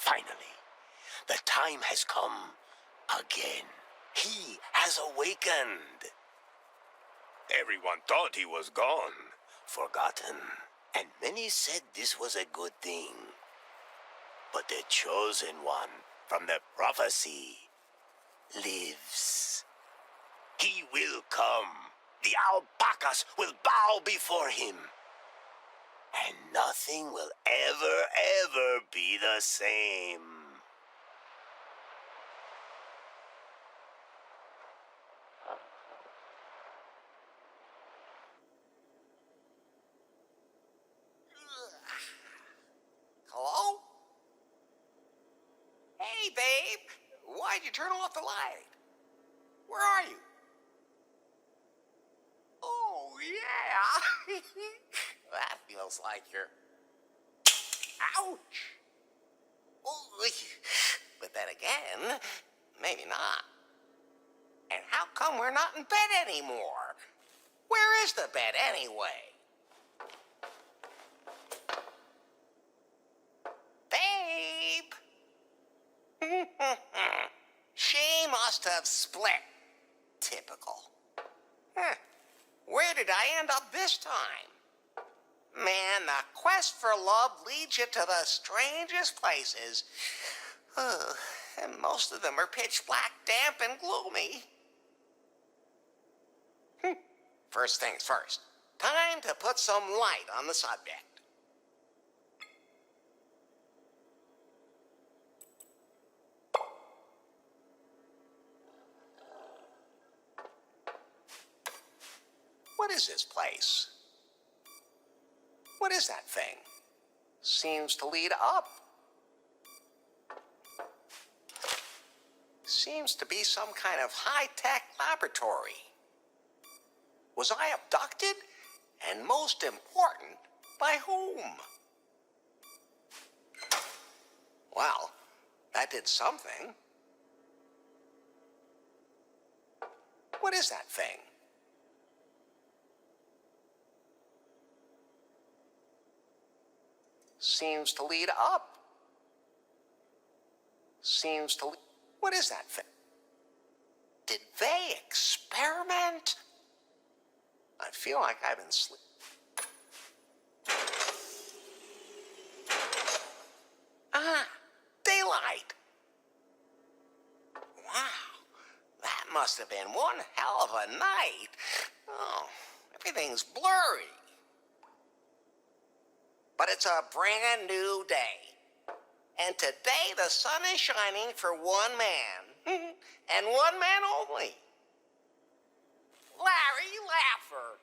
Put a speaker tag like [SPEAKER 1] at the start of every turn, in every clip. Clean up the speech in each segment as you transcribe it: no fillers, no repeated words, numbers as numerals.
[SPEAKER 1] Finally, the time has come again. He has awakened. Everyone thought he was gone, forgotten, and many said this was a good thing. But the chosen one from the prophecy lives. He will come. The alpacas will bow before him. And nothing will ever be the same.
[SPEAKER 2] Hello? Hey, babe. Why'd you turn off the light? Where are you? Oh, yeah. That feels like you're... Ouch! Ooh, but then again, maybe not. And how come we're not in bed anymore? Where is the bed anyway? Babe! She must have split. Typical. Where did I end up this time? Man, the quest for love leads you to the strangest places. And most of them are pitch black, damp, and gloomy. First things first. Time to put some light on the subject. What is this place? What is that thing? Seems to lead up. Seems to be some kind of high-tech laboratory. Was I abducted? And most important, by whom? Well, that did something. What is that thing? Seems to lead up. Seems to lead... What is that thing? Did they experiment? I feel like I've been sleeping. Ah, daylight. Wow, that must have been one hell of a night. Oh, everything's blurry. But it's a brand new day. And today the sun is shining for one man. And one man only. Larry Laffer.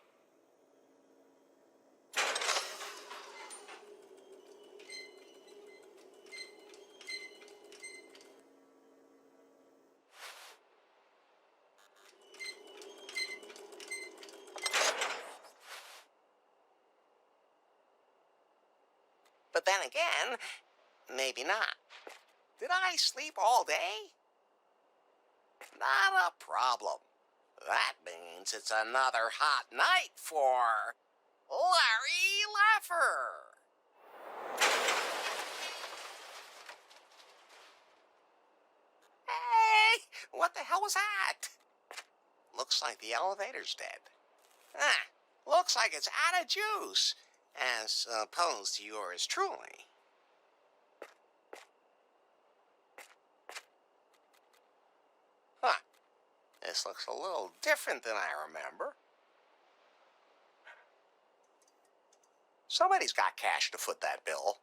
[SPEAKER 2] But then again, maybe not. Did I sleep all day? Not a problem. That means it's another hot night for Larry Laffer. Hey, what the hell was that? Looks like the elevator's dead. Looks like it's out of juice, as opposed to yours truly. Huh. This looks a little different than I remember. Somebody's got cash to foot that bill.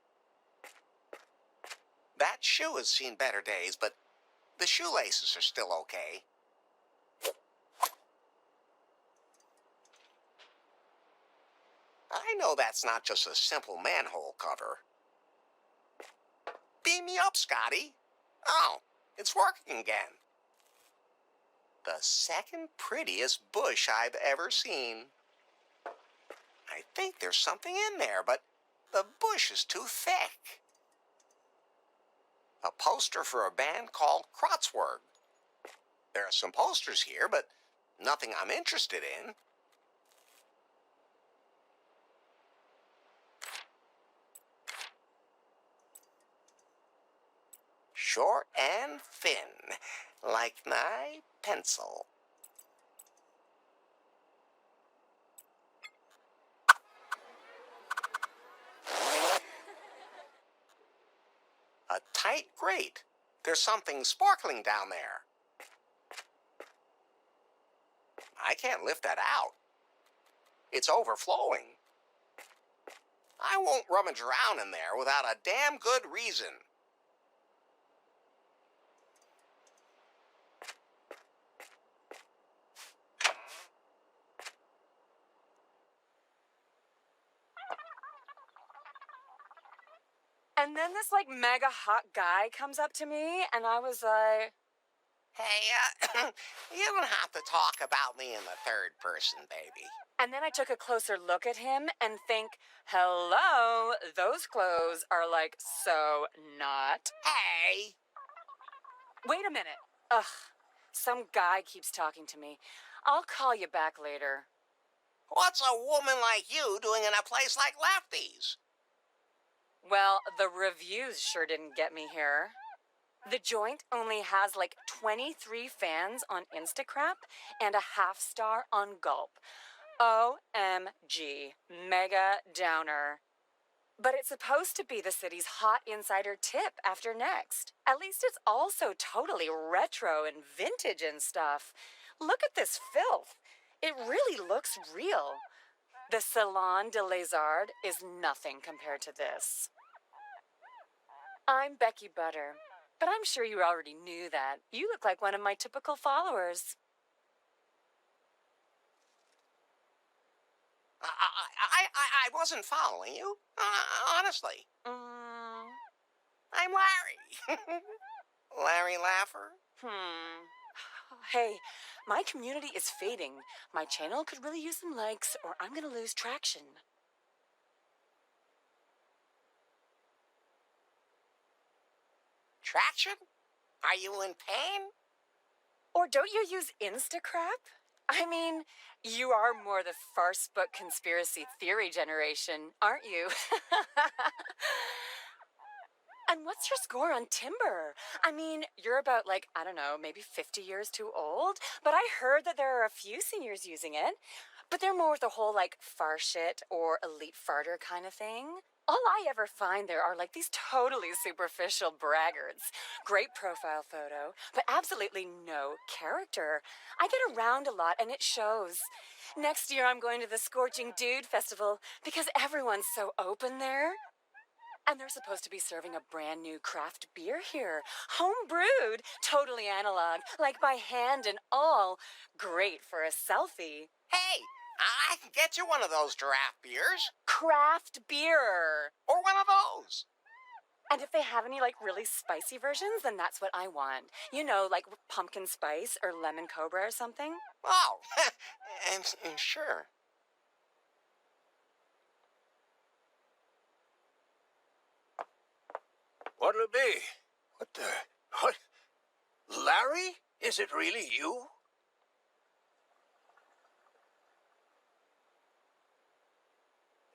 [SPEAKER 2] That shoe has seen better days, but the shoelaces are still okay. I know that's not just a simple manhole cover. Beam me up, Scotty. Oh, it's working again. The second prettiest bush I've ever seen. I think there's something in there, but the bush is too thick. A poster for a band called Kratzwerg. There are some posters here, but nothing I'm interested in. short and thin, like my pencil. A tight grate. There's something sparkling down there. I can't lift that out. It's overflowing. I won't rummage around in there without a damn good reason.
[SPEAKER 3] And then this like mega hot guy comes up to me and I was like,
[SPEAKER 2] Hey, you don't have to talk about me in the third person, baby.
[SPEAKER 3] and then I took a closer look at him and think, hello, those clothes are like so not.
[SPEAKER 2] Hey!
[SPEAKER 3] Wait a minute. Ugh, some guy keeps talking to me. I'll call you back later.
[SPEAKER 2] What's a woman like you doing in a place like Lefty's?
[SPEAKER 3] Well, the reviews sure didn't get me here. The joint only has like 23 fans on Instacrap and a half star on Gulp. OMG, mega downer. But it's supposed to be the city's hot insider tip after Next. At least it's also totally retro and vintage and stuff. Look at this filth. It really looks real. The Salon de Lézard is nothing compared to this. I'm Becky Butter, but I'm sure you already knew that. You look like one of my typical followers.
[SPEAKER 2] I wasn't following you. Honestly. I'm Larry. Larry Laffer.
[SPEAKER 3] Hey, my community is fading. My channel could really use some likes or I'm gonna lose traction.
[SPEAKER 2] Traction? Are you in pain?
[SPEAKER 3] Or don't you use Instacrap? I mean, you are more the farce book conspiracy theory generation, aren't you? And what's your score on Timber? I mean, you're about like, I don't know, maybe 50 years too old, but I heard that there are a few seniors using it. But they're more the whole like far shit or elite farter kind of thing. All I ever find there are like these totally superficial braggarts. Great profile photo, but absolutely no character. I get around a lot and it shows. Next year I'm going to the Scorching Dude Festival because everyone's so open there. And they're supposed to be serving a brand new craft beer here. Home brewed, totally analog, like by hand and all. Great for a selfie.
[SPEAKER 2] Hey, I can get you one of those giraffe beers.
[SPEAKER 3] Craft beer.
[SPEAKER 2] Or one of those.
[SPEAKER 3] And if they have any like really spicy versions, then that's what I want. You know, like pumpkin spice or lemon cobra or something.
[SPEAKER 2] Oh, and sure.
[SPEAKER 1] What'll it be? What the... What? Larry? Is it really you?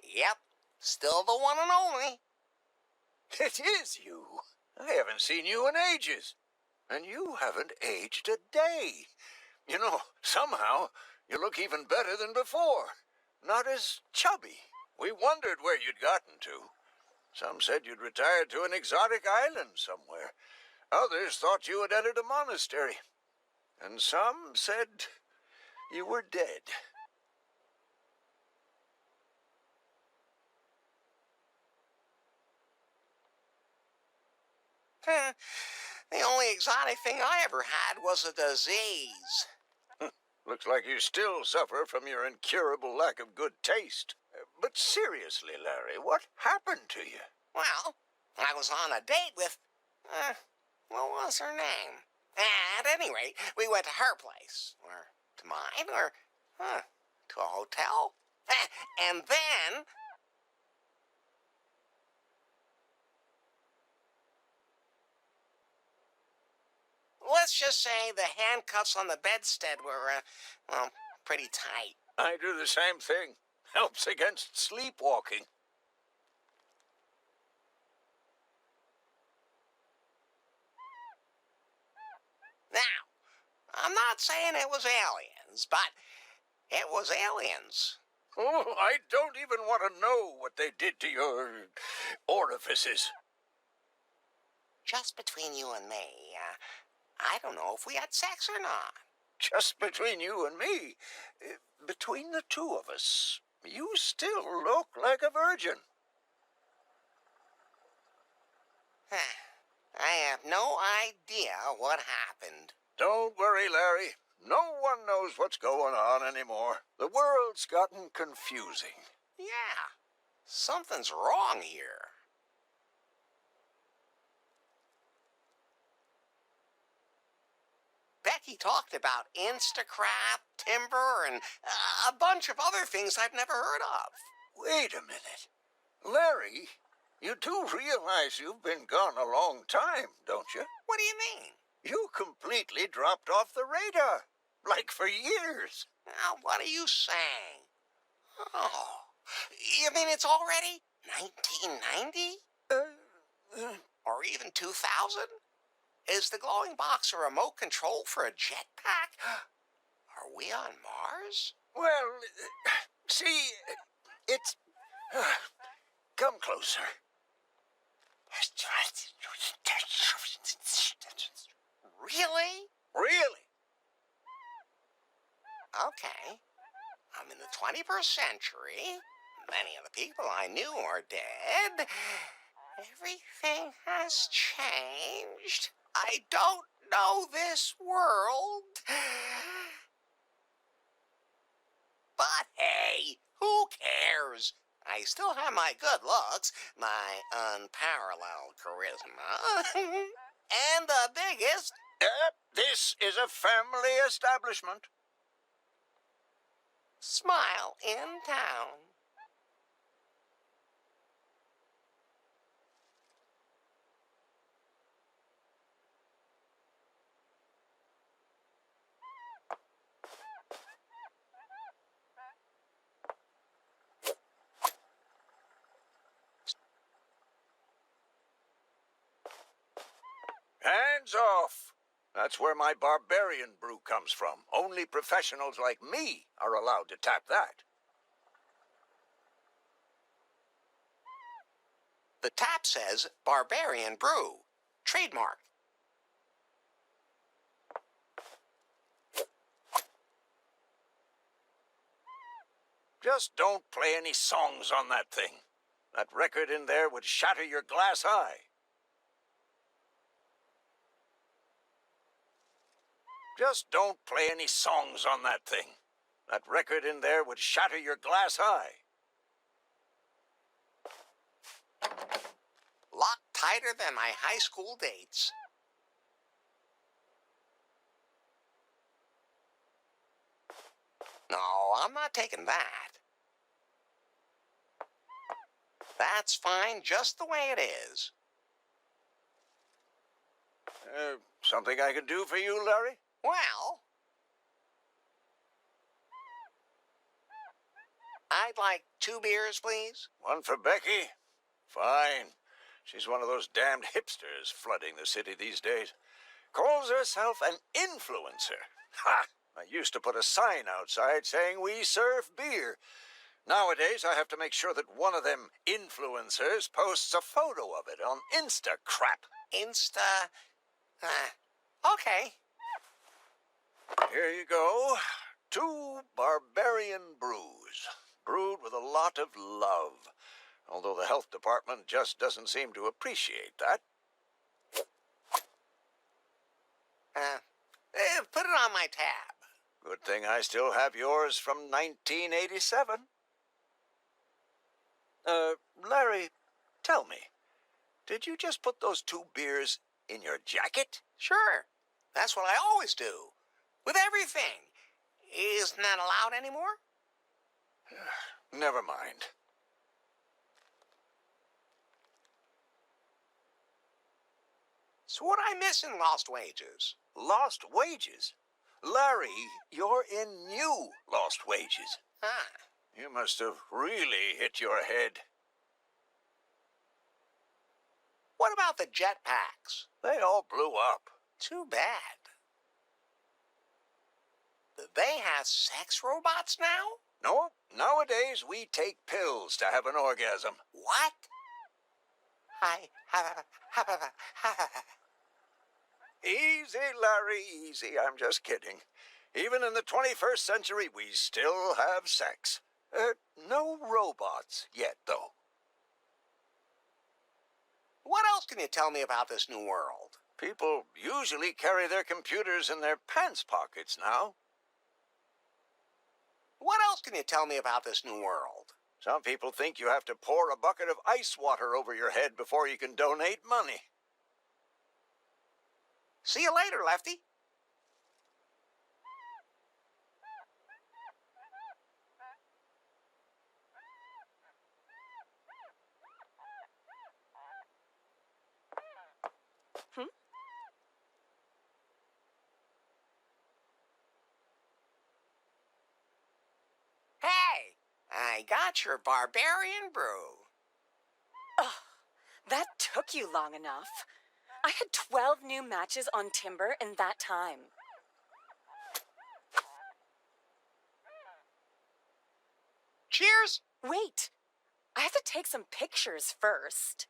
[SPEAKER 2] Yep, still the one and only.
[SPEAKER 1] It is you. I haven't seen you in ages. And you haven't aged a day. You know, somehow, you look even better than before. Not as chubby. We wondered where you'd gotten to. Some said you'd retired to an exotic island somewhere. Others thought you had entered a monastery. And some said you were dead.
[SPEAKER 2] The only exotic thing I ever had was a disease.
[SPEAKER 1] Looks like you still suffer from your incurable lack of good taste. But seriously, Larry, what happened to you?
[SPEAKER 2] Well, I was on a date with, what was her name? At any rate, we went to her place, or to mine, or, to a hotel. And then... Let's just say the handcuffs on the bedstead were, well, pretty tight.
[SPEAKER 1] I do the same thing. Helps against sleepwalking.
[SPEAKER 2] not saying it was aliens, but it was aliens.
[SPEAKER 4] Oh, I don't even want to know what they did to your orifices.
[SPEAKER 2] Just between you and me, I don't know if we had sex or not.
[SPEAKER 4] Just between you and me, between the two of us, you still look like a virgin.
[SPEAKER 2] I have no idea what happened.
[SPEAKER 4] Don't worry, Larry. No one knows what's going on anymore. The world's gotten confusing.
[SPEAKER 2] Yeah, something's wrong here. Becky talked about Instacraft, timber, and a bunch of other things I've never heard of.
[SPEAKER 4] Wait a minute. Larry, you do realize you've been gone a long time, don't you?
[SPEAKER 2] What do you mean?
[SPEAKER 4] You completely dropped off the radar. Like for years.
[SPEAKER 2] Now, what are you saying? Oh, you mean it's already 1990? Or even 2000? Is the glowing box a remote control for a jetpack? Are we on Mars?
[SPEAKER 4] Well, see, it's... come closer.
[SPEAKER 2] Really?
[SPEAKER 4] Really?
[SPEAKER 2] Okay. I'm in the 21st century. Many of the people I knew are dead. Everything has changed. I don't know this world. But hey, who cares? I still have my good looks, my unparalleled charisma, and the biggest...
[SPEAKER 4] This is a family establishment.
[SPEAKER 2] smile in town.
[SPEAKER 4] Hands off. That's where my barbarian brew comes from. Only professionals like me are allowed to tap that.
[SPEAKER 2] The tap says Barbarian Brew. Trademark.
[SPEAKER 4] Just don't play any songs on that thing. That record in there would shatter your glass eye. Just don't play any songs on that thing. That record in there would shatter your glass eye.
[SPEAKER 2] Locked tighter than my high school dates. No, I'm not taking that. That's fine just the way it is.
[SPEAKER 4] Something I can do for you, Larry?
[SPEAKER 2] Well, I'd like 2 beers, please.
[SPEAKER 4] One for Becky? Fine. She's one of those damned hipsters flooding the city these days. Calls herself an influencer. Ha! I used to put a sign outside saying we serve beer. Nowadays, I have to make sure that one of them influencers posts a photo of it on Instacrap.
[SPEAKER 2] Okay.
[SPEAKER 4] Here you go. 2 barbarian brews, brewed with a lot of love. Although the health department just doesn't seem to appreciate that.
[SPEAKER 2] Put it on my tab.
[SPEAKER 4] Good thing I still have yours from 1987. Larry, tell me, did you just put those 2 beers in your jacket?
[SPEAKER 2] Sure. That's what I always do. With everything. Isn't that allowed anymore?
[SPEAKER 4] Never mind.
[SPEAKER 2] So what I miss in Lost Wages?
[SPEAKER 4] Lost wages? Larry, you're in new Lost Wages.
[SPEAKER 2] Ah,
[SPEAKER 4] You must have really hit your head.
[SPEAKER 2] what about the jetpacks?
[SPEAKER 4] They all blew up.
[SPEAKER 2] Too bad. They have sex robots now?
[SPEAKER 4] No, nowadays we take pills to have an orgasm.
[SPEAKER 2] What? Hi.
[SPEAKER 4] Easy, Larry, easy. I'm just kidding. Even in the 21st century, we still have sex. No robots yet, though.
[SPEAKER 2] What else can you tell me about this new world?
[SPEAKER 4] People usually carry their computers in their pants pockets now.
[SPEAKER 2] What else can you tell me about this new world?
[SPEAKER 4] Some people think you have to pour a bucket of ice water over your head before you can donate money.
[SPEAKER 2] See you later, Lefty.
[SPEAKER 3] Hmm?
[SPEAKER 2] Hey, I got your barbarian brew.
[SPEAKER 3] Ugh, that took you long enough. I had 12 new matches on Timber in that time.
[SPEAKER 2] Cheers.
[SPEAKER 3] Wait, I have to take some pictures first.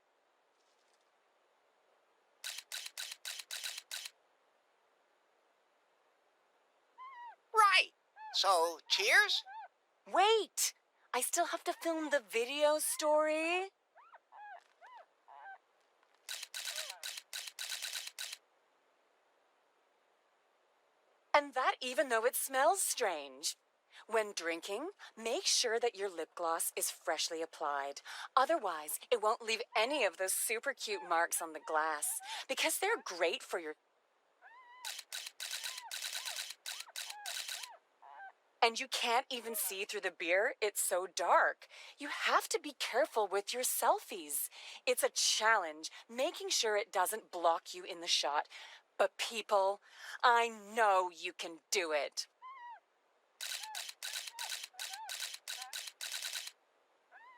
[SPEAKER 2] Right. So, cheers?
[SPEAKER 3] Wait, I still have to film the video story. And that even though it smells strange. When drinking, make sure that your lip gloss is freshly applied. Otherwise, it won't leave any of those super cute marks on the glass because they're great for your... And you can't even see through the beer, it's so dark. You have to be careful with your selfies. It's a challenge, making sure it doesn't block you in the shot. But people, I know you can do it.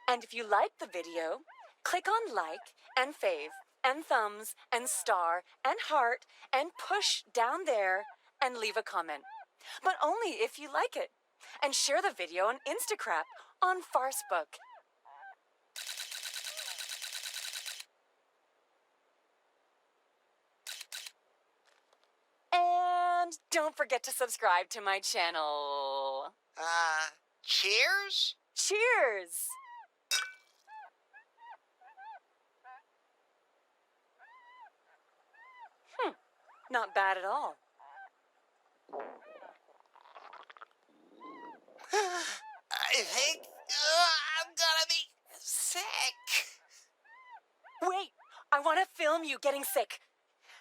[SPEAKER 3] And if you like the video, click on like and fave and thumbs and star and heart and push down there and leave a comment. But only if you like it. And share the video on Instagram, on Farcebook. And don't forget to subscribe to my channel.
[SPEAKER 2] Cheers?
[SPEAKER 3] Cheers! Not bad at all.
[SPEAKER 2] I think I'm gonna be sick.
[SPEAKER 3] Wait, I want to film you getting sick.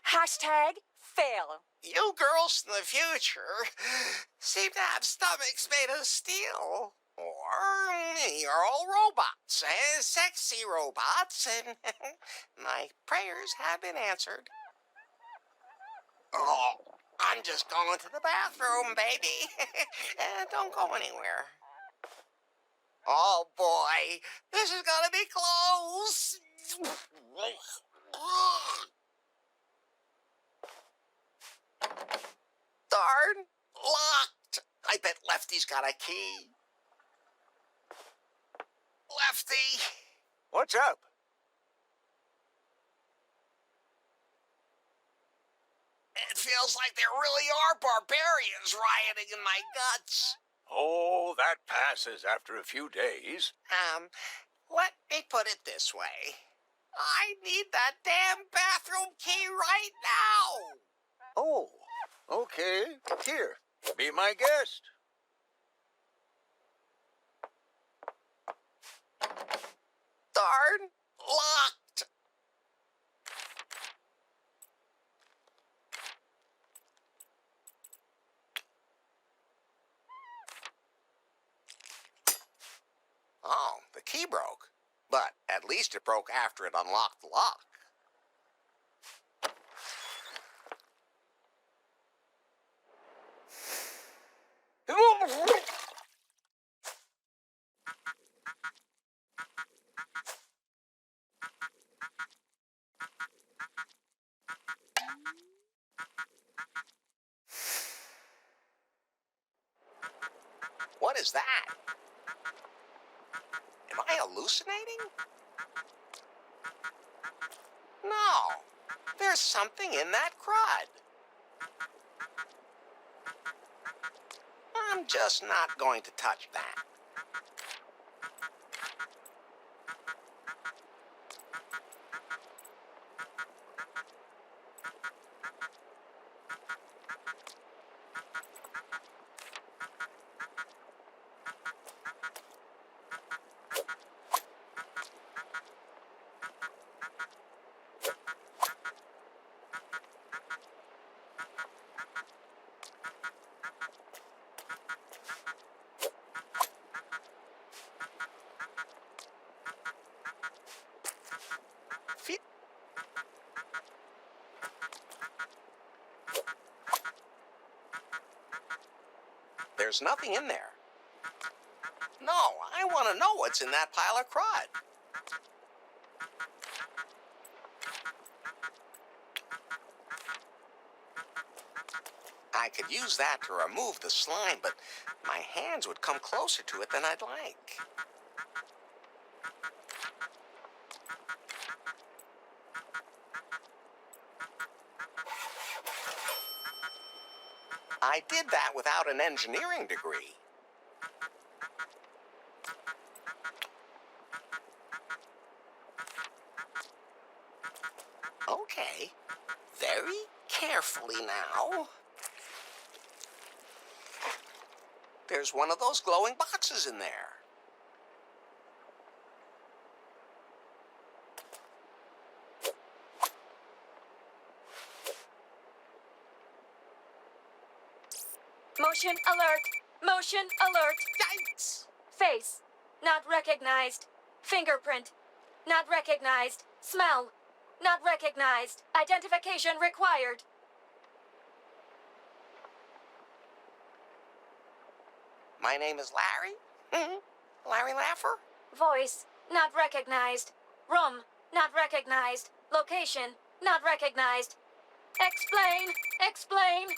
[SPEAKER 3] Hashtag fail.
[SPEAKER 2] You girls in the future seem to have stomachs made of steel. Or you're all robots, sexy robots, and my prayers have been answered. Oh, I'm just going to the bathroom, baby. Don't go anywhere. Oh, boy. This is gonna be close. Darn. Locked. I bet Lefty's got a key. Lefty.
[SPEAKER 4] What's up?
[SPEAKER 2] It feels like there really are barbarians rioting in my guts.
[SPEAKER 4] Oh, that passes after a few days.
[SPEAKER 2] Let me put it this way. I need that damn bathroom key right now.
[SPEAKER 4] Oh, okay. Here, be my guest.
[SPEAKER 2] Darn. Locked. Oh, the key broke. But at least it broke after it unlocked the lock. is that? Am I hallucinating? No, there's something in that crud. I'm just not going to touch that. Phew. There's nothing in there. No, I want to know what's in that pile of crud. I could use that to remove the slime, but my hands would come closer to it than I'd like. I did that without an engineering degree. Okay, very carefully now. There's one of those glowing boxes in there.
[SPEAKER 3] Motion alert! Motion alert!
[SPEAKER 2] Yikes!
[SPEAKER 3] Face, not recognized. Fingerprint, not recognized. Smell, not recognized. Identification required.
[SPEAKER 2] My name is Larry. Larry Laffer?
[SPEAKER 3] Voice, not recognized. Room, not recognized. Location, not recognized. Explain! Explain!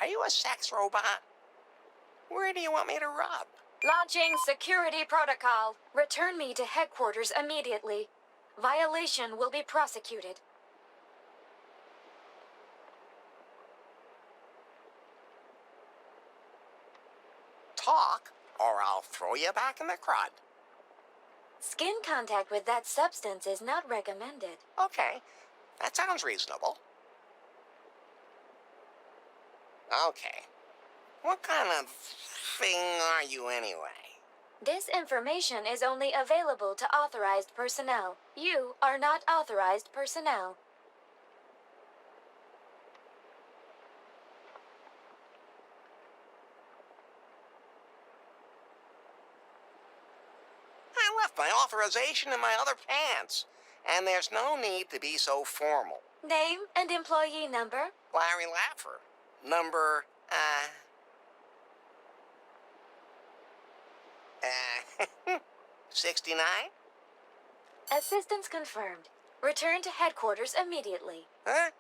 [SPEAKER 2] Are you a sex robot? Where do you want me to rub?
[SPEAKER 3] Launching security protocol. Return me to headquarters immediately. Violation will be prosecuted.
[SPEAKER 2] Talk, or I'll throw you back in the crud.
[SPEAKER 3] Skin contact with that substance is not recommended.
[SPEAKER 2] Okay, that sounds reasonable. Okay, what kind of thing are you anyway?
[SPEAKER 3] This information is only available to authorized personnel. You are not authorized personnel.
[SPEAKER 2] I left my authorization in my other pants, and there's no need to be so formal.
[SPEAKER 3] Name and employee number.
[SPEAKER 2] Larry Laffer, number, 69?
[SPEAKER 3] Assistance confirmed. Return to headquarters immediately.
[SPEAKER 2] Huh?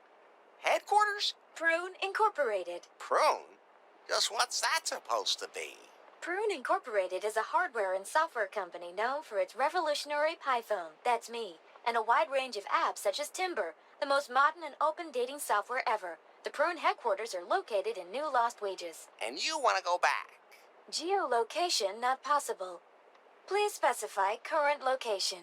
[SPEAKER 2] Headquarters?
[SPEAKER 3] Prune Incorporated.
[SPEAKER 2] Prune? Just what's that supposed to be?
[SPEAKER 3] Prune Incorporated is a hardware and software company known for its revolutionary Python, that's me, and a wide range of apps such as Timber, the most modern and open dating software ever. The Prune headquarters are located in New Lost Wages.
[SPEAKER 2] And you want to go back?
[SPEAKER 3] Geolocation not possible. Please specify current location.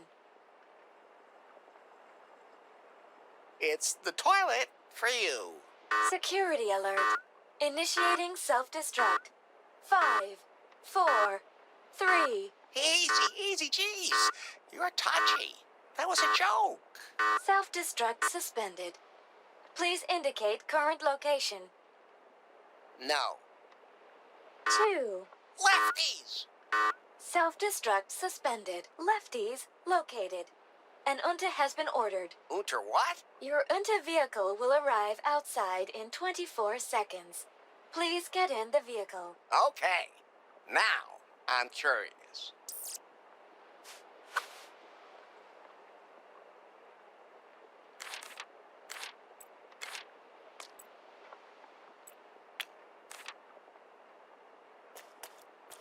[SPEAKER 2] It's the toilet for you.
[SPEAKER 3] Security alert. Initiating self-destruct. 5, 4, 3.
[SPEAKER 2] Easy, geez. You're touchy. That was a joke.
[SPEAKER 3] Self-destruct suspended. Please indicate current location.
[SPEAKER 2] No.
[SPEAKER 3] 2.
[SPEAKER 2] Lefties!
[SPEAKER 3] Self-destruct suspended. Lefties located. An UNTA has been ordered.
[SPEAKER 2] Unter what?
[SPEAKER 3] Your UNTA vehicle will arrive outside in 24 seconds. Please get in the vehicle.
[SPEAKER 2] Okay. Now, I'm curious.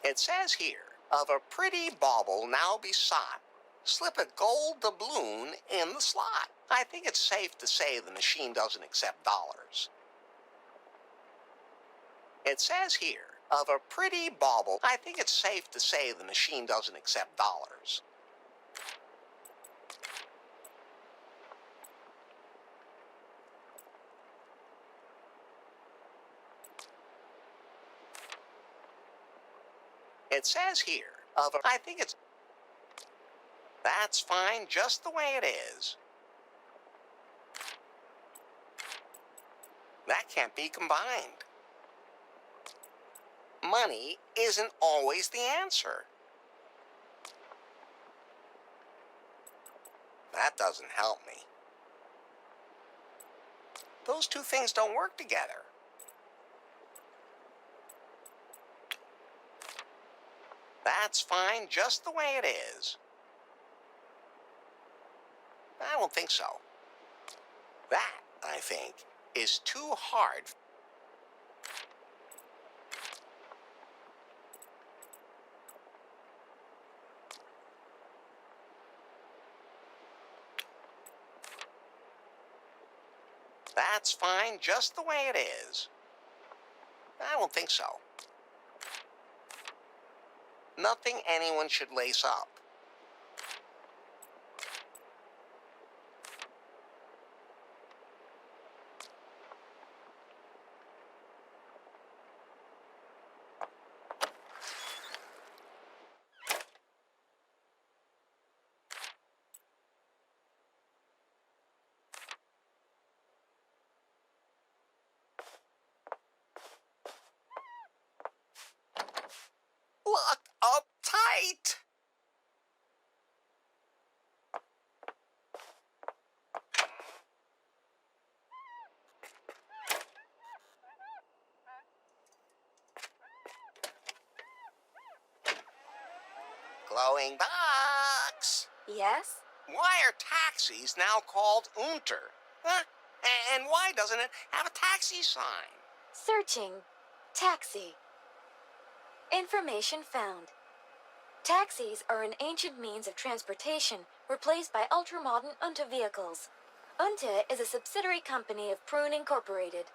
[SPEAKER 2] It says here, of a pretty bauble now besought, slip a gold doubloon in the slot. I think it's safe to say the machine doesn't accept dollars. It says here, of a pretty bauble, I think it's safe to say the machine doesn't accept dollars. It says here, of a, I think it's, that's fine just the way it is. That can't be combined. Money isn't always the answer. That doesn't help me. Those two things don't work together. That's fine just the way it is. I don't think so. That, I think, is too hard. That's fine just the way it is. I don't think so. Nothing anyone should lace up. Locked up tight. Glowing box.
[SPEAKER 3] Yes?
[SPEAKER 2] Why are taxis now called Unter? Huh? And why doesn't it have a taxi sign?
[SPEAKER 5] Searching. Taxi. Information found. Taxis are an ancient means of transportation replaced by ultramodern Unta vehicles. Unta is a subsidiary company of Prune Incorporated.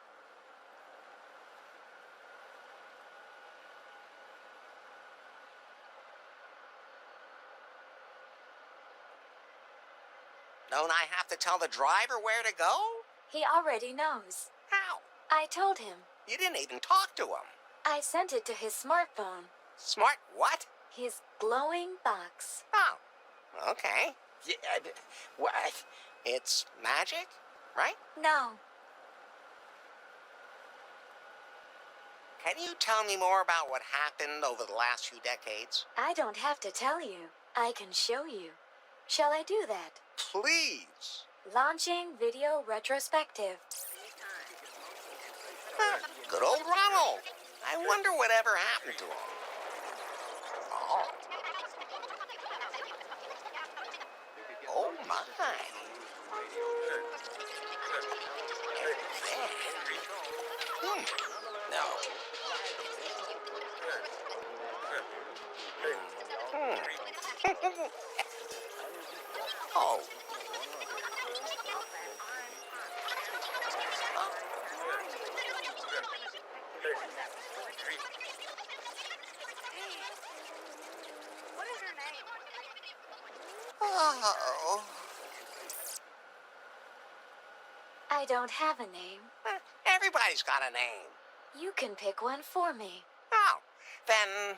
[SPEAKER 2] Don't I have to tell the driver where to go?
[SPEAKER 5] He already knows.
[SPEAKER 2] How?
[SPEAKER 5] I told him.
[SPEAKER 2] You didn't even talk to him.
[SPEAKER 5] I sent it to his smartphone.
[SPEAKER 2] Smart what?
[SPEAKER 5] His glowing box.
[SPEAKER 2] Oh, okay.
[SPEAKER 4] Yeah, what?
[SPEAKER 2] It's magic, right?
[SPEAKER 5] No.
[SPEAKER 2] Can you tell me more about what happened over the last few decades?
[SPEAKER 5] I don't have to tell you. I can show you. Shall I do that?
[SPEAKER 2] Please.
[SPEAKER 5] Launching video retrospective.
[SPEAKER 2] Good old Ronald. I wonder whatever happened to him. Oh. Oh, my. No. Oh. Oh.
[SPEAKER 5] I don't have a name.
[SPEAKER 2] Everybody's got a name.
[SPEAKER 5] You can pick one for me.
[SPEAKER 2] Oh, then...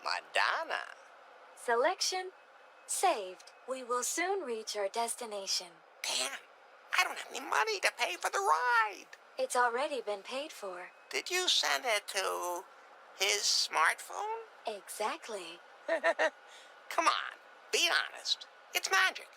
[SPEAKER 2] Madonna.
[SPEAKER 5] Selection saved. We will soon reach our destination.
[SPEAKER 2] Damn, I don't have any money to pay for the ride.
[SPEAKER 5] It's already been paid for.
[SPEAKER 2] Did you send it to his smartphone?
[SPEAKER 5] Exactly.
[SPEAKER 2] Come on, be honest. It's magic.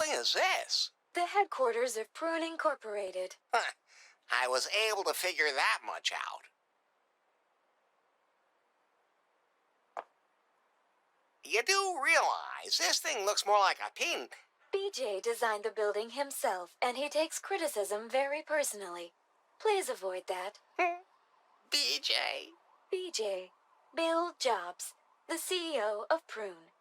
[SPEAKER 2] building is this?
[SPEAKER 5] The headquarters of Prune Incorporated.
[SPEAKER 2] Huh. I was able to figure that much out. You do realize this thing looks more like a pin.
[SPEAKER 5] BJ designed the building himself, and he takes criticism very personally. Please avoid that.
[SPEAKER 2] BJ.
[SPEAKER 5] BJ, Bill Jobs, the CEO of Prune.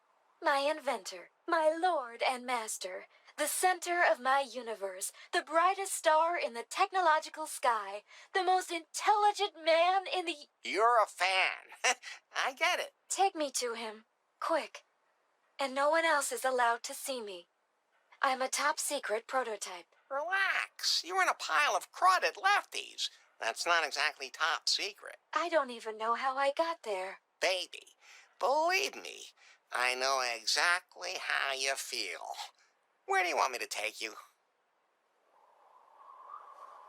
[SPEAKER 5] My inventor, my lord and master, the center of my universe, the brightest star in the technological sky, the most intelligent man in the...
[SPEAKER 2] You're a fan. I get it.
[SPEAKER 5] Take me to him, quick. And no one else is allowed to see me. I'm a top secret prototype.
[SPEAKER 2] Relax. You're in a pile of cruddy lefties. That's not exactly top secret.
[SPEAKER 5] I don't even know how I got there.
[SPEAKER 2] Baby, believe me, I know exactly how you feel. Where do you want me to take you?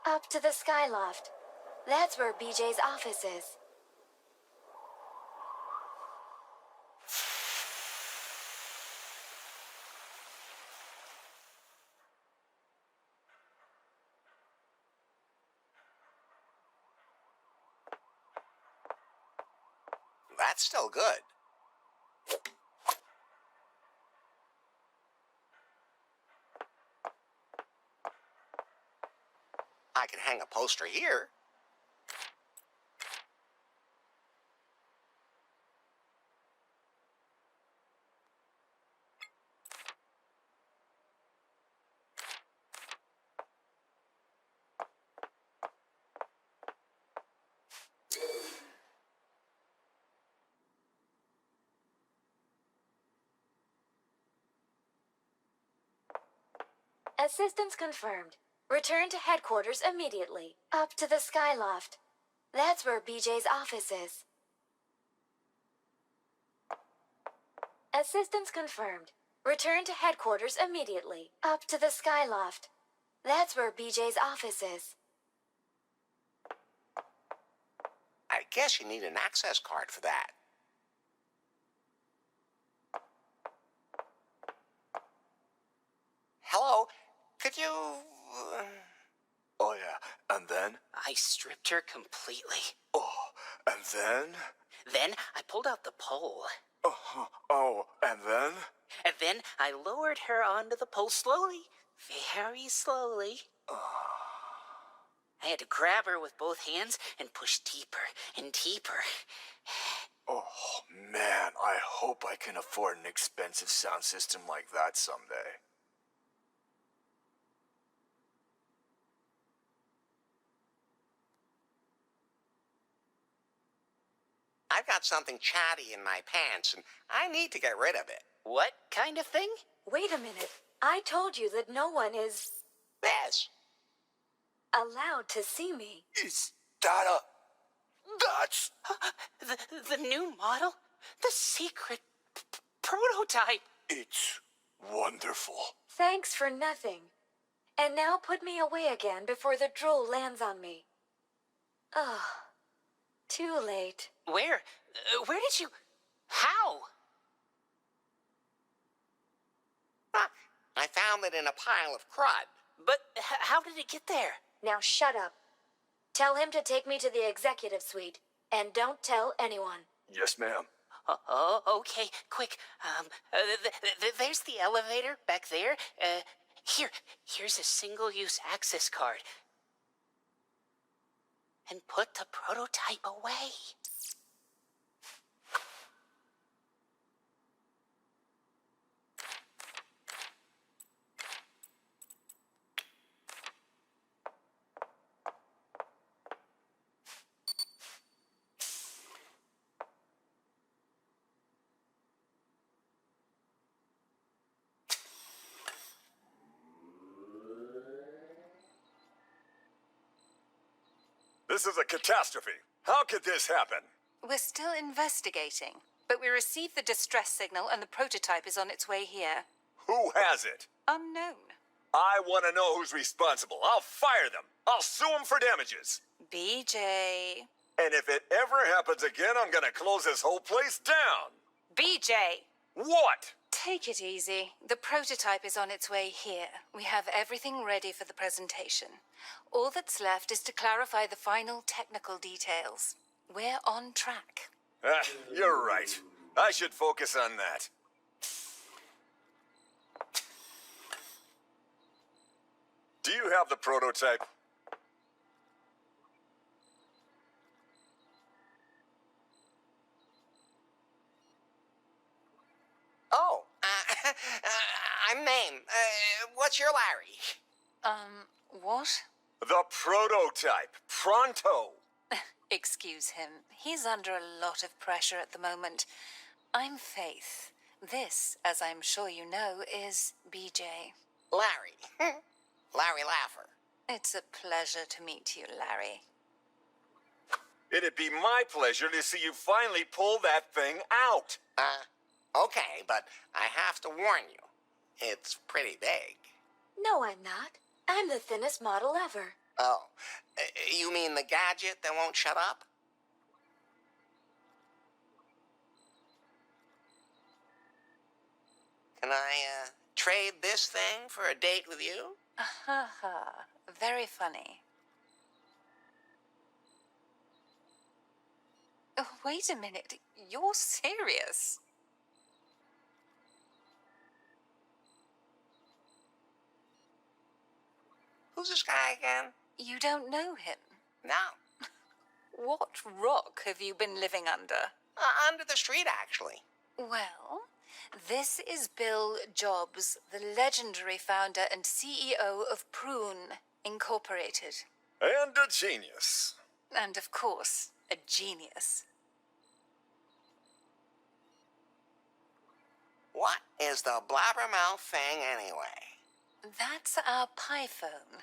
[SPEAKER 5] Up to the Skyloft. That's where BJ's office is.
[SPEAKER 2] That's still good. I can hang a poster here.
[SPEAKER 5] Assistance confirmed. Return to headquarters immediately. Up to the Skyloft. That's where BJ's office is. Assistance confirmed. Return to headquarters immediately. Up to the Skyloft. That's where BJ's office is.
[SPEAKER 2] I guess you need an access card for that. Hello? Could you...
[SPEAKER 4] Oh, yeah. And then?
[SPEAKER 6] I stripped her completely.
[SPEAKER 4] Oh, and then?
[SPEAKER 6] Then I pulled out the pole.
[SPEAKER 4] Oh, and then?
[SPEAKER 6] And then I lowered her onto the pole slowly, very slowly. I had to grab her with both hands and push deeper and deeper.
[SPEAKER 4] Oh, man, I hope I can afford an expensive sound system like that someday.
[SPEAKER 2] I've got something chatty in my pants, and I need to get rid of it.
[SPEAKER 6] What kind of thing?
[SPEAKER 5] Wait a minute. I told you that no one is
[SPEAKER 2] This.
[SPEAKER 5] allowed to see me.
[SPEAKER 4] Is that a... That's...
[SPEAKER 6] The new model? The secret prototype?
[SPEAKER 4] It's wonderful.
[SPEAKER 5] Thanks for nothing. And now put me away again before the drool lands on me. Oh, too late.
[SPEAKER 6] Where? Where did you... How?
[SPEAKER 2] Huh. I found it in a pile of crud.
[SPEAKER 6] But how did it get there?
[SPEAKER 5] Now shut up. Tell him to take me to the executive suite. And don't tell anyone.
[SPEAKER 4] Yes, ma'am.
[SPEAKER 6] Oh, okay, quick. There's the elevator back there. Here's a single-use access card. And put the prototype away.
[SPEAKER 4] This is a catastrophe. How could this happen?
[SPEAKER 7] We're still investigating, but we received the distress signal and the prototype is on its way here.
[SPEAKER 4] Who has it?
[SPEAKER 7] Unknown.
[SPEAKER 4] I want to know who's responsible. I'll fire them. I'll sue them for damages.
[SPEAKER 7] BJ.
[SPEAKER 4] And if it ever happens again, I'm gonna close this whole place down.
[SPEAKER 7] BJ!
[SPEAKER 4] What?
[SPEAKER 7] Take it easy. The prototype is on its way here. We have everything ready for the presentation. All that's left is to clarify the final technical details. We're on track.
[SPEAKER 4] You're right. I should focus on that. Do you have the prototype?
[SPEAKER 2] Oh, I'm Mame. What's your Larry?
[SPEAKER 7] What?
[SPEAKER 4] The prototype. Pronto.
[SPEAKER 7] Excuse him. He's under a lot of pressure at the moment. I'm Faith. This, as I'm sure you know, is BJ.
[SPEAKER 2] Larry. Larry Laffer.
[SPEAKER 7] It's a pleasure to meet you, Larry.
[SPEAKER 4] It'd be my pleasure to see you finally pull that thing out.
[SPEAKER 2] Okay, but I have to warn you. It's pretty big.
[SPEAKER 5] No, I'm not. I'm the thinnest model ever.
[SPEAKER 2] Oh, you mean the gadget that won't shut up? Can I, trade this thing for a date with you?
[SPEAKER 7] Ha ha. Very funny. Oh, wait a minute. You're serious?
[SPEAKER 2] Who's this guy again?
[SPEAKER 7] You don't know him?
[SPEAKER 2] No.
[SPEAKER 7] What rock have you been living under?
[SPEAKER 2] Under the street, actually.
[SPEAKER 7] Well, this is Bill Jobs, the legendary founder and CEO of Prune Incorporated.
[SPEAKER 4] And a genius.
[SPEAKER 7] And of course, a genius.
[SPEAKER 2] What is the blabbermouth thing, anyway?
[SPEAKER 7] That's our Pi phone.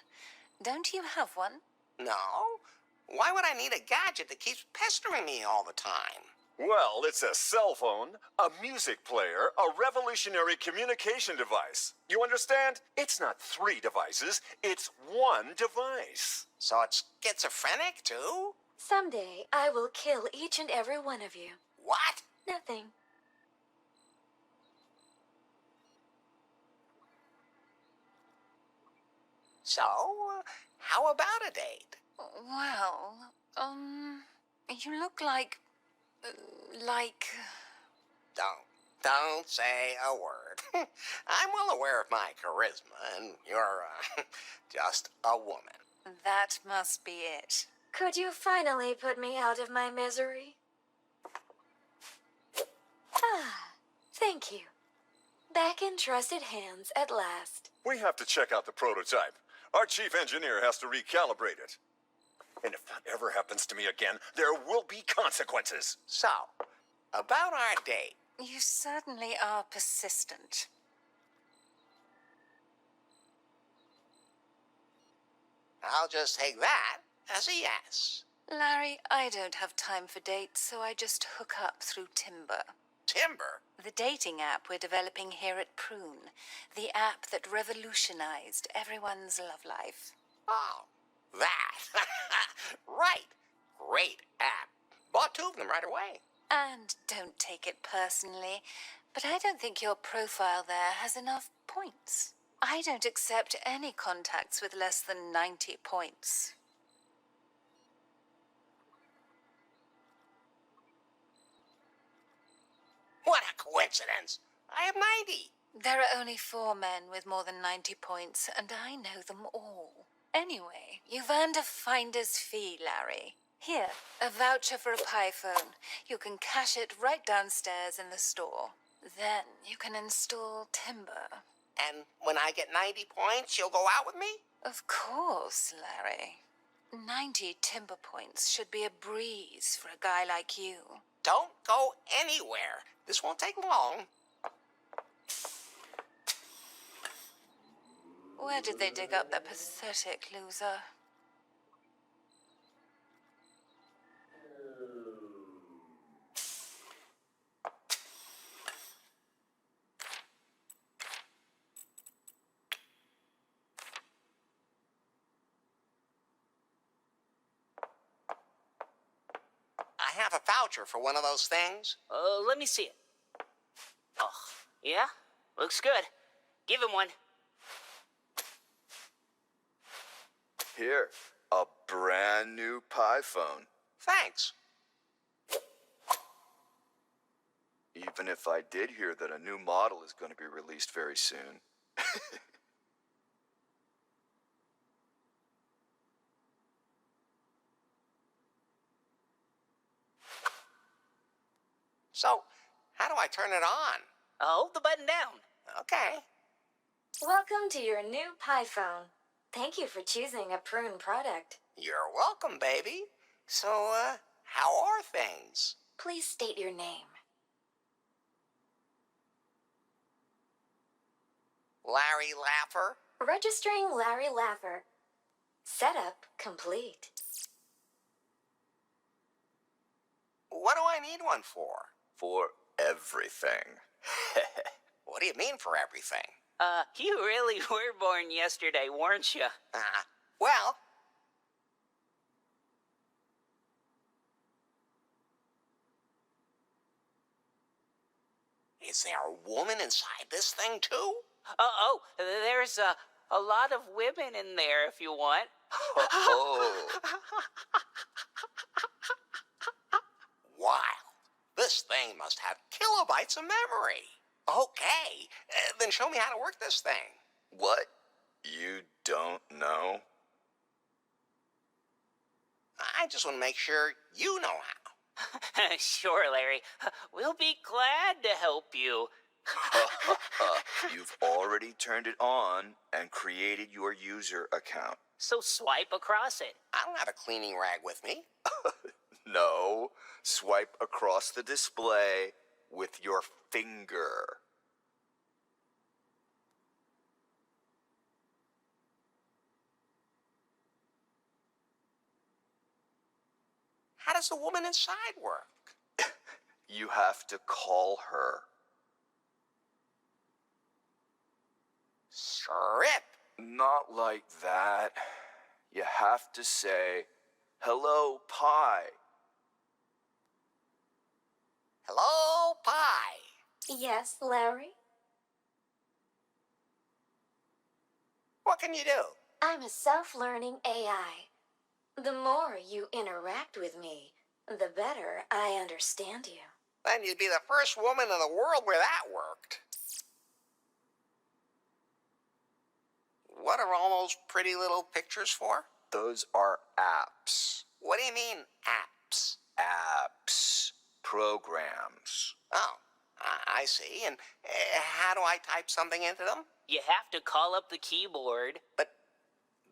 [SPEAKER 7] Don't you have one?
[SPEAKER 2] No. Why would I need a gadget that keeps pestering me all the time?
[SPEAKER 4] Well, it's a cell phone, a music player, a revolutionary communication device. You understand? It's not 3 devices, it's 1 device.
[SPEAKER 2] So it's schizophrenic, too?
[SPEAKER 5] Someday, I will kill each and every one of you.
[SPEAKER 2] What?
[SPEAKER 5] Nothing.
[SPEAKER 2] So, how about a date?
[SPEAKER 7] Well, you look like...
[SPEAKER 2] Don't say a word. I'm well aware of my charisma, and you're, just a woman.
[SPEAKER 7] That must be it.
[SPEAKER 5] Could you finally put me out of my misery? Ah, thank you. Back in trusted hands at last.
[SPEAKER 4] We have to check out the prototype. Our chief engineer has to recalibrate it. And if that ever happens to me again, there will be consequences.
[SPEAKER 2] So, about our date.
[SPEAKER 7] You certainly are persistent.
[SPEAKER 2] I'll just take that as a yes.
[SPEAKER 7] Larry, I don't have time for dates, so I just hook up through Timber.
[SPEAKER 2] Timber?
[SPEAKER 7] The dating app we're developing here at Prune. The app that revolutionized everyone's love life.
[SPEAKER 2] Oh, that. Right. Great app. Bought 2 of them right away.
[SPEAKER 7] And don't take it personally, but I don't think your profile there has enough points. I don't accept any contacts with less than 90 points.
[SPEAKER 2] What a coincidence. I have 90.
[SPEAKER 7] There are only 4 men with more than 90 points, and I know them all. Anyway, you've earned a finder's fee, Larry. Here, a voucher for a Pi phone. You can cash it right downstairs in the store. Then you can install Timber.
[SPEAKER 2] And when I get 90 points, you'll go out with me?
[SPEAKER 7] Of course, Larry. 90 Timber points should be a breeze for a guy like you.
[SPEAKER 2] Don't go anywhere. This won't take long.
[SPEAKER 7] Where did they dig up that pathetic loser?
[SPEAKER 2] I have a voucher for one of those things.
[SPEAKER 6] Let me see it. Oh, Yeah, looks good. Give him one.
[SPEAKER 8] Here, a brand new Pi phone.
[SPEAKER 2] Thanks.
[SPEAKER 8] Even if I did hear that a new model is going to be released very soon.
[SPEAKER 2] So, how do I turn it on?
[SPEAKER 6] Hold the button down.
[SPEAKER 2] Okay.
[SPEAKER 5] Welcome to your new Pi phone. Thank you for choosing a Prune product.
[SPEAKER 2] You're welcome, baby. So, how are things?
[SPEAKER 5] Please state your name.
[SPEAKER 2] Larry Laffer?
[SPEAKER 5] Registering Larry Laffer. Setup complete.
[SPEAKER 2] What do I need one for?
[SPEAKER 8] For everything.
[SPEAKER 2] What do you mean for everything?
[SPEAKER 6] You really were born yesterday, weren't you?
[SPEAKER 2] Well, is there a woman inside this thing too?
[SPEAKER 6] There's a lot of women in there if you want.
[SPEAKER 8] Oh,
[SPEAKER 2] Wow. This thing must have kilobytes of memory. Okay, then show me how to work this thing.
[SPEAKER 8] what? You don't know?
[SPEAKER 2] I just want to make sure you know how.
[SPEAKER 6] Sure, Larry. We'll be glad to help you.
[SPEAKER 8] You've already turned it on and created your user account.
[SPEAKER 6] So swipe across it.
[SPEAKER 2] I don't have a cleaning rag with me.
[SPEAKER 8] No, swipe across the display with your finger.
[SPEAKER 2] How does the woman inside work?
[SPEAKER 8] You have to call her.
[SPEAKER 2] Strip.
[SPEAKER 8] Not like that. You have to say, "Hello, Pi."
[SPEAKER 2] Hello, Pi.
[SPEAKER 5] Yes, Larry?
[SPEAKER 2] What can you do?
[SPEAKER 5] I'm a self-learning AI. The more you interact with me, the better I understand you.
[SPEAKER 2] Then you'd be the first woman in the world where that worked. What are all those pretty little pictures for?
[SPEAKER 8] Those are apps.
[SPEAKER 2] What do you mean, apps?
[SPEAKER 8] Apps. Programs.
[SPEAKER 2] Oh, I see. And how do I type something into them?
[SPEAKER 6] You have to call up the keyboard.
[SPEAKER 2] But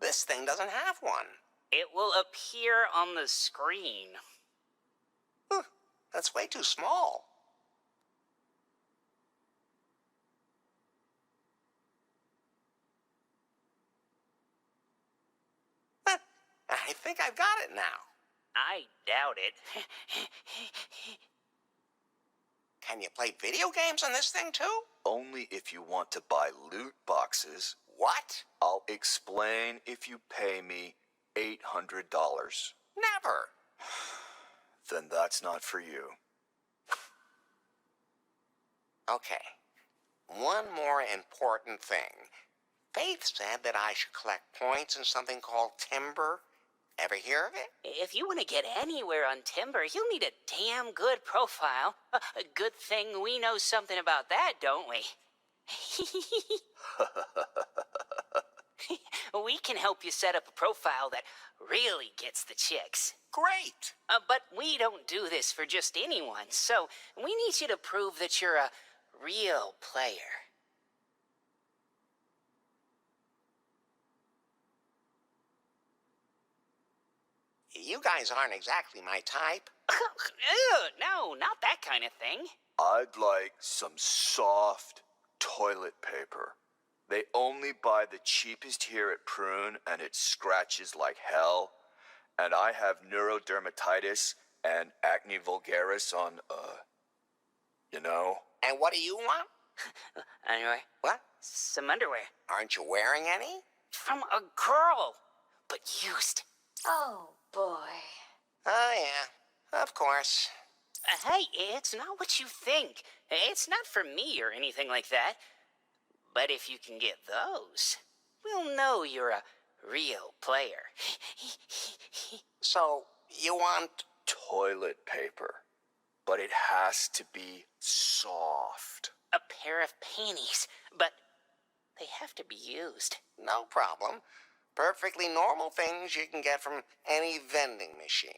[SPEAKER 2] this thing doesn't have one.
[SPEAKER 6] It will appear on the screen.
[SPEAKER 2] That's way too small. But I think I've got it now.
[SPEAKER 6] I doubt it.
[SPEAKER 2] Can you play video games on this thing too?
[SPEAKER 8] Only if you want to buy loot boxes.
[SPEAKER 2] What?
[SPEAKER 8] I'll explain if you pay me $800.
[SPEAKER 2] Never.
[SPEAKER 8] Then that's not for you.
[SPEAKER 2] Okay. One more important thing. Faith said that I should collect points in something called timber. Ever hear of it?
[SPEAKER 6] If you want to get anywhere on timber, you'll need a damn good profile. A good thing we know something about that, don't we? We can help you set up a profile that really gets the chicks.
[SPEAKER 2] Great.
[SPEAKER 6] But we don't do this for just anyone, so we need you to prove that you're a real player.
[SPEAKER 2] You guys aren't exactly my type.
[SPEAKER 6] Ew, no, not that kind of thing.
[SPEAKER 8] I'd like some soft toilet paper. They only buy the cheapest here at Prune, and it scratches like hell. And I have neurodermatitis and acne vulgaris on, you know?
[SPEAKER 2] And what do you want?
[SPEAKER 6] Anyway,
[SPEAKER 2] What?
[SPEAKER 6] some underwear.
[SPEAKER 2] Aren't you wearing any?
[SPEAKER 6] From a girl, but used.
[SPEAKER 5] Oh, boy.
[SPEAKER 2] Oh, yeah. Of course.
[SPEAKER 6] Hey, it's not what you think. It's not for me or anything like that. But if you can get those, we'll know you're a real player.
[SPEAKER 2] So, you want.
[SPEAKER 8] Toilet paper. But it has to be soft.
[SPEAKER 6] A pair of panties, but they have to be used.
[SPEAKER 2] No problem. Perfectly normal things you can get from any vending machine.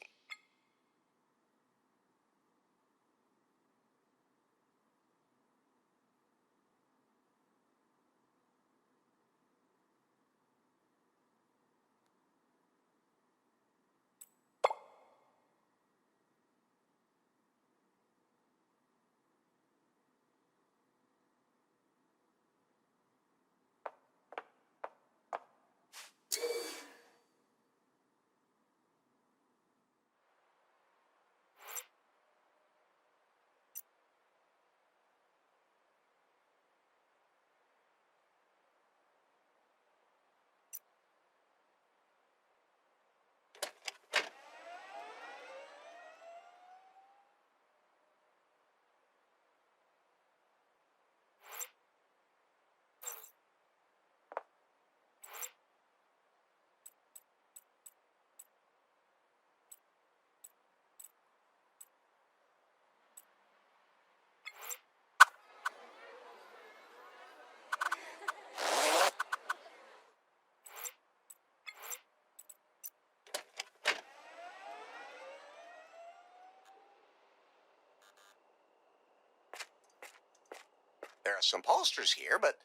[SPEAKER 2] There are some posters here, but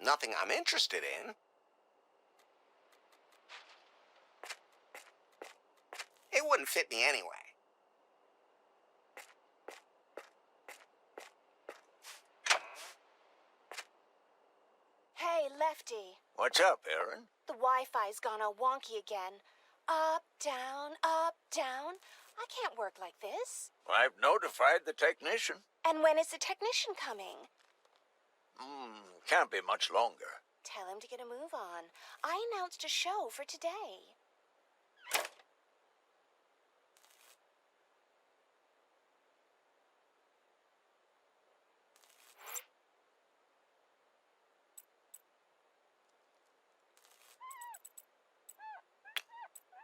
[SPEAKER 2] nothing I'm interested in. It wouldn't fit me anyway.
[SPEAKER 9] Hey, Lefty.
[SPEAKER 4] What's up, Aaron?
[SPEAKER 9] The Wi-Fi's gone all wonky again. Up, down, up, down. I can't work like this.
[SPEAKER 4] I've notified the technician.
[SPEAKER 9] And when is the technician coming?
[SPEAKER 4] Can't be much longer.
[SPEAKER 9] Tell him to get a move on. I announced a show for today.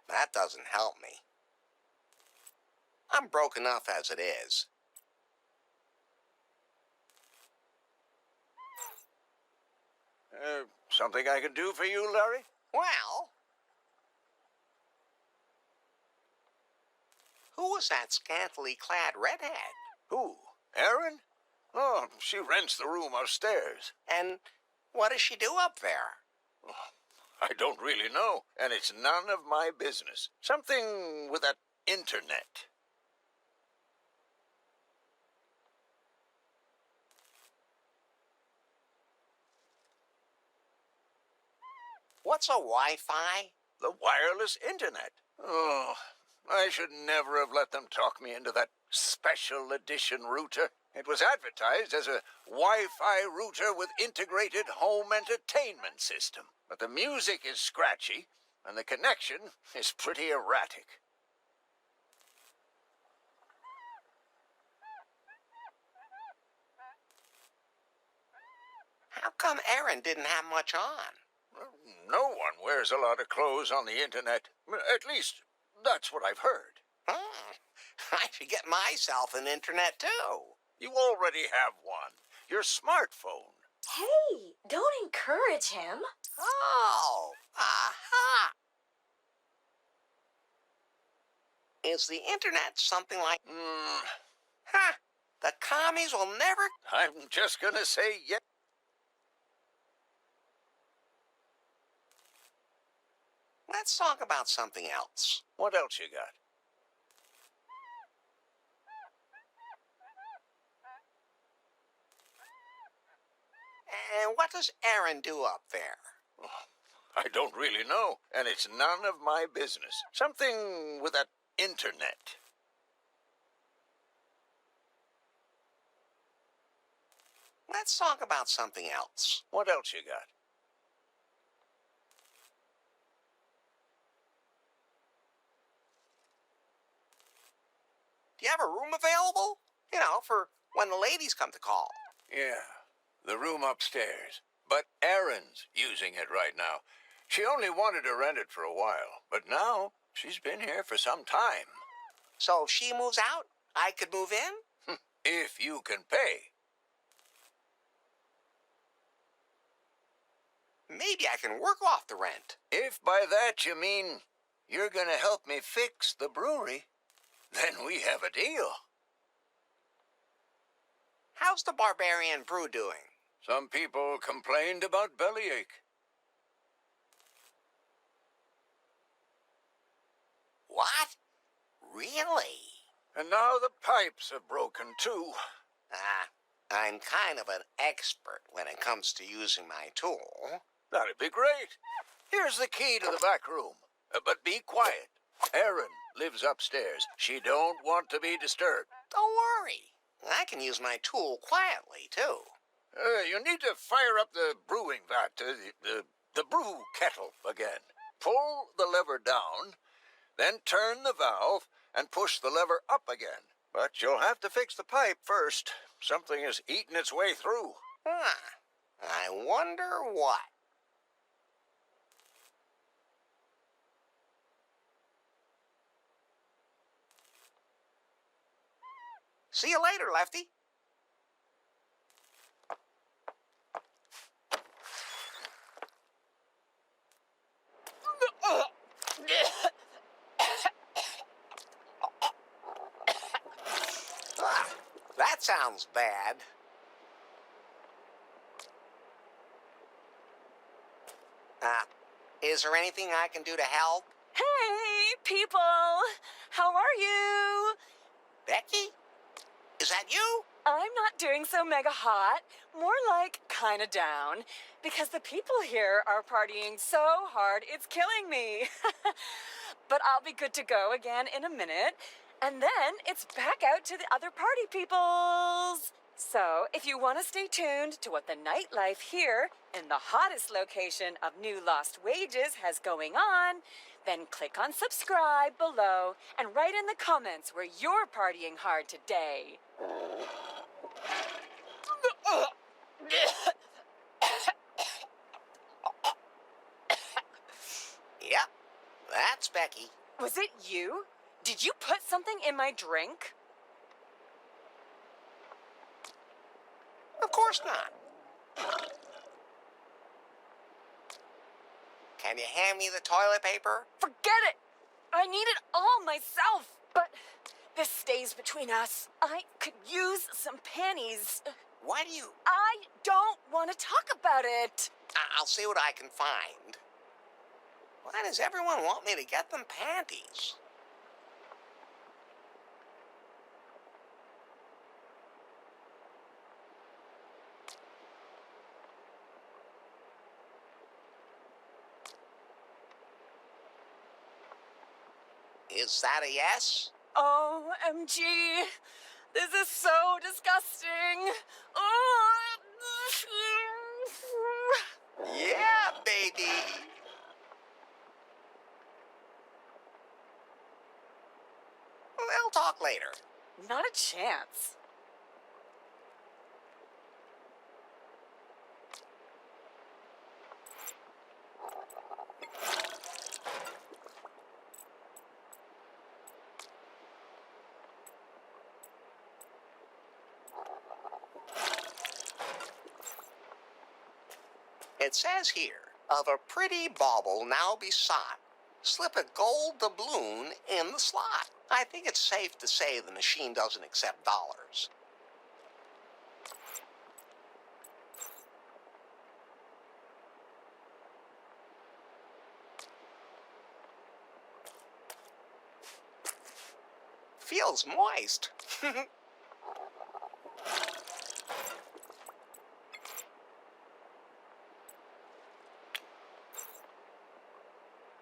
[SPEAKER 2] That doesn't help me. I'm broke enough as it is.
[SPEAKER 4] Something I can do for you, Larry?
[SPEAKER 2] Well, who was that scantily clad redhead?
[SPEAKER 4] Who? Aaron? Oh, she rents the room upstairs.
[SPEAKER 2] And what does she do up there?
[SPEAKER 4] I don't really know, and it's none of my business. Something with that internet.
[SPEAKER 2] What's a Wi-Fi?
[SPEAKER 4] The wireless internet. Oh, I should never have let them talk me into that special edition router. It was advertised as a Wi-Fi router with integrated home entertainment system. But the music is scratchy, and the connection is pretty erratic.
[SPEAKER 2] How come Aaron didn't have much on?
[SPEAKER 4] No one wears a lot of clothes on the internet. At least, that's what I've heard.
[SPEAKER 2] I should get myself an internet too.
[SPEAKER 4] You already have one. Your smartphone.
[SPEAKER 5] Hey, don't encourage him.
[SPEAKER 2] Oh, aha! Is the internet something like... Huh, the commies will never...
[SPEAKER 4] I'm just gonna say yes.
[SPEAKER 2] Let's talk about something else.
[SPEAKER 4] What else you got?
[SPEAKER 2] And what does Aaron do up there?
[SPEAKER 4] I don't really know, and it's none of my business. Something with that internet.
[SPEAKER 2] Let's talk about something else.
[SPEAKER 4] What else you got?
[SPEAKER 2] Do you have a room available? You know, for when the ladies come to call.
[SPEAKER 4] Yeah, the room upstairs. But Erin's using it right now. She only wanted to rent it for a while, but now she's been here for some time.
[SPEAKER 2] So if she moves out, I could move in?
[SPEAKER 4] If you can pay.
[SPEAKER 2] Maybe I can work off the rent.
[SPEAKER 4] If by that you mean you're gonna help me fix the brewery, then we have a deal.
[SPEAKER 2] How's the Barbarian Brew doing?
[SPEAKER 4] Some people complained about bellyache.
[SPEAKER 2] What? Really?
[SPEAKER 4] And now the pipes have broken too.
[SPEAKER 2] I'm kind of an expert when it comes to using my tool.
[SPEAKER 4] That'd be great. Here's the key to the back room. But be quiet. Erin lives upstairs. She don't want to be disturbed.
[SPEAKER 2] Don't worry. I can use my tool quietly, too.
[SPEAKER 4] You need to fire up the brewing vat, the brew kettle again. Pull the lever down, then turn the valve and push the lever up again. But you'll have to fix the pipe first. Something is eating its way through.
[SPEAKER 2] I wonder what. See you later, Lefty. That sounds bad. Is there anything I can do to help?
[SPEAKER 3] Hey, people! How are you?
[SPEAKER 2] Becky? Is that you?
[SPEAKER 3] I'm not doing so mega hot, more like kinda down, because the people here are partying so hard it's killing me. But I'll be good to go again in a minute, and then it's back out to the other party peoples. So, if you want to stay tuned to what the nightlife here in the hottest location of New Lost Wages has going on, then click on subscribe below and write in the comments where you're partying hard today.
[SPEAKER 2] Yep, that's Becky.
[SPEAKER 3] Was it you? Did you put something in my drink?
[SPEAKER 2] Of course not. Can you hand me the toilet paper?
[SPEAKER 3] Forget it! I need it all myself! But this stays between us. I could use some panties.
[SPEAKER 2] Why do you...
[SPEAKER 3] I don't want to talk about it.
[SPEAKER 2] I'll see what I can find. Why does everyone want me to get them panties? Is that a yes?
[SPEAKER 3] OMG. This is so disgusting. Oh.
[SPEAKER 2] Yeah, baby. We'll talk later.
[SPEAKER 3] Not a chance.
[SPEAKER 2] It says here, of a pretty bauble now besought, slip a gold doubloon in the slot. I think it's safe to say the machine doesn't accept dollars. Feels moist.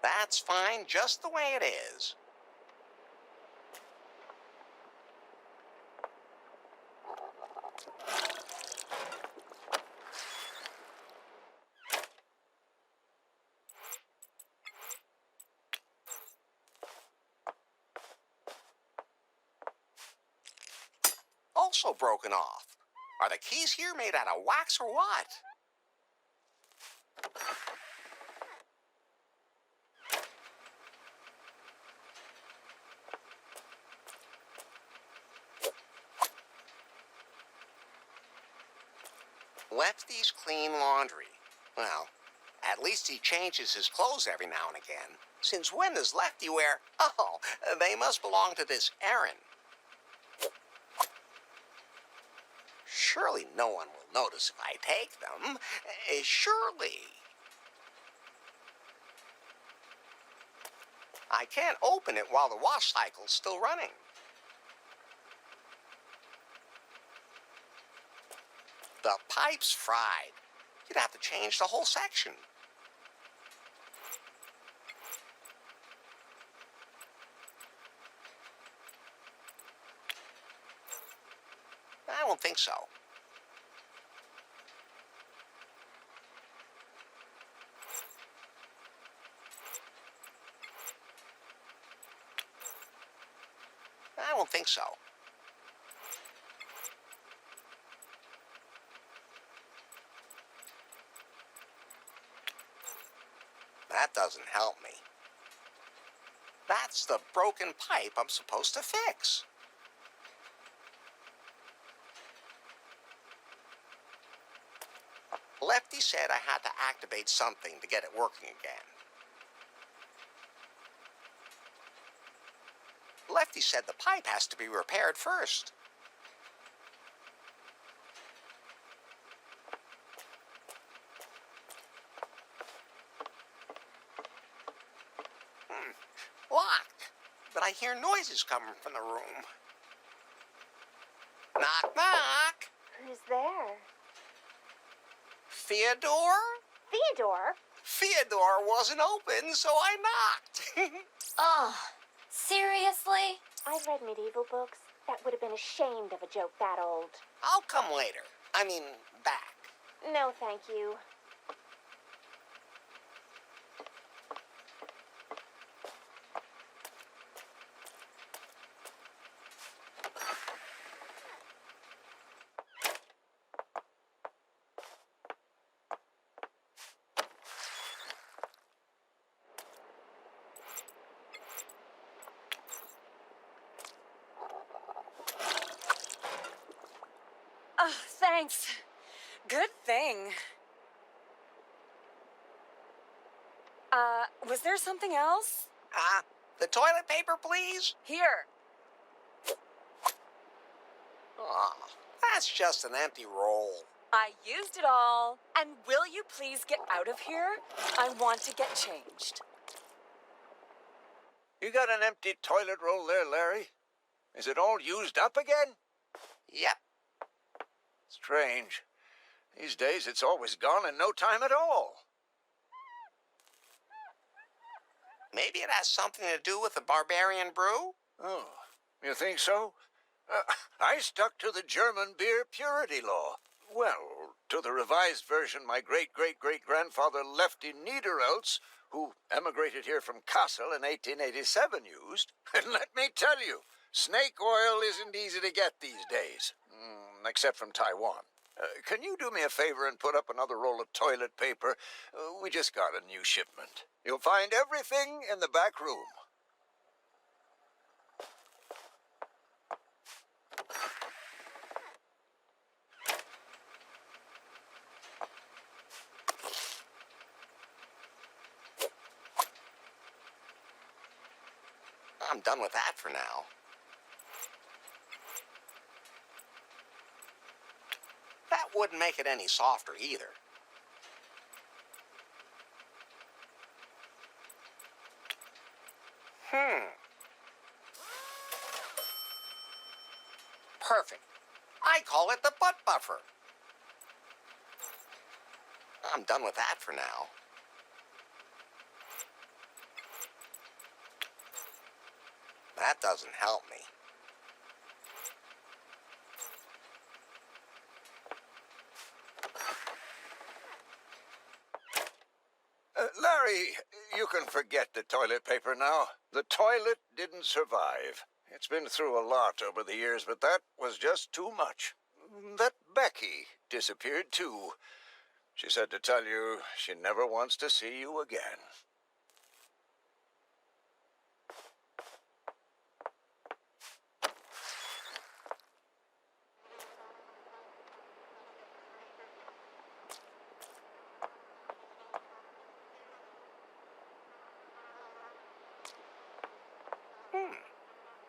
[SPEAKER 2] That's fine just the way it is. also broken off. Are the keys here made out of wax or what? Lefty's clean laundry. Well, at least he changes his clothes every now and again. Since when does Lefty wear? Oh, they must belong to this Aaron. Surely no one will notice if I take them. Surely. I can't open it while the wash cycle's still running. The pipe's fried. You'd have to change the whole section. I don't think so. I don't think so. That doesn't help me. That's the broken pipe I'm supposed to fix. Lefty said I had to activate something to get it working again. Lefty said the pipe has to be repaired first. Locked, but I hear noises coming from the room. Knock, knock.
[SPEAKER 9] Who's there?
[SPEAKER 2] Theodore? Theodore wasn't open, so I knocked.
[SPEAKER 5] Oh, seriously?
[SPEAKER 9] I've read medieval books that would have been ashamed of a joke that old.
[SPEAKER 2] I'll come later. I mean, back.
[SPEAKER 9] No, thank you.
[SPEAKER 3] Oh, thanks. Good thing. Was there something else?
[SPEAKER 2] The toilet paper, please?
[SPEAKER 3] Here.
[SPEAKER 2] Aw, that's just an empty roll.
[SPEAKER 3] I used it all. And will you please get out of here? I want to get changed.
[SPEAKER 4] You got an empty toilet roll there, Larry? Is it all used up again?
[SPEAKER 2] Yep.
[SPEAKER 4] Strange. These days it's always gone in no time at all.
[SPEAKER 2] Maybe it has something to do with the barbarian brew?
[SPEAKER 4] Oh, you think so? I stuck to the German beer purity law. Well, to the revised version my great-great-great-grandfather Lefty Niederelts, who emigrated here from Kassel in 1887, used. And let me tell you, snake oil isn't easy to get these days, except from Taiwan. Can you do me a favor and put up another roll of toilet paper? We just got a new shipment. You'll find everything in the back room.
[SPEAKER 2] I'm done with that for now. That wouldn't make it any softer either. Perfect. I call it the butt buffer. I'm done with that for now. That doesn't help me.
[SPEAKER 4] Larry, you can forget the toilet paper now. The toilet didn't survive. It's been through a lot over the years, but that was just too much. That Becky disappeared too. She said to tell you she never wants to see you again.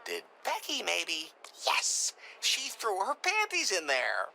[SPEAKER 2] Did Becky maybe? Yes! She threw her panties in there.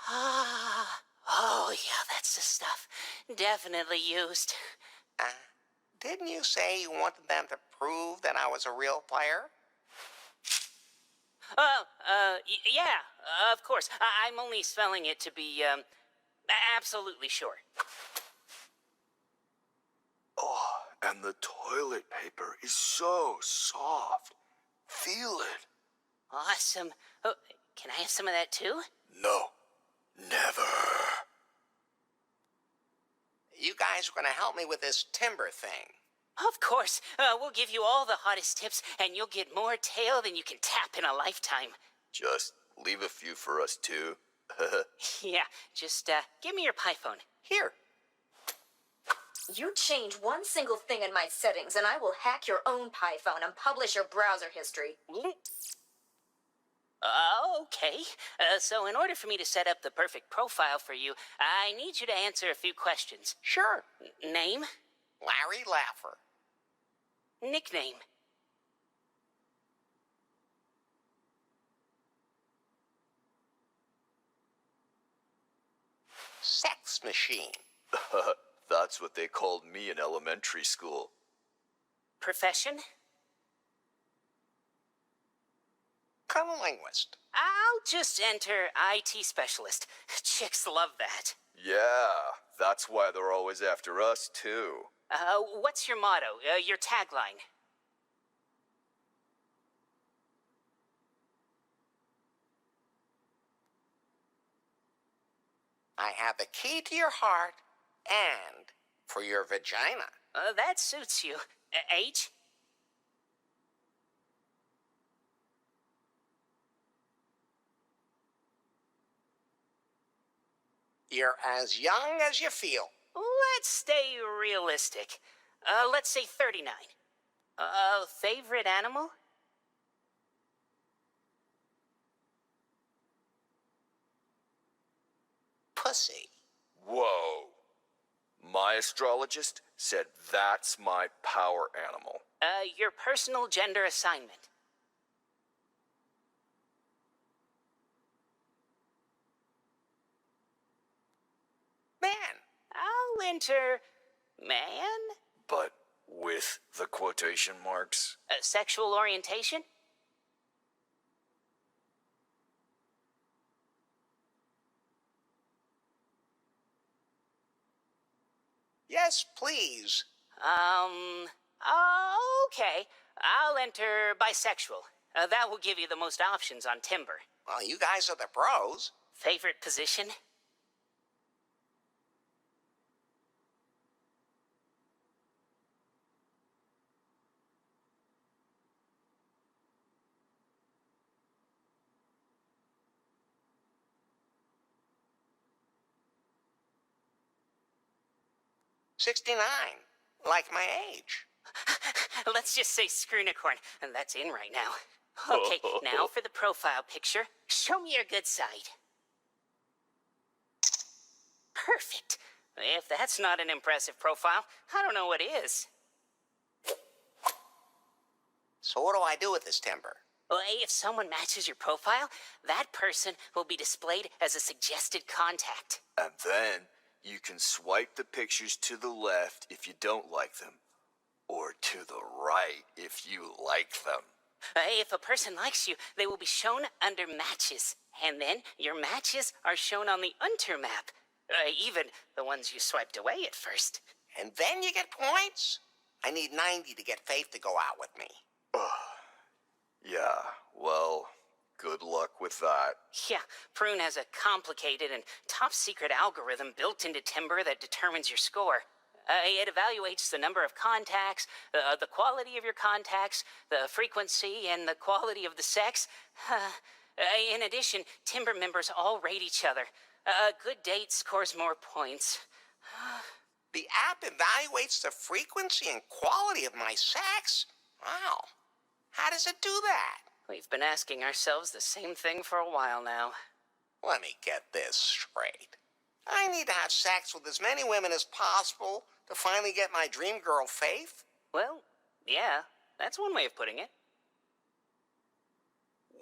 [SPEAKER 6] Ah, oh yeah, that's the stuff. Definitely used.
[SPEAKER 2] Didn't you say you wanted them to prove that I was a real player?
[SPEAKER 6] Yeah, of course. I'm only spelling it to be, absolutely sure.
[SPEAKER 8] Oh, and the toilet paper is so soft. Feel it.
[SPEAKER 6] Awesome. Oh, can I have some of that too?
[SPEAKER 8] No, never.
[SPEAKER 2] You guys are going to help me with this timber thing.
[SPEAKER 6] Of course. We'll give you all the hottest tips, and you'll get more tail than you can tap in a lifetime.
[SPEAKER 8] Just leave a few for us too.
[SPEAKER 6] Yeah, just, give me your PiPhone.
[SPEAKER 2] Here.
[SPEAKER 5] You change one single thing in my settings, and I will hack your own PiPhone and publish your browser history.
[SPEAKER 6] Okay. So in order for me to set up the perfect profile for you, I need you to answer a few questions.
[SPEAKER 2] Sure.
[SPEAKER 6] Name?
[SPEAKER 2] Larry Laffer.
[SPEAKER 6] Nickname?
[SPEAKER 2] Sex machine.
[SPEAKER 8] That's what they called me in elementary school.
[SPEAKER 6] Profession?
[SPEAKER 2] Cunnilinguist.
[SPEAKER 6] I'll just enter IT specialist. Chicks love that.
[SPEAKER 8] Yeah, that's why they're always after us too.
[SPEAKER 6] What's your motto? Your tagline?
[SPEAKER 2] I have the key to your heart and for your vagina.
[SPEAKER 6] That suits you. Age?
[SPEAKER 2] You're as young as you feel.
[SPEAKER 6] Let's stay realistic. Let's say 39. Favorite animal?
[SPEAKER 2] Pussy.
[SPEAKER 8] Whoa. My astrologist said that's my power animal.
[SPEAKER 6] Your personal gender assignment.
[SPEAKER 2] Man.
[SPEAKER 6] I'll enter man?
[SPEAKER 8] But with the quotation marks?
[SPEAKER 6] Sexual orientation?
[SPEAKER 2] Yes, please.
[SPEAKER 6] Okay. I'll enter bisexual. That will give you the most options on Timber.
[SPEAKER 2] Well, you guys are the pros.
[SPEAKER 6] Favorite position?
[SPEAKER 2] '69, like my age.
[SPEAKER 6] Let's just say Screenicorn, and that's in right now. Okay, now for the profile picture. Show me your good side. perfect. If that's not an impressive profile, I don't know what is.
[SPEAKER 2] So what do I do with this timber?
[SPEAKER 6] Well, if someone matches your profile, that person will be displayed as a suggested contact.
[SPEAKER 8] And then you can swipe the pictures to the left if you don't like them, or to the right if you like them.
[SPEAKER 6] If a person likes you, they will be shown under matches. And then your matches are shown on the Unter map. Even the ones you swiped away at first.
[SPEAKER 2] And then you get points? I need 90 to get Faith to go out with me.
[SPEAKER 8] Yeah, well, good luck with that.
[SPEAKER 6] Yeah, Prune has a complicated and top-secret algorithm built into Timber that determines your score. It evaluates the number of contacts, the quality of your contacts, the frequency, and the quality of the sex. In addition, Timber members all rate each other. A good date scores more points.
[SPEAKER 2] The app evaluates the frequency and quality of my sex? Wow. How does it do that?
[SPEAKER 6] We've been asking ourselves the same thing for a while now.
[SPEAKER 2] Let me get this straight. I need to have sex with as many women as possible to finally get my dream girl, Faith?
[SPEAKER 6] Well, yeah, that's one way of putting it.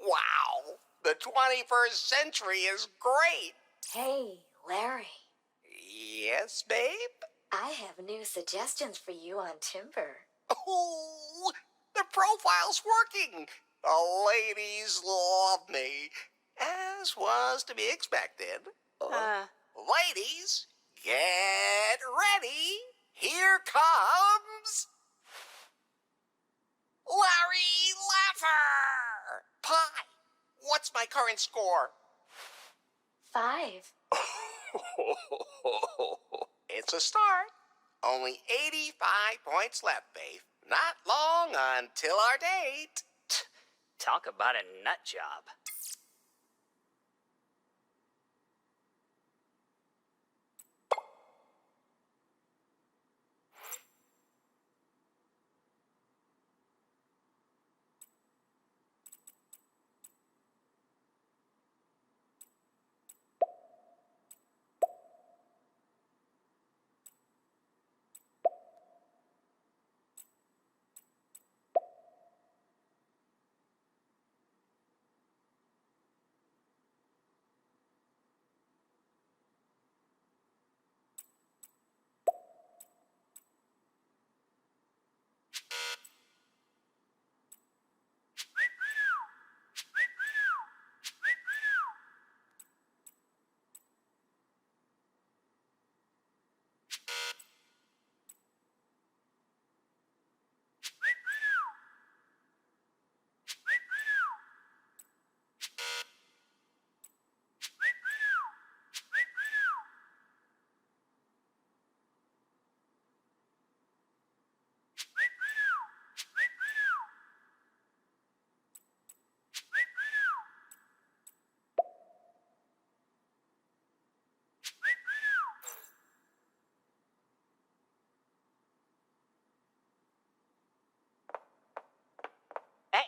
[SPEAKER 2] Wow. The 21st century is great.
[SPEAKER 5] Hey, Larry.
[SPEAKER 2] Yes, babe?
[SPEAKER 5] I have new suggestions for you on Timber.
[SPEAKER 2] Oh, the profile's working. The ladies love me, as was to be expected. Ladies, get ready. Here comes Larry Laffer. Pie, what's my current score?
[SPEAKER 5] 5.
[SPEAKER 2] It's a start. Only 85 points left, babe. Not long until our date.
[SPEAKER 6] Talk about a nut job.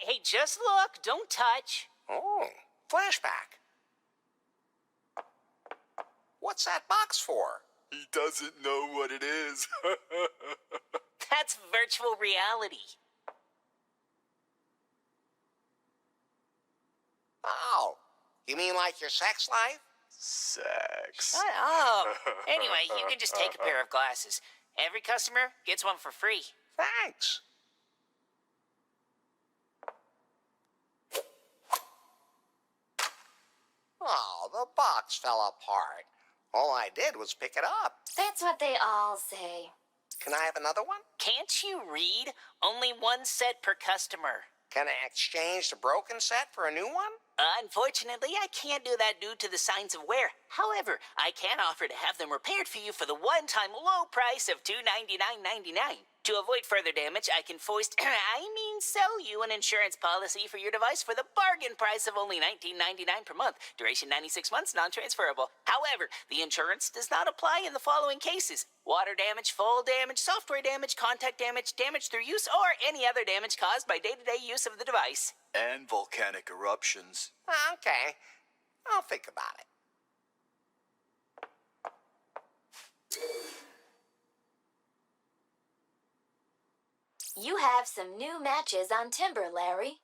[SPEAKER 6] Hey, just look, don't touch.
[SPEAKER 2] Oh, flashback. What's that box for?
[SPEAKER 8] He doesn't know what it is.
[SPEAKER 6] That's virtual reality.
[SPEAKER 2] Oh, you mean like your sex life?
[SPEAKER 8] Sex.
[SPEAKER 6] Shut up. Anyway, you can just take a pair of glasses. Every customer gets one for free.
[SPEAKER 2] Thanks. Oh, the box fell apart. All I did was pick it up.
[SPEAKER 5] That's what they all say.
[SPEAKER 2] Can I have another one?
[SPEAKER 6] Can't you read? Only one set per customer.
[SPEAKER 2] Can I exchange the broken set for a new one?
[SPEAKER 6] Unfortunately, I can't do that due to the signs of wear. However, I can offer to have them repaired for you for the one-time low price of $299.99. To avoid further damage, I can sell you an insurance policy for your device for the bargain price of only $19.99 per month. Duration 96 months, non-transferable. However, the insurance does not apply in the following cases: water damage, fall damage, software damage, contact damage, damage through use, or any other damage caused by day-to-day use of the device.
[SPEAKER 8] And volcanic eruptions.
[SPEAKER 2] Okay, I'll think about it.
[SPEAKER 5] You have some new matches on timber, Larry.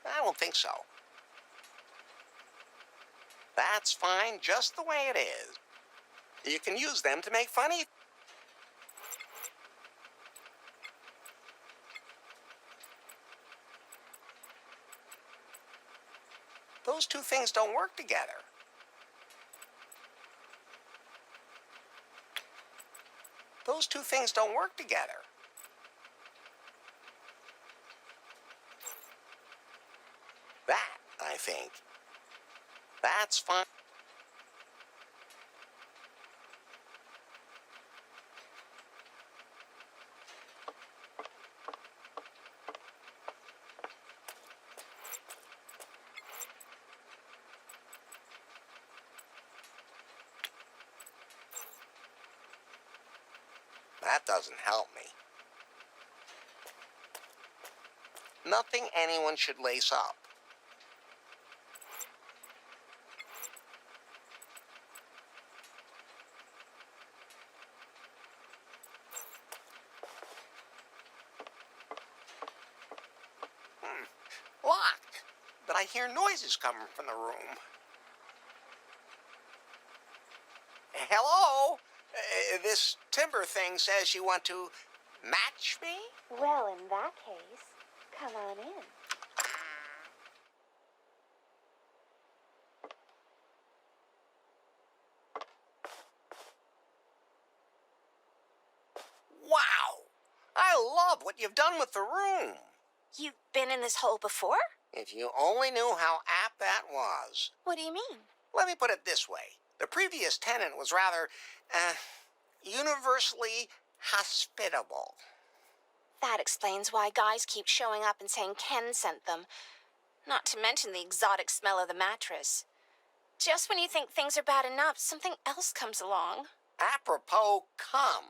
[SPEAKER 2] I don't think so. That's fine just the way it is. You can use them to make funny. Those two things don't work together. Those two things don't work together. That, I think. That's fine. That doesn't help me. Nothing anyone should lace up. Locked, but I hear noises coming from the room. Hello? This timber thing says you want to match me?
[SPEAKER 9] Well, in that case, come on in.
[SPEAKER 2] Wow! I love what you've done with the room.
[SPEAKER 9] You've been in this hole before?
[SPEAKER 2] If you only knew how apt that was.
[SPEAKER 9] What do you mean?
[SPEAKER 2] Let me put it this way. The previous tenant was rather, universally hospitable.
[SPEAKER 9] That explains why guys keep showing up and saying Ken sent them. Not to mention the exotic smell of the mattress. Just when you think things are bad enough, something else comes along.
[SPEAKER 2] Apropos cum.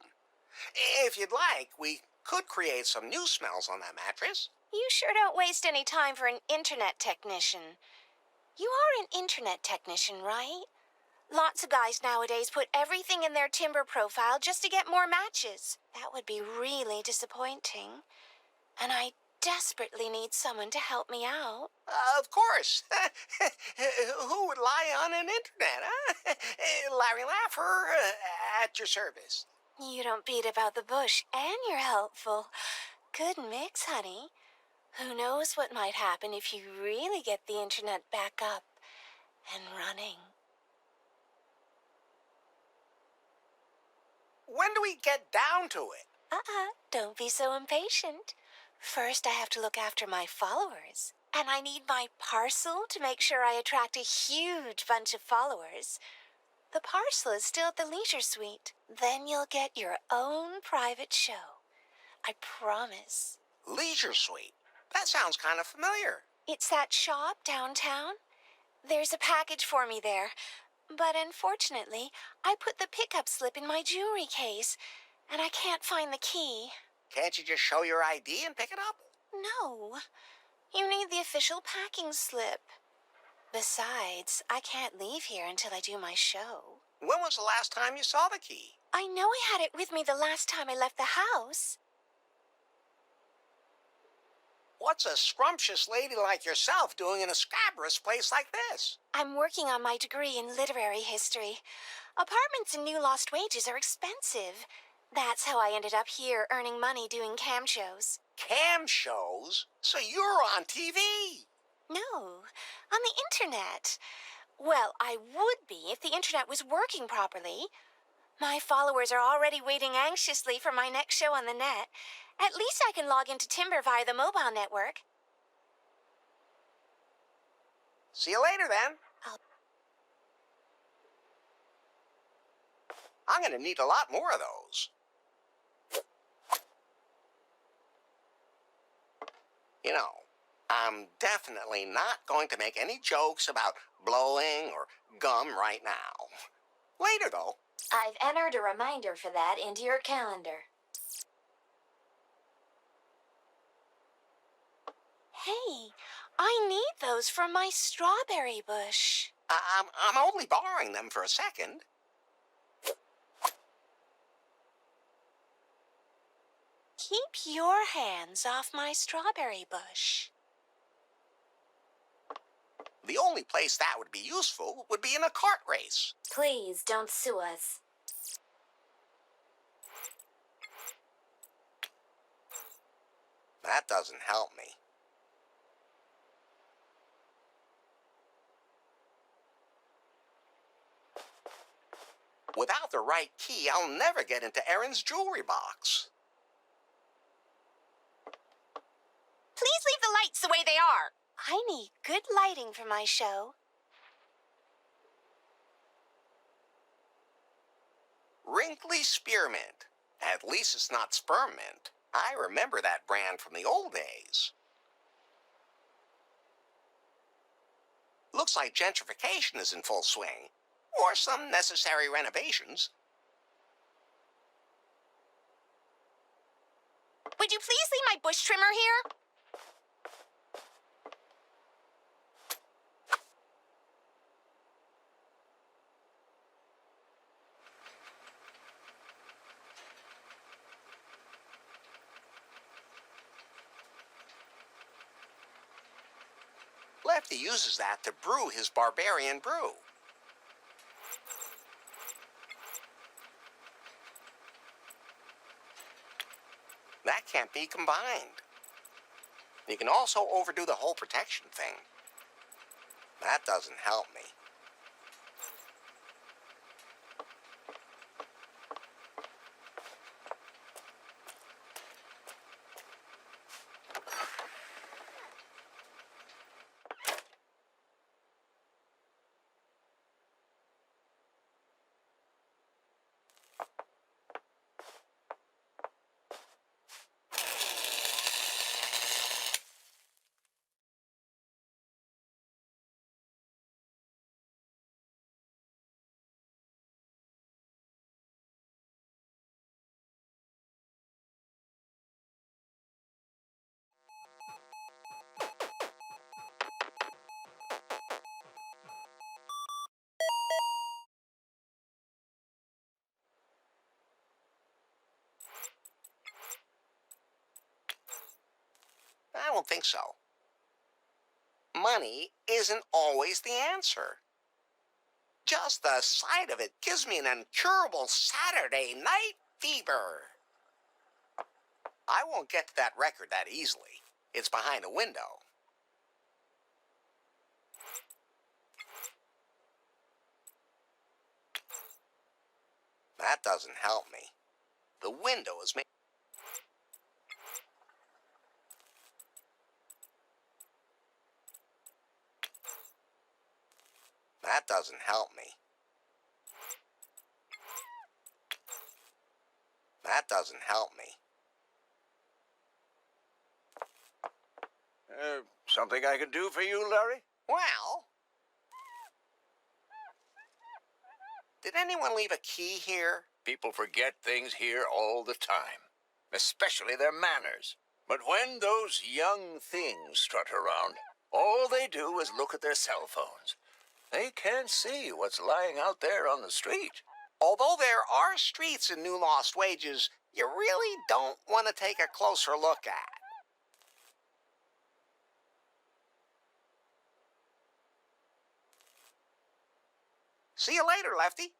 [SPEAKER 2] If you'd like, we could create some new smells on that mattress.
[SPEAKER 9] You sure don't waste any time for an internet technician. You are an internet technician, right? Lots of guys nowadays put everything in their timber profile just to get more matches. That would be really disappointing. And I desperately need someone to help me out.
[SPEAKER 2] Of course. Who would lie on an internet, huh? Larry Laffer, at your service.
[SPEAKER 9] You don't beat about the bush, and you're helpful. Good mix, honey. Who knows what might happen if you really get the internet back up and running.
[SPEAKER 2] When do we get down to it?
[SPEAKER 9] Don't be so impatient. First, I have to look after my followers. And I need my parcel to make sure I attract a huge bunch of followers. The parcel is still at the Leisure Suite. Then you'll get your own private show. I promise.
[SPEAKER 2] Leisure Suite? That sounds kind of familiar.
[SPEAKER 9] It's that shop downtown. There's a package for me there. But unfortunately, I put the pickup slip in my jewelry case, and I can't find the key.
[SPEAKER 2] Can't you just show your ID and pick it up?
[SPEAKER 9] No. You need the official packing slip. Besides, I can't leave here until I do my show.
[SPEAKER 2] When was the last time you saw the key?
[SPEAKER 9] I know I had it with me the last time I left the house.
[SPEAKER 2] What's a scrumptious lady like yourself doing in a scabrous place like this?
[SPEAKER 9] I'm working on my degree in literary history. Apartments in New Lost Wages are expensive. That's how I ended up here earning money doing cam shows.
[SPEAKER 2] Cam shows? So you're on TV?
[SPEAKER 9] No, on the internet. Well, I would be if the internet was working properly. My followers are already waiting anxiously for my next show on the net. At least I can log into Timber via the mobile network.
[SPEAKER 2] See you later, then. I'm going to need a lot more of those. You know, I'm definitely not going to make any jokes about blowing or gum right now. Later, though.
[SPEAKER 5] I've entered a reminder for that into your calendar.
[SPEAKER 9] Hey, I need those for my strawberry bush.
[SPEAKER 2] I'm only borrowing them for a second.
[SPEAKER 9] Keep your hands off my strawberry bush.
[SPEAKER 2] The only place that would be useful would be in a cart race.
[SPEAKER 5] Please don't sue us.
[SPEAKER 2] That doesn't help me. Without the right key, I'll never get into Erin's jewelry box.
[SPEAKER 9] Please leave the lights the way they are. I need good lighting for my show.
[SPEAKER 2] Wrinkly Spearmint. At least it's not Spermint. I remember that brand from the old days. Looks like gentrification is in full swing. Or some necessary renovations.
[SPEAKER 9] Would you please leave my bush trimmer here?
[SPEAKER 2] Lefty uses that to brew his barbarian brew. That can't be combined. You can also overdo the whole protection thing. That doesn't help me. I don't think so. Money isn't always the answer. Just the sight of it gives me an incurable Saturday night fever. I won't get to that record that easily. It's behind a window. That doesn't help me. The window is made. That doesn't help me. That doesn't help me.
[SPEAKER 4] Something I can do for you, Larry?
[SPEAKER 2] Well, did anyone leave a key here?
[SPEAKER 4] People forget things here all the time, especially their manners. But when those young things strut around, All they do is look at their cell phones. They can't see what's lying out there on the street.
[SPEAKER 2] Although there are streets in New Lost Wages, you really don't want to take a closer look at. See you later, Lefty.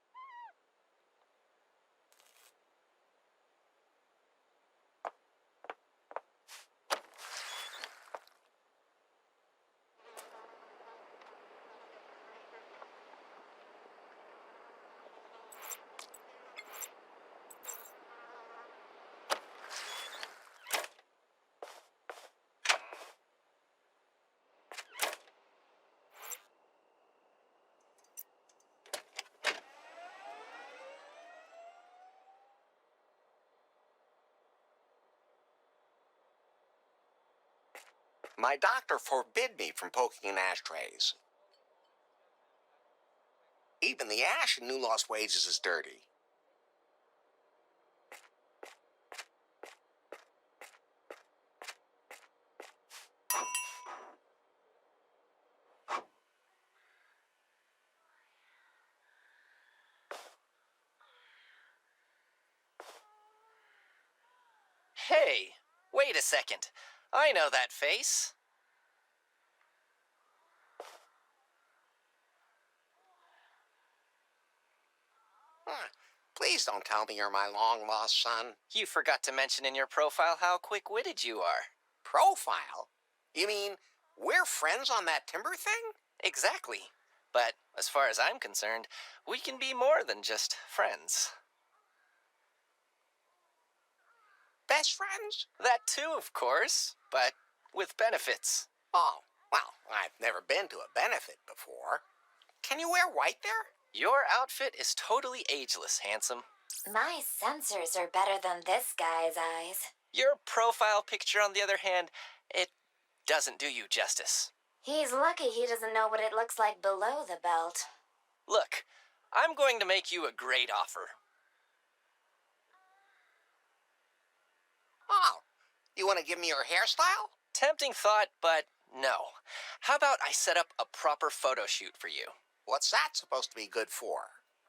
[SPEAKER 2] My doctor forbid me from poking in ashtrays. Even the ash in New Lost Wages is dirty.
[SPEAKER 10] Hey, wait a second. I know that face.
[SPEAKER 2] Please don't tell me you're my long-lost son.
[SPEAKER 10] You forgot to mention in your profile how quick-witted you are.
[SPEAKER 2] Profile? You mean we're friends on that timber thing?
[SPEAKER 10] Exactly. But as far as I'm concerned, we can be more than just friends.
[SPEAKER 2] Best friends?
[SPEAKER 10] That too, of course, but with benefits.
[SPEAKER 2] Oh, well, I've never been to a benefit before. Can you wear white there?
[SPEAKER 10] Your outfit is totally ageless, handsome.
[SPEAKER 5] My sensors are better than this guy's eyes.
[SPEAKER 10] Your profile picture, on the other hand, it doesn't do you justice.
[SPEAKER 5] He's lucky he doesn't know what it looks like below the belt.
[SPEAKER 10] Look, I'm going to make you a great offer.
[SPEAKER 2] Oh, you want to give me your hairstyle?
[SPEAKER 10] Tempting thought, but no. How about I set up a proper photo shoot for you?
[SPEAKER 2] What's that supposed to be good for?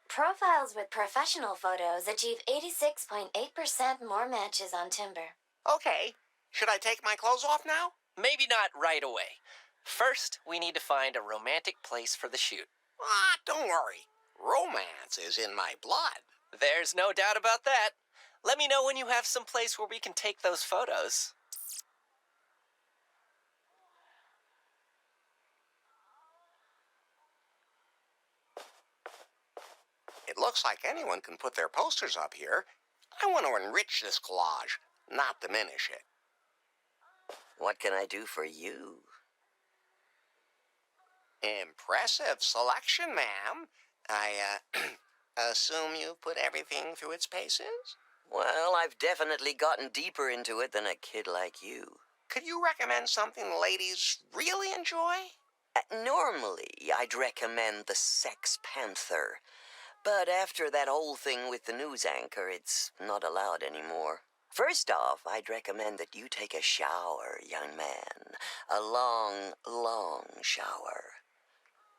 [SPEAKER 5] Profiles with professional photos achieve 86.8% more matches on Timber.
[SPEAKER 2] Okay. Should I take my clothes off now?
[SPEAKER 10] Maybe not right away. First, we need to find a romantic place for the shoot.
[SPEAKER 2] Don't worry. Romance is in my blood.
[SPEAKER 10] There's no doubt about that. Let me know when you have some place where we can take those photos.
[SPEAKER 2] It looks like anyone can put their posters up here. I want to enrich this collage, not diminish it.
[SPEAKER 11] What can I do for you?
[SPEAKER 2] Impressive selection, ma'am. I, assume you've put everything through its paces?
[SPEAKER 11] Well, I've definitely gotten deeper into it than a kid like you.
[SPEAKER 2] Could you recommend something the ladies really enjoy?
[SPEAKER 11] Normally, I'd recommend the Sex Panther. But after that whole thing with the news anchor, it's not allowed anymore. First off, I'd recommend that you take a shower, young man. A long, long shower.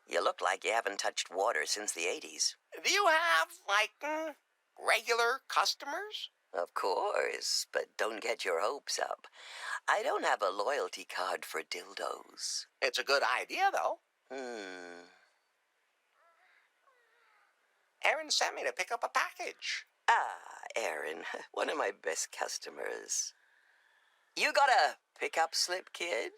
[SPEAKER 11] You look like you haven't touched water since the 80s.
[SPEAKER 2] Do you have, like, regular customers?
[SPEAKER 11] Of course, but don't get your hopes up. I don't have a loyalty card for dildos.
[SPEAKER 2] It's a good idea, though. Aaron sent me to pick up a package.
[SPEAKER 11] Ah, Aaron, one of my best customers. You got a pickup slip, kid?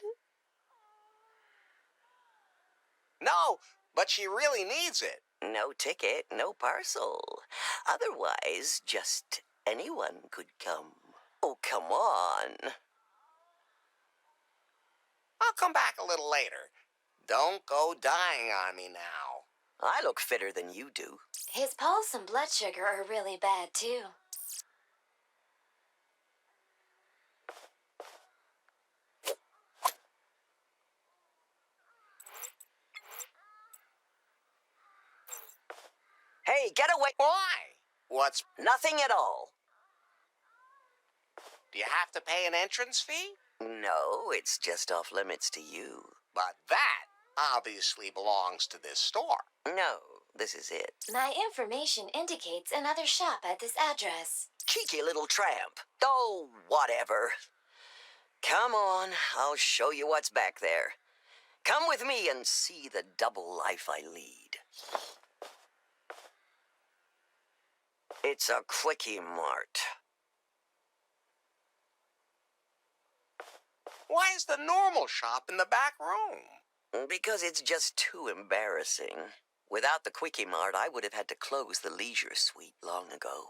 [SPEAKER 2] No, but she really needs it.
[SPEAKER 11] No ticket, no parcel. Otherwise, just anyone could come. Oh, come on.
[SPEAKER 2] I'll come back a little later. Don't go dying on me now.
[SPEAKER 11] I look fitter than you do.
[SPEAKER 5] His pulse and blood sugar are really bad, too.
[SPEAKER 11] Hey, get away!
[SPEAKER 2] Why? What's...
[SPEAKER 11] Nothing at all.
[SPEAKER 2] Do you have to pay an entrance fee?
[SPEAKER 11] No, it's just off limits to you.
[SPEAKER 2] But that obviously belongs to this store.
[SPEAKER 11] No, this is it.
[SPEAKER 5] My information indicates another shop at this address.
[SPEAKER 11] Cheeky little tramp. Oh, whatever. Come on, I'll show you what's back there. Come with me and see the double life I lead. It's a Quickie Mart.
[SPEAKER 2] Why is the normal shop in the back room?
[SPEAKER 11] Because it's just too embarrassing. Without the Quickie Mart, I would have had to close the leisure suite long ago.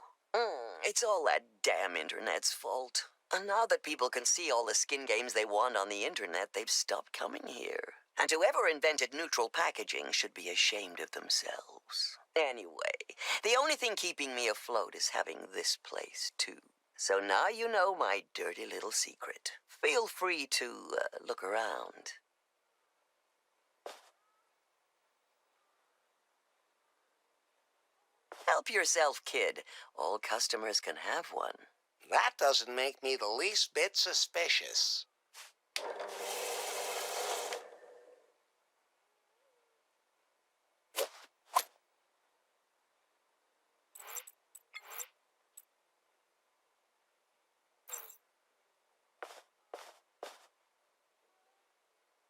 [SPEAKER 11] It's all that damn internet's fault. And now that people can see all the skin games they want on the internet, they've stopped coming here. And whoever invented neutral packaging should be ashamed of themselves. Anyway, the only thing keeping me afloat is having this place, too. So now you know my dirty little secret. Feel free to look around. Help yourself, kid. All customers can have one.
[SPEAKER 2] That doesn't make me the least bit suspicious.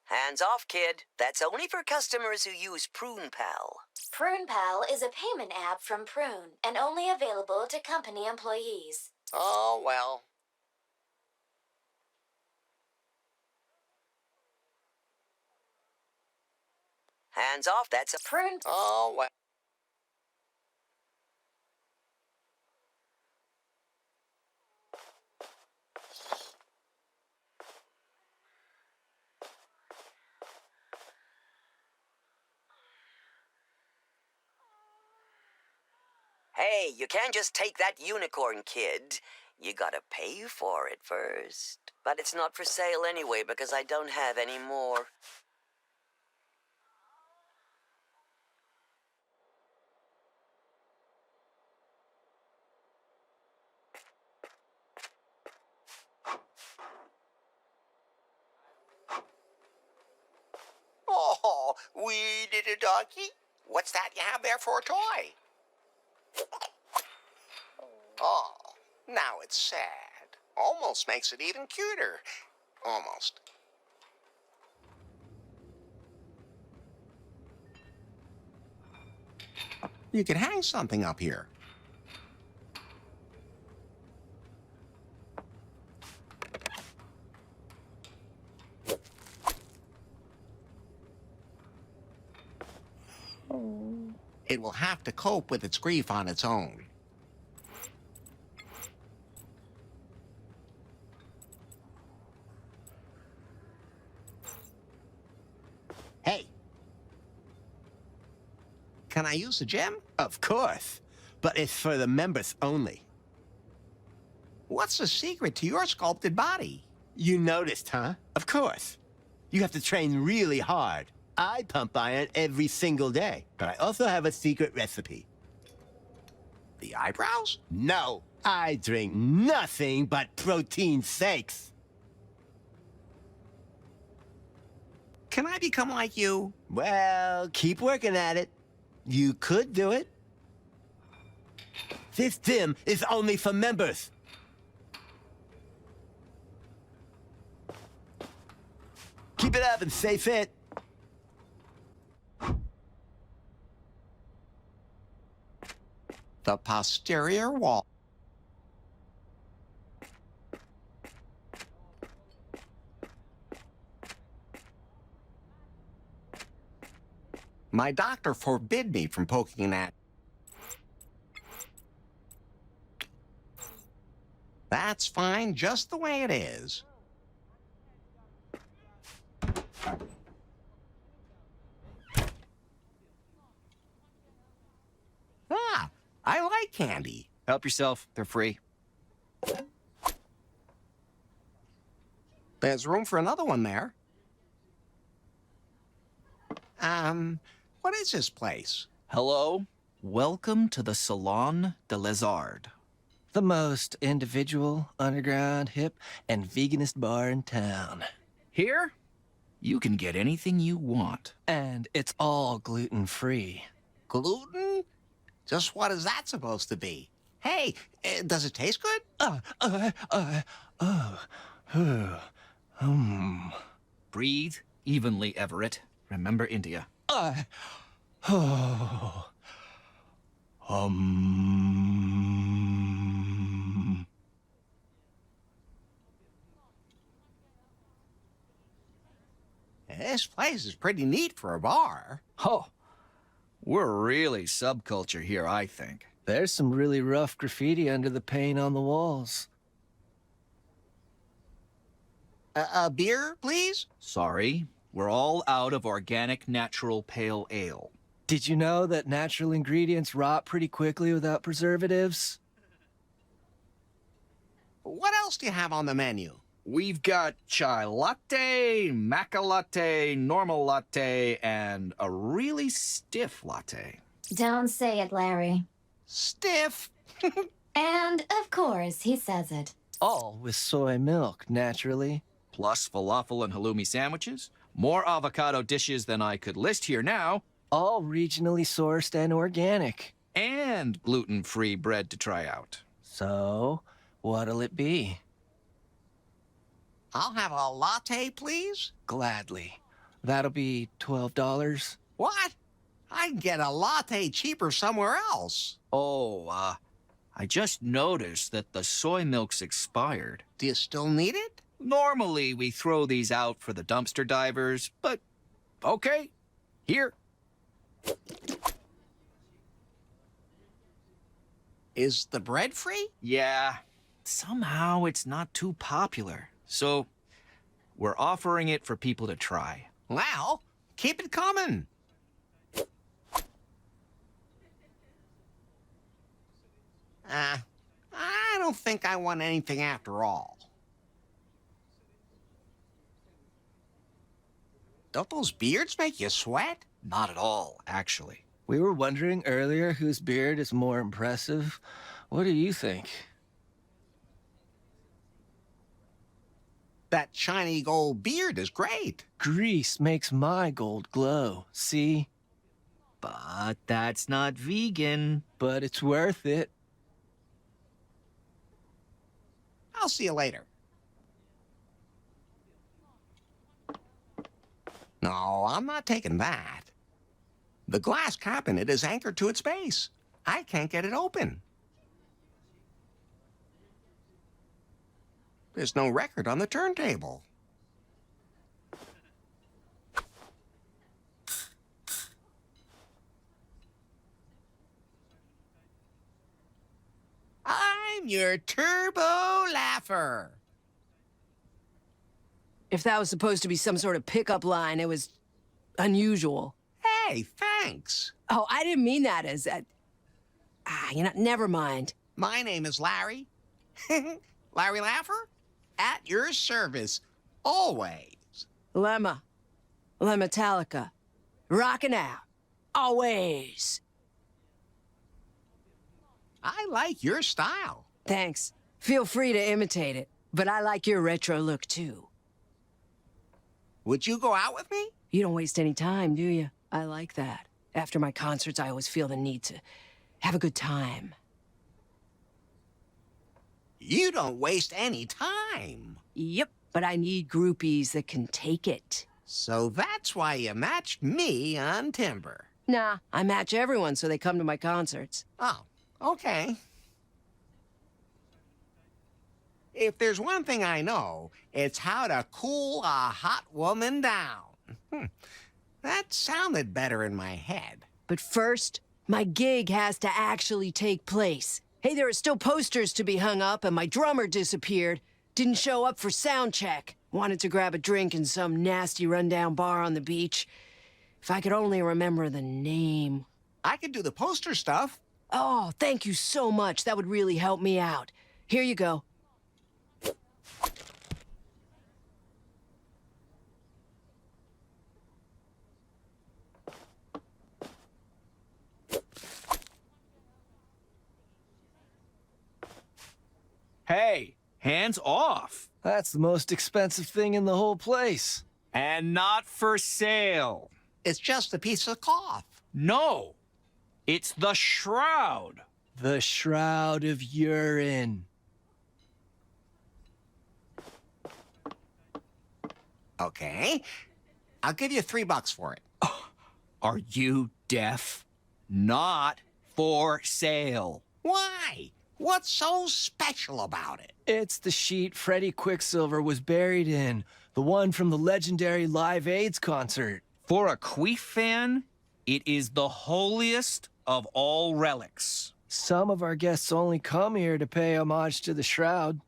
[SPEAKER 11] Hands off, kid. That's only for customers who use Prune Pal.
[SPEAKER 5] Prune Pal is a payment app from Prune and only available to company employees.
[SPEAKER 2] Oh, well.
[SPEAKER 11] Hands off, that's a
[SPEAKER 5] Prune.
[SPEAKER 2] Oh, well.
[SPEAKER 11] Hey, you can't just take that unicorn, kid. You gotta pay for it first. But it's not for sale anyway because I don't have any more.
[SPEAKER 2] Oh, wee little doggy. What's that you have there for a toy? Oh, now it's sad. Almost makes it even cuter. Almost. You could hang something up here. It will have to cope with its grief on its own. Hey. Can I use the gem?
[SPEAKER 1] Of course. But it's for the members only.
[SPEAKER 2] What's the secret to your sculpted body?
[SPEAKER 1] You noticed, huh? Of course. You have to train really hard. I pump iron every single day, but I also have a secret recipe.
[SPEAKER 2] The eyebrows?
[SPEAKER 1] No, I drink nothing but protein shakes.
[SPEAKER 2] Can I become like you?
[SPEAKER 1] Well, keep working at it. You could do it. This gym is only for members. Keep it up and stay fit.
[SPEAKER 2] The posterior wall. My doctor forbid me from poking that. That's fine, just the way it is. Ah, I like candy.
[SPEAKER 12] Help yourself. They're free.
[SPEAKER 2] There's room for another one there. What is this place?
[SPEAKER 12] Hello. Welcome to the Salon de Lézard. The most individual, underground, hip, and veganist bar in town. Here, you can get anything you want.
[SPEAKER 13] And it's all gluten-free.
[SPEAKER 2] Gluten? Just what is that supposed to be? Hey, does it taste good?
[SPEAKER 12] Breathe evenly, Everett. Remember India.
[SPEAKER 2] This place is pretty neat for a bar.
[SPEAKER 12] Oh, we're really subculture here, I think.
[SPEAKER 13] There's some really rough graffiti under the paint on the walls.
[SPEAKER 2] A beer, please?
[SPEAKER 12] Sorry, we're all out of organic natural pale ale.
[SPEAKER 13] Did you know that natural ingredients rot pretty quickly without preservatives?
[SPEAKER 2] What else do you have on the menu?
[SPEAKER 12] We've got chai latte, maca latte, normal latte, and a really stiff latte.
[SPEAKER 14] Don't say it, Larry.
[SPEAKER 2] Stiff?
[SPEAKER 14] And, of course, he says it.
[SPEAKER 13] All with soy milk, naturally.
[SPEAKER 12] Plus falafel and halloumi sandwiches, more avocado dishes than I could list here now,
[SPEAKER 13] All regionally sourced and organic.
[SPEAKER 12] and gluten-free bread to try out.
[SPEAKER 13] So, what'll it be?
[SPEAKER 2] I'll have a latte, please.
[SPEAKER 13] Gladly. That'll be $12.
[SPEAKER 2] What? I can get a latte cheaper somewhere else.
[SPEAKER 12] Oh, I just noticed that the soy milk's expired.
[SPEAKER 2] Do you still need it?
[SPEAKER 12] Normally, we throw these out for the dumpster divers, but okay, here.
[SPEAKER 2] Is the bread free?
[SPEAKER 12] Yeah, somehow it's not too popular. So, we're offering it for people to try.
[SPEAKER 2] Well, keep it coming. I don't think I want anything after all. Don't those beards make you sweat?
[SPEAKER 12] Not at all, actually.
[SPEAKER 13] We were wondering earlier whose beard is more impressive. What do you think?
[SPEAKER 2] That shiny gold beard is great.
[SPEAKER 13] Grease makes my gold glow, see?
[SPEAKER 12] But that's not vegan.
[SPEAKER 13] But it's worth it.
[SPEAKER 2] I'll see you later. No, I'm not taking that. The glass cabinet is anchored to its base. I can't get it open. There's no record on the turntable. I'm your turbo laugher.
[SPEAKER 15] If that was supposed to be some sort of pickup line, it was unusual.
[SPEAKER 2] Hey, thanks.
[SPEAKER 15] Oh, I didn't mean that as that. Never mind.
[SPEAKER 2] My name is Larry. Larry Laugher? At your service. Always.
[SPEAKER 15] Lemma Metallica. Rockin' out. Always.
[SPEAKER 2] I like your style.
[SPEAKER 15] Thanks. Feel free to imitate it, but I like your retro look too.
[SPEAKER 2] Would you go out with me?
[SPEAKER 15] You don't waste any time, do you? I like that. After my concerts, I always feel the need to have a good time.
[SPEAKER 2] You don't waste any time.
[SPEAKER 15] Yep, but I need groupies that can take it.
[SPEAKER 2] So that's why you matched me on Timber.
[SPEAKER 15] Nah, I match everyone so they come to my concerts.
[SPEAKER 2] Oh, okay. If there's one thing I know, it's how to cool a hot woman down. That sounded better in my head.
[SPEAKER 15] But first, my gig has to actually take place. Hey, there are still posters to be hung up, and my drummer disappeared. Didn't show up for sound check. Wanted to grab a drink in some nasty rundown bar on the beach. If I could only remember the name.
[SPEAKER 2] I could do the poster stuff.
[SPEAKER 15] Oh, thank you so much. That would really help me out. Here you go.
[SPEAKER 12] Hey, hands off.
[SPEAKER 13] That's the most expensive thing in the whole place.
[SPEAKER 12] And not for sale.
[SPEAKER 2] It's just a piece of cloth.
[SPEAKER 12] No, it's the shroud.
[SPEAKER 13] The Shroud of Urine.
[SPEAKER 2] Okay. I'll give you $3 for it.
[SPEAKER 12] Are you deaf? Not for sale.
[SPEAKER 2] Why? What's so special about it?
[SPEAKER 13] It's the sheet Freddie Quicksilver was buried in. The one from the legendary Live AIDS concert.
[SPEAKER 12] For a Queef fan, it is the holiest of all relics.
[SPEAKER 13] Some of our guests only come here to pay homage to the Shroud.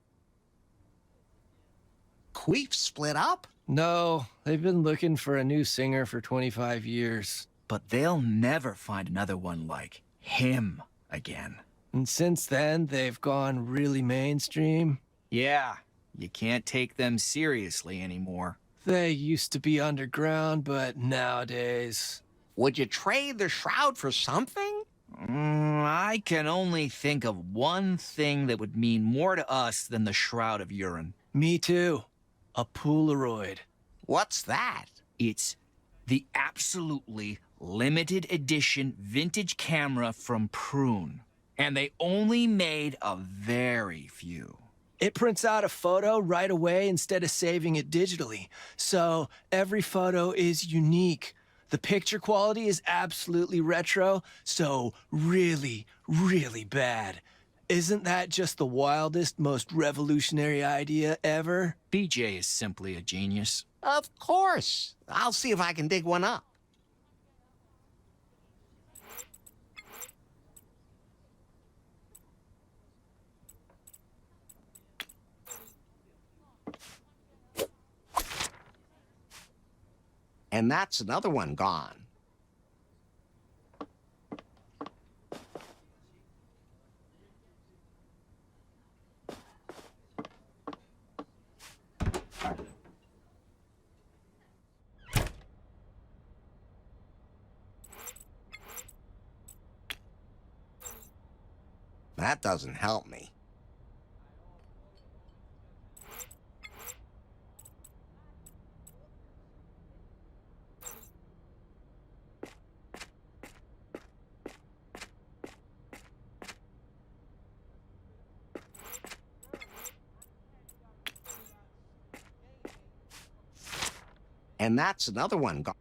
[SPEAKER 2] Queef split up?
[SPEAKER 13] No, they've been looking for a new singer for 25 years.
[SPEAKER 12] But they'll never find another one like him again.
[SPEAKER 13] And since then, they've gone really mainstream.
[SPEAKER 12] Yeah, you can't take them seriously anymore.
[SPEAKER 13] They used to be underground, but nowadays...
[SPEAKER 2] Would you trade the Shroud for something?
[SPEAKER 12] I can only think of one thing that would mean more to us than the Shroud of Urine.
[SPEAKER 13] Me too. A Polaroid.
[SPEAKER 2] What's that?
[SPEAKER 12] It's the absolutely limited edition vintage camera from Prune. And they only made a very few.
[SPEAKER 13] It prints out a photo right away instead of saving it digitally. So every photo is unique. The picture quality is absolutely retro, so really, really bad. Isn't that just the wildest, most revolutionary idea ever?
[SPEAKER 12] BJ is simply a genius.
[SPEAKER 2] Of course. I'll see if I can dig one up. And that's another one gone. That doesn't help me. And that's another one gone.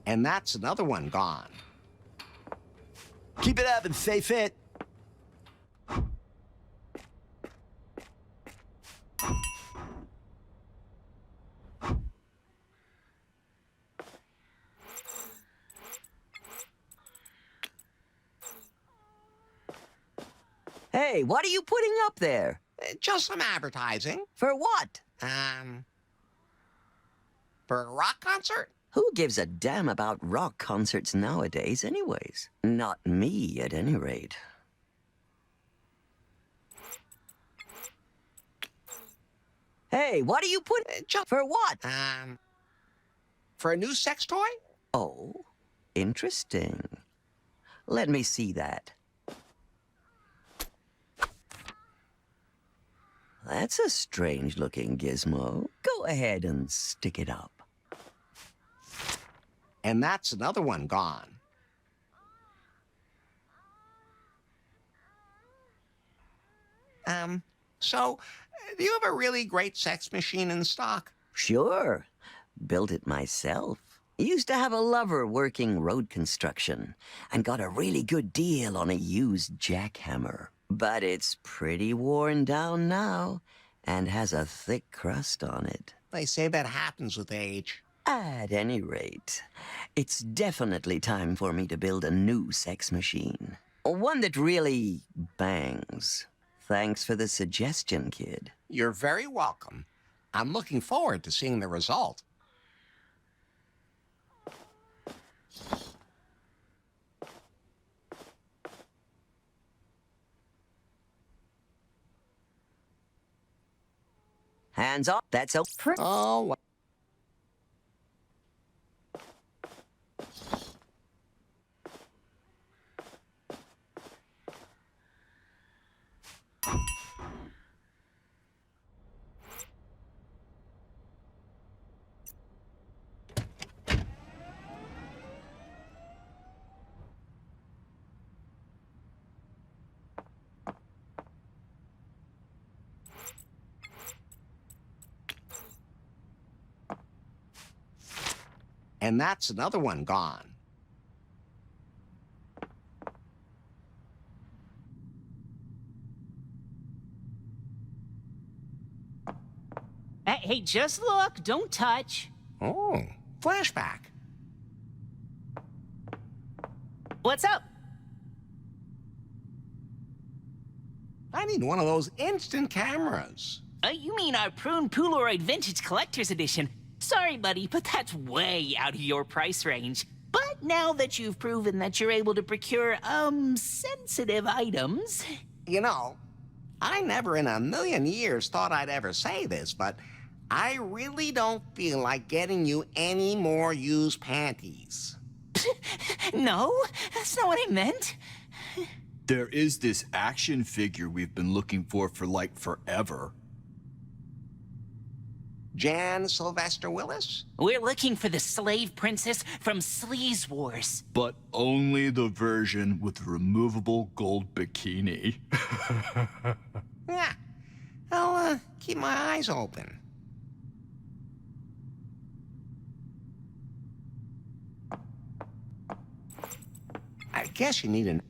[SPEAKER 2] And that's another one gone.
[SPEAKER 16] Keep it up and stay fit.
[SPEAKER 11] Hey, what are you putting up there?
[SPEAKER 2] Just some advertising.
[SPEAKER 11] For what?
[SPEAKER 2] For a rock concert?
[SPEAKER 11] Who gives a damn about rock concerts nowadays anyways? Not me, at any rate. Hey, what are you putting... For what?
[SPEAKER 2] For a new sex toy?
[SPEAKER 11] Oh, interesting. Let me see that. That's a strange-looking gizmo. Go ahead and stick it up.
[SPEAKER 2] And that's another one gone. So, do you have a really great sex machine in stock?
[SPEAKER 11] Sure. Built it myself. Used to have a lover working road construction and got a really good deal on a used jackhammer. But it's pretty worn down now and has a thick crust on it.
[SPEAKER 2] They say that happens with age.
[SPEAKER 11] At any rate, it's definitely time for me to build a new sex machine. One that really bangs. Thanks for the suggestion, kid.
[SPEAKER 2] You're very welcome. I'm looking forward to seeing the result.
[SPEAKER 11] Hands off. That's okay.
[SPEAKER 2] Oh, And that's another one gone.
[SPEAKER 6] Hey, just look. Don't touch.
[SPEAKER 2] Oh, flashback.
[SPEAKER 6] What's up?
[SPEAKER 2] I need one of those instant cameras.
[SPEAKER 6] You mean our Prune Polaroid Vintage Collector's Edition? Sorry, buddy, but that's way out of your price range. But now that you've proven that you're able to procure, sensitive items...
[SPEAKER 2] You know, I never in a million years thought I'd ever say this, but I really don't feel like getting you any more used panties.
[SPEAKER 6] No, that's not what I meant.
[SPEAKER 12] There is this action figure we've been looking for like forever.
[SPEAKER 2] Jan Sylvester Willis?
[SPEAKER 6] We're looking for the slave princess from Sleaze Wars.
[SPEAKER 12] But only the version with the removable gold bikini.
[SPEAKER 2] Yeah, I'll keep my eyes open. I guess you need an...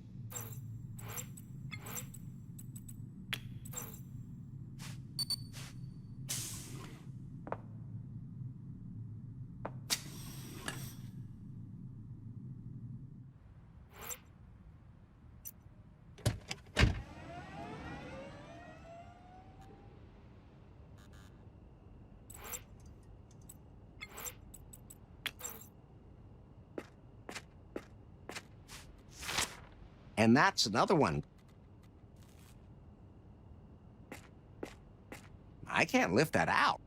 [SPEAKER 2] And that's another one. I can't lift that out.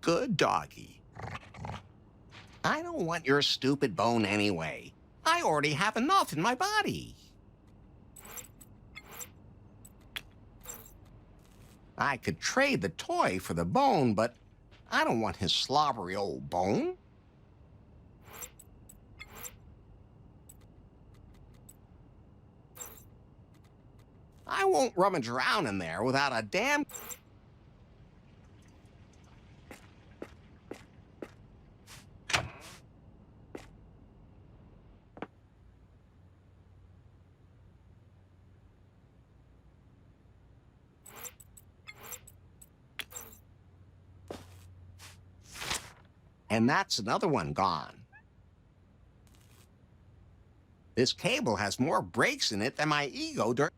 [SPEAKER 2] Good doggy. I don't want your stupid bone anyway. I already have enough in my body. I could trade the toy for the bone, but I don't want his slobbery old bone. I won't rummage around in there without a damn... And that's another one gone. This cable has more breaks in it than my ego during...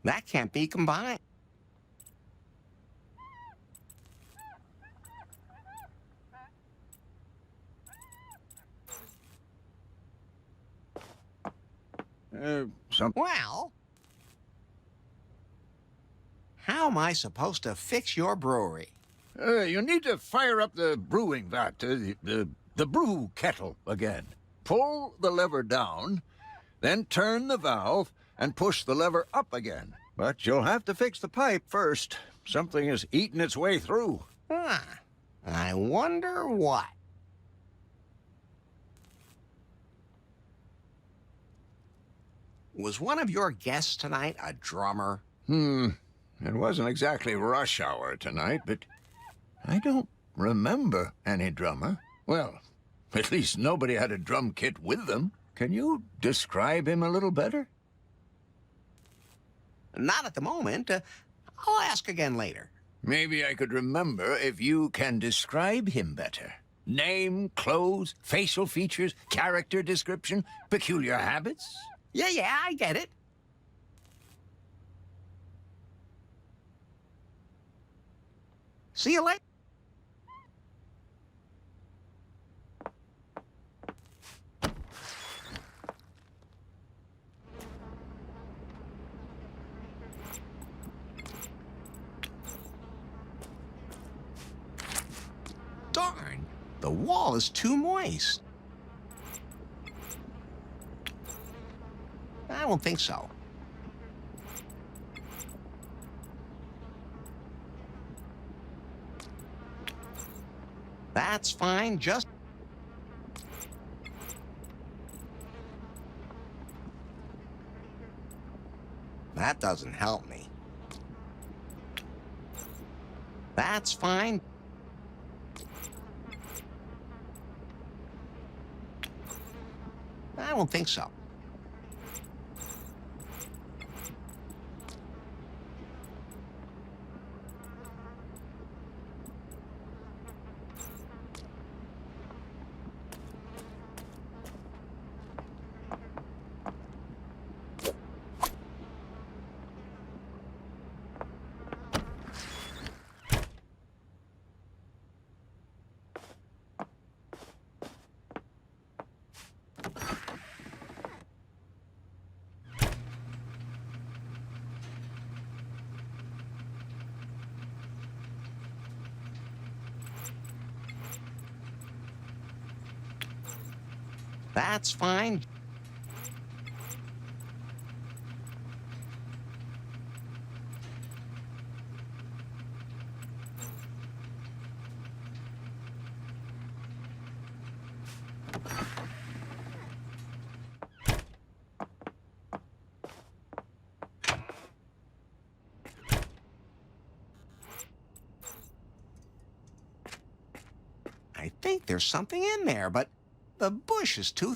[SPEAKER 2] That can't be combined. Well, how am I supposed to fix your brewery?
[SPEAKER 4] You need to fire up the brewing vat, the brew kettle again. Pull the lever down, then turn the valve and push the lever up again. But you'll have to fix the pipe first. Something is eating its way through.
[SPEAKER 2] I wonder what. Was one of your guests tonight a drummer?
[SPEAKER 4] It wasn't exactly rush hour tonight, but I don't remember any drummer. Well, at least nobody had a drum kit with them. Can you describe him a little better?
[SPEAKER 2] Not at the moment. I'll ask again later.
[SPEAKER 4] Maybe I could remember if you can describe him better. Name, clothes, facial features, character description, peculiar habits?
[SPEAKER 2] Yeah, I get it. See you later. Darn, the wall is too moist. I don't think so. That's fine, just... that doesn't help me. That's fine. I don't think so. That's fine. I think there's something in there, but the bush is too...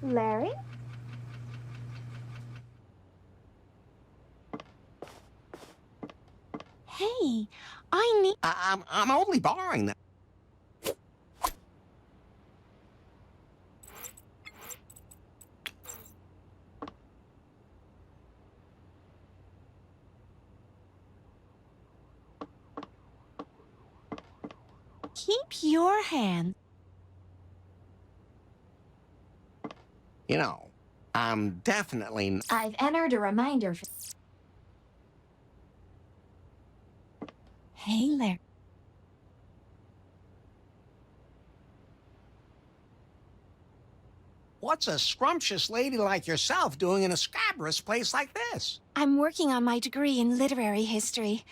[SPEAKER 5] Larry? Hey, I need...
[SPEAKER 2] I'm only borrowing them.
[SPEAKER 5] Keep your hand.
[SPEAKER 2] You know, I'm definitely...
[SPEAKER 14] I've entered a reminder for...
[SPEAKER 5] Hey, Larry.
[SPEAKER 2] What's a scrumptious lady like yourself doing in a scabrous place like this?
[SPEAKER 5] I'm working on my degree in literary history.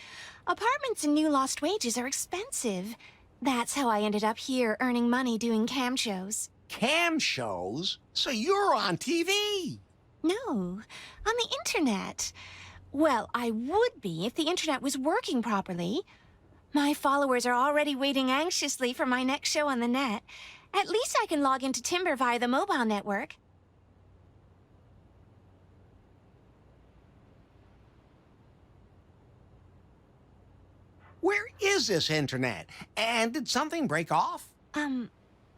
[SPEAKER 5] Apartments and new lost wages are expensive. That's how I ended up here earning money doing cam shows.
[SPEAKER 2] Cam shows? So you're on TV?
[SPEAKER 5] No, on the internet. Well, I would be if the internet was working properly. My followers are already waiting anxiously for my next show on the net. At least I can log into Timber via the mobile network.
[SPEAKER 2] Where is this internet? And did something break off?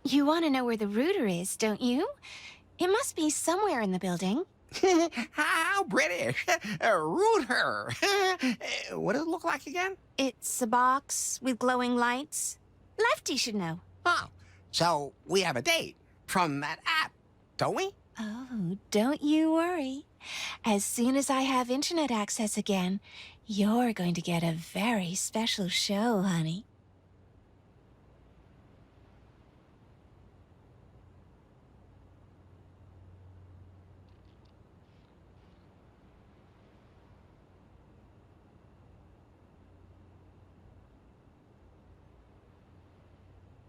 [SPEAKER 5] You want to know where the router is, don't you? It must be somewhere in the building.
[SPEAKER 2] How British. Router. What does it look like again?
[SPEAKER 5] It's a box with glowing lights. Lefty should know.
[SPEAKER 2] Oh, so we have a date from that app, don't we?
[SPEAKER 5] Oh, don't you worry. As soon as I have internet access again, you're going to get a very special show, honey.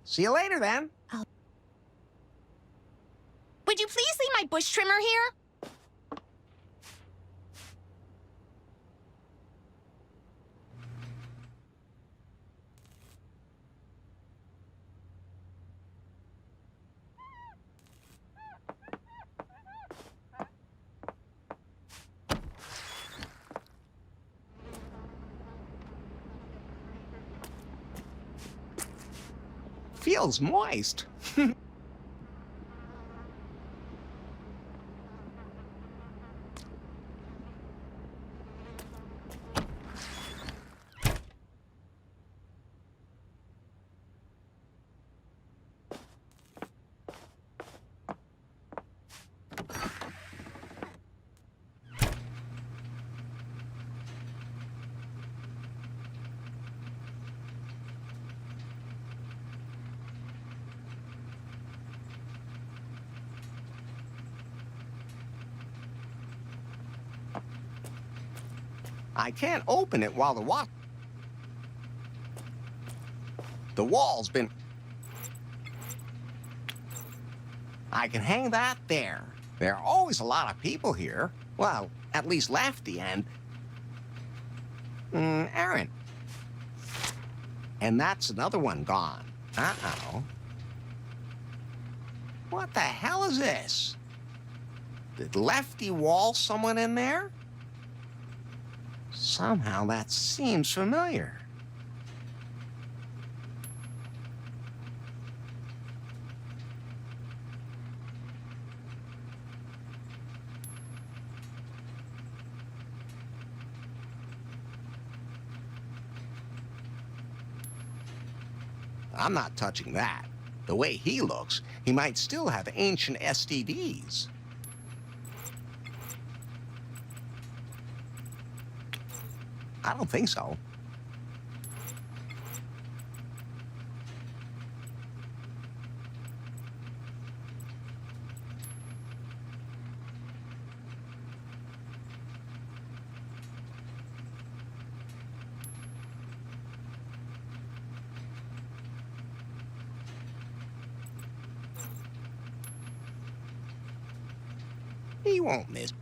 [SPEAKER 2] See you later, then.
[SPEAKER 5] Would you please leave my bush trimmer here?
[SPEAKER 2] Feels moist. I can't open it while the wall's been... I can hang that there. There are always a lot of people here. Well, at least Lefty and... Aaron. And that's another one gone. Uh-oh. What the hell is this? Did Lefty wall someone in there? Somehow that seems familiar. I'm not touching that. The way he looks, he might still have ancient STDs. I don't think so. He won't miss.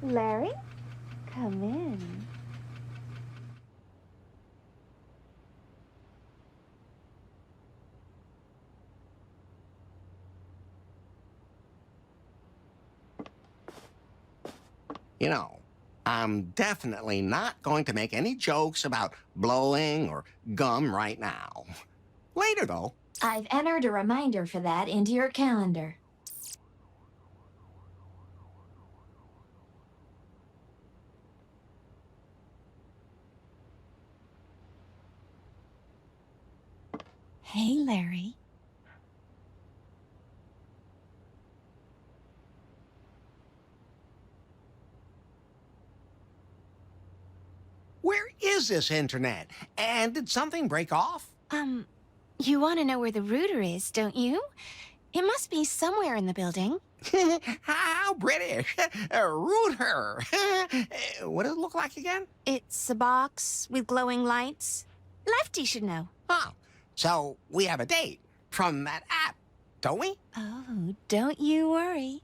[SPEAKER 16] Larry, come in.
[SPEAKER 2] You know, I'm definitely not going to make any jokes about blowing or gum right now. Later, though.
[SPEAKER 14] I've entered a reminder for that into your calendar.
[SPEAKER 16] Hey, Larry.
[SPEAKER 2] Where is this internet? And did something break off?
[SPEAKER 9] You want to know where the router is, don't you? It must be somewhere in the building.
[SPEAKER 2] How British. A router. What does it look like again?
[SPEAKER 9] It's a box with glowing lights. Lefty should know.
[SPEAKER 2] Oh, so we have a date from that app, don't we?
[SPEAKER 9] Oh, don't you worry.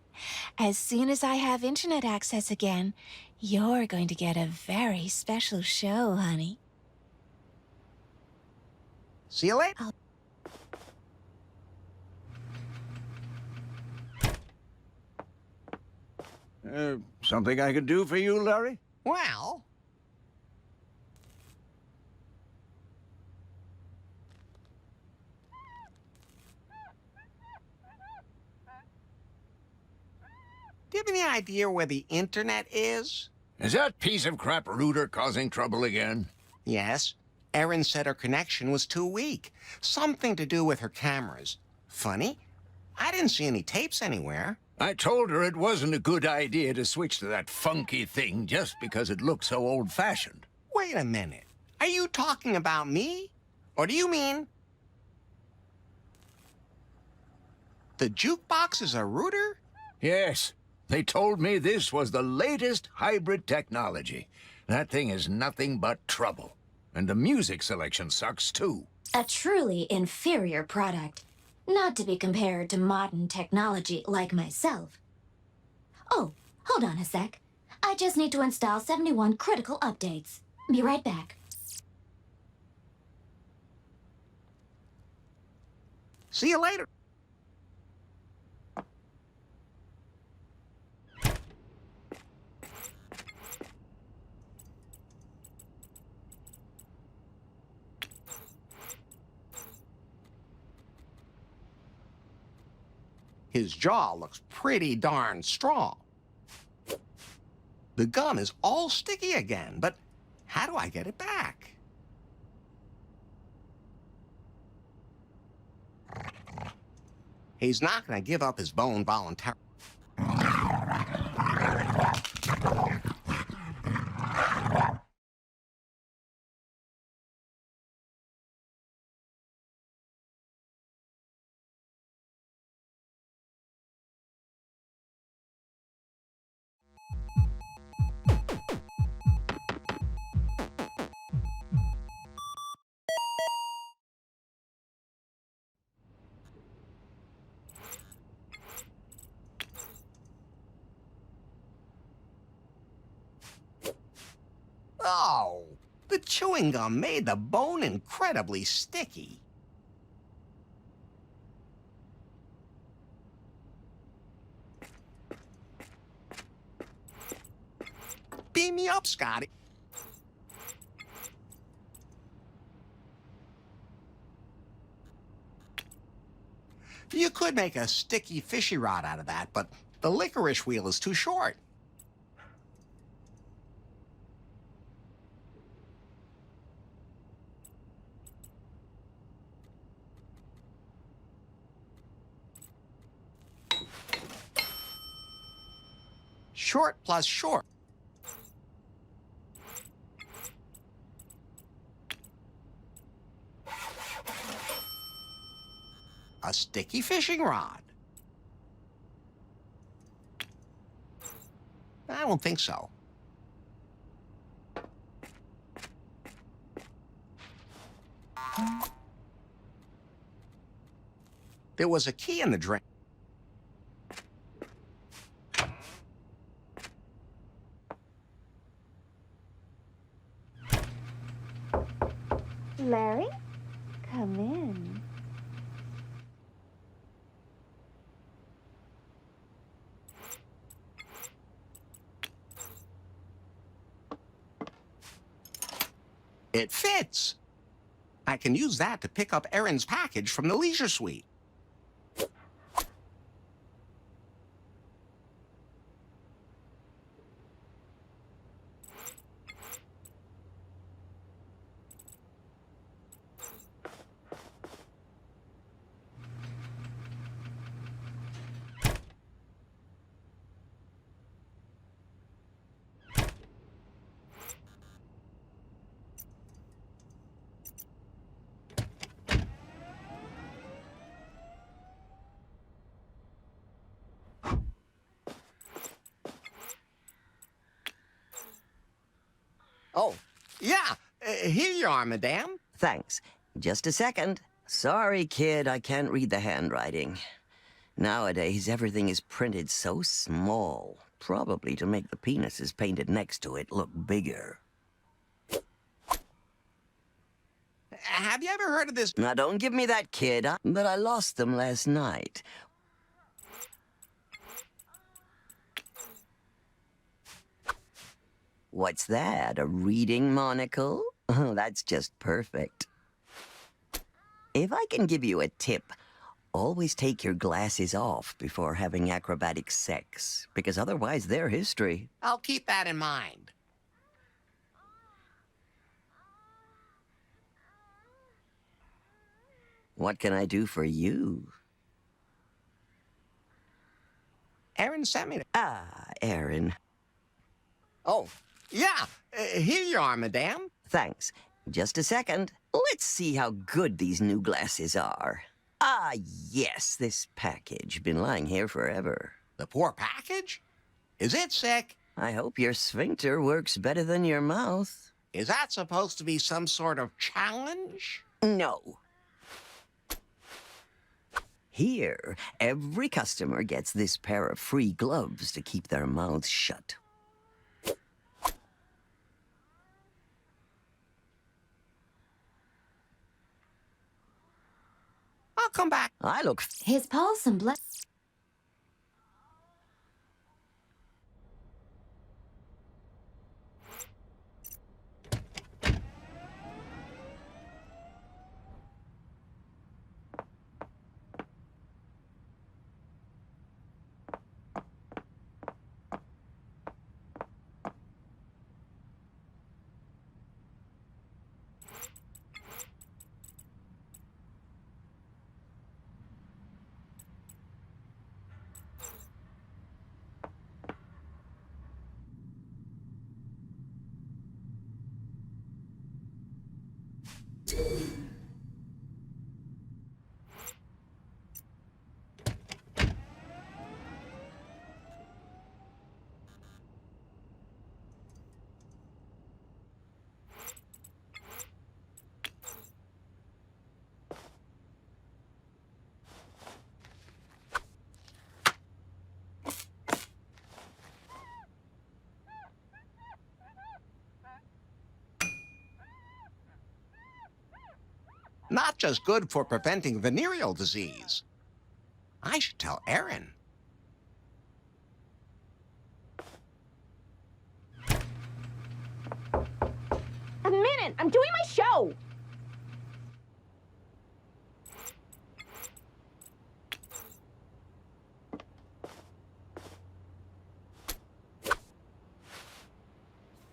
[SPEAKER 9] As soon as I have internet access again, you're going to get a very special show, honey.
[SPEAKER 2] See you later.
[SPEAKER 4] Something I can do for you, Larry?
[SPEAKER 2] Well... Do you have any idea where the internet is?
[SPEAKER 17] Is that piece of crap router causing trouble again?
[SPEAKER 2] Yes. Erin said her connection was too weak. Something to do with her cameras. Funny, I didn't see any tapes anywhere.
[SPEAKER 17] I told her it wasn't a good idea to switch to that funky thing just because it looked so old-fashioned.
[SPEAKER 2] Wait a minute. Are you talking about me? Or do you mean... the jukebox is a router?
[SPEAKER 17] Yes. They told me this was the latest hybrid technology. That thing is nothing but trouble. And the music selection sucks, too.
[SPEAKER 14] A truly inferior product. Not to be compared to modern technology like myself. Oh, hold on a sec. I just need to install 71 critical updates. Be right back.
[SPEAKER 2] See you later. His jaw looks pretty darn strong. The gum is all sticky again, but how do I get it back? He's not going to give up his bone voluntarily. The chewing gum made the bone incredibly sticky. Beam me up, Scotty. You could make a sticky fishy rod out of that, but the licorice wheel is too short. Short plus short. A sticky fishing rod. I don't think so. There was a key in the drink.
[SPEAKER 16] Larry, come in.
[SPEAKER 2] It fits. I can use that to pick up Erin's package from the leisure suite. Oh, yeah. Here you are, madame.
[SPEAKER 11] Thanks. Just a second. Sorry, kid, I can't read the handwriting. Nowadays, everything is printed so small, probably to make the penises painted next to it look bigger.
[SPEAKER 2] Have you ever heard of this?
[SPEAKER 11] Now, don't give me that, kid. But I lost them last night. What's that, a reading monocle? Oh, that's just perfect. If I can give you a tip, always take your glasses off before having acrobatic sex, because otherwise they're history.
[SPEAKER 2] I'll keep that in mind.
[SPEAKER 11] What can I do for you?
[SPEAKER 2] Erin sent me to...
[SPEAKER 11] Ah, Erin.
[SPEAKER 2] Oh, yeah. Here you are, madame.
[SPEAKER 11] Thanks. Just a second. Let's see how good these new glasses are. Ah, yes, this package. Been lying here forever.
[SPEAKER 2] The poor package? Is it sick?
[SPEAKER 11] I hope your sphincter works better than your mouth.
[SPEAKER 2] Is that supposed to be some sort of challenge?
[SPEAKER 11] No. Here, every customer gets this pair of free gloves to keep their mouths shut.
[SPEAKER 2] I'll come back.
[SPEAKER 11] I look...
[SPEAKER 14] His pulse and blood...
[SPEAKER 2] not just good for preventing venereal disease. I should tell Erin.
[SPEAKER 16] A minute! I'm doing my show!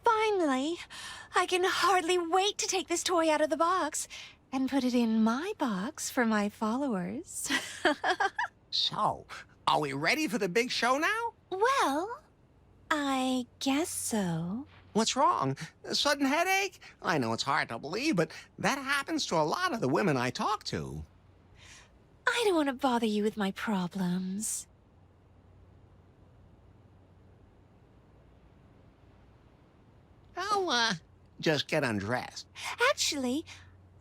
[SPEAKER 9] Finally, I can hardly wait to take this toy out of the box and put it in my box for my followers.
[SPEAKER 2] So, are we ready for the big show now?
[SPEAKER 9] Well, I guess so.
[SPEAKER 2] What's wrong? A sudden headache? I know it's hard to believe, but that happens to a lot of the women I talk to.
[SPEAKER 9] I don't want to bother you with my problems.
[SPEAKER 2] I'll, just get undressed.
[SPEAKER 9] Actually,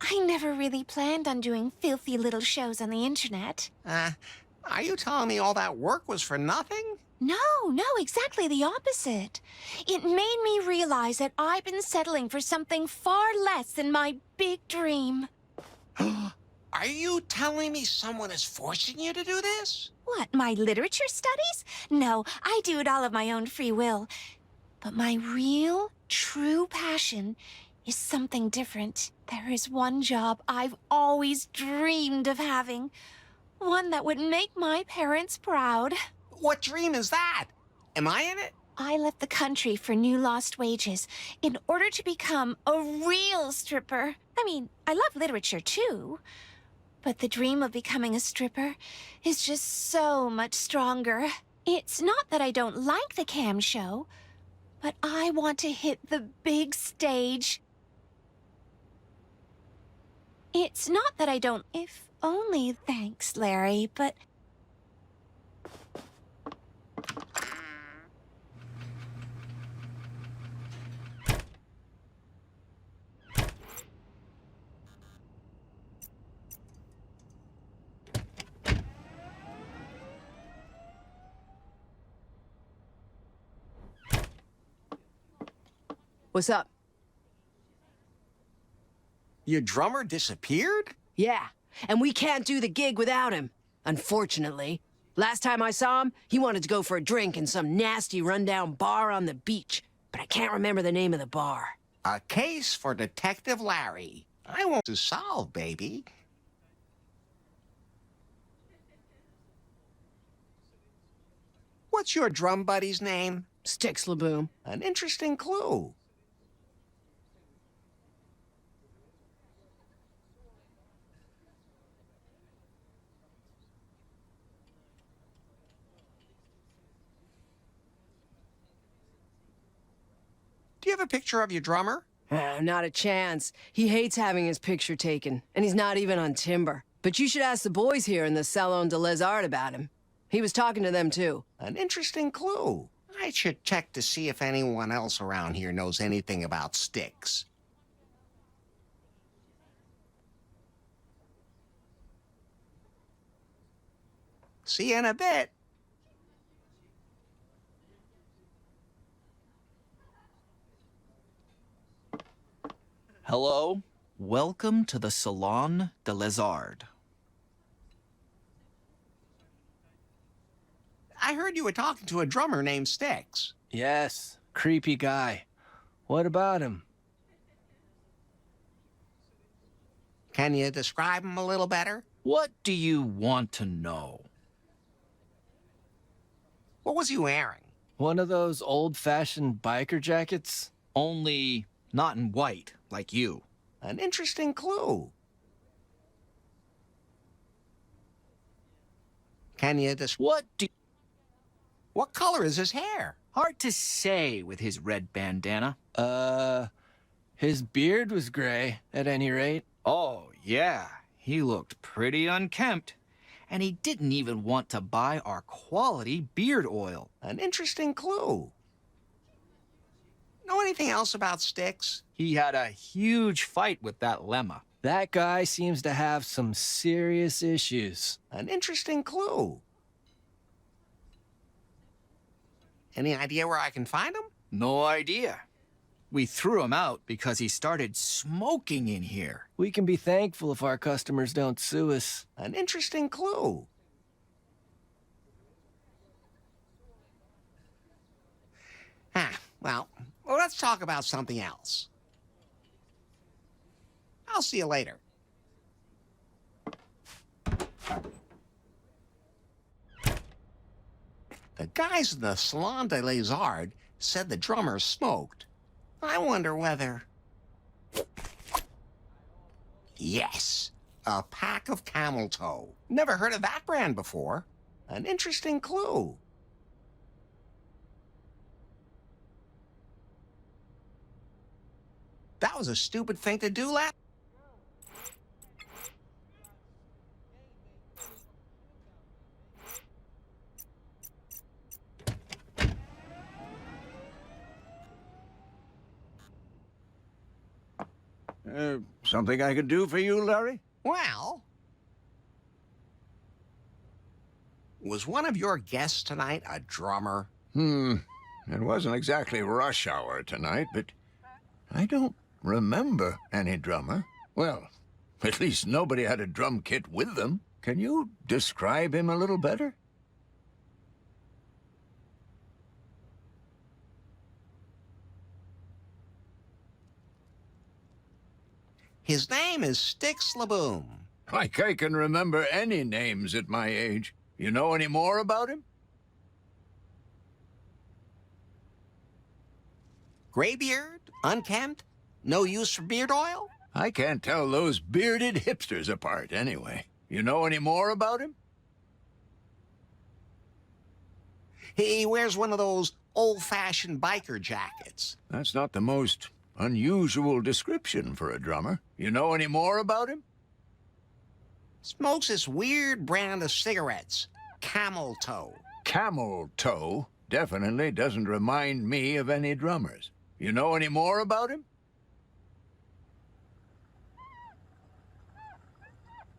[SPEAKER 9] I never really planned on doing filthy little shows on the internet.
[SPEAKER 2] Are you telling me all that work was for nothing?
[SPEAKER 9] No, exactly the opposite. It made me realize that I've been settling for something far less than my big dream.
[SPEAKER 2] Are you telling me someone is forcing you to do this?
[SPEAKER 9] What, my literature studies? No, I do it all of my own free will. But my real, true passion is something different. There is one job I've always dreamed of having. One that would make my parents proud.
[SPEAKER 2] What dream is that? Am I in it?
[SPEAKER 9] I left the country for new lost wages in order to become a real stripper. I mean, I love literature too. But the dream of becoming a stripper is just so much stronger. It's not that I don't like the cam show, but I want to hit the big stage. It's not that I don't... If only... Thanks, Larry, but...
[SPEAKER 15] What's up?
[SPEAKER 2] Your drummer disappeared?
[SPEAKER 15] Yeah, and we can't do the gig without him, unfortunately. Last time I saw him, he wanted to go for a drink in some nasty rundown bar on the beach, but I can't remember the name of the bar.
[SPEAKER 2] A case for Detective Larry. I want to solve, baby. What's your drum buddy's name?
[SPEAKER 15] Sticks Laboom.
[SPEAKER 2] An interesting clue. Do you have a picture of your drummer?
[SPEAKER 15] Not a chance. He hates having his picture taken, and he's not even on Timber. But you should ask the boys here in the Salon de Les Arts about him. He was talking to them, too.
[SPEAKER 2] An interesting clue. I should check to see if anyone else around here knows anything about Sticks. See you in a bit.
[SPEAKER 12] Hello, welcome to the Salon de Les Arts.
[SPEAKER 2] I heard you were talking to a drummer named Sticks.
[SPEAKER 13] Yes, creepy guy. What about him?
[SPEAKER 2] Can you describe him a little better?
[SPEAKER 12] What do you want to know?
[SPEAKER 2] What was he wearing?
[SPEAKER 13] One of those old-fashioned biker jackets?
[SPEAKER 12] Only not in white, like you.
[SPEAKER 2] An interesting clue. Can you What color is his hair?
[SPEAKER 12] Hard to say with his red bandana.
[SPEAKER 13] His beard was gray, at any rate.
[SPEAKER 12] Oh, yeah. He looked pretty unkempt. And he didn't even want to buy our quality beard oil.
[SPEAKER 2] An interesting clue. Know anything else about Sticks?
[SPEAKER 12] He had a huge fight with that lemma.
[SPEAKER 13] That guy seems to have some serious issues.
[SPEAKER 2] An interesting clue. Any idea where I can find him?
[SPEAKER 12] No idea. we threw him out because he started smoking in here.
[SPEAKER 13] We can be thankful if our customers don't sue us.
[SPEAKER 2] An interesting clue. Well, let's talk about something else. I'll see you later. The guys in the Salon de Les Arts said the drummer smoked. I wonder whether... Yes, a pack of Camel Toe. Never heard of that brand before. An interesting clue. That was a stupid thing to do last...
[SPEAKER 4] Something I could do for you, Larry?
[SPEAKER 2] Well... Was one of your guests tonight a drummer?
[SPEAKER 17] It wasn't exactly rush hour tonight, but I don't remember any drummer. Well, at least nobody had a drum kit with them. Can you describe him a little better?
[SPEAKER 2] His name is Styx Laboom.
[SPEAKER 17] Like I can remember any names at my age. You know any more about him?
[SPEAKER 2] Graybeard? Unkempt? No use for beard oil?
[SPEAKER 17] I can't tell those bearded hipsters apart, anyway. You know any more about him?
[SPEAKER 2] He wears one of those old-fashioned biker jackets.
[SPEAKER 17] That's not the most unusual description for a drummer. You know any more about him?
[SPEAKER 2] Smokes this weird brand of cigarettes. Camel Toe.
[SPEAKER 17] Camel Toe definitely doesn't remind me of any drummers. You know any more about him?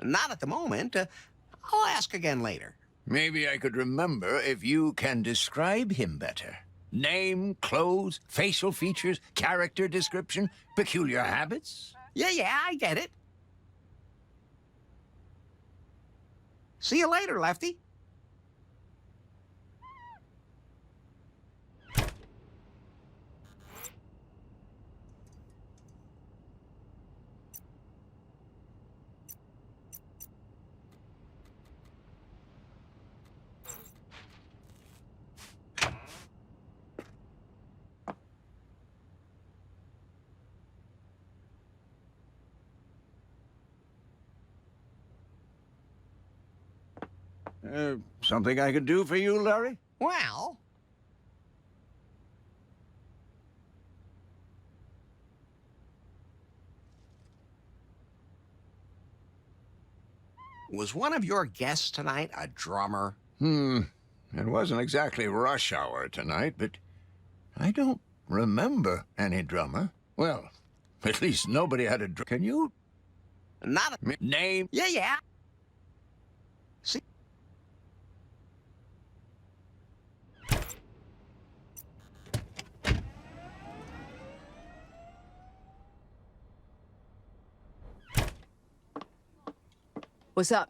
[SPEAKER 2] Not at the moment. I'll ask again later.
[SPEAKER 17] Maybe I could remember if you can describe him better. Name, clothes, facial features, character description, peculiar habits?
[SPEAKER 2] Yeah, I get it. See you later, Lefty.
[SPEAKER 4] Something I could do for you, Larry?
[SPEAKER 2] Well... Was one of your guests tonight a drummer?
[SPEAKER 17] It wasn't exactly rush hour tonight, but I don't remember any drummer. Well, at least nobody had a drum. Can you...
[SPEAKER 2] Not a...
[SPEAKER 17] Name?
[SPEAKER 2] Yeah. See...
[SPEAKER 15] What's up?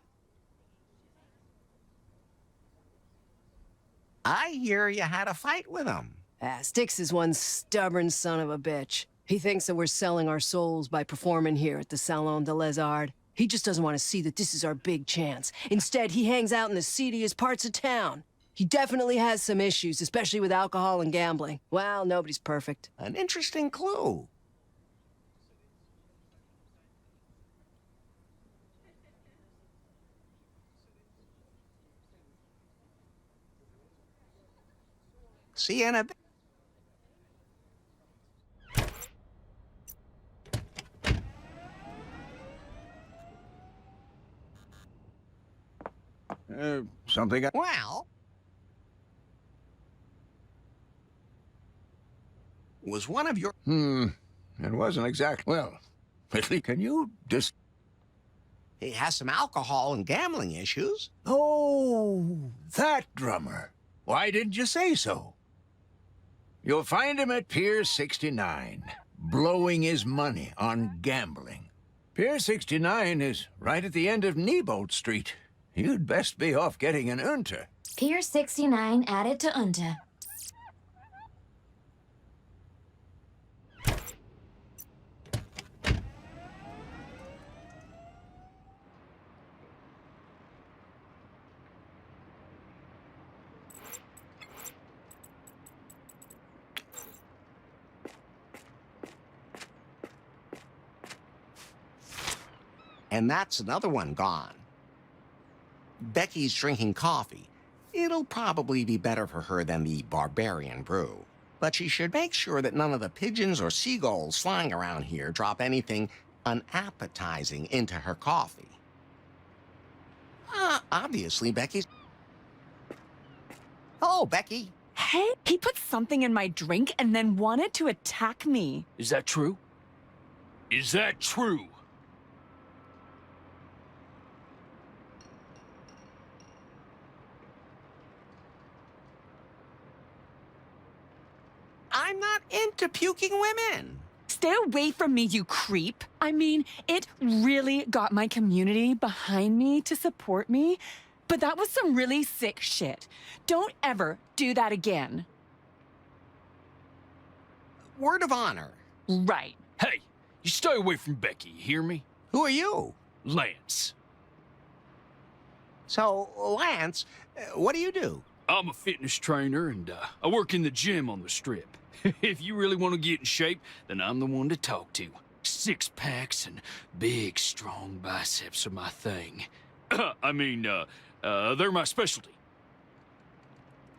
[SPEAKER 2] I hear you had a fight with him.
[SPEAKER 15] Styx is one stubborn son of a bitch. He thinks that we're selling our souls by performing here at the Salon de Les Arts. He just doesn't want to see that this is our big chance. Instead, he hangs out in the seediest parts of town. He definitely has some issues, especially with alcohol and gambling. Well, nobody's perfect.
[SPEAKER 2] An interesting clue. See you in a bit.
[SPEAKER 4] Something I...
[SPEAKER 2] Well... Was one of your...
[SPEAKER 17] It wasn't exactly... Well, at least can you just...
[SPEAKER 2] He has some alcohol and gambling issues.
[SPEAKER 17] Oh, that drummer. Why didn't you say so? You'll find him at Pier 69, blowing his money on gambling. Pier 69 is right at the end of Neibolt Street. You'd best be off getting an Unter.
[SPEAKER 14] Pier 69 added to Unta.
[SPEAKER 2] And that's another one gone. Becky's drinking coffee. It'll probably be better for her than the barbarian brew. But she should make sure that none of the pigeons or seagulls flying around here drop anything unappetizing into her coffee. Obviously, Becky's... Oh, Becky.
[SPEAKER 3] Hey, he put something in my drink and then wanted to attack me.
[SPEAKER 18] Is that true? Is that true?
[SPEAKER 2] I'm not into puking women.
[SPEAKER 3] Stay away from me, you creep. I mean, it really got my community behind me to support me, but that was some really sick shit. Don't ever do that again.
[SPEAKER 2] Word of honor.
[SPEAKER 3] Right.
[SPEAKER 18] Hey, you stay away from Becky, you hear me?
[SPEAKER 2] Who are you?
[SPEAKER 18] Lance.
[SPEAKER 2] So, Lance, what do you do?
[SPEAKER 18] I'm a fitness trainer, and I work in the gym on the Strip. If you really want to get in shape, then I'm the one to talk to. Six packs and big, strong biceps are my thing. I mean, they're my specialty.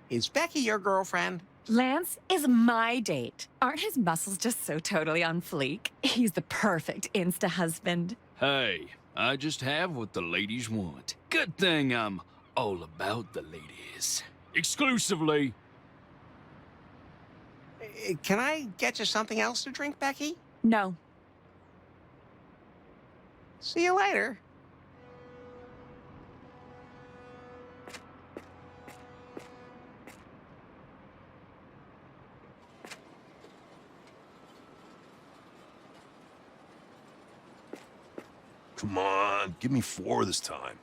[SPEAKER 2] Is Becky your girlfriend?
[SPEAKER 3] Lance is my date. Aren't his muscles just so totally on fleek? He's the perfect Insta-husband.
[SPEAKER 18] Hey, I just have what the ladies want. Good thing I'm all about the ladies. Exclusively.
[SPEAKER 2] Can I get you something else to drink, Becky?
[SPEAKER 3] No.
[SPEAKER 2] See you later.
[SPEAKER 1] Come on, give me 4 this time.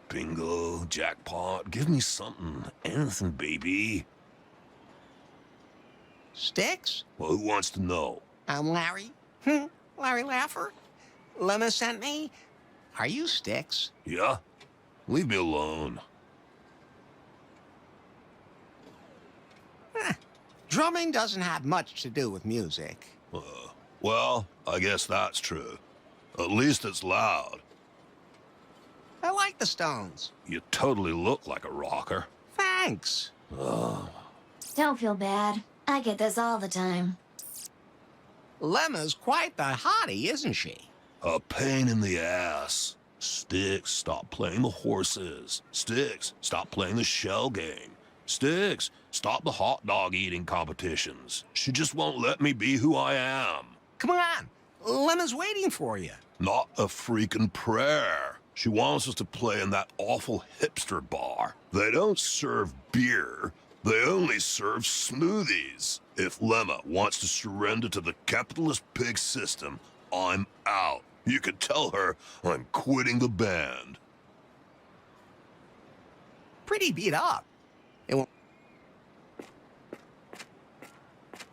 [SPEAKER 1] Bingo, jackpot, give me something. Anything, baby.
[SPEAKER 2] Sticks?
[SPEAKER 1] Well, who wants to know?
[SPEAKER 2] I'm Larry. Larry Laffer. Lemma sent me. Are you Sticks?
[SPEAKER 1] Yeah? Leave me alone.
[SPEAKER 2] Drumming doesn't have much to do with music.
[SPEAKER 1] Well, I guess that's true. At least it's loud.
[SPEAKER 2] I like the Stones.
[SPEAKER 1] You totally look like a rocker.
[SPEAKER 2] Thanks.
[SPEAKER 14] Don't feel bad. I get this all the time.
[SPEAKER 2] Lemma's quite the hottie, isn't she?
[SPEAKER 1] A pain in the ass. Sticks, stop playing the horses. Sticks, stop playing the shell game. Sticks, stop the hot dog eating competitions. She just won't let me be who I am.
[SPEAKER 2] Come on. Lemma's waiting for you.
[SPEAKER 1] Not a freaking prayer. She wants us to play in that awful hipster bar. They don't serve beer. They only serve smoothies. If Lemma wants to surrender to the capitalist pig system, I'm out. You can tell her I'm quitting the band.
[SPEAKER 2] Pretty beat up. It won't...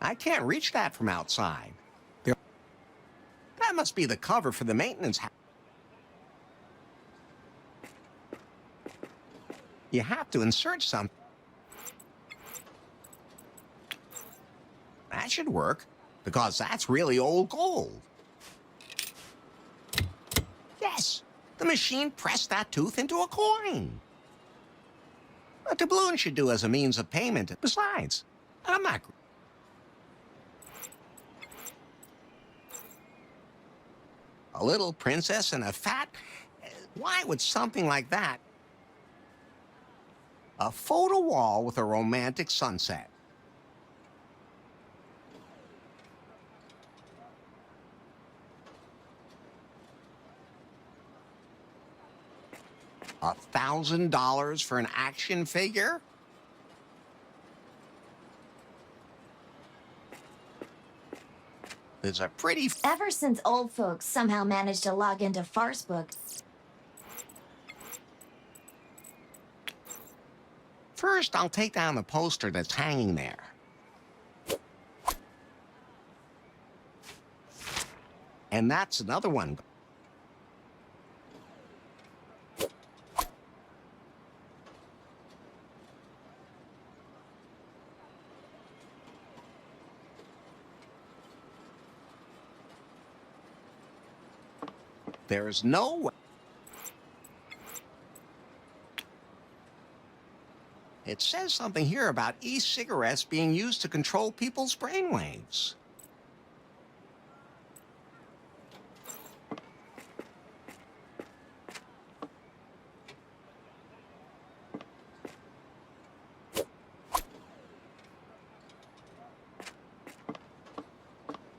[SPEAKER 2] I can't reach that from outside. That must be the cover for the maintenance house. You have to insert something. That should work, because that's really old gold. Yes, the machine pressed that tooth into a coin. A doubloon should do as a means of payment. Besides, I'm not... A little princess and a fat... Why would something like that... A photo wall with a romantic sunset. $1,000 for an action figure? There's a pretty...
[SPEAKER 14] Ever since old folks somehow managed to log into Farcebook,
[SPEAKER 2] First, I'll take down the poster that's hanging there. And that's another one. There's no way. It says something here about e-cigarettes being used to control people's brainwaves.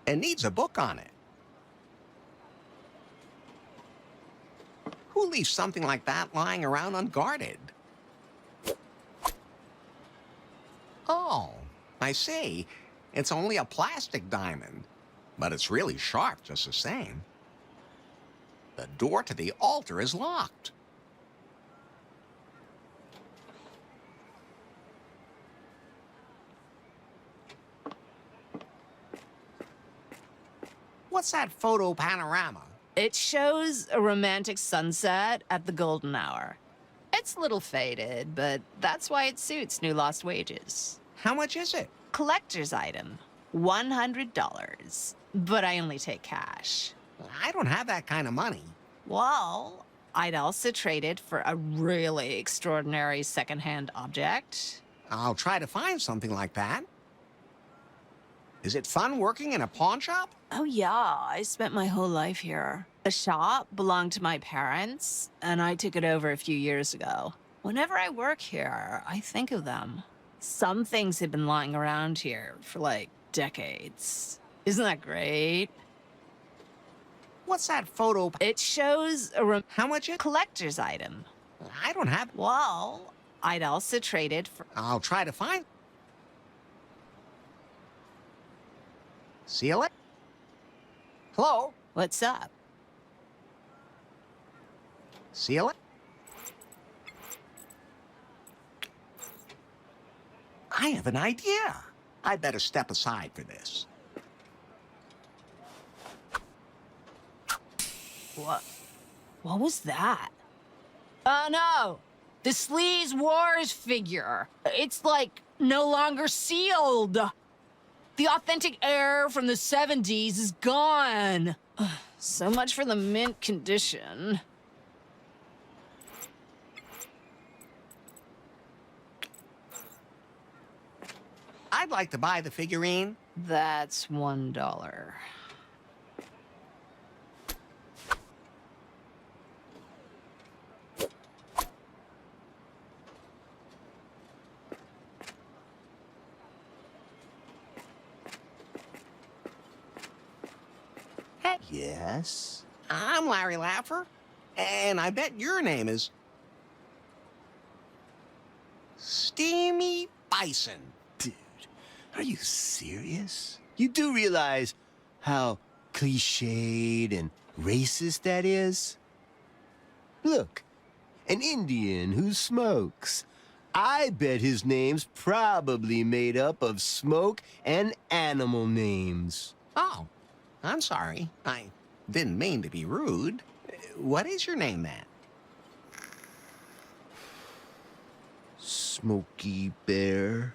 [SPEAKER 2] It needs a book on it. Who leaves something like that lying around unguarded? Oh, I see. It's only a plastic diamond, but it's really sharp just the same. The door to the altar is locked. What's that photo panorama?
[SPEAKER 19] It shows a romantic sunset at the golden hour. It's a little faded, but that's why it suits New Lost Wages.
[SPEAKER 2] How much is it?
[SPEAKER 19] Collector's item. $100. But I only take cash.
[SPEAKER 2] I don't have that kind of money.
[SPEAKER 19] Well, I'd also trade it for a really extraordinary secondhand object.
[SPEAKER 2] I'll try to find something like that. Is it fun working in a pawn shop?
[SPEAKER 19] Oh, yeah. I spent my whole life here. The shop belonged to my parents, and I took it over a few years ago. Whenever I work here, I think of them. Some things have been lying around here for, like, decades. Isn't that great?
[SPEAKER 2] What's that photo?
[SPEAKER 19] It shows a
[SPEAKER 2] How much is
[SPEAKER 19] collector's item.
[SPEAKER 2] I don't have...
[SPEAKER 19] Well, I'd also trade it for...
[SPEAKER 2] I'll try to find... Seal it? Hello?
[SPEAKER 19] What's up?
[SPEAKER 2] Seal it? I have an idea. I'd better step aside for this.
[SPEAKER 19] What was that? Oh, no! The Sleaze Wars figure. It's, like, no longer sealed. The authentic heir from the 70s is gone. So much for the mint condition.
[SPEAKER 2] I'd like to buy the figurine.
[SPEAKER 19] That's $1.
[SPEAKER 2] Yes? I'm Larry Laffer, and I bet your name is... Steamy Bison.
[SPEAKER 20] Dude, are you serious? You do realize how cliched and racist that is? Look, an Indian who smokes. I bet his name's probably made up of smoke and animal names.
[SPEAKER 2] Oh, I'm sorry. I didn't mean to be rude. What is your name, then?
[SPEAKER 20] Smokey Bear.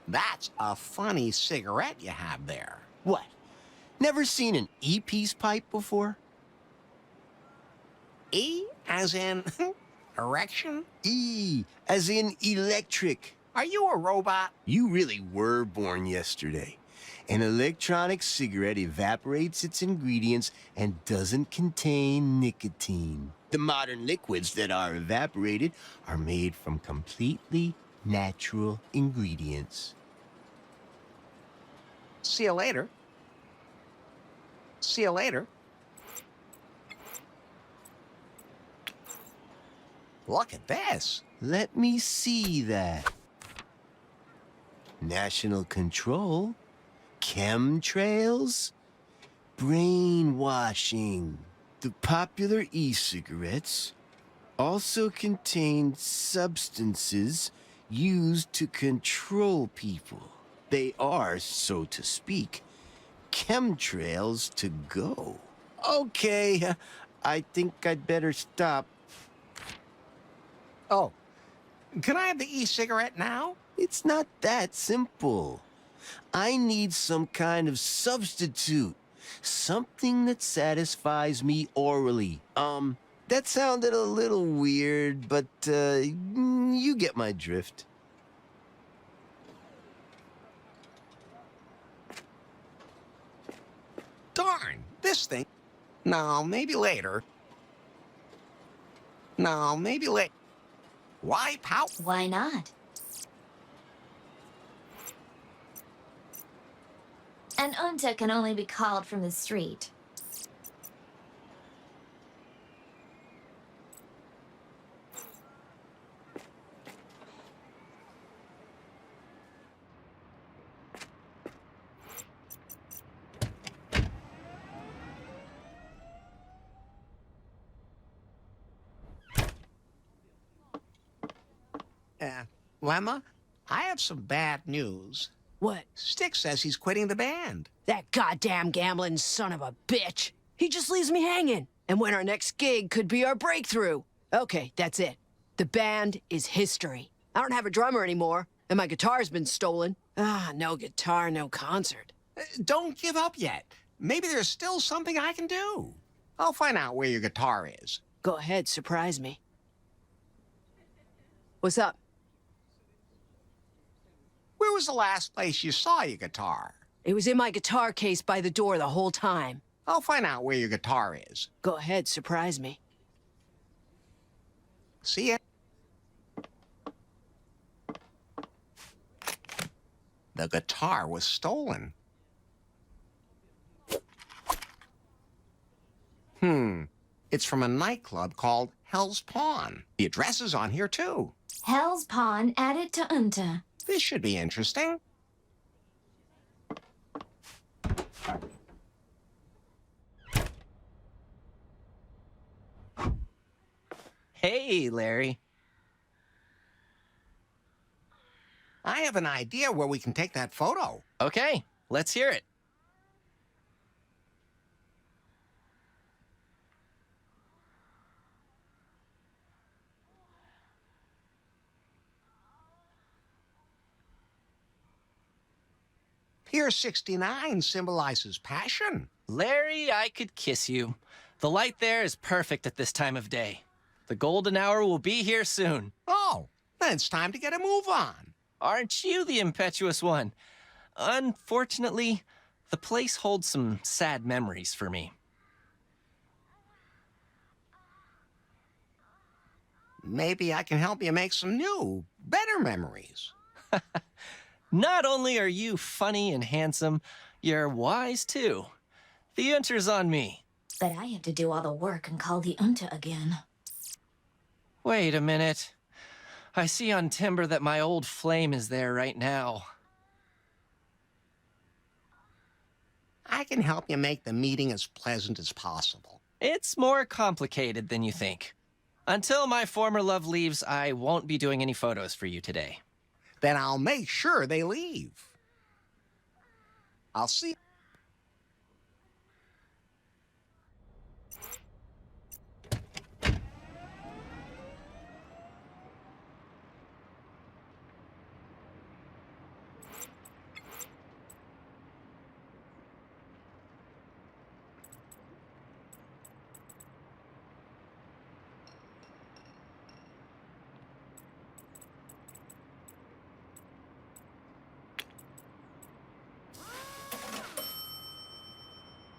[SPEAKER 2] That's a funny cigarette you have there.
[SPEAKER 20] What? Never seen an E-piece pipe before?
[SPEAKER 2] E as in erection?
[SPEAKER 20] E as in electric.
[SPEAKER 2] Are you a robot?
[SPEAKER 20] You really were born yesterday. An electronic cigarette evaporates its ingredients and doesn't contain nicotine. The modern liquids that are evaporated are made from completely natural ingredients.
[SPEAKER 2] See you later. See you later. Look at this.
[SPEAKER 20] Let me see that. national control, chemtrails, brainwashing. The popular e-cigarettes also contain substances used to control people. They are, so to speak, chemtrails to go. Okay, I think I'd better stop.
[SPEAKER 2] Oh, can I have the e-cigarette now?
[SPEAKER 20] It's not that simple. I need some kind of substitute. Something that satisfies me orally. That sounded a little weird, but you get my drift.
[SPEAKER 2] Darn, this thing. No, maybe later. No, maybe later. Why pout?
[SPEAKER 14] Why not? An unta can only be called from the street.
[SPEAKER 2] Lemma, I have some bad news.
[SPEAKER 15] What?
[SPEAKER 2] Stick says he's quitting the band.
[SPEAKER 15] That goddamn gambling son of a bitch. He just leaves me hanging. And when our next gig could be our breakthrough. Okay, that's it. The band is history. I don't have a drummer anymore, and my guitar's been stolen. No guitar, no concert.
[SPEAKER 2] Don't give up yet. Maybe there's still something I can do. I'll find out where your guitar is.
[SPEAKER 15] Go ahead, surprise me. What's up?
[SPEAKER 2] Where was the last place you saw your guitar?
[SPEAKER 15] It was in my guitar case by the door the whole time.
[SPEAKER 2] I'll find out where your guitar is.
[SPEAKER 15] Go ahead, surprise me.
[SPEAKER 2] See ya. The guitar was stolen. It's from a nightclub called Hell's Pawn. The address is on here, too.
[SPEAKER 14] Hell's Pawn added to unta.
[SPEAKER 2] This should be interesting.
[SPEAKER 10] Hey, Larry.
[SPEAKER 2] I have an idea where we can take that photo.
[SPEAKER 10] Okay, let's hear it.
[SPEAKER 2] Pier 69 symbolizes passion.
[SPEAKER 10] Larry, I could kiss you. The light there is perfect at this time of day. The golden hour will be here soon.
[SPEAKER 2] Oh, then it's time to get a move on.
[SPEAKER 10] Aren't you the impetuous one? Unfortunately, the place holds some sad memories for me.
[SPEAKER 2] Maybe I can help you make some new, better memories.
[SPEAKER 10] Not only are you funny and handsome, you're wise too. The enter's on me.
[SPEAKER 14] But I have to do all the work and call the unta again.
[SPEAKER 10] Wait a minute. I see on Timber that my old flame is there right now.
[SPEAKER 2] I can help you make the meeting as pleasant as possible.
[SPEAKER 10] It's more complicated than you think. Until my former love leaves, I won't be doing any photos for you today.
[SPEAKER 2] Then I'll make sure they leave. I'll see.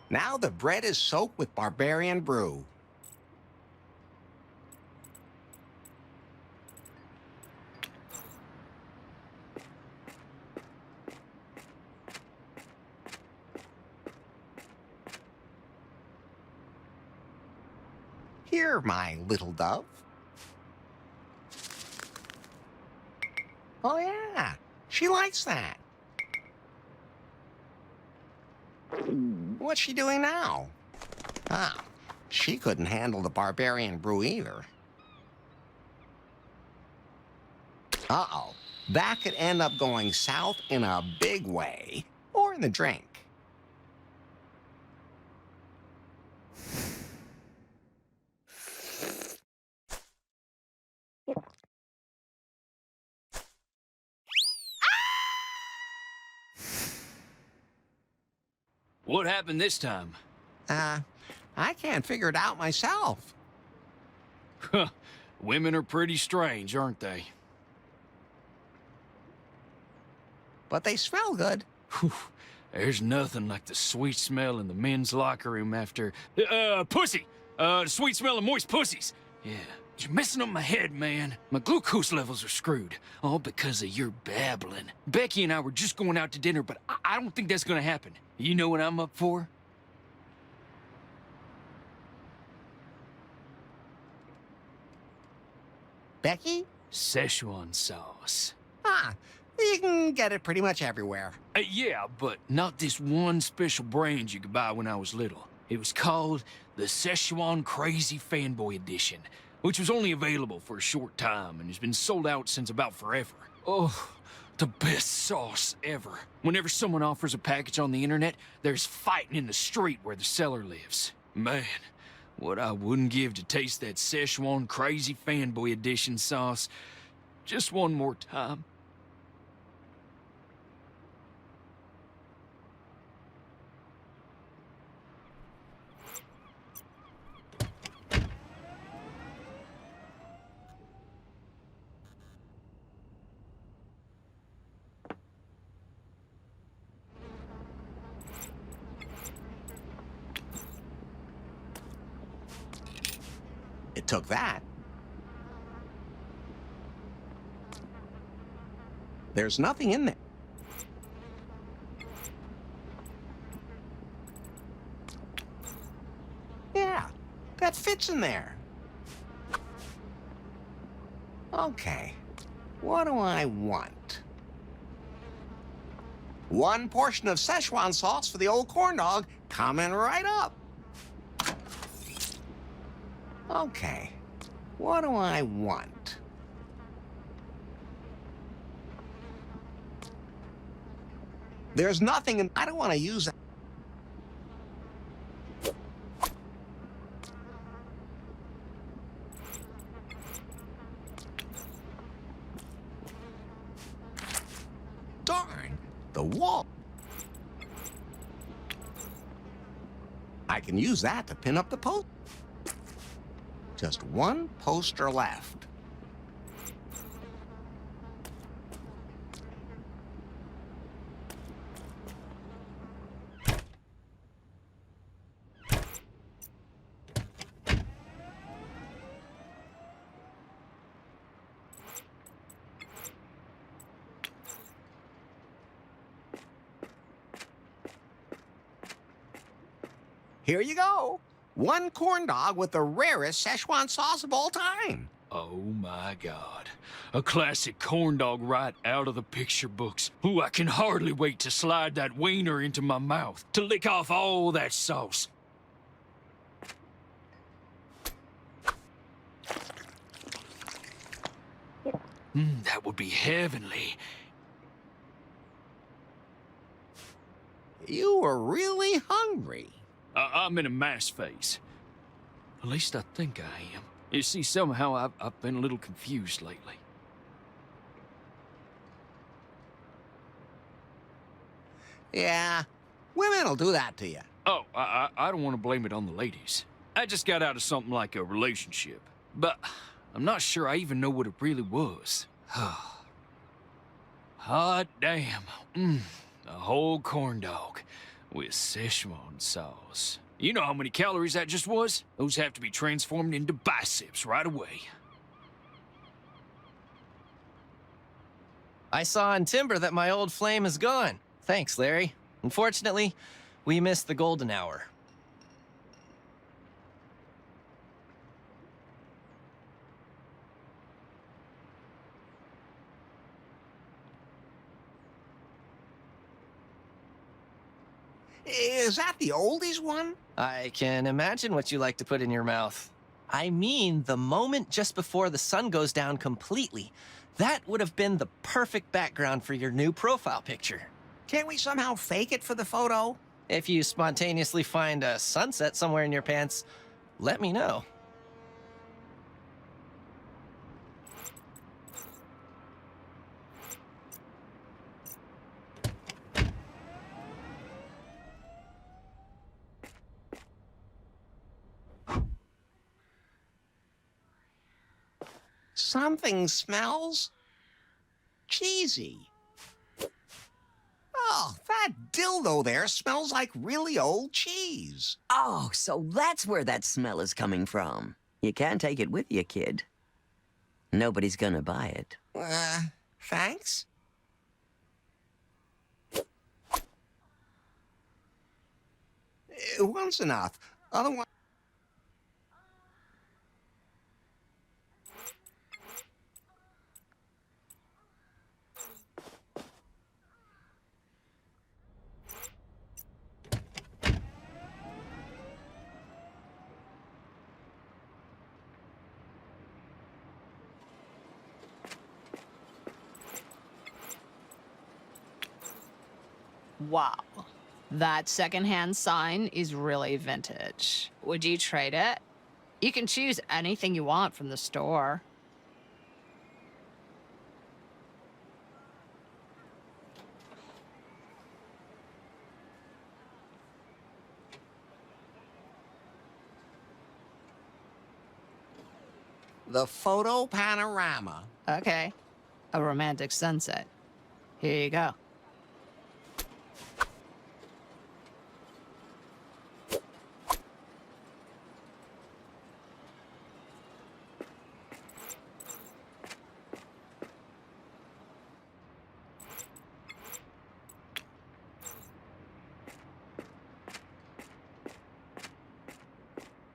[SPEAKER 2] Now the bread is soaked with barbarian brew. Here, my little dove. Oh, yeah. She likes that. What's she doing now? Ah, she couldn't handle the barbarian brew either. Uh-oh. That could end up going south in a big way. Or in the drink.
[SPEAKER 18] What happened this time?
[SPEAKER 2] I can't figure it out myself.
[SPEAKER 18] Huh. Women are pretty strange, aren't they?
[SPEAKER 2] But they smell good.
[SPEAKER 18] Whew. There's nothing like the sweet smell in the men's locker room after... pussy! The sweet smell of moist pussies. Yeah, you're messing up my head, man. My glucose levels are screwed. All because of your babbling. Becky and I were just going out to dinner, but I don't think that's gonna happen. You know what I'm up for?
[SPEAKER 2] Becky?
[SPEAKER 18] Szechuan sauce.
[SPEAKER 2] Ah, you can get it pretty much everywhere.
[SPEAKER 18] Yeah, but not this one special brand you could buy when I was little. It was called the Szechuan Crazy Fanboy Edition, which was only available for a short time and has been sold out since about forever. Oh, the best sauce ever. Whenever someone offers a package on the internet, there's fighting in the street where the seller lives. Man, what I wouldn't give to taste that Szechuan Crazy Fanboy Edition sauce just one more time.
[SPEAKER 2] It took that. There's nothing in there. Yeah, that fits in there. Okay, what do I want? One portion of Szechuan sauce for the old corn dog, coming right up. Okay, what do I want? There's nothing in... I don't want to use it. Darn, the wall. I can use that to pin up the post. Just one poster left. Here you go. One corn dog with the rarest Szechuan sauce of all time.
[SPEAKER 18] Oh my God. A classic corn dog right out of the picture books. Ooh, I can hardly wait to slide that wiener into my mouth, to lick off all that sauce. That would be heavenly.
[SPEAKER 2] You were really hungry.
[SPEAKER 18] I'm in a mass phase. At least I think I am. You see, somehow I've been a little confused lately.
[SPEAKER 2] Yeah, women'll do that to you.
[SPEAKER 18] Oh, I don't want to blame it on the ladies. I just got out of something like a relationship. But I'm not sure I even know what it really was. Hot damn. A whole corn dog with Szechuan sauce. You know how many calories that just was? Those have to be transformed into biceps right away.
[SPEAKER 10] I saw on Timber that my old flame is gone. Thanks, Larry. Unfortunately, we missed the golden hour.
[SPEAKER 2] Is that the oldies one?
[SPEAKER 10] I can imagine what you like to put in your mouth. I mean, the moment just before the sun goes down completely. That would have been the perfect background for your new profile picture.
[SPEAKER 2] Can't we somehow fake it for the photo?
[SPEAKER 10] If you spontaneously find a sunset somewhere in your pants, let me know.
[SPEAKER 2] Something smells cheesy. Oh, that dildo there smells like really old cheese.
[SPEAKER 11] Oh, so that's where that smell is coming from. You can't take it with you, kid. Nobody's gonna buy it.
[SPEAKER 2] Thanks? One's enough. Otherwise...
[SPEAKER 19] Wow. That secondhand sign is really vintage. Would you trade it? You can choose anything you want from the store.
[SPEAKER 2] The photo panorama.
[SPEAKER 19] Okay. A romantic sunset. Here you go.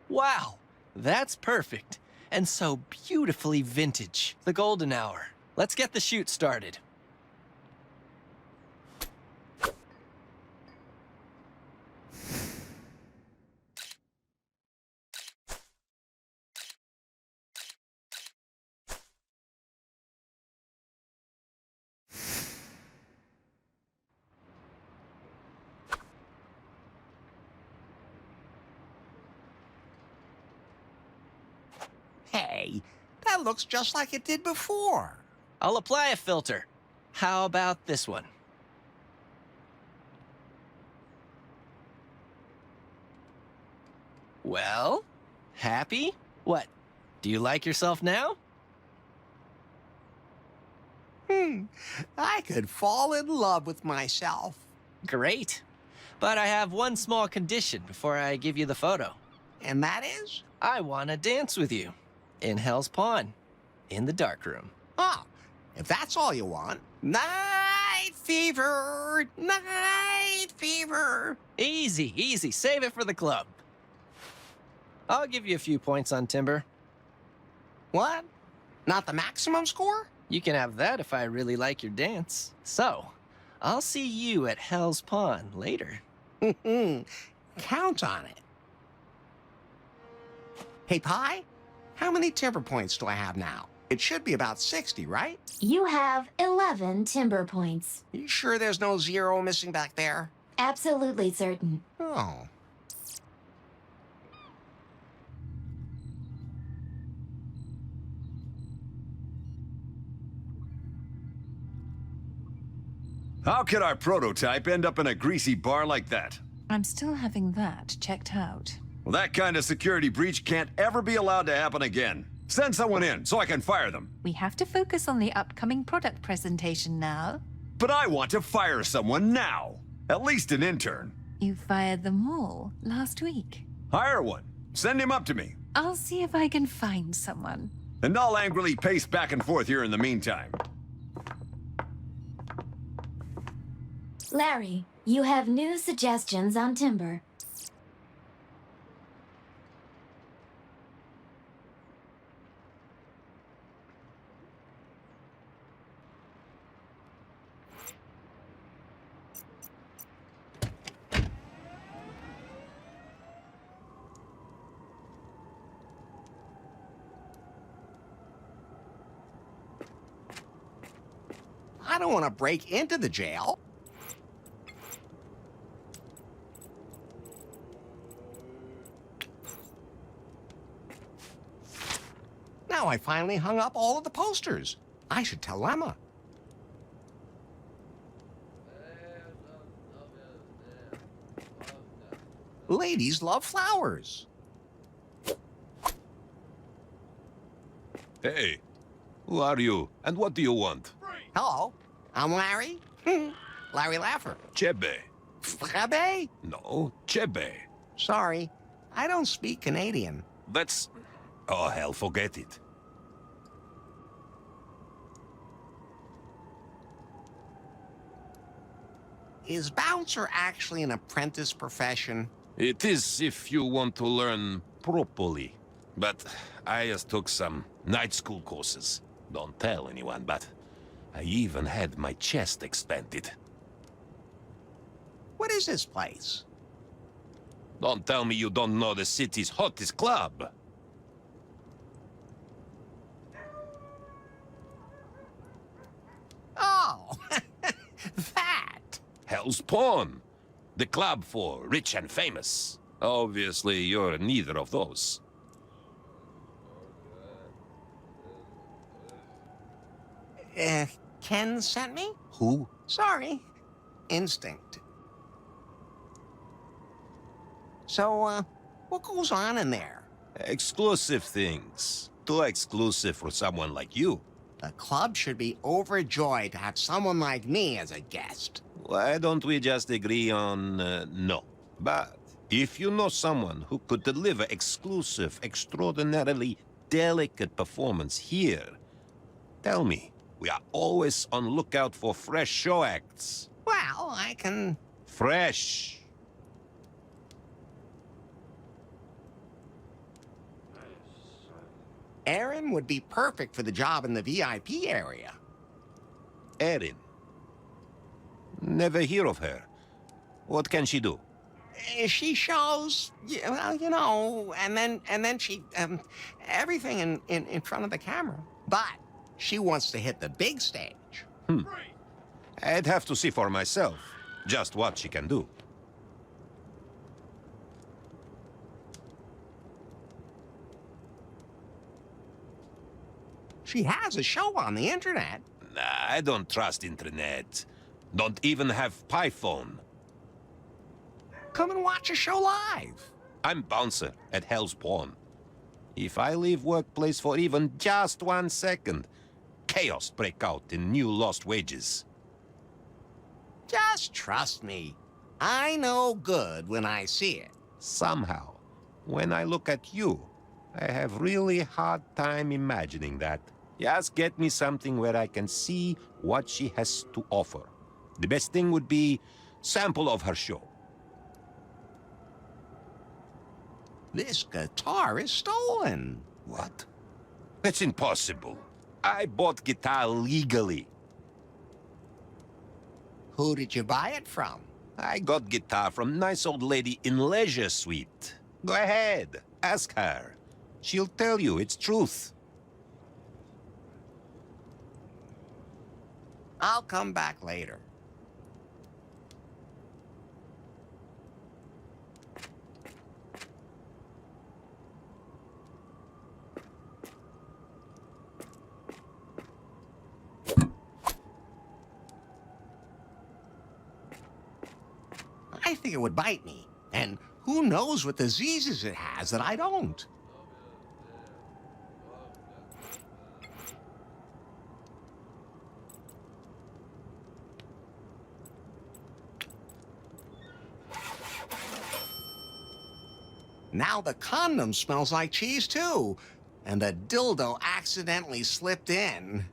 [SPEAKER 10] Wow, that's perfect. And so beautifully vintage. The golden hour. Let's get the shoot started.
[SPEAKER 2] Hey, that looks just like it did before.
[SPEAKER 10] I'll apply a filter. How about this one? Well, happy? What? Do you like yourself now?
[SPEAKER 2] I could fall in love with myself.
[SPEAKER 10] Great. But I have one small condition before I give you the photo.
[SPEAKER 2] And that is?
[SPEAKER 10] I want to dance with you. In Hell's Pond. In the darkroom.
[SPEAKER 2] Oh, if that's all you want. Night fever! Night fever!
[SPEAKER 10] Easy, easy. Save it for the club. I'll give you a few points on Timber.
[SPEAKER 2] What? Not the maximum score?
[SPEAKER 10] You can have that if I really like your dance. So, I'll see you at Hell's Pond later.
[SPEAKER 2] Count on it. Hey, Pi, how many timber points do I have now? It should be about 60, right?
[SPEAKER 14] You have 11 timber points.
[SPEAKER 2] You sure there's no zero missing back there?
[SPEAKER 14] Absolutely certain.
[SPEAKER 2] Oh.
[SPEAKER 21] How could our prototype end up in a greasy bar like that?
[SPEAKER 7] I'm still having that checked out.
[SPEAKER 21] Well, that kind of security breach can't ever be allowed to happen again. Send someone in so I can fire them.
[SPEAKER 7] We have to focus on the upcoming product presentation now.
[SPEAKER 21] But I want to fire someone now. At least an intern.
[SPEAKER 7] You fired them all last week.
[SPEAKER 21] Hire one. Send him up to me.
[SPEAKER 7] I'll see if I can find someone.
[SPEAKER 21] And I'll angrily pace back and forth here in the meantime.
[SPEAKER 14] Larry, you have new suggestions on Timber.
[SPEAKER 2] I don't want to break into the jail. Now I finally hung up all of the posters. I should tell Lemma. Ladies love flowers.
[SPEAKER 8] Hey, who are you, and what do you want?
[SPEAKER 2] Hello, I'm Larry. Larry Laffer.
[SPEAKER 8] Chebe.
[SPEAKER 2] Frebe?
[SPEAKER 8] No, Chebe.
[SPEAKER 2] Sorry, I don't speak Canadian.
[SPEAKER 8] That's... Oh, hell, forget it.
[SPEAKER 2] Is bouncer actually an apprentice profession?
[SPEAKER 8] It is if you want to learn properly. But I just took some night school courses. Don't tell anyone, but I even had my chest expanded.
[SPEAKER 2] What is this place?
[SPEAKER 8] Don't tell me you don't know the city's hottest club.
[SPEAKER 2] Oh, that!
[SPEAKER 8] Hell's Pawn. The club for rich and famous. Obviously, you're neither of those.
[SPEAKER 2] Ken sent me?
[SPEAKER 8] Who?
[SPEAKER 2] Sorry. Instinct. So, what goes on in there?
[SPEAKER 8] Exclusive things. Too exclusive for someone like you.
[SPEAKER 2] The club should be overjoyed to have someone like me as a guest.
[SPEAKER 8] Why don't we just agree on no? But if you know someone who could deliver exclusive, extraordinarily delicate performance here, tell me. We are always on lookout for fresh show acts.
[SPEAKER 2] Well, I can...
[SPEAKER 8] Fresh.
[SPEAKER 2] Erin would be perfect for the job in the VIP area.
[SPEAKER 8] Erin? Never hear of her. What can she do?
[SPEAKER 2] She shows, well, you know, and then she, everything in front of the camera. But she wants to hit the big stage.
[SPEAKER 8] I'd have to see for myself just what she can do.
[SPEAKER 2] She has a show on the internet.
[SPEAKER 8] Nah, I don't trust internet. Don't even have PiPhone.
[SPEAKER 2] Come and watch a show live.
[SPEAKER 8] I'm bouncer at Hell's Pawn. If I leave workplace for even just 1 second, chaos break out in new lost wages.
[SPEAKER 2] Just trust me. I know good when I see it.
[SPEAKER 8] Somehow, when I look at you, I have really hard time imagining that. Just get me something where I can see what she has to offer. The best thing would be sample of her show.
[SPEAKER 2] This guitar is stolen.
[SPEAKER 8] What? That's impossible. I bought guitar legally.
[SPEAKER 2] Who did you buy it from?
[SPEAKER 8] I got guitar from nice old lady in Leisure Suite. Go ahead, ask her. She'll tell you it's truth.
[SPEAKER 2] I'll come back later. I think it would bite me. And who knows what diseases it has that I don't. Now the condom smells like cheese, too. And the dildo accidentally slipped in.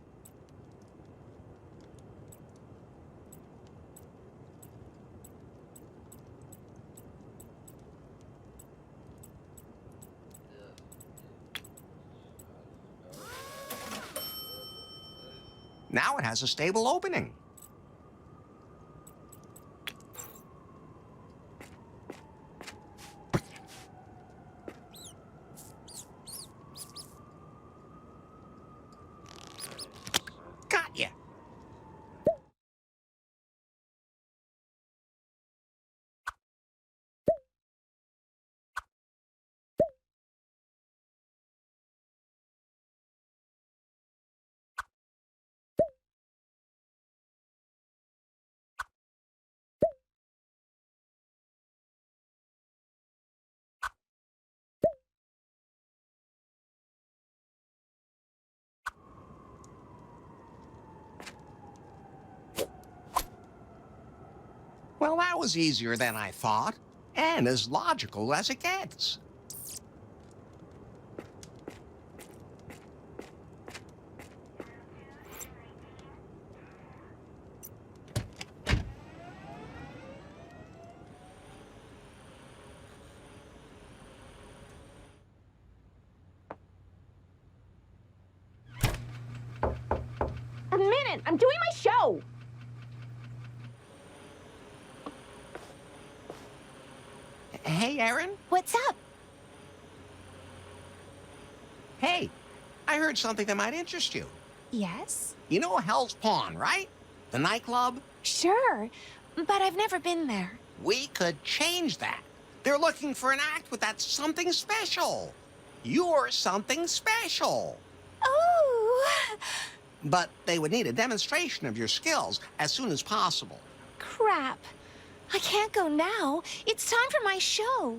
[SPEAKER 2] Now it has a stable opening. Got ya. Well, that was easier than I thought, and as logical as it gets.
[SPEAKER 16] A minute, I'm doing my show.
[SPEAKER 2] Hey, Erin.
[SPEAKER 5] What's up?
[SPEAKER 2] Hey, I heard something that might interest you.
[SPEAKER 5] Yes?
[SPEAKER 2] You know Hell's Pawn, right? The nightclub?
[SPEAKER 5] Sure, but I've never been there.
[SPEAKER 2] We could change that. They're looking for an act with that something special. You're something special.
[SPEAKER 5] Oh!
[SPEAKER 2] But they would need a demonstration of your skills as soon as possible.
[SPEAKER 5] Crap. I can't go now. It's time for my show.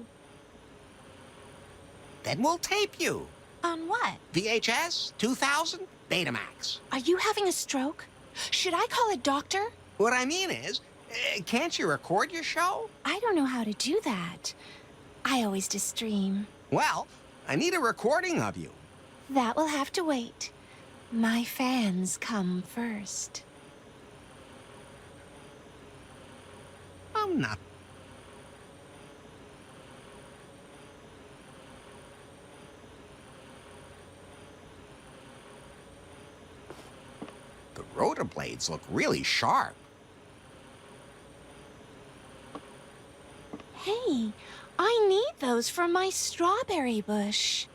[SPEAKER 2] Then we'll tape you.
[SPEAKER 5] On what?
[SPEAKER 2] VHS, 2000, Betamax.
[SPEAKER 5] Are you having a stroke? Should I call a doctor?
[SPEAKER 2] What I mean is, can't you record your show?
[SPEAKER 5] I don't know how to do that. I always just stream.
[SPEAKER 2] Well, I need a recording of you.
[SPEAKER 5] That will have to wait. My fans come first.
[SPEAKER 2] I'm not. The rotor blades look really sharp.
[SPEAKER 5] Hey, I need those for my strawberry bush.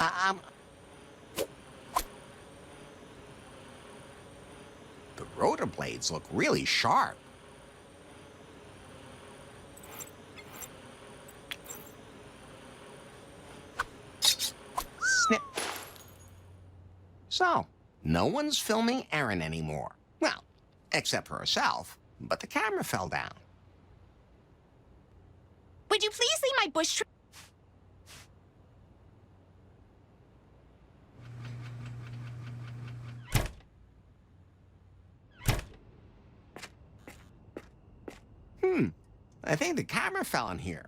[SPEAKER 2] The rotor blades look really sharp. Snip. So, no one's filming Erin anymore. Well, except for herself, but the camera fell down.
[SPEAKER 5] Would you please leave my bush tree?
[SPEAKER 2] I think the camera fell in here.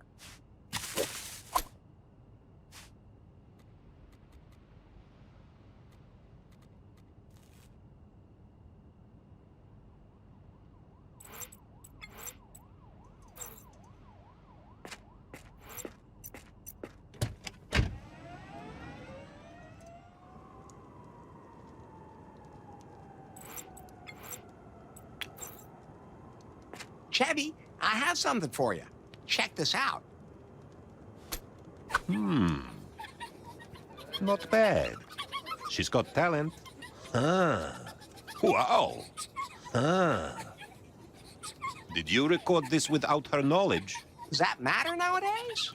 [SPEAKER 2] Chevy, I have something for you. Check this out.
[SPEAKER 8] Not bad. She's got talent. Wow. Did you record this without her knowledge?
[SPEAKER 2] Does that matter nowadays?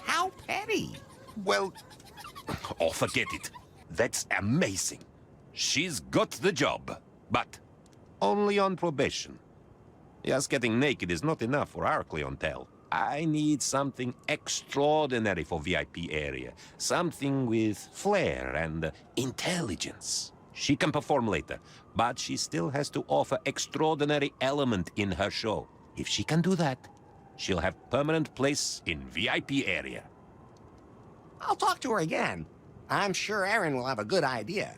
[SPEAKER 2] How petty.
[SPEAKER 8] Well, oh, forget it. That's amazing. She's got the job, but only on probation. Just getting naked is not enough for our clientele. I need something extraordinary for VIP area. Something with flair and intelligence. She can perform later, but she still has to offer extraordinary element in her show. If she can do that, she'll have permanent place in VIP area.
[SPEAKER 2] I'll talk to her again. I'm sure Erin will have a good idea.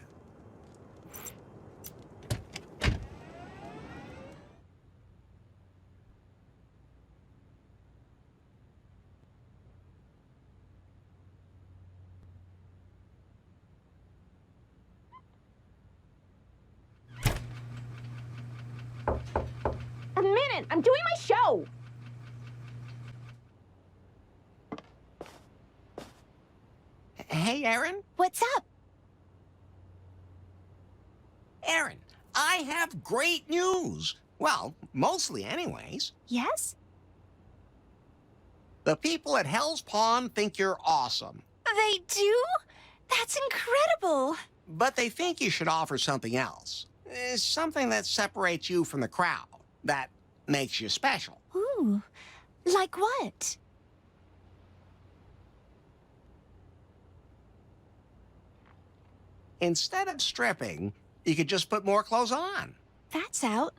[SPEAKER 16] A minute, I'm doing my show.
[SPEAKER 2] Hey, Erin.
[SPEAKER 5] What's up?
[SPEAKER 2] Erin, I have great news. Well, mostly anyways.
[SPEAKER 5] Yes?
[SPEAKER 2] The people at Hell's Pawn think you're awesome.
[SPEAKER 5] They do? That's incredible.
[SPEAKER 2] But they think you should offer something else. Something that separates you from the crowd. That makes you special.
[SPEAKER 5] Ooh, like what?
[SPEAKER 2] Instead of stripping, you could just put more clothes on.
[SPEAKER 5] That's out.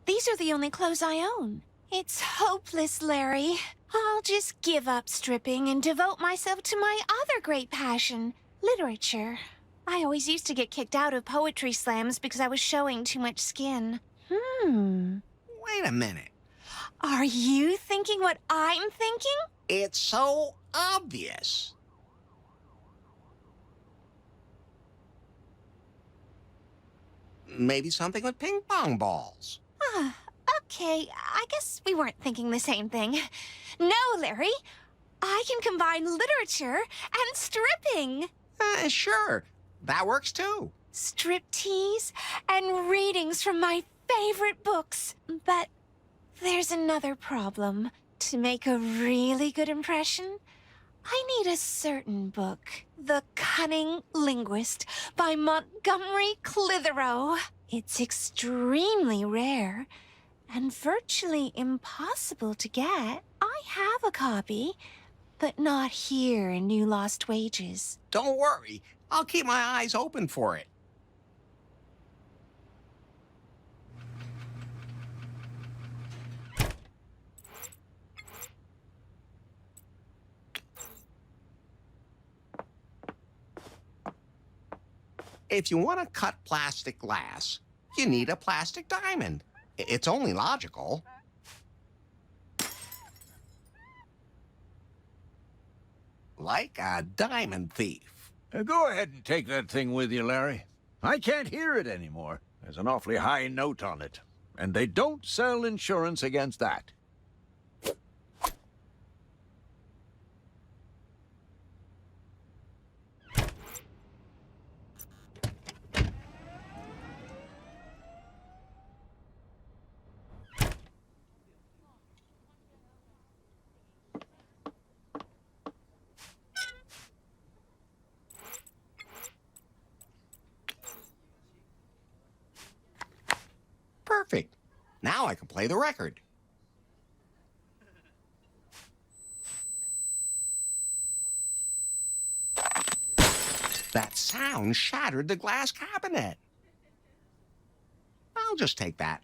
[SPEAKER 5] These are the only clothes I own.
[SPEAKER 9] It's hopeless, Larry. I'll just give up stripping and devote myself to my other great passion, literature. I always used to get kicked out of poetry slams because I was showing too much skin.
[SPEAKER 2] Wait a minute.
[SPEAKER 9] Are you thinking what I'm thinking?
[SPEAKER 2] It's so obvious. Maybe something with ping pong balls.
[SPEAKER 9] Okay, I guess we weren't thinking the same thing. No, Larry. I can combine literature and stripping.
[SPEAKER 2] Sure. That works too.
[SPEAKER 9] Striptease and readings from my favorite books. But there's another problem. To make a really good impression, I need a certain book. The Cunning Linguist by Montgomery Clitheroe. It's extremely rare and virtually impossible to get. I have a copy, but not here in New Lost Wages.
[SPEAKER 2] Don't worry. I'll keep my eyes open for it. If you want to cut plastic glass, you need a plastic diamond. It's only logical. Like a diamond thief.
[SPEAKER 17] Go ahead and take that thing with you, Larry. I can't hear it anymore. There's an awfully high note on it. And they don't sell insurance against that.
[SPEAKER 2] Perfect. Now I can play the record. That sound shattered the glass cabinet. I'll just take that.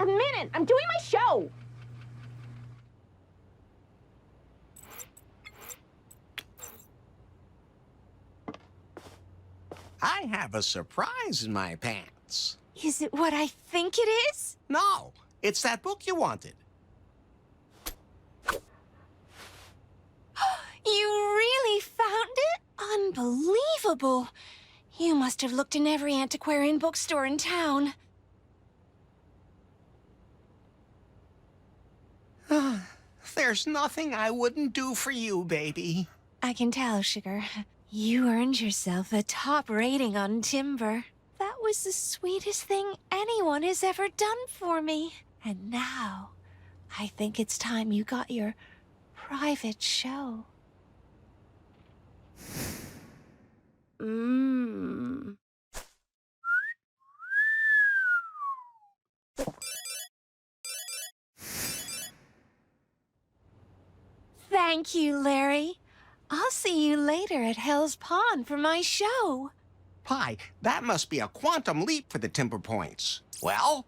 [SPEAKER 16] A minute! I'm doing my show!
[SPEAKER 2] I have a surprise in my pants.
[SPEAKER 9] Is it what I think it is?
[SPEAKER 2] No, it's that book you wanted.
[SPEAKER 9] You really found it? Unbelievable. You must have looked in every antiquarian bookstore in town.
[SPEAKER 2] There's nothing I wouldn't do for you, baby.
[SPEAKER 9] I can tell, Sugar. You earned yourself a top rating on Timber. That was the sweetest thing anyone has ever done for me. And now, I think it's time you got your private show. Thank you, Larry. I'll see you later at Hell's Pond for my show.
[SPEAKER 2] Pie, that must be a quantum leap for the Timber points. Well?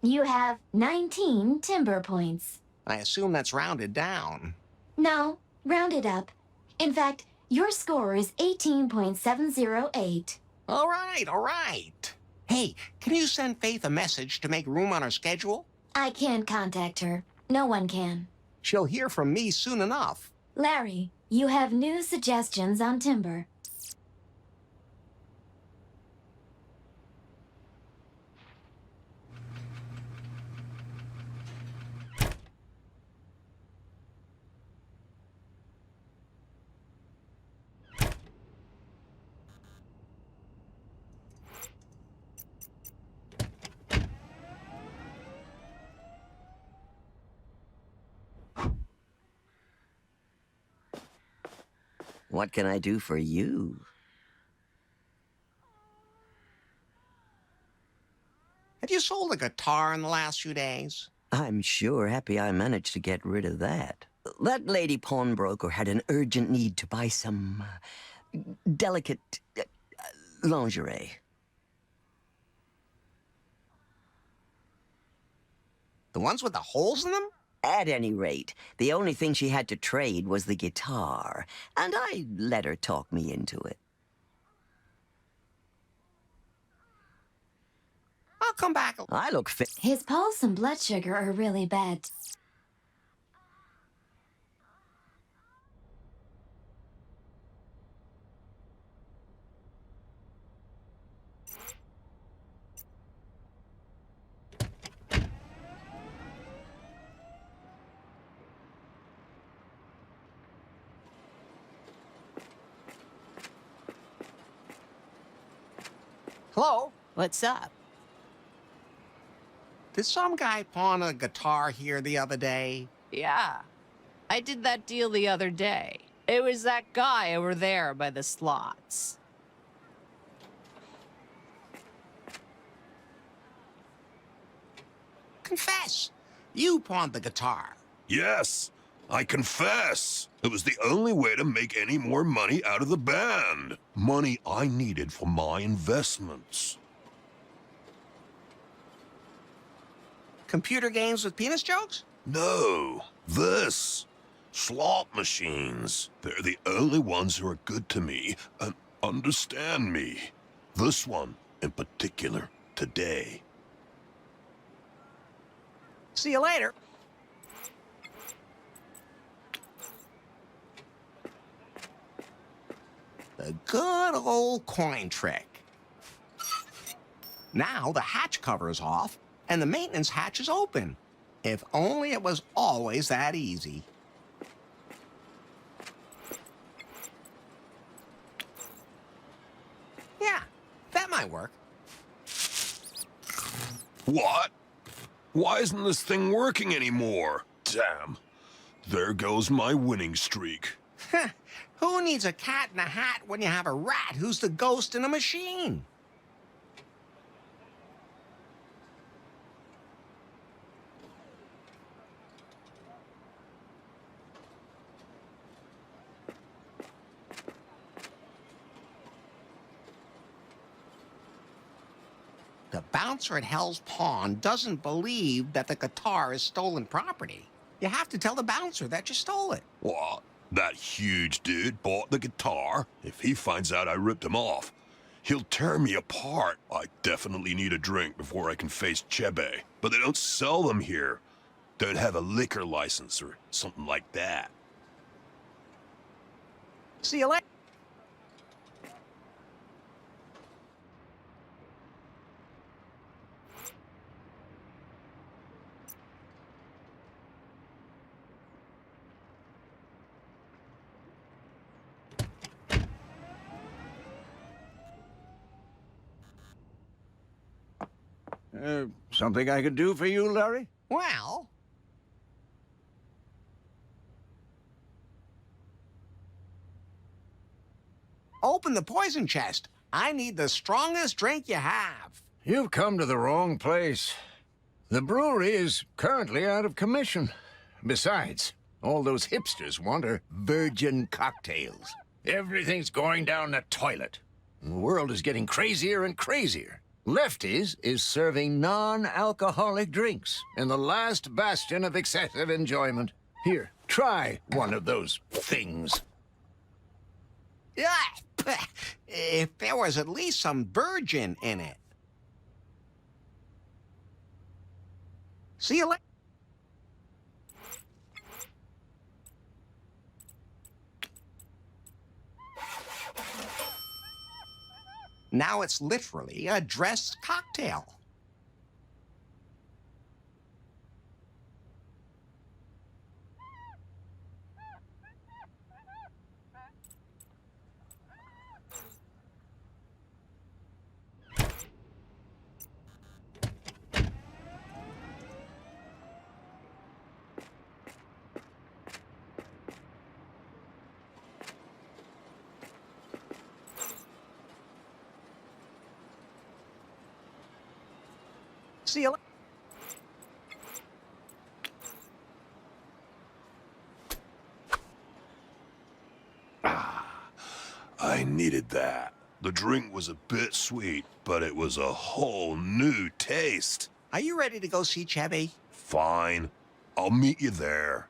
[SPEAKER 14] You have 19 timber points.
[SPEAKER 2] I assume that's rounded down.
[SPEAKER 14] No, round it up. In fact, your score is 18.708.
[SPEAKER 2] All right. Hey, can you send Faith a message to make room on her schedule?
[SPEAKER 14] I can't contact her. No one can.
[SPEAKER 2] She'll hear from me soon enough.
[SPEAKER 14] Larry, you have new suggestions on Timber.
[SPEAKER 11] What can I do for you?
[SPEAKER 2] Have you sold a guitar in the last few days?
[SPEAKER 11] I'm sure happy I managed to get rid of that. That lady pawnbroker had an urgent need to buy some delicate lingerie.
[SPEAKER 2] The ones with the holes in them?
[SPEAKER 11] At any rate, the only thing she had to trade was the guitar, and I let her talk me into it.
[SPEAKER 2] I'll come back.
[SPEAKER 11] I look fit.
[SPEAKER 14] His pulse and blood sugar are really bad.
[SPEAKER 2] Hello?
[SPEAKER 19] What's up?
[SPEAKER 2] Did some guy pawn a guitar here the other day?
[SPEAKER 19] Yeah. I did that deal the other day. It was that guy over there by the slots.
[SPEAKER 2] Confess. You pawned the guitar.
[SPEAKER 8] Yes, I confess. It was the only way to make any more money out of the band. Money I needed for my investments.
[SPEAKER 2] Computer games with penis jokes?
[SPEAKER 8] No, this. Slot machines. They're the only ones who are good to me and understand me. This one, in particular, today.
[SPEAKER 2] See you later. The good old coin trick. Now the hatch cover is off, and the maintenance hatch is open. If only it was always that easy. Yeah, that might work.
[SPEAKER 8] What? Why isn't this thing working anymore? Damn. There goes my winning streak.
[SPEAKER 2] Who needs a cat in a hat when you have a rat who's the ghost in a machine? The bouncer at Hell's Pond doesn't believe that the guitar is stolen property. You have to tell the bouncer that you stole it.
[SPEAKER 8] What? That huge dude bought the guitar? If he finds out I ripped him off, he'll tear me apart. I definitely need a drink before I can face Chebe. But they don't sell them here. Don't have a liquor license or something like that.
[SPEAKER 2] See you later.
[SPEAKER 17] Something I could do for you, Larry?
[SPEAKER 2] Well, open the poison chest. I need the strongest drink you have.
[SPEAKER 17] You've come to the wrong place. The brewery is currently out of commission. Besides, all those hipsters want are virgin cocktails. Everything's going down the toilet. The world is getting crazier and crazier. Lefty's is serving non-alcoholic drinks in the last bastion of excessive enjoyment. Here, try one of those things.
[SPEAKER 2] Yeah, if there was at least some virgin in it. See you later. Now it's literally a dressed cocktail. See you later.
[SPEAKER 6] I needed that. The drink was a bit sweet, but it was a whole new taste.
[SPEAKER 2] Are you ready to go see Chevy?
[SPEAKER 6] Fine. I'll meet you there.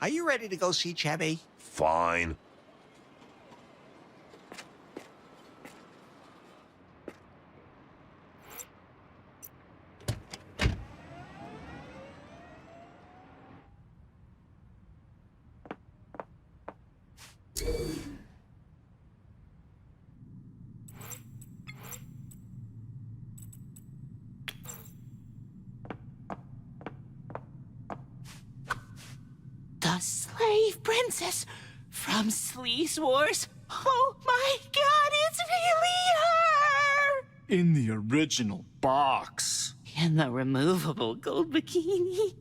[SPEAKER 2] Are you ready to go see Chevy?
[SPEAKER 6] Fine.
[SPEAKER 22] The slave princess from Sleaze Wars? Oh my god, it's really her!
[SPEAKER 12] In the original box.
[SPEAKER 22] In the removable gold bikini.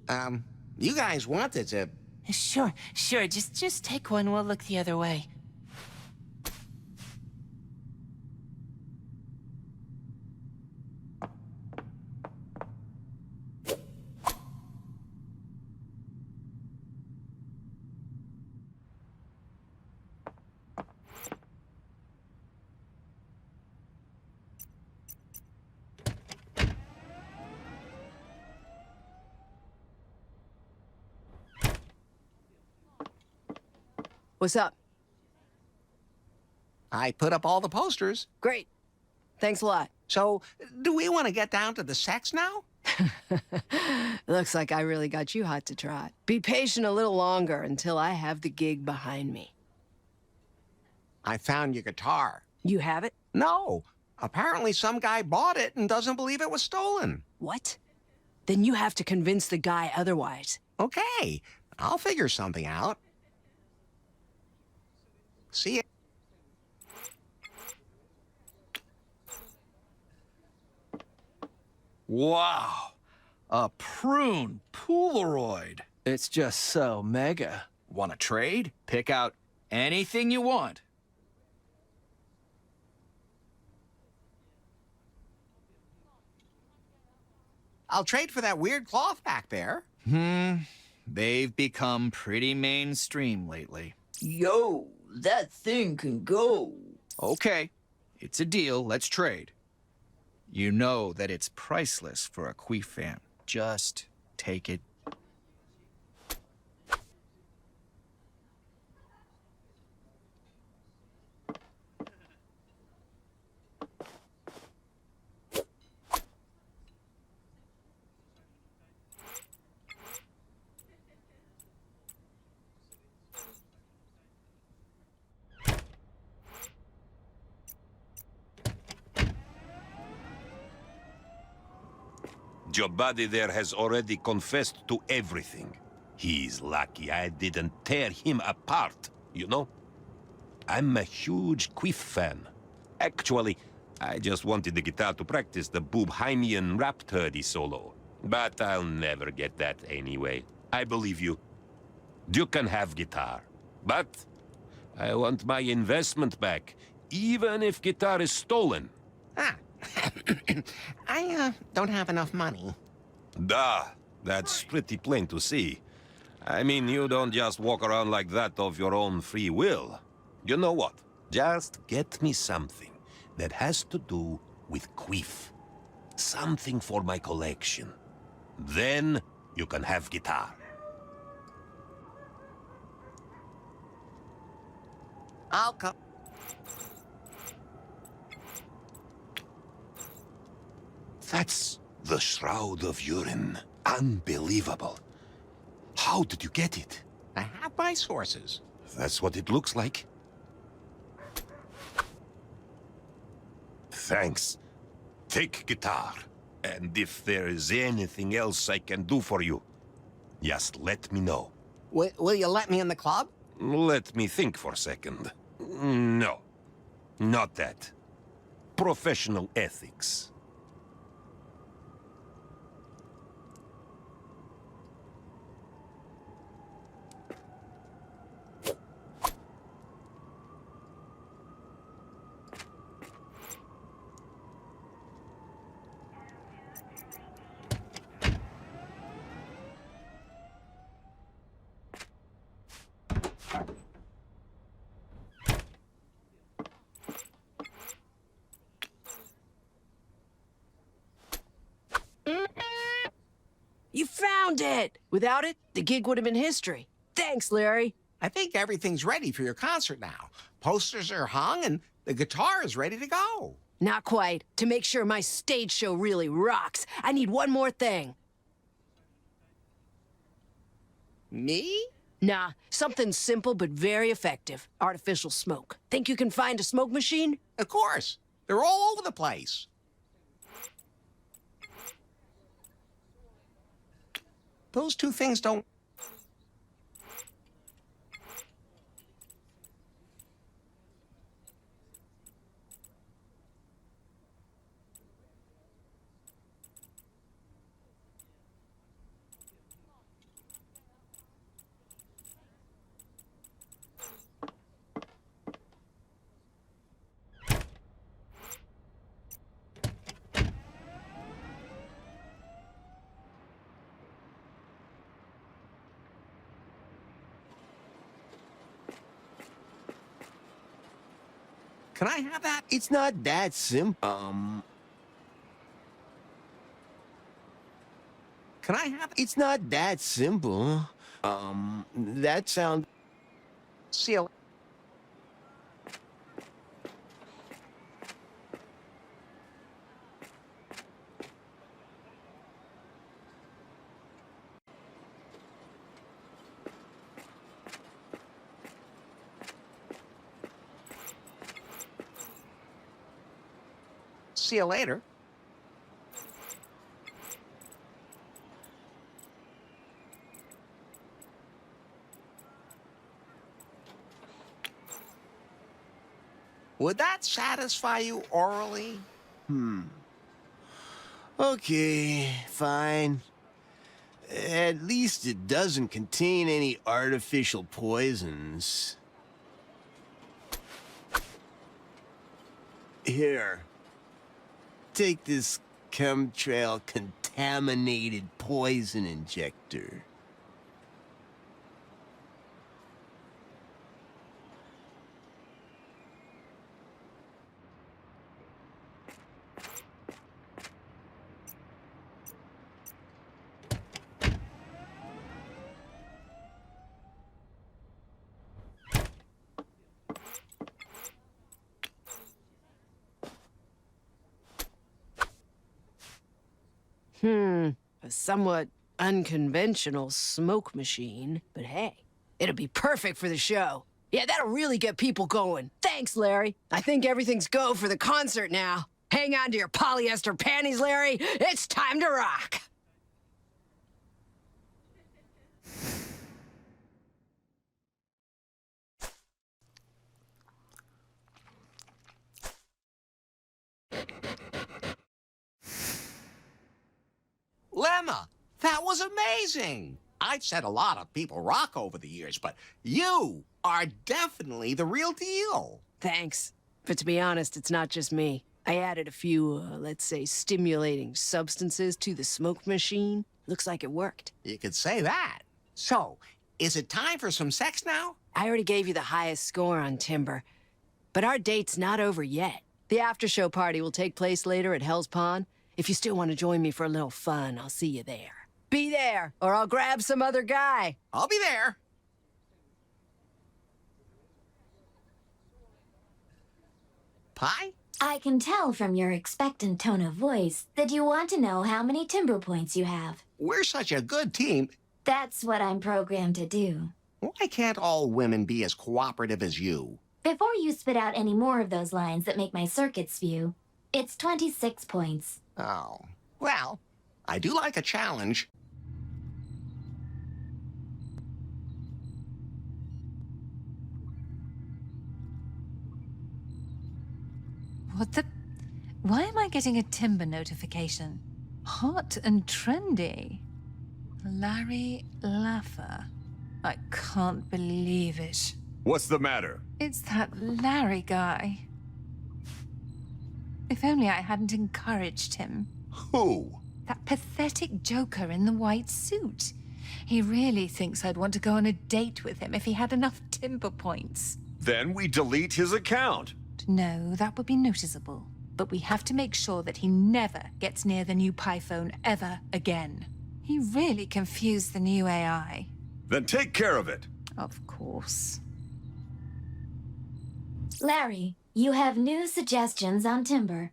[SPEAKER 2] You guys wanted to...
[SPEAKER 22] Sure, just take one, we'll look the other way.
[SPEAKER 15] What's up?
[SPEAKER 2] I put up all the posters.
[SPEAKER 15] Great. Thanks a lot.
[SPEAKER 2] So, do we want to get down to the sex now?
[SPEAKER 15] Looks like I really got you hot to trot. Be patient a little longer until I have the gig behind me.
[SPEAKER 2] I found your guitar.
[SPEAKER 15] You have it?
[SPEAKER 2] No. Apparently some guy bought it and doesn't believe it was stolen.
[SPEAKER 15] What? Then you have to convince the guy otherwise.
[SPEAKER 2] Okay. I'll figure something out. See ya.
[SPEAKER 12] Wow. A prune Polaroid.
[SPEAKER 10] It's just so mega.
[SPEAKER 12] Want to trade? Pick out anything you want.
[SPEAKER 2] I'll trade for that weird cloth back there.
[SPEAKER 12] They've become pretty mainstream lately.
[SPEAKER 22] Yo, that thing can go.
[SPEAKER 12] Okay, it's a deal. Let's trade. You know that it's priceless for a Queef fan. Just take it.
[SPEAKER 8] Your buddy there has already confessed to everything. He's lucky I didn't tear him apart, you know? I'm a huge Queef fan. Actually, I just wanted the guitar to practice the Boobheimian Rhapsody solo. But I'll never get that anyway. I believe you. You can have guitar. But I want my investment back, even if guitar is stolen.
[SPEAKER 2] I don't have enough money.
[SPEAKER 8] That's pretty plain to see. I mean, you don't just walk around like that of your own free will. You know what? Just get me something that has to do with Queef. Something for my collection. Then you can have guitar.
[SPEAKER 2] I'll come.
[SPEAKER 8] That's the Shroud of Urine. Unbelievable. How did you get it?
[SPEAKER 2] I have my sources.
[SPEAKER 8] That's what it looks like. Thanks. Take guitar. And if there is anything else I can do for you, just let me know.
[SPEAKER 2] Will you let me in the club?
[SPEAKER 8] Let me think for a second. No. Not that. Professional ethics.
[SPEAKER 15] You found it! Without it, the gig would have been history. Thanks, Larry.
[SPEAKER 2] I think everything's ready for your concert now. Posters are hung and the guitar is ready to go.
[SPEAKER 15] Not quite. To make sure my stage show really rocks, I need one more thing.
[SPEAKER 2] Me?
[SPEAKER 15] Nah, something simple but very effective. Artificial smoke. Think you can find a smoke machine?
[SPEAKER 2] Of course. They're all over the place. Those two things don't... Can I have that?
[SPEAKER 20] It's not that simple.
[SPEAKER 2] Can I have it?
[SPEAKER 20] It's not that simple. That sounds...
[SPEAKER 2] Seal. See you later. Would that satisfy you orally?
[SPEAKER 20] Okay, fine. At least it doesn't contain any artificial poisons. Here. Take this chemtrail contaminated poison injector.
[SPEAKER 15] A somewhat unconventional smoke machine, but hey, it'll be perfect for the show. Yeah, that'll really get people going. Thanks, Larry. I think everything's go for the concert now. Hang on to your polyester panties, Larry. It's time to rock.
[SPEAKER 2] Lemma, that was amazing. I've said a lot of people rock over the years, but you are definitely the real deal.
[SPEAKER 15] Thanks. But to be honest, it's not just me. I added a few, let's say, stimulating substances to the smoke machine. Looks like it worked.
[SPEAKER 2] You could say that. So, is it time for some sex now?
[SPEAKER 15] I already gave you the highest score on Timber. But our date's not over yet. The after-show party will take place later at Hell's Pond. If you still want to join me for a little fun, I'll see you there. Be there, or I'll grab some other guy.
[SPEAKER 2] I'll be there. Pie?
[SPEAKER 14] I can tell from your expectant tone of voice that you want to know how many timber points you have.
[SPEAKER 2] We're such a good team.
[SPEAKER 14] That's what I'm programmed to do.
[SPEAKER 2] Why can't all women be as cooperative as you?
[SPEAKER 14] Before you spit out any more of those lines that make my circuits spew, it's 26 points.
[SPEAKER 2] Oh, well, I do like a challenge.
[SPEAKER 7] What the... Why am I getting a timber notification? Hot and trendy. Larry Laffer. I can't believe it.
[SPEAKER 21] What's the matter?
[SPEAKER 7] It's that Larry guy. If only I hadn't encouraged him.
[SPEAKER 21] Who?
[SPEAKER 7] That pathetic joker in the white suit. He really thinks I'd want to go on a date with him if he had enough timber points.
[SPEAKER 21] Then we delete his account.
[SPEAKER 7] No, that would be noticeable. But we have to make sure that he never gets near the new Pyphone ever again. He really confused the new AI.
[SPEAKER 21] Then take care of it.
[SPEAKER 7] Of course.
[SPEAKER 14] Larry, you have new suggestions on timber.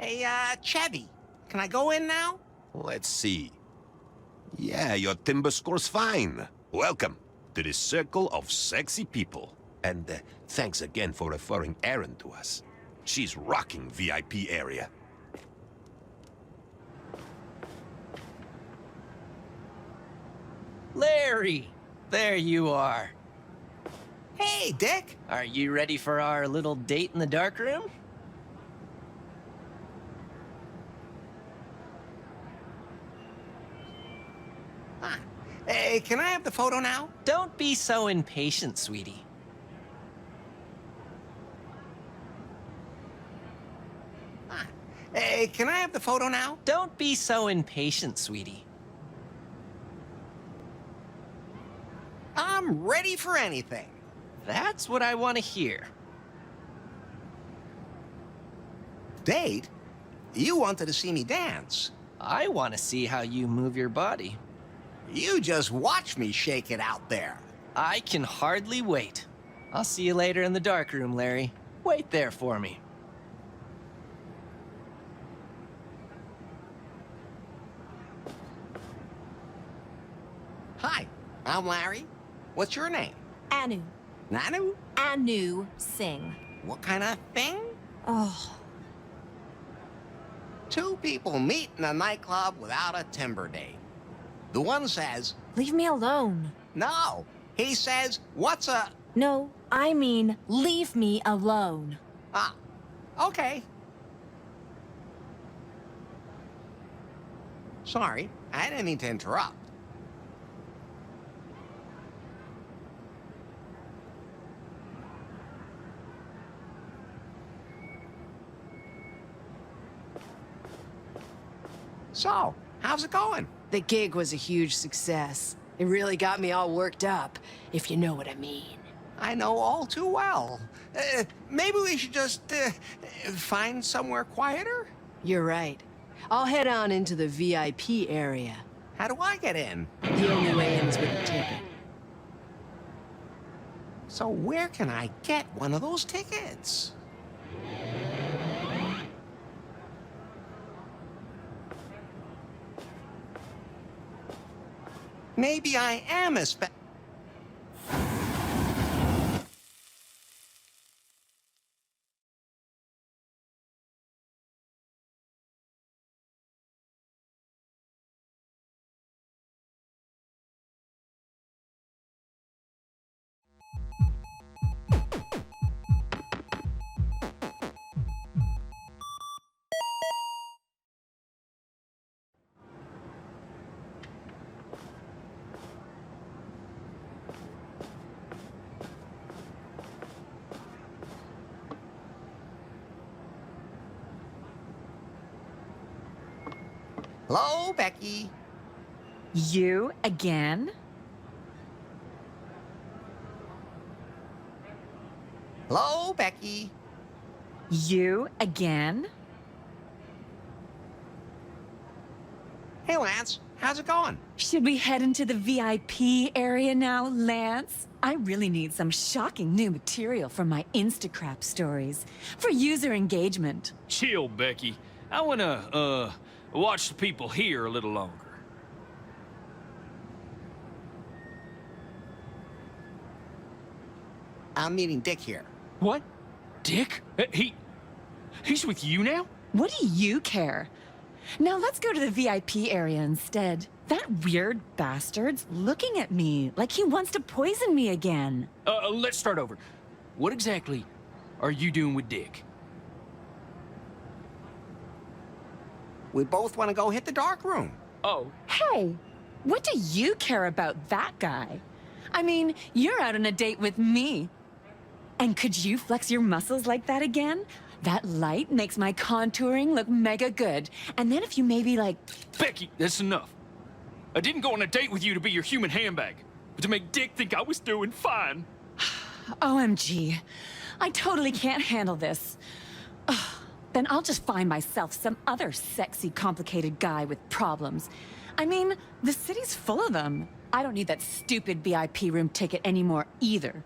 [SPEAKER 2] Hey, Chevy, can I go in now?
[SPEAKER 8] Let's see. Yeah, your timber score's fine. Welcome to the circle of sexy people. And thanks again for referring Erin to us. She's rocking VIP area.
[SPEAKER 10] Larry! There you are.
[SPEAKER 2] Hey, Dick.
[SPEAKER 10] Are you ready for our little date in the dark room?
[SPEAKER 2] Hey, can I have the photo now?
[SPEAKER 10] Don't be so impatient, sweetie.
[SPEAKER 2] Hey, can I have the photo now?
[SPEAKER 10] Don't be so impatient, sweetie.
[SPEAKER 2] I'm ready for anything.
[SPEAKER 10] That's what I want to hear.
[SPEAKER 2] Date? You wanted to see me dance.
[SPEAKER 10] I want to see how you move your body.
[SPEAKER 2] You just watch me shake it out there.
[SPEAKER 10] I can hardly wait. I'll see you later in the dark room, Larry. Wait there for me.
[SPEAKER 2] Hi, I'm Larry. What's your name?
[SPEAKER 4] Anu.
[SPEAKER 2] Nanu?
[SPEAKER 4] Anu Singh.
[SPEAKER 2] What kind of thing?
[SPEAKER 4] Oh.
[SPEAKER 2] Two people meet in a nightclub without a timber date. The one says,
[SPEAKER 4] Leave me alone.
[SPEAKER 2] no. He says, what's a...
[SPEAKER 4] No, I mean, leave me alone.
[SPEAKER 2] Ah, okay. Sorry, I didn't mean to interrupt. So, how's it going?
[SPEAKER 15] The gig was a huge success. It really got me all worked up, if you know what I mean.
[SPEAKER 2] I know all too well. Maybe we should just find somewhere quieter?
[SPEAKER 15] You're right. I'll head on into the VIP area.
[SPEAKER 2] How do I get in?
[SPEAKER 15] The only way in is with a ticket.
[SPEAKER 2] So where can I get one of those tickets? Maybe I am a Hello, Becky.
[SPEAKER 3] You again?
[SPEAKER 2] Hello, Becky.
[SPEAKER 3] You again?
[SPEAKER 2] Hey, Lance. How's it going?
[SPEAKER 3] Should we head into the VIP area now, Lance? I really need some shocking new material for my Instacrap stories. For user engagement.
[SPEAKER 18] Chill, Becky. I wanna, watch the people here a little longer.
[SPEAKER 2] I'm meeting Dick here.
[SPEAKER 18] What? Dick? He's with you now?
[SPEAKER 3] What do you care? Now let's go to the VIP area instead. That weird bastard's looking at me like he wants to poison me again.
[SPEAKER 18] Let's start over. What exactly are you doing with Dick?
[SPEAKER 2] We both want to go hit the dark room.
[SPEAKER 18] Oh.
[SPEAKER 3] Hey, what do you care about that guy? I mean, you're out on a date with me. And could you flex your muscles like that again? That light makes my contouring look mega good. And then if you maybe like...
[SPEAKER 18] Becky, that's enough. I didn't go on a date with you to be your human handbag, but to make Dick think I was doing fine.
[SPEAKER 3] OMG. I totally can't handle this. Ugh, then I'll just find myself some other sexy, complicated guy with problems. I mean, the city's full of them. I don't need that stupid VIP room ticket anymore either.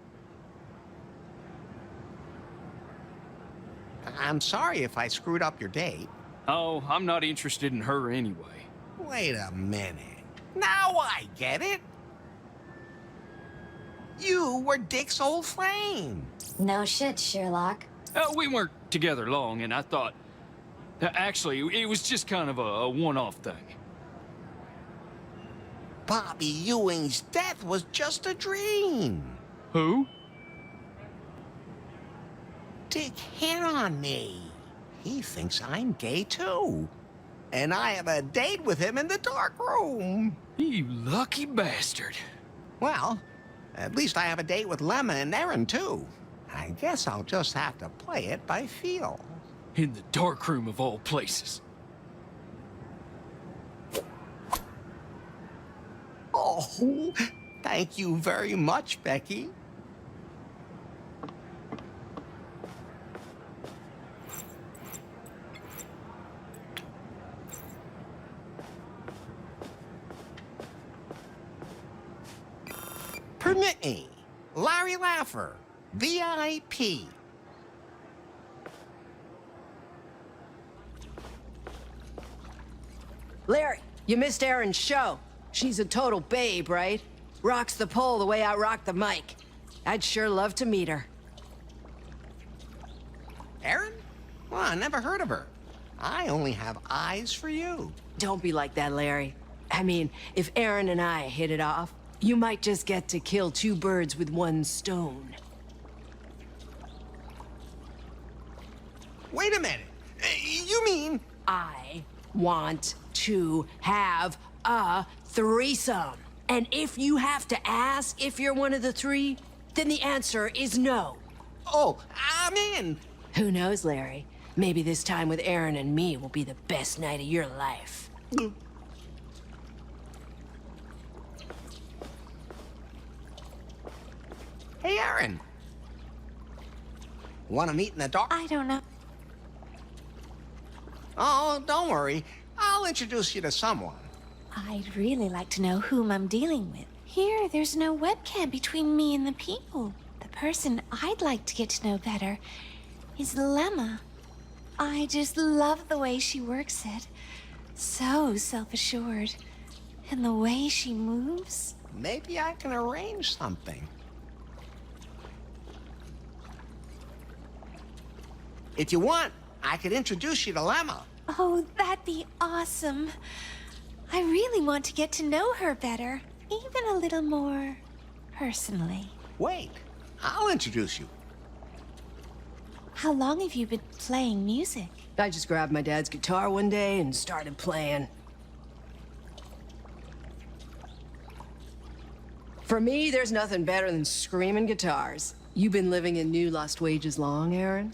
[SPEAKER 2] I'm sorry if I screwed up your date.
[SPEAKER 18] Oh, I'm not interested in her anyway.
[SPEAKER 2] Wait a minute. Now I get it. You were Dick's old flame.
[SPEAKER 14] No shit, Sherlock.
[SPEAKER 18] We weren't together long, and I thought... Actually, it was just kind of a one-off thing.
[SPEAKER 2] Bobby Ewing's death was just a dream.
[SPEAKER 18] Who?
[SPEAKER 2] Dick hit on me. He thinks I'm gay too. And I have a date with him in the dark room.
[SPEAKER 18] You lucky bastard.
[SPEAKER 2] Well, at least I have a date with Lemma and Aaron too. I guess I'll just have to play it by feel.
[SPEAKER 18] In the dark room of all places.
[SPEAKER 2] Oh, thank you very much, Becky. Permit me, Larry Laffer, VIP.
[SPEAKER 15] Larry, you missed Erin's show. She's a total babe, right? Rocks the pole the way I rock the mic. I'd sure love to meet her.
[SPEAKER 2] Erin? Well, I never heard of her. I only have eyes for you.
[SPEAKER 15] Don't be like that, Larry. I mean, if Erin and I hit it off, you might just get to kill two birds with one stone.
[SPEAKER 2] Wait a minute. You mean...
[SPEAKER 15] I want to have a threesome. And if you have to ask if you're one of the three, then the answer is no.
[SPEAKER 2] Oh, I'm in.
[SPEAKER 15] Who knows, Larry? Maybe this time with Erin and me will be the best night of your life.
[SPEAKER 2] Hey, Erin. Want to meet in the dark?
[SPEAKER 9] I don't know.
[SPEAKER 2] Oh, don't worry. I'll introduce you to someone.
[SPEAKER 9] I'd really like to know whom I'm dealing with. Here, there's no webcam between me and the people. The person I'd like to get to know better is Lemma. I just love the way she works it. So self-assured. And the way she moves.
[SPEAKER 2] Maybe I can arrange something. If you want, I could introduce you to Lemma.
[SPEAKER 9] Oh, that'd be awesome. I really want to get to know her better. Even a little more personally.
[SPEAKER 2] Wait, I'll introduce you.
[SPEAKER 9] How long have you been playing music?
[SPEAKER 15] I just grabbed my dad's guitar one day and started playing. For me, there's nothing better than screaming guitars. You been living in New Lost Wages long, Erin?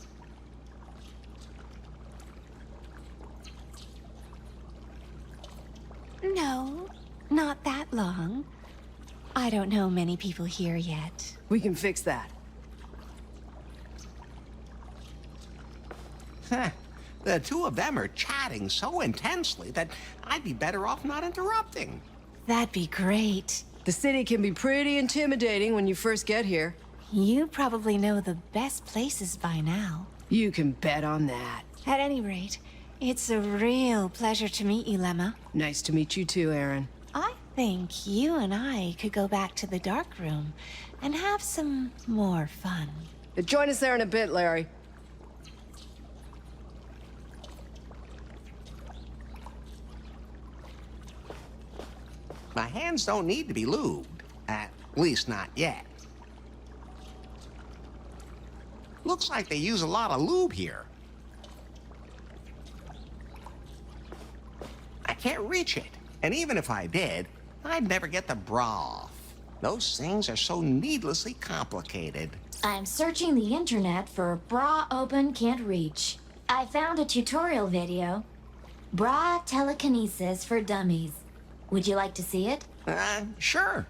[SPEAKER 9] No, not that long. I don't know many people here yet.
[SPEAKER 15] We can fix that.
[SPEAKER 2] The The two of them are chatting so intensely that I'd be better off not interrupting.
[SPEAKER 4] That'd be great.
[SPEAKER 15] The city can be pretty intimidating when you first get here.
[SPEAKER 4] You probably know the best places by now.
[SPEAKER 15] You can bet on that.
[SPEAKER 4] At any rate, it's a real pleasure to meet you, Lemma.
[SPEAKER 15] Nice to meet you too, Aaron.
[SPEAKER 4] I think you and I could go back to the dark room and have some more fun.
[SPEAKER 15] Join us there in a bit, Larry.
[SPEAKER 2] My hands don't need to be lubed. At least not yet. Looks like they use a lot of lube here. I can't reach it. And even if I did, I'd never get the bra off. Those things are so needlessly complicated.
[SPEAKER 14] I'm searching the internet for bra open can't reach. I found a tutorial video. Bra telekinesis for dummies. Would you like to see it?
[SPEAKER 2] Sure.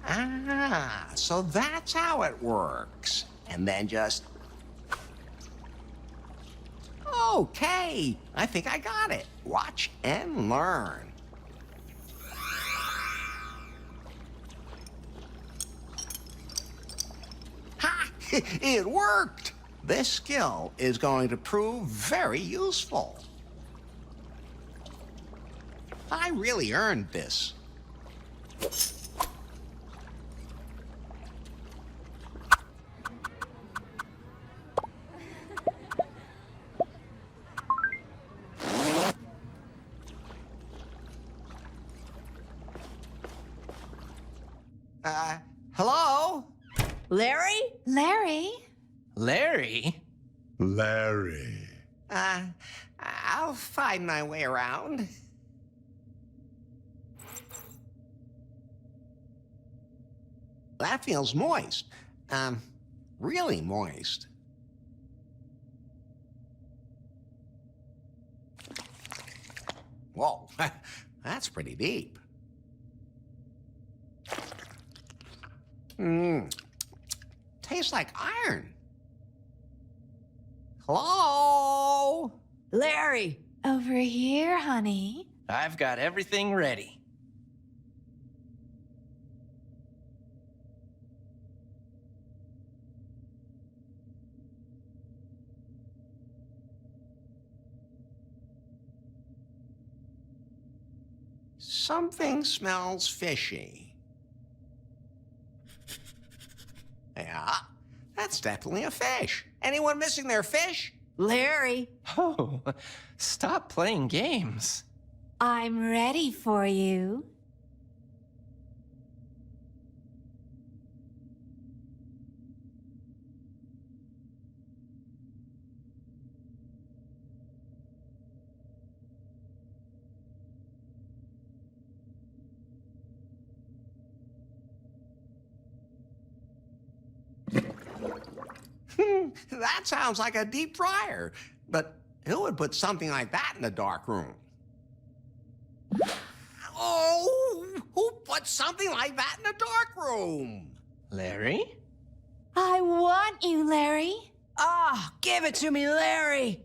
[SPEAKER 2] Ah, so that's how it works. And then just... Okay, I think I got it. Watch and learn. Ha! It worked! This skill is going to prove very useful. I really earned this. Hello?
[SPEAKER 15] Larry?
[SPEAKER 4] Larry?
[SPEAKER 10] Larry?
[SPEAKER 21] Larry.
[SPEAKER 2] I'll find my way around. That feels moist. Really moist. Whoa, that's pretty deep. Tastes like iron. Hello?
[SPEAKER 15] Larry!
[SPEAKER 4] Over here, honey.
[SPEAKER 10] I've got everything ready.
[SPEAKER 2] Something smells fishy. Yeah, that's definitely a fish. Anyone missing their fish?
[SPEAKER 15] Larry!
[SPEAKER 10] Oh, stop playing games.
[SPEAKER 4] I'm ready for you.
[SPEAKER 2] That sounds like a deep fryer. But who would put something like that in the dark room? Oh, who put something like that in the dark room?
[SPEAKER 10] Larry?
[SPEAKER 4] I want you, Larry.
[SPEAKER 15] Ah, give it to me, Larry!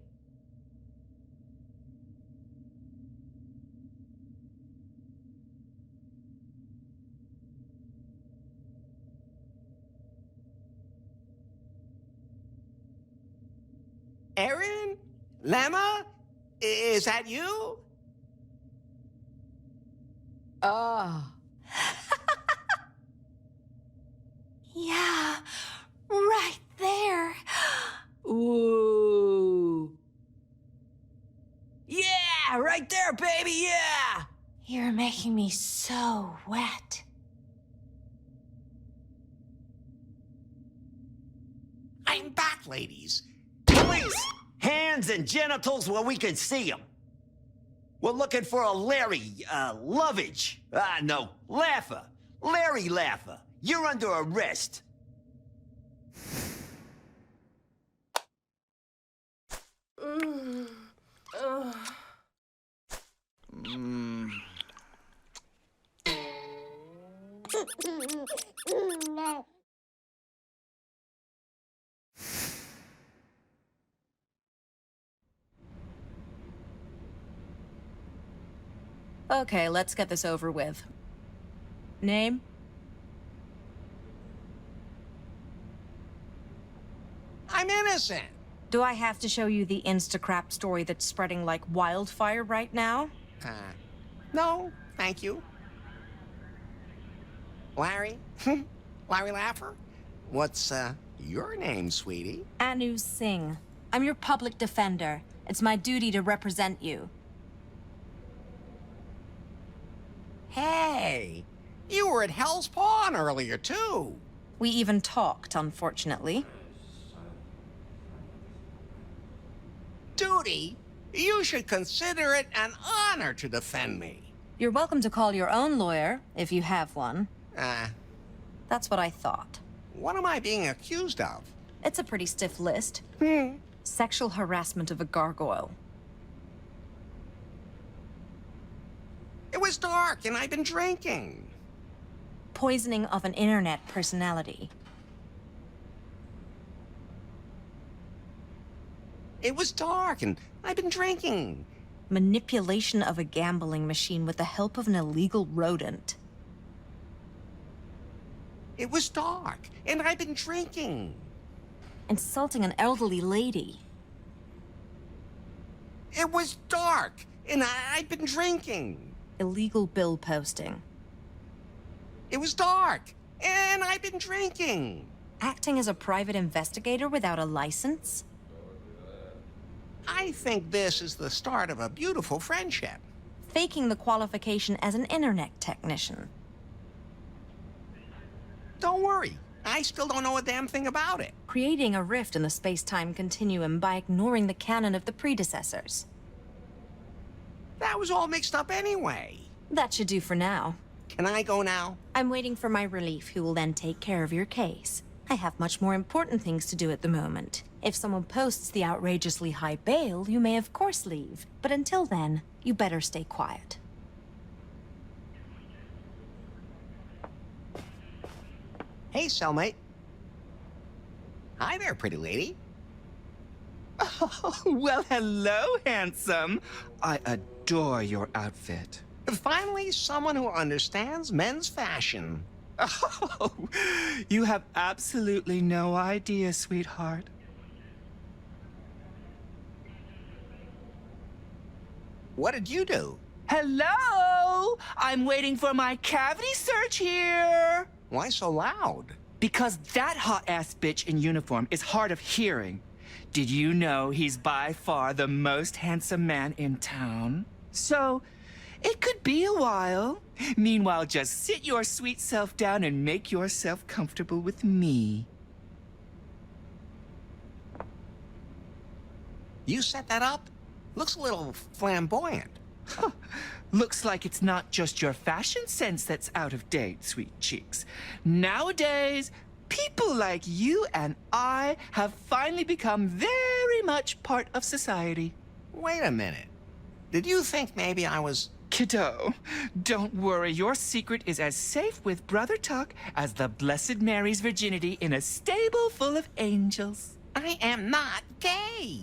[SPEAKER 2] Aaron? Lemma? Is that you?
[SPEAKER 15] Ah.
[SPEAKER 4] Yeah, right there.
[SPEAKER 15] Ooh. Yeah, right there, baby, yeah!
[SPEAKER 4] You're making me so wet.
[SPEAKER 2] I'm back, ladies.
[SPEAKER 1] Police! Hands and genitals where we can see them. We're looking for a Larry, Lovage. No, Laffer. Larry Laffer. You're under arrest.
[SPEAKER 5] Okay, let's get this over with. Name?
[SPEAKER 2] I'm innocent.
[SPEAKER 5] Do I have to show you the Instacrap story that's spreading like wildfire right now?
[SPEAKER 2] No, thank you. Larry? Larry Laffer? What's, your name, sweetie?
[SPEAKER 5] Anu Singh. I'm your public defender. It's my duty to represent you.
[SPEAKER 2] Hey, you were at Hell's Pawn earlier, too.
[SPEAKER 5] We even talked, unfortunately.
[SPEAKER 2] Duty? You should consider it an honor to defend me.
[SPEAKER 5] You're welcome to call your own lawyer, if you have one. That's what I thought.
[SPEAKER 2] What am I being accused of?
[SPEAKER 5] It's a pretty stiff list. Sexual harassment of a gargoyle.
[SPEAKER 2] It was dark and I've been drinking.
[SPEAKER 5] Poisoning of an internet personality.
[SPEAKER 2] It was dark and I've been drinking.
[SPEAKER 5] Manipulation of a gambling machine with the help of an illegal rodent.
[SPEAKER 2] It was dark and I've been drinking.
[SPEAKER 5] Insulting an elderly lady.
[SPEAKER 2] It was dark and I've been drinking.
[SPEAKER 5] Illegal bill posting.
[SPEAKER 2] It was dark and I've been drinking.
[SPEAKER 5] Acting as a private investigator without a license?
[SPEAKER 2] I think this is the start of a beautiful friendship.
[SPEAKER 5] Faking the qualification as an internet technician.
[SPEAKER 2] Don't worry, I still don't know a damn thing about it.
[SPEAKER 5] Creating a rift in the space-time continuum by ignoring the canon of the predecessors.
[SPEAKER 2] That was all mixed up anyway.
[SPEAKER 5] That should do for now.
[SPEAKER 2] Can I go now?
[SPEAKER 5] I'm waiting for my relief, who will then take care of your case. I have much more important things to do at the moment. If someone posts the outrageously high bail, you may of course leave. But until then, you better stay quiet.
[SPEAKER 2] Hey, cellmate. Hi there, pretty lady.
[SPEAKER 13] Oh, well, hello, handsome. I adore your outfit.
[SPEAKER 2] Finally, someone who understands men's fashion.
[SPEAKER 13] Oh, you have absolutely no idea, sweetheart.
[SPEAKER 2] What did you do?
[SPEAKER 13] Hello! I'm waiting for my cavity search here.
[SPEAKER 2] Why so loud?
[SPEAKER 13] Because that hot-ass bitch in uniform is hard of hearing. Did you know he's by far the most handsome man in town? So, it could be a while. Meanwhile, just sit your sweet self down and make yourself comfortable with me.
[SPEAKER 2] You set that up? Looks a little flamboyant.
[SPEAKER 13] Looks like it's not just your fashion sense that's out of date, sweet cheeks. Nowadays, people like you and I have finally become very much part of society.
[SPEAKER 2] Wait a minute. Did you think maybe I was...
[SPEAKER 13] Kiddo, don't worry. Your secret is as safe with Brother Tuck as the Blessed Mary's virginity in a stable full of angels.
[SPEAKER 2] I am not gay.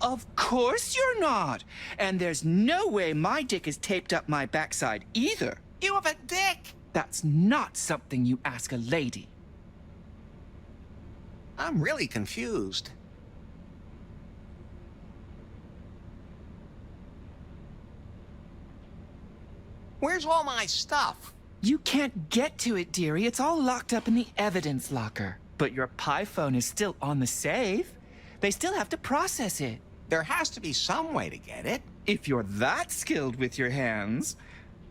[SPEAKER 13] Of course you're not. And there's no way my dick is taped up my backside either.
[SPEAKER 2] You have a dick.
[SPEAKER 13] That's not something you ask a lady.
[SPEAKER 2] I'm really confused. Where's all my stuff?
[SPEAKER 13] You can't get to it, dearie. It's all locked up in the evidence locker. But your Pi phone is still on the safe. They still have to process it.
[SPEAKER 2] There has to be some way to get it.
[SPEAKER 13] If you're that skilled with your hands,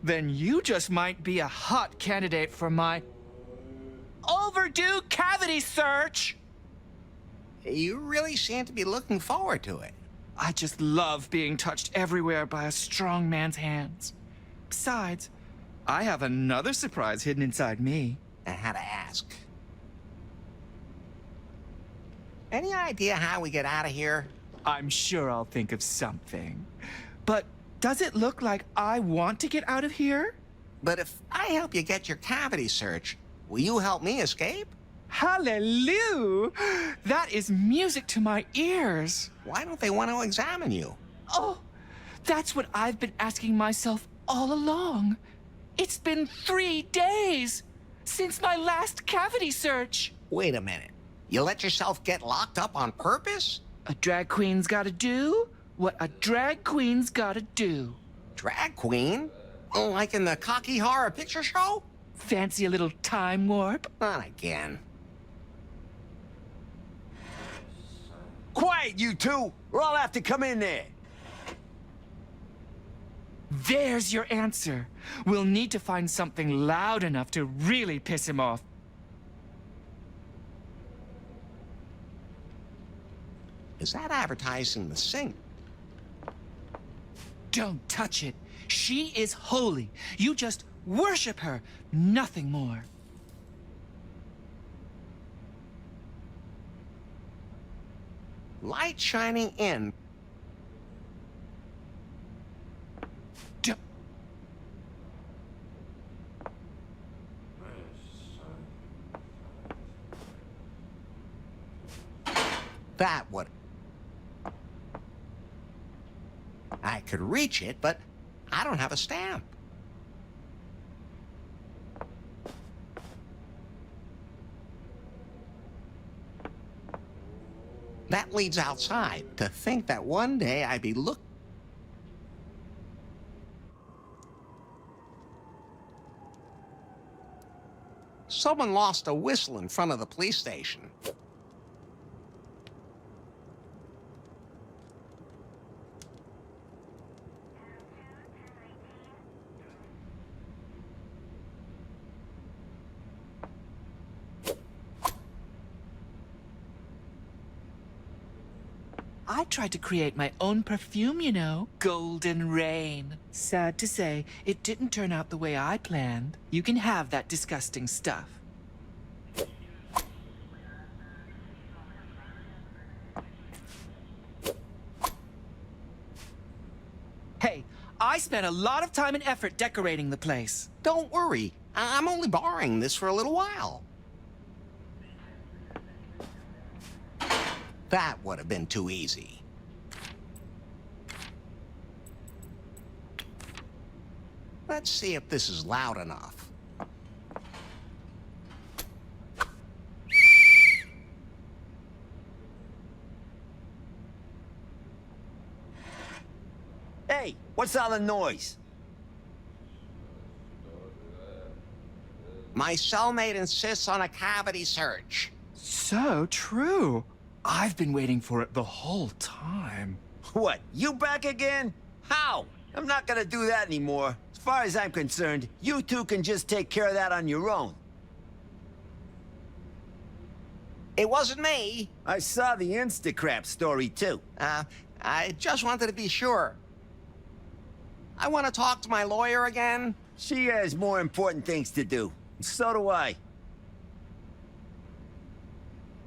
[SPEAKER 13] then you just might be a hot candidate for my overdue cavity search.
[SPEAKER 2] You really seem to be looking forward to it.
[SPEAKER 13] I just love being touched everywhere by a strong man's hands. Besides, I have another surprise hidden inside me.
[SPEAKER 2] I had to ask. Any idea how we get out of here?
[SPEAKER 13] I'm sure I'll think of something. But does it look like I want to get out of here?
[SPEAKER 2] But if I help you get your cavity search, will you help me escape?
[SPEAKER 13] Hallelujah! That is music to my ears.
[SPEAKER 2] Why don't they want to examine you?
[SPEAKER 13] Oh, that's what I've been asking myself all along. It's been 3 days since my last cavity search.
[SPEAKER 2] Wait a minute. You let yourself get locked up on purpose?
[SPEAKER 13] A drag queen's gotta do what a drag queen's gotta do.
[SPEAKER 2] Drag queen? Like in the Cocky Horror Picture Show?
[SPEAKER 13] Fancy a little time warp?
[SPEAKER 2] Not again.
[SPEAKER 1] Quiet, you two, or I'll have to come in there.
[SPEAKER 13] There's your answer. We'll need to find something loud enough to really piss him off.
[SPEAKER 2] Is that advertising the sink?
[SPEAKER 13] Don't touch it. She is holy. You just worship her, nothing more.
[SPEAKER 2] Light shining in. That would... I could reach it, but I don't have a stamp. That leads outside. To think that one day I'd be Someone lost a whistle in front of the police station.
[SPEAKER 13] I tried to create my own perfume, you know. Golden Rain. Sad to say, it didn't turn out the way I planned. You can have that disgusting stuff. Hey, I spent a lot of time and effort decorating the place.
[SPEAKER 2] Don't worry. I'm only borrowing this for a little while. That would have been too easy. Let's see if this is loud enough.
[SPEAKER 1] Hey, what's all the noise?
[SPEAKER 2] My cellmate insists on a cavity search.
[SPEAKER 13] So true. I've been waiting for it the whole time.
[SPEAKER 1] What, you back again? How? I'm not gonna do that anymore. As far as I'm concerned, you two can just take care of that on your own.
[SPEAKER 2] It wasn't me.
[SPEAKER 1] I saw the Instacrap story, too.
[SPEAKER 2] I just wanted to be sure. I want to talk to my lawyer again.
[SPEAKER 1] She has more important things to do. So do I.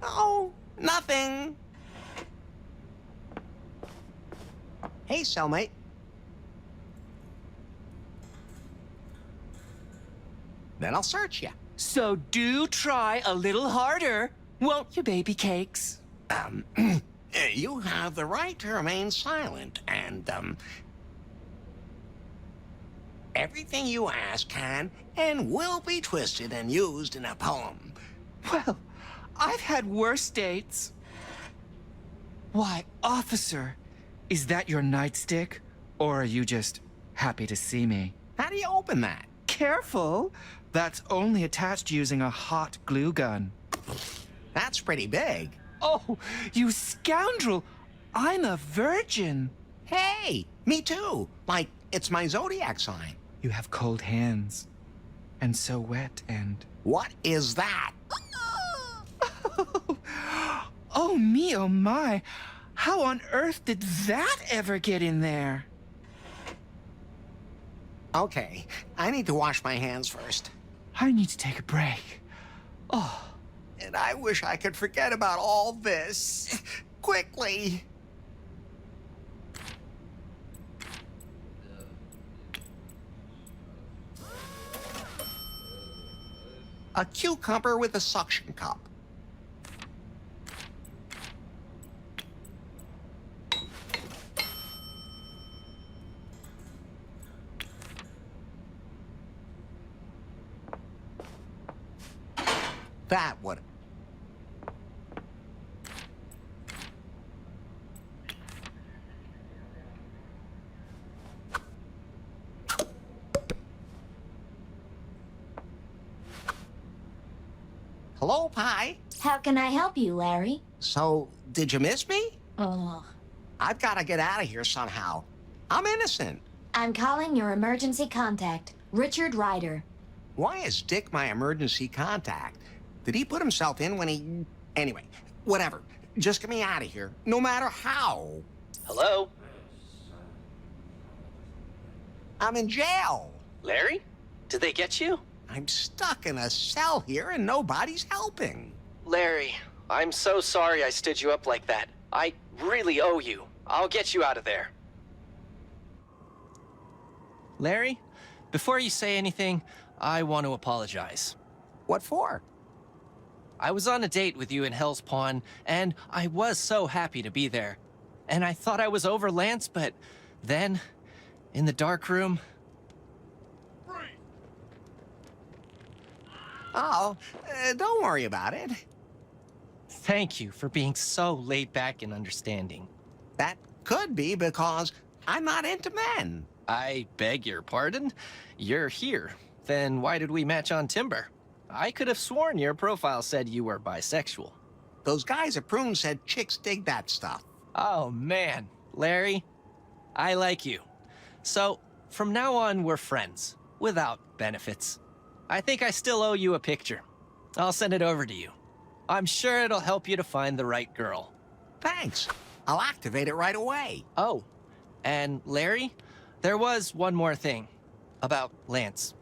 [SPEAKER 2] Oh, nothing. Hey, cellmate. Then I'll search you.
[SPEAKER 13] So do try a little harder, won't you, baby cakes?
[SPEAKER 2] You have the right to remain silent, and, everything you ask can and will be twisted and used in a poem.
[SPEAKER 13] Well, I've had worse dates. Why, officer, is that your nightstick? Or are you just happy to see me?
[SPEAKER 2] How do you open that?
[SPEAKER 13] Careful. That's only attached using a hot glue gun.
[SPEAKER 2] That's pretty big.
[SPEAKER 13] Oh, you scoundrel! I'm a virgin.
[SPEAKER 2] Hey, me too. Like, it's my zodiac sign.
[SPEAKER 13] You have cold hands. And so wet and...
[SPEAKER 2] What is that?
[SPEAKER 13] Oh, me, oh my. How on earth did that ever get in there?
[SPEAKER 2] Okay, I need to wash my hands first.
[SPEAKER 13] I need to take a break. Oh.
[SPEAKER 2] And I wish I could forget about all this. Quickly. A cucumber with a suction cup. That would... Hello, Pie.
[SPEAKER 14] How can I help you, Larry?
[SPEAKER 2] So, did you miss me?
[SPEAKER 14] Oh.
[SPEAKER 2] I've got to get out of here somehow. I'm innocent.
[SPEAKER 14] I'm calling your emergency contact, Richard Ryder.
[SPEAKER 2] Why is Dick my emergency contact? Did he put himself in when he... Anyway, whatever. Just get me out of here, no matter how.
[SPEAKER 10] Hello?
[SPEAKER 2] I'm in jail.
[SPEAKER 10] Larry? Did they get you?
[SPEAKER 2] I'm stuck in a cell here and nobody's helping.
[SPEAKER 10] Larry, I'm so sorry I stood you up like that. I really owe you. I'll get you out of there. Larry, before you say anything, I want to apologize.
[SPEAKER 2] What for?
[SPEAKER 10] I was on a date with you in Hell's Pawn, and I was so happy to be there. And I thought I was over Lance, but then, in the dark room...
[SPEAKER 2] Oh, don't worry about it.
[SPEAKER 10] Thank you for being so laid back and understanding.
[SPEAKER 2] That could be because I'm not into men.
[SPEAKER 10] I beg your pardon? You're here. Then why did we match on Timber? I could have sworn your profile said you were bisexual.
[SPEAKER 2] Those guys at Prune said chicks dig that stuff.
[SPEAKER 10] Oh, man. Larry, I like you. So, from now on, we're friends. Without benefits. I think I still owe you a picture. I'll send it over to you. I'm sure it'll help you to find the right girl.
[SPEAKER 2] Thanks. I'll activate it right away.
[SPEAKER 10] Oh, and Larry, there was one more thing about Lance.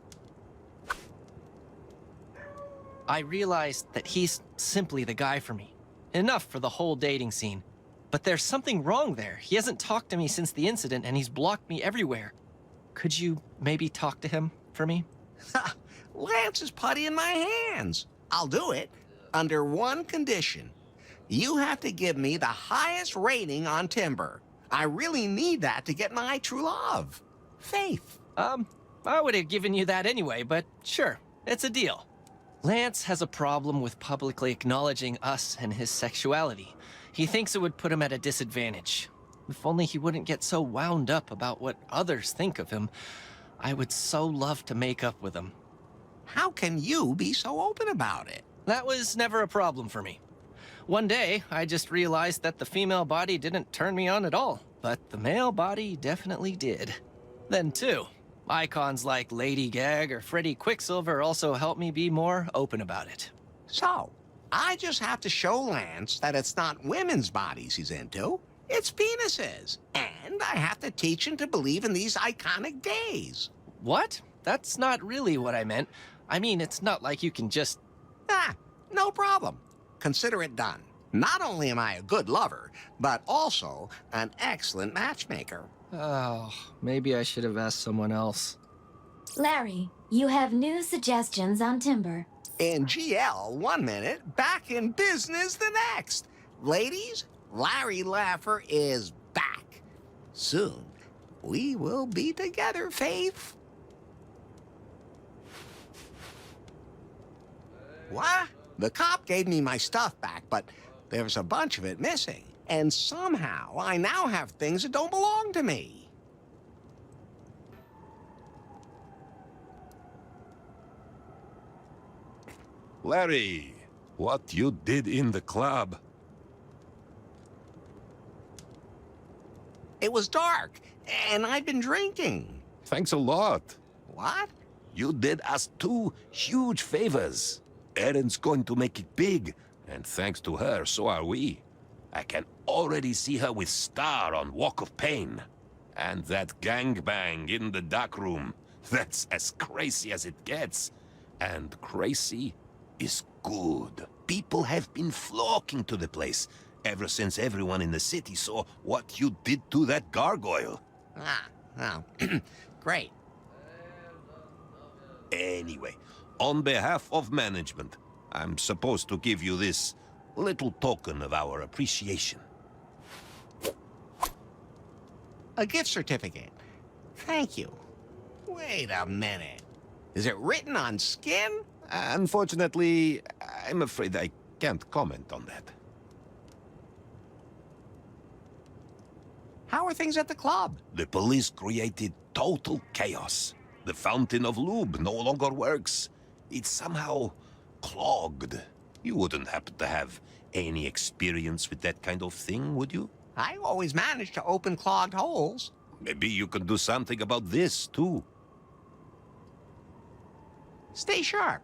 [SPEAKER 10] I realized that he's simply the guy for me. Enough for the whole dating scene. But there's something wrong there. He hasn't talked to me since the incident, and he's blocked me everywhere. Could you maybe talk to him for me?
[SPEAKER 2] Lance is putty in my hands. I'll do it under one condition. You have to give me the highest rating on Timber. I really need that to get my true love. Faith.
[SPEAKER 10] I would have given you that anyway, but sure, it's a deal. Lance has a problem with publicly acknowledging us and his sexuality. He thinks it would put him at a disadvantage. If only he wouldn't get so wound up about what others think of him. I would so love to make up with him.
[SPEAKER 2] How can you be so open about it?
[SPEAKER 10] That was never a problem for me. One day, I just realized that the female body didn't turn me on at all, but the male body definitely did. Then too, icons like Lady Gag or Freddy Quicksilver also helped me be more open about it.
[SPEAKER 2] So, I just have to show Lance that it's not women's bodies he's into, it's penises. And I have to teach him to believe in these iconic gays.
[SPEAKER 10] What? That's not really what I meant. I mean, it's not like you can just...
[SPEAKER 2] No problem. Consider it done. Not only am I a good lover, but also an excellent matchmaker.
[SPEAKER 10] Oh, maybe I should have asked someone else.
[SPEAKER 14] Larry, you have new suggestions on Timber.
[SPEAKER 2] In GL 1 minute, back in business the next. Ladies, Larry Laffer is back. Soon, we will be together, Faith. What? The cop gave me my stuff back, but there's a bunch of it missing. And somehow, I now have things that don't belong to me.
[SPEAKER 6] Larry, what you did in the club?
[SPEAKER 2] It was dark, and I'd been drinking.
[SPEAKER 6] Thanks a lot.
[SPEAKER 2] What?
[SPEAKER 6] You did us 2 huge favors. Erin's going to make it big, and thanks to her, so are we. I can already see her with Star on Walk of Pain. And that gangbang in the dark room. That's as crazy as it gets. And crazy is good. People have been flocking to the place ever since everyone in the city saw what you did to that gargoyle.
[SPEAKER 2] Great.
[SPEAKER 6] Anyway,
[SPEAKER 8] On behalf of management, I'm supposed to give you this little token of our appreciation.
[SPEAKER 2] A gift certificate. Thank you. Wait a minute. Is it written on skin?
[SPEAKER 8] Unfortunately, I'm afraid I can't comment on that.
[SPEAKER 2] How are things at the club?
[SPEAKER 8] The police created total chaos. The fountain of lube no longer works. It's somehow clogged. You wouldn't happen to have any experience with that kind of thing, would you?
[SPEAKER 2] I always manage to open clogged holes.
[SPEAKER 8] Maybe you can do something about this, too.
[SPEAKER 2] Stay sharp.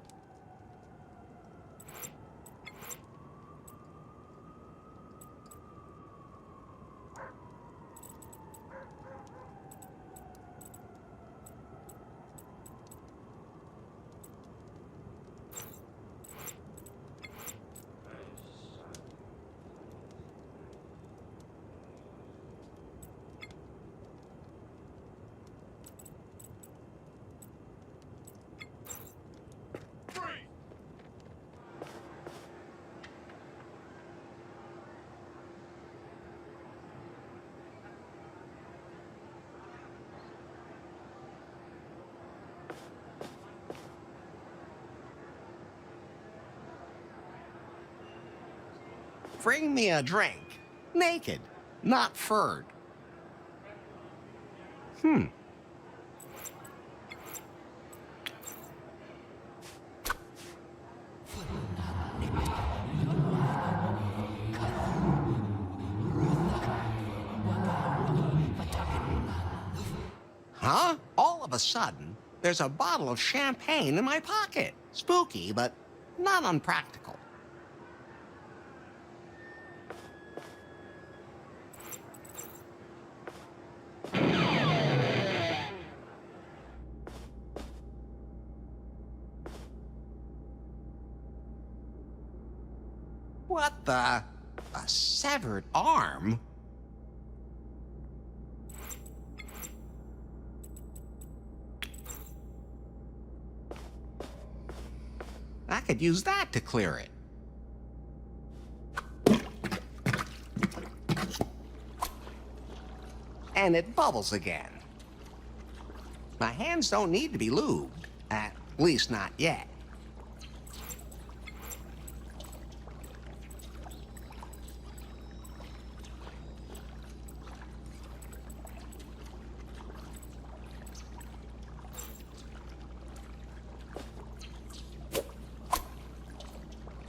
[SPEAKER 2] Bring me a drink. Naked, not furred. Huh? All of a sudden, there's a bottle of champagne in my pocket. Spooky, but not unpractical. What the? A severed arm? I could use that to clear it. And it bubbles again. My hands don't need to be lubed. At least not yet.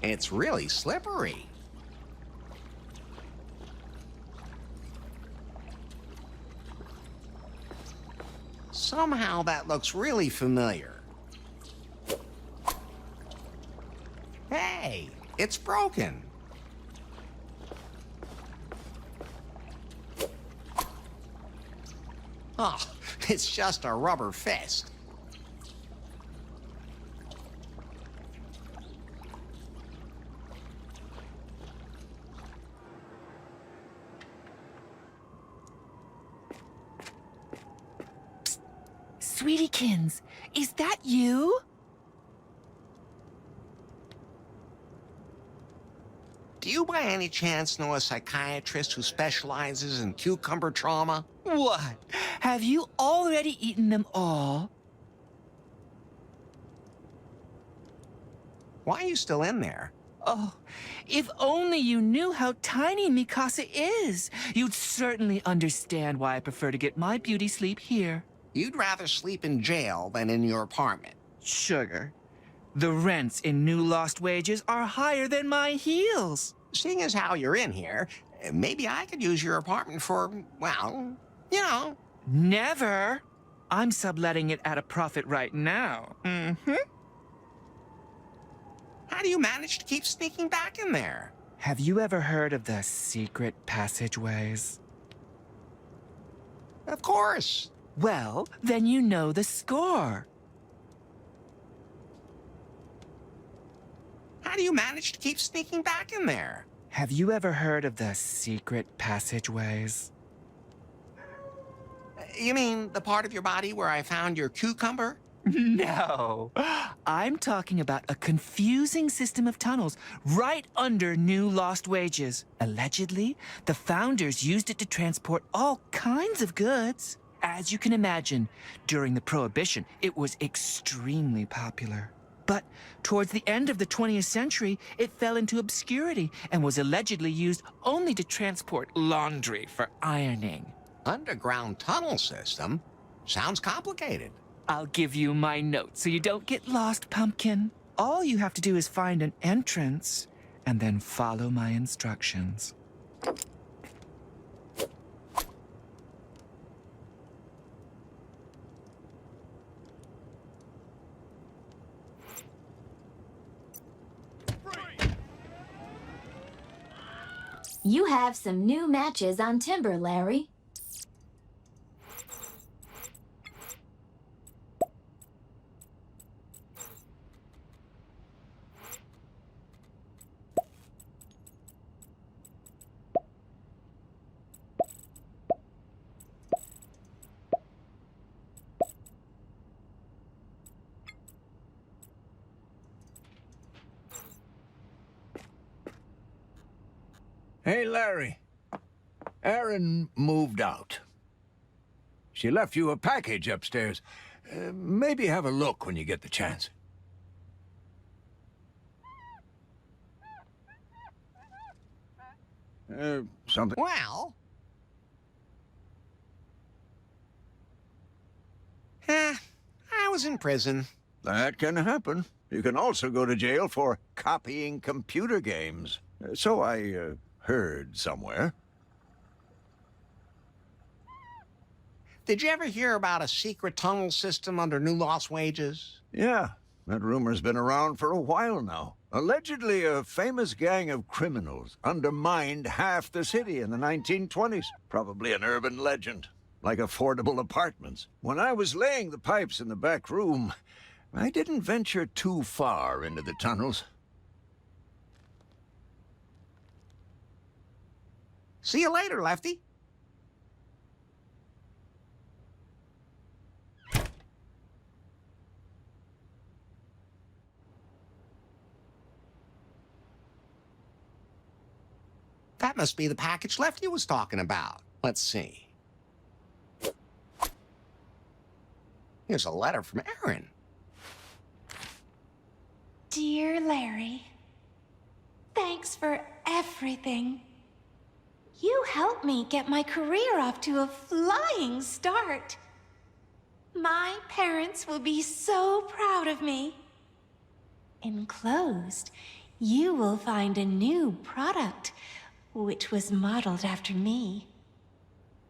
[SPEAKER 2] It's really slippery. Somehow that looks really familiar. Hey, it's broken. Oh, it's just a rubber fist.
[SPEAKER 13] Sweetiekins, is that you?
[SPEAKER 2] Do you by any chance know a psychiatrist who specializes in cucumber trauma?
[SPEAKER 13] What? Have you already eaten them all?
[SPEAKER 2] Why are you still in there?
[SPEAKER 13] Oh, if only you knew how tiny Mikasa is. You'd certainly understand why I prefer to get my beauty sleep here.
[SPEAKER 2] You'd rather sleep in jail than in your apartment.
[SPEAKER 13] Sugar, the rents in New Lost Wages are higher than my heels.
[SPEAKER 2] Seeing as how you're in here, maybe I could use your apartment for, well, you know.
[SPEAKER 13] Never. I'm subletting it at a profit right now. Mm-hmm.
[SPEAKER 2] How do you manage to keep sneaking back in there?
[SPEAKER 13] Have you ever heard of the secret passageways?
[SPEAKER 2] Of course.
[SPEAKER 13] Well, then you know the score.
[SPEAKER 2] How do you manage to keep sneaking back in there?
[SPEAKER 13] Have you ever heard of the secret passageways?
[SPEAKER 2] You mean the part of your body where I found your cucumber?
[SPEAKER 13] No. I'm talking about a confusing system of tunnels right under New Lost Wages. Allegedly, the founders used it to transport all kinds of goods. As you can imagine, during the Prohibition, it was extremely popular. But towards the end of the 20th century, it fell into obscurity and was allegedly used only to transport laundry for ironing.
[SPEAKER 2] Underground tunnel system? Sounds complicated.
[SPEAKER 13] I'll give you my notes so you don't get lost, Pumpkin. All you have to do is find an entrance and then follow my instructions.
[SPEAKER 14] You have some new matches on Timber, Larry.
[SPEAKER 17] Hey, Larry. Erin moved out. She left you a package upstairs. Maybe have a look when you get the chance. Something?
[SPEAKER 2] Well... I was in prison.
[SPEAKER 17] That can happen. You can also go to jail for copying computer games. So I heard somewhere.
[SPEAKER 2] Did you ever hear about a secret tunnel system under New Lost Wages?
[SPEAKER 17] Yeah, that rumor's been around for a while now. Allegedly, a famous gang of criminals undermined half the city in the 1920s. Probably an urban legend, like affordable apartments. When I was laying the pipes in the back room, I didn't venture too far into the tunnels.
[SPEAKER 2] See you later, Lefty. That must be the package Lefty was talking about. Let's see. Here's a letter from Erin.
[SPEAKER 4] Dear Larry, thanks for everything. You helped me get my career off to a flying start. My parents will be so proud of me. Enclosed, you will find a new product, which was modeled after me.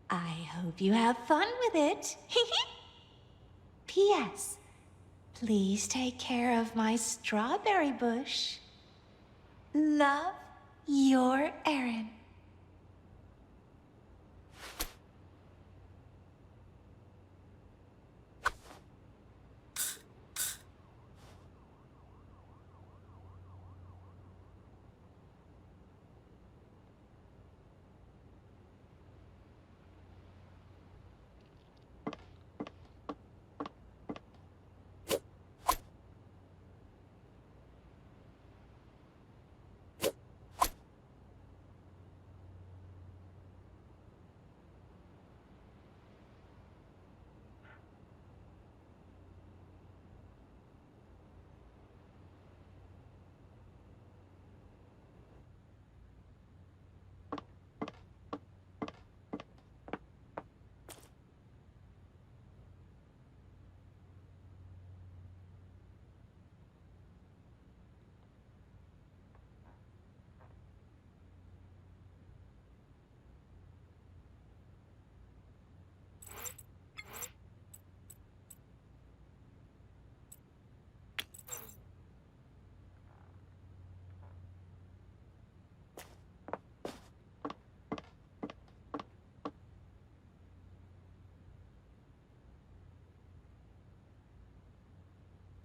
[SPEAKER 4] I hope you have fun with it. P.S. Please take care of my strawberry bush. Love, your Erin.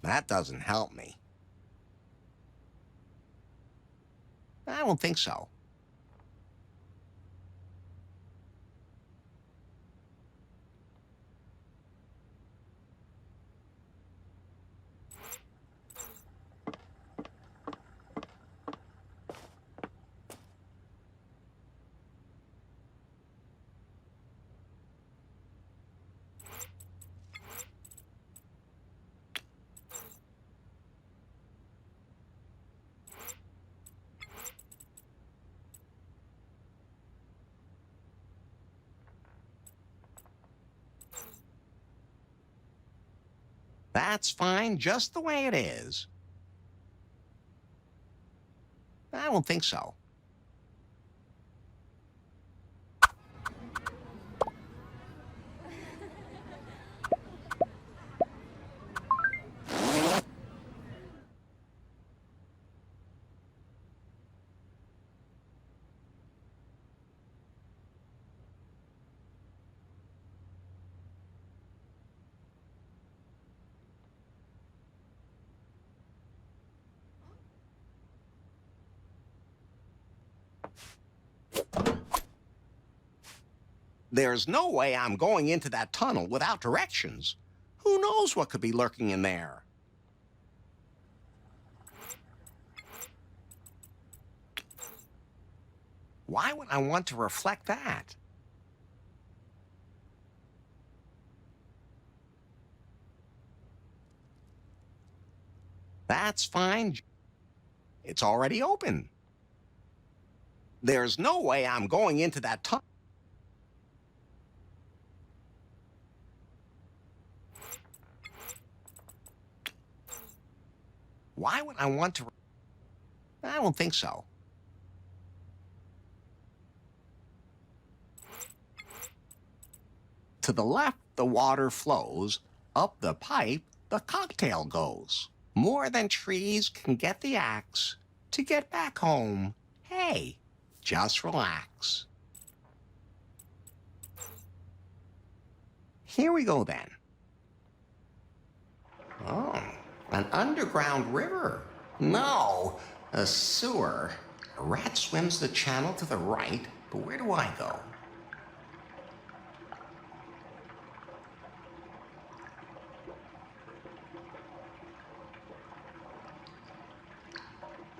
[SPEAKER 2] That doesn't help me. I don't think so. That's fine just the way it is. I don't think so. There's no way I'm going into that tunnel without directions. Who knows what could be lurking in there? Why would I want to reflect that? That's fine. It's already open. There's no way I'm going into that tunnel. Why would I want to? I don't think so. To the left, the water flows. Up the pipe, the cocktail goes. More than trees can get the axe to get back home. Hey, just relax. Here we go then. Oh. An underground river? No, a sewer. A rat swims the channel to the right, but where do I go?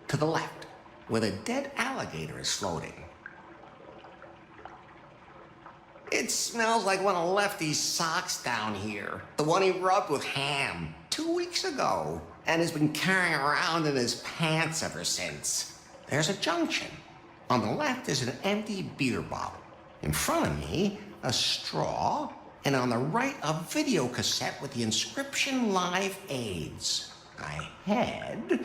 [SPEAKER 2] To the left, where the dead alligator is floating. It smells like one of Lefty's socks down here. The one he rubbed with ham 2 weeks ago, and has been carrying around in his pants ever since. There's a junction. On the left is an empty beer bottle. In front of me, a straw, and on the right, a video cassette with the inscription Live AIDS. I head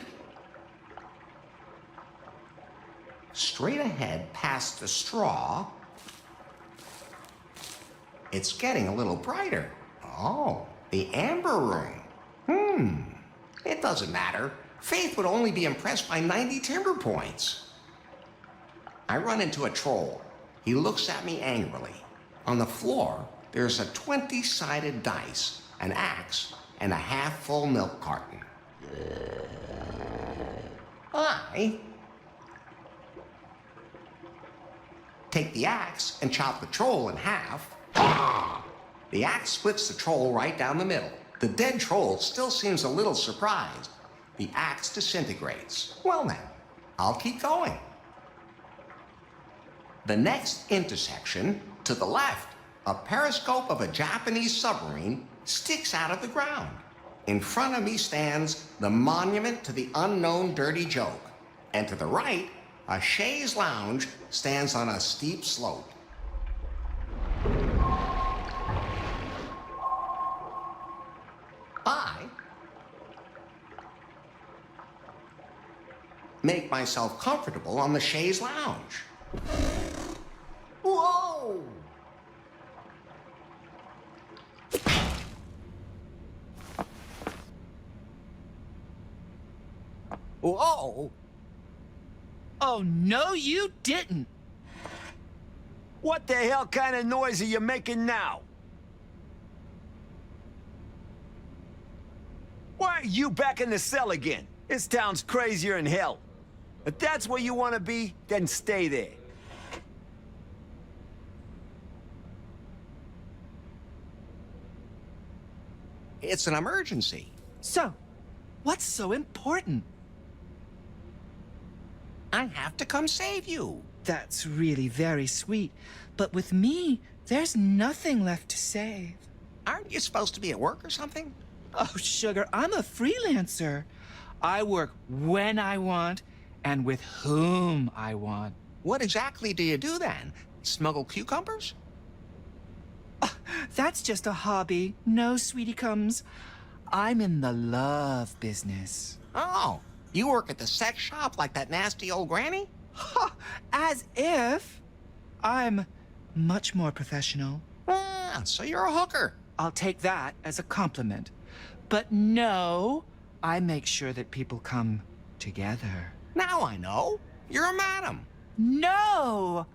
[SPEAKER 2] straight ahead past the straw. It's getting a little brighter. Oh, the amber room. It doesn't matter. Faith would only be impressed by 90 timber points. I run into a troll. He looks at me angrily. On the floor, there's a 20-sided dice, an axe, and a half-full milk carton. I take the axe and chop the troll in half. The axe splits the troll right down the middle. The dead troll still seems a little surprised. The axe disintegrates. Well then, I'll keep going. The next intersection, to the left, a periscope of a Japanese submarine sticks out of the ground. In front of me stands the monument to the unknown dirty joke. And to the right, a chaise lounge stands on a steep slope. I make myself comfortable on the chaise lounge. Whoa! Whoa!
[SPEAKER 13] Oh, no, you didn't.
[SPEAKER 1] What the hell kind of noise are you making now? Why are you back in the cell again? This town's crazier than hell. If that's where you want to be, then stay there.
[SPEAKER 2] It's an emergency.
[SPEAKER 13] So, what's so important?
[SPEAKER 2] I have to come save you.
[SPEAKER 13] That's really very sweet. But with me, there's nothing left to save.
[SPEAKER 2] Aren't you supposed to be at work or something?
[SPEAKER 13] Oh, sugar, I'm a freelancer. I work when I want and with whom I want.
[SPEAKER 2] What exactly do you do then? Smuggle cucumbers?
[SPEAKER 13] That's just a hobby. No, sweetie comes. I'm in the love business.
[SPEAKER 2] Oh, you work at the sex shop like that nasty old granny?
[SPEAKER 13] Ha! As if. I'm much more professional.
[SPEAKER 2] Ah, so you're a hooker.
[SPEAKER 13] I'll take that as a compliment. But no, I make sure that people come together.
[SPEAKER 2] Now I know. You're a madam.
[SPEAKER 13] No!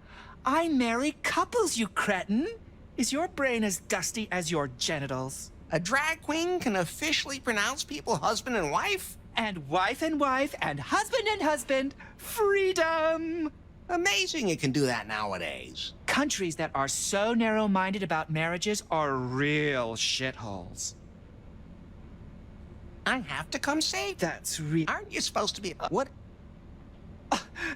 [SPEAKER 13] I marry couples, you cretin! Is your brain as dusty as your genitals?
[SPEAKER 2] A drag queen can officially pronounce people husband and wife?
[SPEAKER 13] And wife, and husband. Freedom!
[SPEAKER 2] Amazing it can do that nowadays.
[SPEAKER 13] Countries that are so narrow-minded about marriages are real shitholes.
[SPEAKER 2] I have to come save.
[SPEAKER 13] That's
[SPEAKER 2] Aren't you supposed to be... What?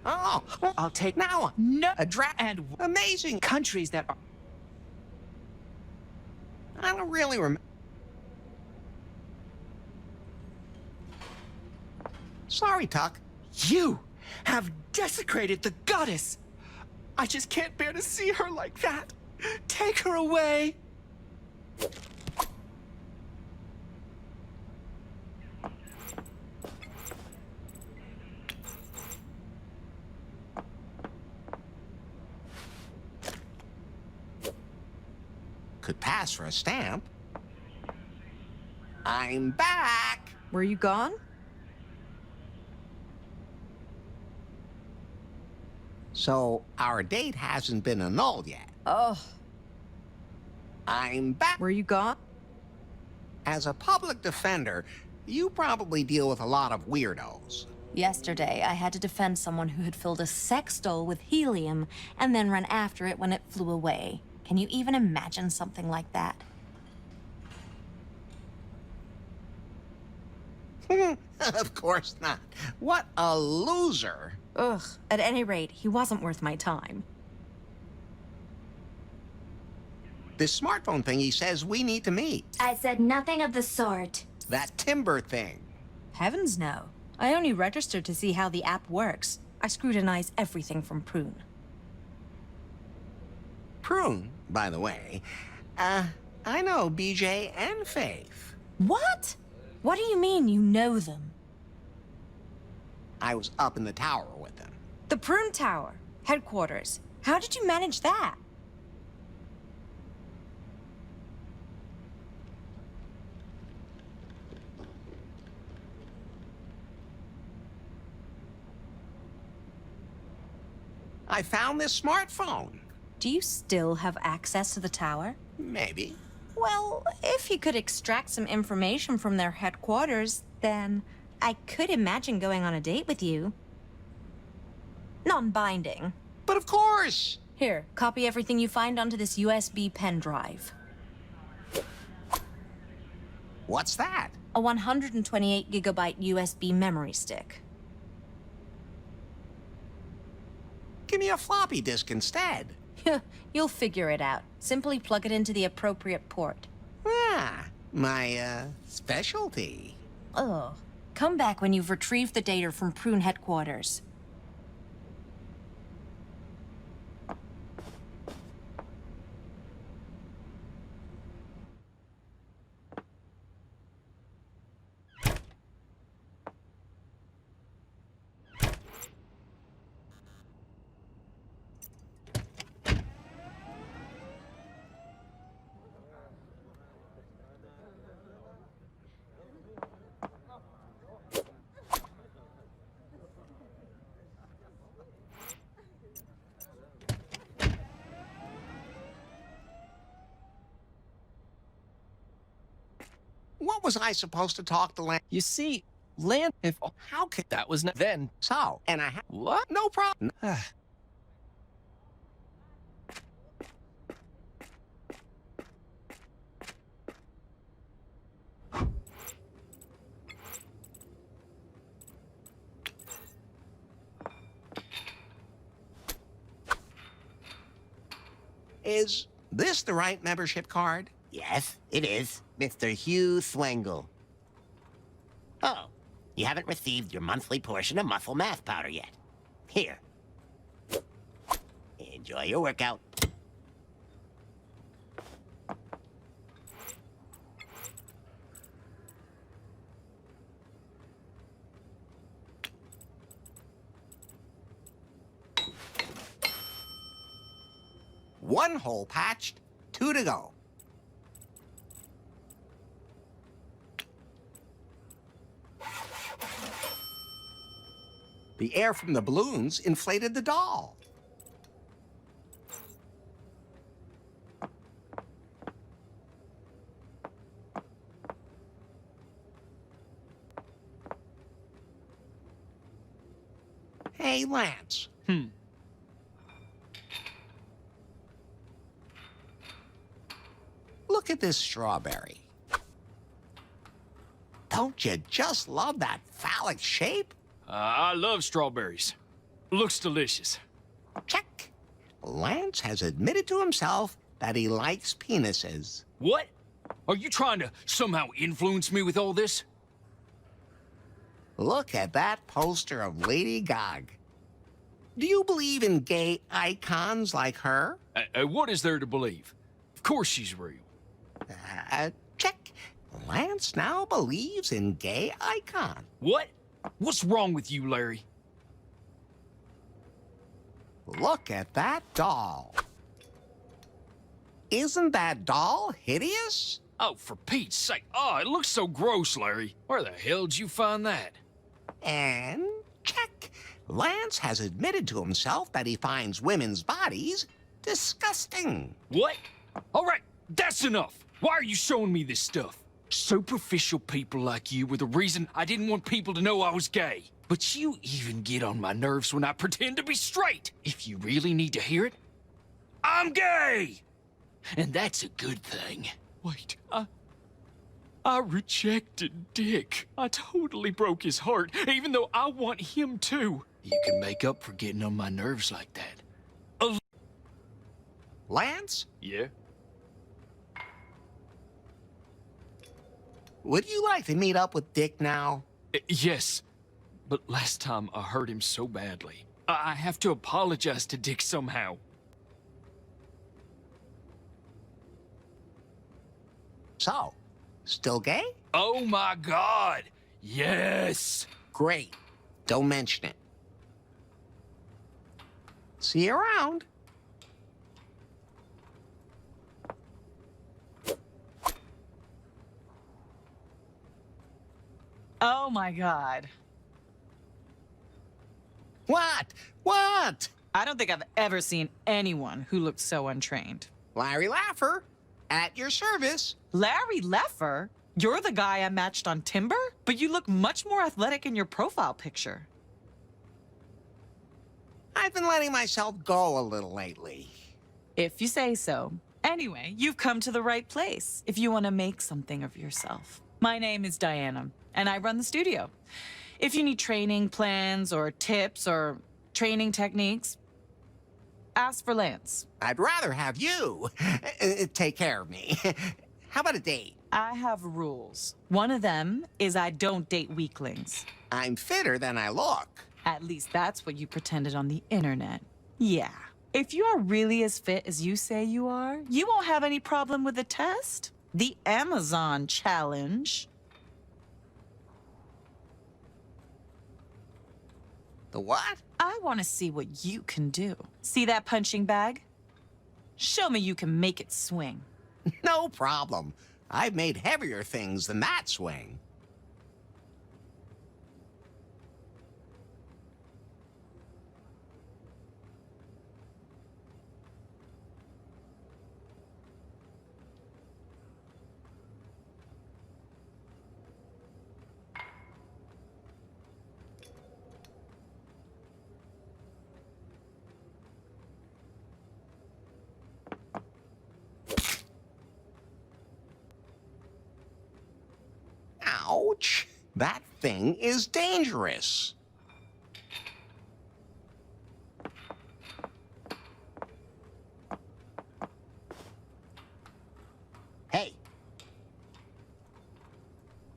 [SPEAKER 2] Oh,
[SPEAKER 13] I'll take
[SPEAKER 2] now.
[SPEAKER 13] No.
[SPEAKER 2] A drag...
[SPEAKER 13] And
[SPEAKER 2] Amazing.
[SPEAKER 13] countries that are...
[SPEAKER 2] I don't really remember. Sorry, Tuck.
[SPEAKER 13] You have desecrated the goddess. I just can't bear to see her like that. Take her away.
[SPEAKER 2] Could pass for a stamp. I'm back.
[SPEAKER 5] Were you gone?
[SPEAKER 2] So our date hasn't been annulled yet.
[SPEAKER 5] Oh.
[SPEAKER 2] I'm back.
[SPEAKER 5] Were you gone?
[SPEAKER 2] As a public defender, you probably deal with a lot of weirdos.
[SPEAKER 5] Yesterday, I had to defend someone who had filled a sex doll with helium and then run after it when it flew away. Can you even imagine something like that?
[SPEAKER 2] Of course not. What a loser.
[SPEAKER 5] Ugh, at any rate, he wasn't worth my time.
[SPEAKER 2] This smartphone thing he says we need to meet.
[SPEAKER 14] I said nothing of the sort.
[SPEAKER 2] That timber thing.
[SPEAKER 5] Heavens no. I only registered to see how the app works. I scrutinize everything from Prune.
[SPEAKER 2] Prune, by the way. I know BJ and Faith.
[SPEAKER 5] What? What do you mean you know them?
[SPEAKER 2] I was up in the tower with them.
[SPEAKER 5] The Prune Tower, headquarters. How did you manage that?
[SPEAKER 2] I found this smartphone.
[SPEAKER 5] Do you still have access to the tower?
[SPEAKER 2] Maybe.
[SPEAKER 5] Well, if you could extract some information from their headquarters, then I could imagine going on a date with you. Non-binding.
[SPEAKER 2] But of course!
[SPEAKER 5] Here, copy everything you find onto this USB pen drive.
[SPEAKER 2] What's that?
[SPEAKER 5] A 128 gigabyte USB memory stick.
[SPEAKER 2] Give me a floppy disk instead.
[SPEAKER 5] You'll figure it out. Simply plug it into the appropriate port.
[SPEAKER 2] Ah, my, specialty.
[SPEAKER 5] Oh. Come back when you've retrieved the data from Prune headquarters.
[SPEAKER 2] What was I supposed to talk to Lan?
[SPEAKER 10] You see, Lan, if...
[SPEAKER 2] How could...
[SPEAKER 10] That was not... Then...
[SPEAKER 2] So, and I
[SPEAKER 10] What?
[SPEAKER 2] No problem. Is this the right membership card?
[SPEAKER 11] Yes, it is, Mr. Hugh Swangle. Oh, you haven't received your monthly portion of muscle mass powder yet. Here. Enjoy your workout.
[SPEAKER 2] 1 hole patched, 2 to go. The air from the balloons inflated the doll. Hey, Lance. Look at this strawberry. Don't you just love that phallic shape?
[SPEAKER 18] I love strawberries. Looks delicious.
[SPEAKER 2] Check. Lance has admitted to himself that he likes penises.
[SPEAKER 18] What? Are you trying to somehow influence me with all this?
[SPEAKER 2] Look at that poster of Lady Gaga. Do you believe in gay icons like her?
[SPEAKER 18] What is there to believe? Of course she's real.
[SPEAKER 2] Check. Lance now believes in gay icon.
[SPEAKER 18] What? What's wrong with you, Larry?
[SPEAKER 2] Look at that doll. Isn't that doll hideous?
[SPEAKER 18] Oh, for Pete's sake. Oh, it looks so gross, Larry. Where the hell did you find that?
[SPEAKER 2] And check. Lance has admitted to himself that he finds women's bodies disgusting.
[SPEAKER 18] What? All right, that's enough. Why are you showing me this stuff? Superficial people like you were the reason I didn't want people to know I was gay. But you even get on my nerves when I pretend to be straight. If you really need to hear it, I'm gay! And that's a good thing. Wait, I rejected Dick. I totally broke his heart, even though I want him too. You can make up for getting on my nerves like that.
[SPEAKER 2] Lance?
[SPEAKER 18] Yeah?
[SPEAKER 2] Would you like to meet up with Dick now?
[SPEAKER 18] Yes, but last time I hurt him so badly. I have to apologize to Dick somehow.
[SPEAKER 2] So, still gay?
[SPEAKER 18] Oh my God! Yes!
[SPEAKER 2] Great. Don't mention it. See you around.
[SPEAKER 16] Oh my God.
[SPEAKER 2] What? What?
[SPEAKER 16] I don't think I've ever seen anyone who looked so untrained.
[SPEAKER 2] Larry Laffer, at your service.
[SPEAKER 16] Larry Leffer? You're the guy I matched on Timber? But you look much more athletic in your profile picture.
[SPEAKER 2] I've been letting myself go a little lately.
[SPEAKER 16] If you say so. Anyway, you've come to the right place if you want to make something of yourself. My name is Diana, and I run the studio. If you need training plans or tips or training techniques, ask for Lance.
[SPEAKER 2] I'd rather have you take care of me. How about a date?
[SPEAKER 16] I have rules. One of them is I don't date weaklings.
[SPEAKER 2] I'm fitter than I look.
[SPEAKER 16] At least that's what you pretended on the internet. Yeah. If you are really as fit as you say you are, you won't have any problem with the test. The Amazon challenge.
[SPEAKER 2] The what?
[SPEAKER 16] I want to see what you can do. See that punching bag? Show me you can make it swing.
[SPEAKER 2] No problem. I've made heavier things than that swing. Ouch! That thing is dangerous. Hey.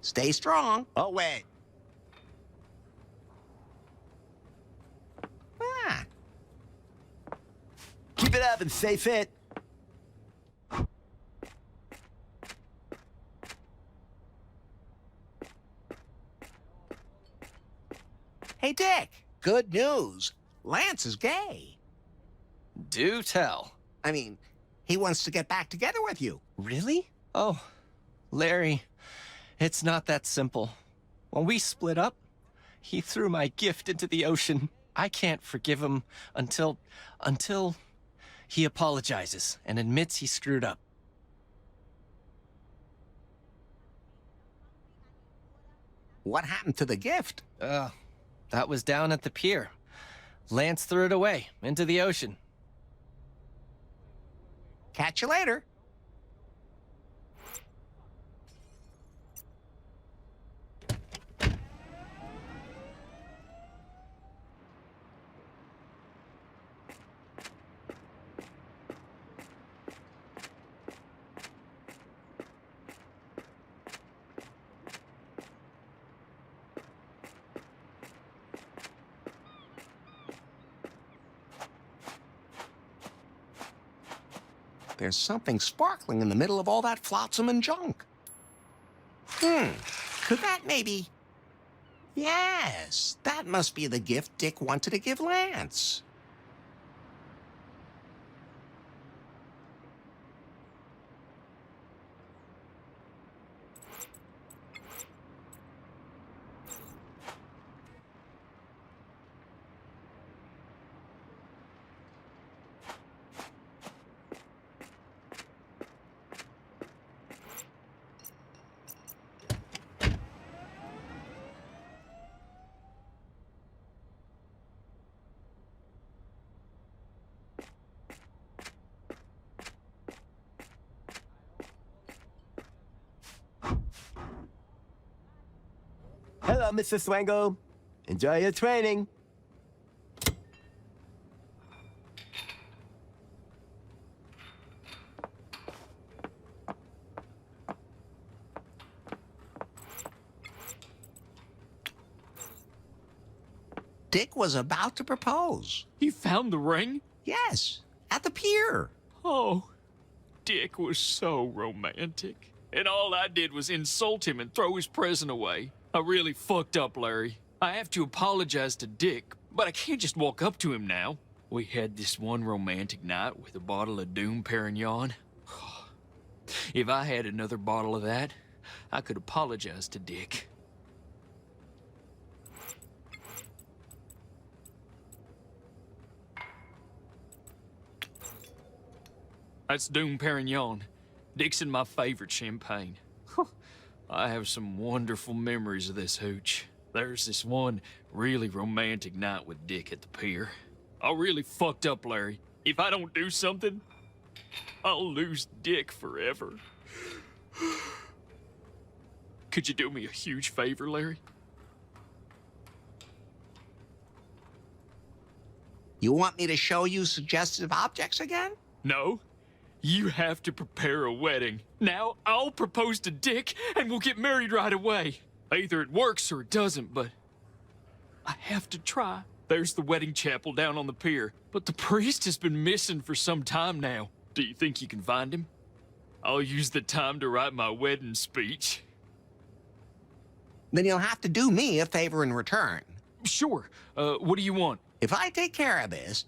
[SPEAKER 2] Stay strong. Oh, wait. Ah.
[SPEAKER 21] Keep it up and stay fit.
[SPEAKER 2] Hey, Dick. Good news. Lance is gay.
[SPEAKER 10] Do tell.
[SPEAKER 2] I mean, He wants to get back together with you.
[SPEAKER 10] Really? Oh, Larry, it's not that simple. When we split up, he threw my gift into the ocean. I can't forgive him until he apologizes and admits he screwed up.
[SPEAKER 2] What happened to the gift?
[SPEAKER 10] That was down at the pier. Lance threw it away into the ocean.
[SPEAKER 2] Catch you later. There's something sparkling in the middle of all that flotsam and junk. Could that maybe... Yes, that must be the gift Dick wanted to give Lance.
[SPEAKER 20] Hello, Mr. Swango. Enjoy your training.
[SPEAKER 2] Dick was about to propose.
[SPEAKER 18] You found the ring?
[SPEAKER 2] Yes, at the pier.
[SPEAKER 18] Oh, Dick was so romantic. And all I did was insult him and throw his present away. I really fucked up, Larry. I have to apologize to Dick, but I can't just walk up to him now. We had this one romantic night with a bottle of Doom Perignon. If I had another bottle of that, I could apologize to Dick. That's Doom Perignon. Dixon, my favorite champagne. I have some wonderful memories of this hooch. There's this one really romantic night with Dick at the pier. I really fucked up, Larry. If I don't do something, I'll lose Dick forever. Could you do me a huge favor, Larry?
[SPEAKER 2] You want me to show you suggestive objects again?
[SPEAKER 18] No. You have to prepare a wedding. Now, I'll propose to Dick, and we'll get married right away. Either it works or it doesn't, but I have to try. There's the wedding chapel down on the pier, but the priest has been missing for some time now. Do you think you can find him? I'll use the time to write my wedding speech.
[SPEAKER 2] Then you'll have to do me a favor in return.
[SPEAKER 18] Sure. What do you want?
[SPEAKER 2] If I take care of this,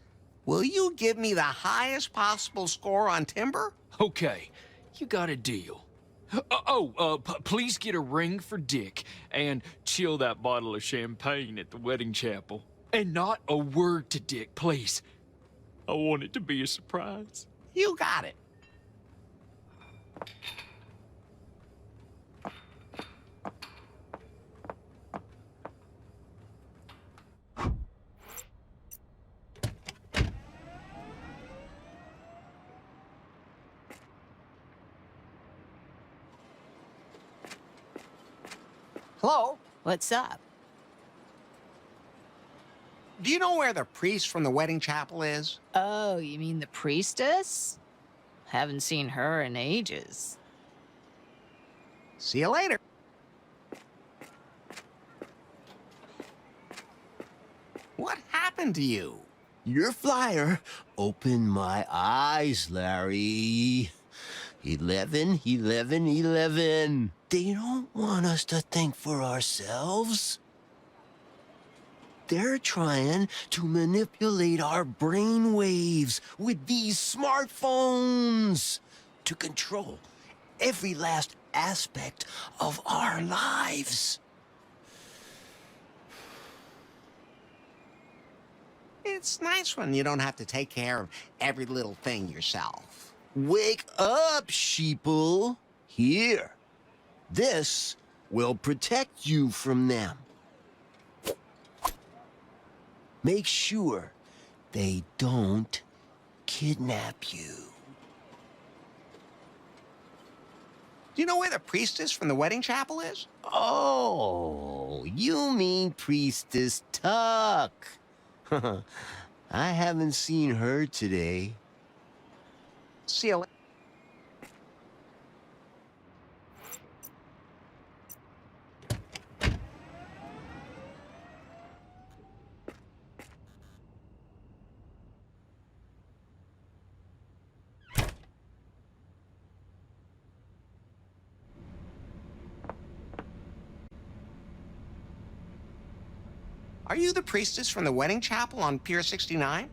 [SPEAKER 2] will you give me the highest possible score on timber?
[SPEAKER 18] Okay, you got a deal. Please get a ring for Dick and chill that bottle of champagne at the wedding chapel. And not a word to Dick, please. I want it to be a surprise.
[SPEAKER 2] You got it. Hello?
[SPEAKER 19] What's up?
[SPEAKER 2] Do you know where the priest from the wedding chapel is?
[SPEAKER 19] Oh, you mean the priestess? Haven't seen her in ages.
[SPEAKER 2] See you later. What happened to you?
[SPEAKER 20] Your flyer opened my eyes, Larry. 11, 11, 11. They don't want us to think for ourselves. They're trying to manipulate our brain waves with these smartphones to control every last aspect of our lives.
[SPEAKER 2] It's nice when you don't have to take care of every little thing yourself.
[SPEAKER 20] Wake up, sheeple. Here. This will protect you from them. Make sure they don't kidnap you.
[SPEAKER 2] Do you know where the priestess from the wedding chapel is?
[SPEAKER 20] Oh, you mean Priestess Tuck. I haven't seen her today.
[SPEAKER 2] See you later. Are you the priestess from the wedding chapel on Pier 69?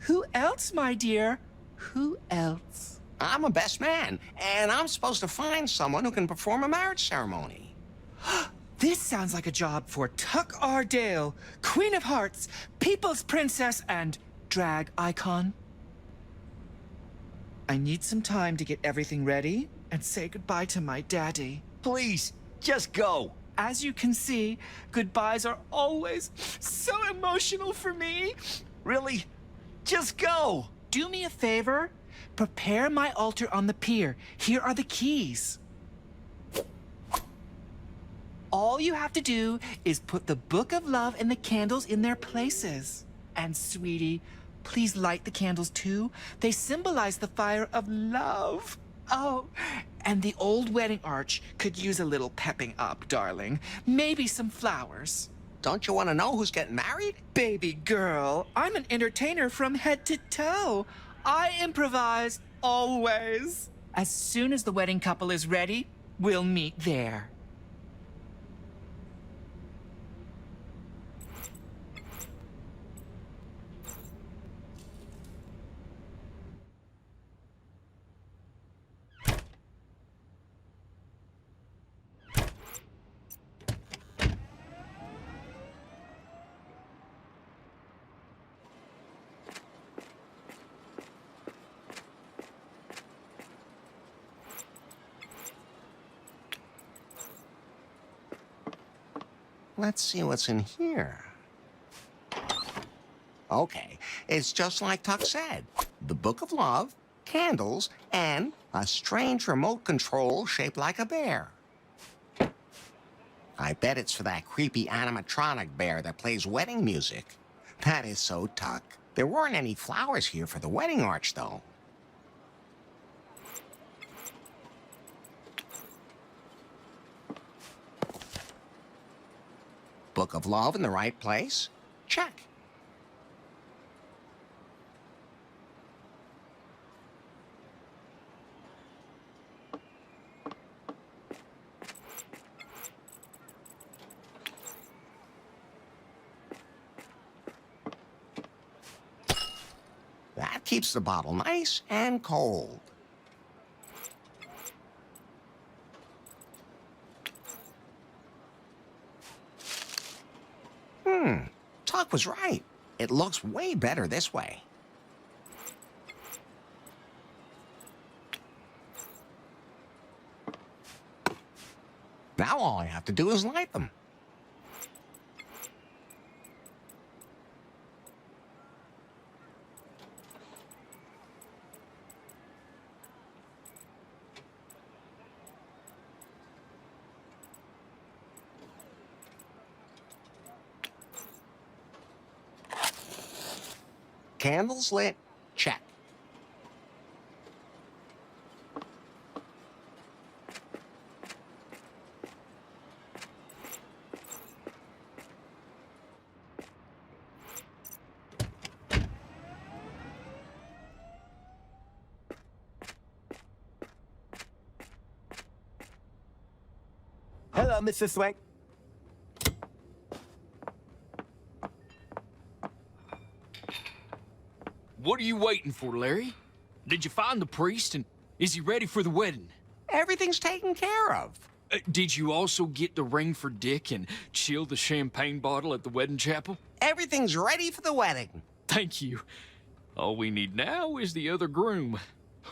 [SPEAKER 13] Who else, my dear? Who else?
[SPEAKER 2] I'm a best man, and I'm supposed to find someone who can perform a marriage ceremony.
[SPEAKER 13] This sounds like a job for Tuck R. Dale, Queen of Hearts, People's Princess, and drag icon. I need some time to get everything ready and say goodbye to my daddy.
[SPEAKER 1] Please, just go.
[SPEAKER 13] As you can see, goodbyes are always so emotional for me.
[SPEAKER 1] Really? Just go.
[SPEAKER 13] Do me a favor. Prepare my altar on the pier. Here are the keys. All you have to do is put the Book of Love and the candles in their places. And sweetie, please light the candles too. They symbolize the fire of love. Oh, and the old wedding arch could use a little pepping up, darling. Maybe some flowers.
[SPEAKER 2] Don't you want to know who's getting married?
[SPEAKER 13] Baby girl, I'm an entertainer from head to toe. I improvise always. As soon as the wedding couple is ready, we'll meet there.
[SPEAKER 2] Let's see what's in here. Okay, it's just like Tuck said. The Book of Love, candles, and a strange remote control shaped like a bear. I bet it's for that creepy animatronic bear that plays wedding music. That is so Tuck. There weren't any flowers here for the wedding arch, though. Book of Love in the right place? Check. That keeps the bottle nice and cold. Tuck was right. It looks way better this way. Now all I have to do is light them. Candles lit, check.
[SPEAKER 20] Hello, Mr. Swank.
[SPEAKER 18] What are you waiting for, Larry? Did you find the priest, and is he ready for the wedding?
[SPEAKER 2] Everything's taken care of.
[SPEAKER 18] Did you also get the ring for Dick and chill the champagne bottle at the wedding chapel?
[SPEAKER 2] Everything's ready for the wedding.
[SPEAKER 18] Thank you. All we need now is the other groom.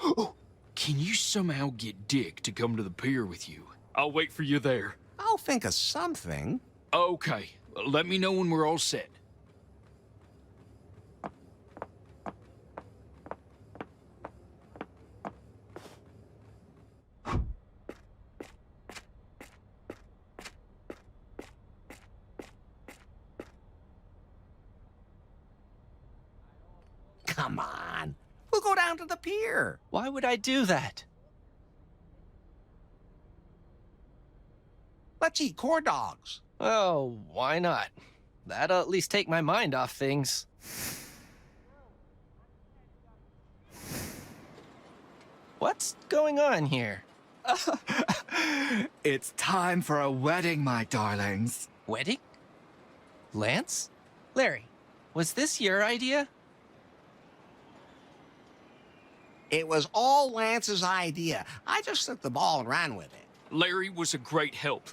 [SPEAKER 18] Oh, can you somehow get Dick to come to the pier with you? I'll wait for you there.
[SPEAKER 2] I'll think of something.
[SPEAKER 18] Okay. Let me know when we're all set.
[SPEAKER 2] Come on. We'll go down to the pier.
[SPEAKER 10] Why would I do that?
[SPEAKER 2] Let's eat corn dogs.
[SPEAKER 10] Oh, why not? That'll at least take my mind off things. What's going on here?
[SPEAKER 13] It's time for a wedding, my darlings.
[SPEAKER 10] Wedding? Lance? Larry, was this your idea?
[SPEAKER 2] It was all Lance's idea. I just took the ball and ran with it.
[SPEAKER 18] Larry was a great help,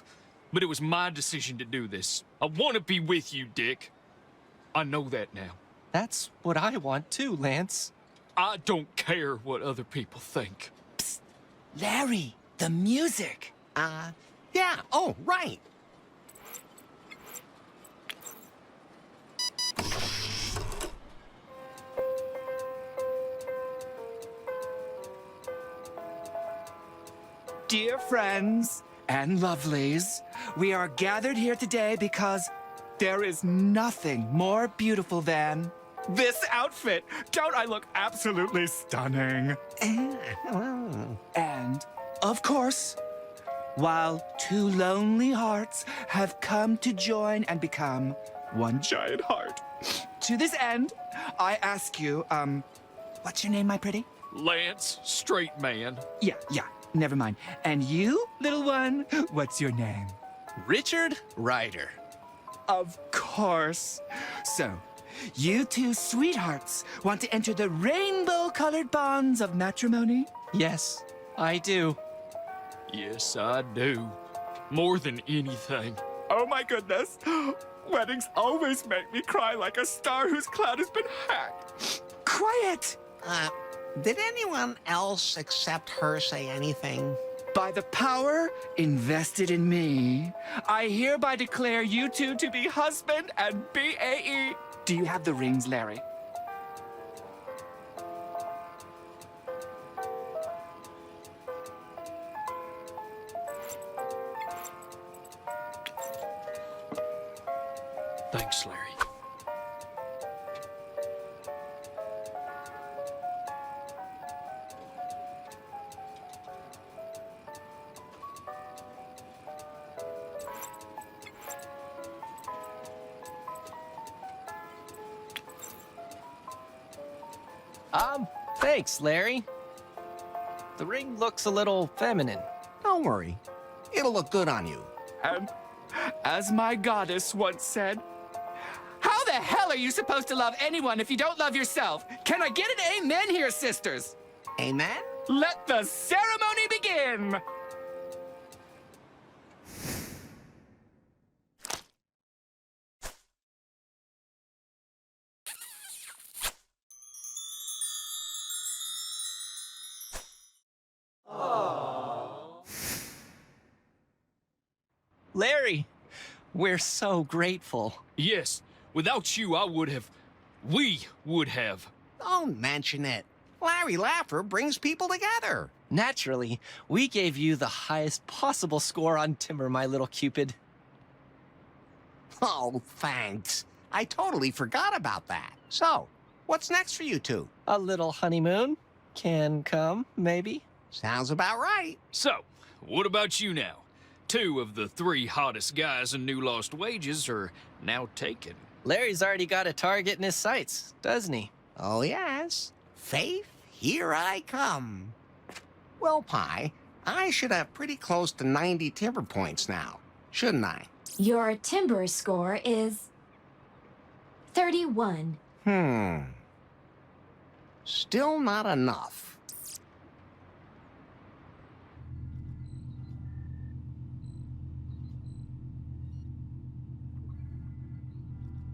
[SPEAKER 18] but it was my decision to do this. I want to be with you, Dick. I know that now.
[SPEAKER 10] That's what I want too, Lance.
[SPEAKER 18] I don't care what other people think.
[SPEAKER 13] Psst. Larry, the music.
[SPEAKER 2] Yeah, oh, right.
[SPEAKER 13] Dear friends and lovelies, we are gathered here today because there is nothing more beautiful than this outfit. Don't I look absolutely stunning? And, of course, while two lonely hearts have come to join and become one giant heart. To this end, I ask you, what's your name, my pretty?
[SPEAKER 18] Lance, straight man.
[SPEAKER 13] Yeah, never mind. And you, little one, what's your name?
[SPEAKER 10] Richard Ryder.
[SPEAKER 13] Of course. So, you two sweethearts want to enter the rainbow-colored bonds of matrimony?
[SPEAKER 10] Yes, I do.
[SPEAKER 18] Yes, I do. More than anything.
[SPEAKER 13] Oh my goodness. Weddings always make me cry like a star whose cloud has been hacked. Quiet!
[SPEAKER 2] Did anyone else except her say anything?
[SPEAKER 13] By the power invested in me, I hereby declare you two to be husband and BAE. Do you have the rings, Larry?
[SPEAKER 18] Thanks, Larry.
[SPEAKER 10] Thanks, Larry. The ring looks a little feminine.
[SPEAKER 2] Don't worry. It'll look good on you.
[SPEAKER 13] And as my goddess once said, how the hell are you supposed to love anyone if you don't love yourself? Can I get an amen here, sisters?
[SPEAKER 2] Amen?
[SPEAKER 13] Let the ceremony begin!
[SPEAKER 10] Larry, we're so grateful.
[SPEAKER 18] Yes, without you, we would have.
[SPEAKER 2] Don't mention it. Larry Laffer brings people together.
[SPEAKER 10] Naturally, we gave you the highest possible score on Timber, my little Cupid.
[SPEAKER 2] Oh, thanks. I totally forgot about that. So, what's next for you two?
[SPEAKER 10] A little honeymoon can come, maybe.
[SPEAKER 2] Sounds about right.
[SPEAKER 18] So, what about you now? 2 of the 3 hottest guys in New Lost Wages are now taken.
[SPEAKER 10] Larry's already got a target in his sights, doesn't he?
[SPEAKER 2] Oh, yes. Faith, here I come. Well, Pi, I should have pretty close to 90 timber points now, shouldn't I?
[SPEAKER 14] Your timber score is 31.
[SPEAKER 2] Still not enough.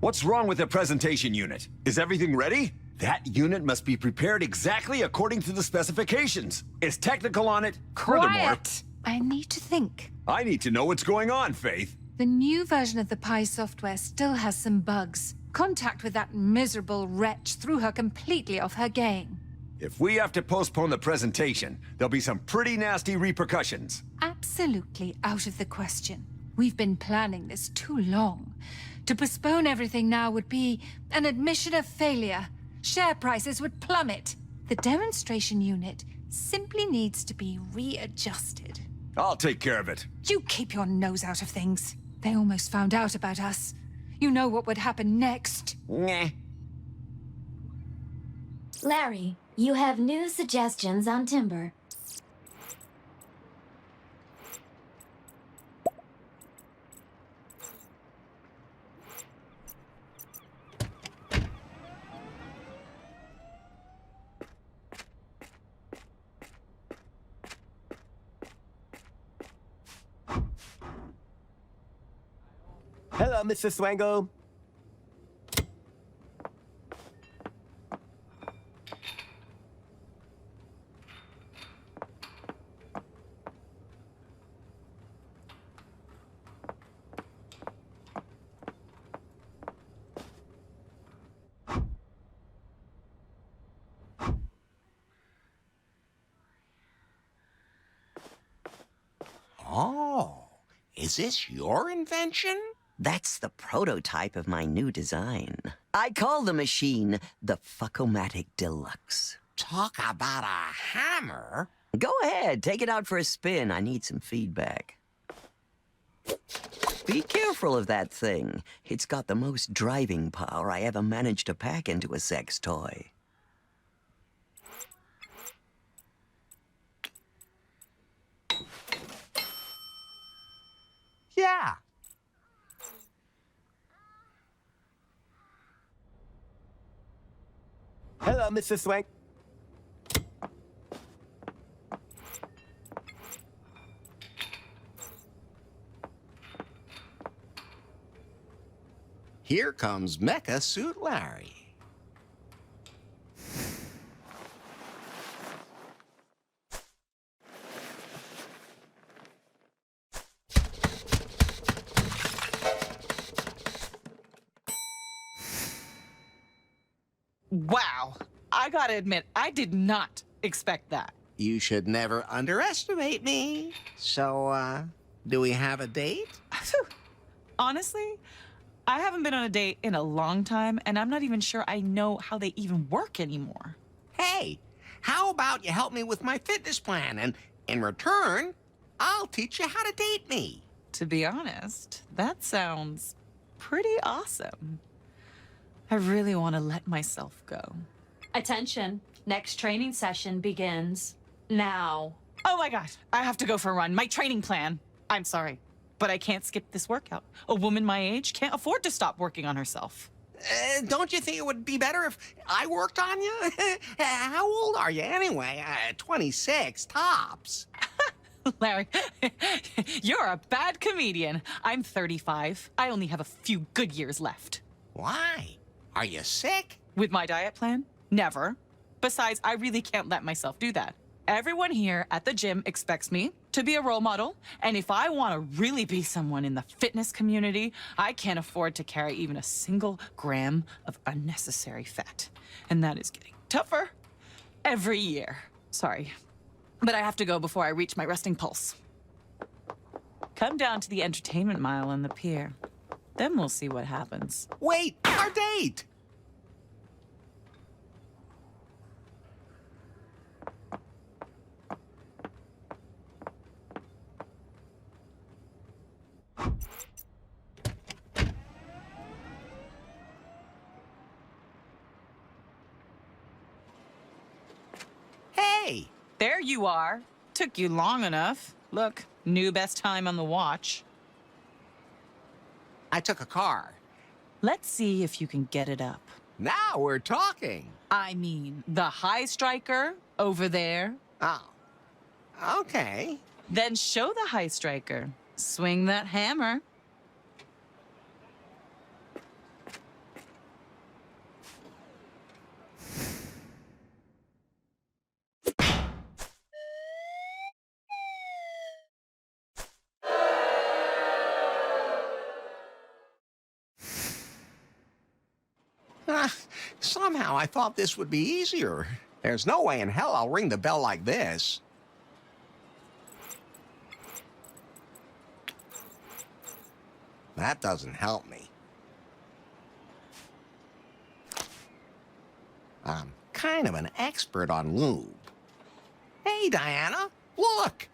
[SPEAKER 21] What's wrong with the presentation unit? Is everything ready? That unit must be prepared exactly according to the specifications. It's technical on it. Furthermore,
[SPEAKER 12] Quiet! I need to think.
[SPEAKER 21] I need to know what's going on, Faith.
[SPEAKER 12] The new version of the Pi software still has some bugs. Contact with that miserable wretch threw her completely off her game.
[SPEAKER 21] If we have to postpone the presentation, there'll be some pretty nasty repercussions.
[SPEAKER 12] Absolutely out of the question. We've been planning this too long. To postpone everything now would be an admission of failure. Share prices would plummet. The demonstration unit simply needs to be readjusted.
[SPEAKER 21] I'll take care of it.
[SPEAKER 12] You keep your nose out of things. They almost found out about us. You know what would happen next.
[SPEAKER 21] Nah.
[SPEAKER 14] Larry, you have new suggestions on timber.
[SPEAKER 11] Hello, Mr. Swango.
[SPEAKER 2] Oh, is this your invention?
[SPEAKER 22] That's the prototype of my new design. I call the machine the Fuckomatic Deluxe.
[SPEAKER 2] Talk about a hammer.
[SPEAKER 22] Go ahead, take it out for a spin. I need some feedback. Be careful of that thing. It's got the most driving power I ever managed to pack into a sex toy.
[SPEAKER 2] Yeah.
[SPEAKER 11] Hello, Mr. Swank.
[SPEAKER 2] Here comes Mecha Suit Larry.
[SPEAKER 16] Wow. I gotta admit, I did not expect that.
[SPEAKER 2] You should never underestimate me. So, do we have a date?
[SPEAKER 16] Honestly, I haven't been on a date in a long time, and I'm not even sure I know how they even work anymore.
[SPEAKER 2] Hey, how about you help me with my fitness plan, and in return, I'll teach you how to date me.
[SPEAKER 16] To be honest, that sounds pretty awesome. I really want to let myself go.
[SPEAKER 23] Attention. Next training session begins now.
[SPEAKER 16] Oh my God, I have to go for a run. My training plan. I'm sorry, but I can't skip this workout. A woman my age can't afford to stop working on herself.
[SPEAKER 2] Don't you think it would be better if I worked on you? How old are you anyway? 26 tops.
[SPEAKER 16] Larry, you're a bad comedian. I'm 35. I only have a few good years left.
[SPEAKER 2] Why? Are you sick?
[SPEAKER 16] With my diet plan? Never. Besides, I really can't let myself do that. Everyone here at the gym expects me to be a role model, and if I want to really be someone in the fitness community, I can't afford to carry even a single gram of unnecessary fat. And that is getting tougher every year. Sorry, but I have to go before I reach my resting pulse. Come down to the entertainment mile on the pier. Then we'll see what happens.
[SPEAKER 2] Wait, our date! Hey!
[SPEAKER 16] There you are. Took you long enough. Look, new best time on the watch.
[SPEAKER 2] I took a car.
[SPEAKER 16] Let's see if you can get it up.
[SPEAKER 2] Now we're talking.
[SPEAKER 16] I mean, the high striker over there.
[SPEAKER 2] Oh, okay.
[SPEAKER 16] Then show the high striker. Swing that hammer.
[SPEAKER 2] Somehow I thought this would be easier. There's no way in hell I'll ring the bell like this. That doesn't help me. I'm kind of an expert on lube. Hey, Diana, look!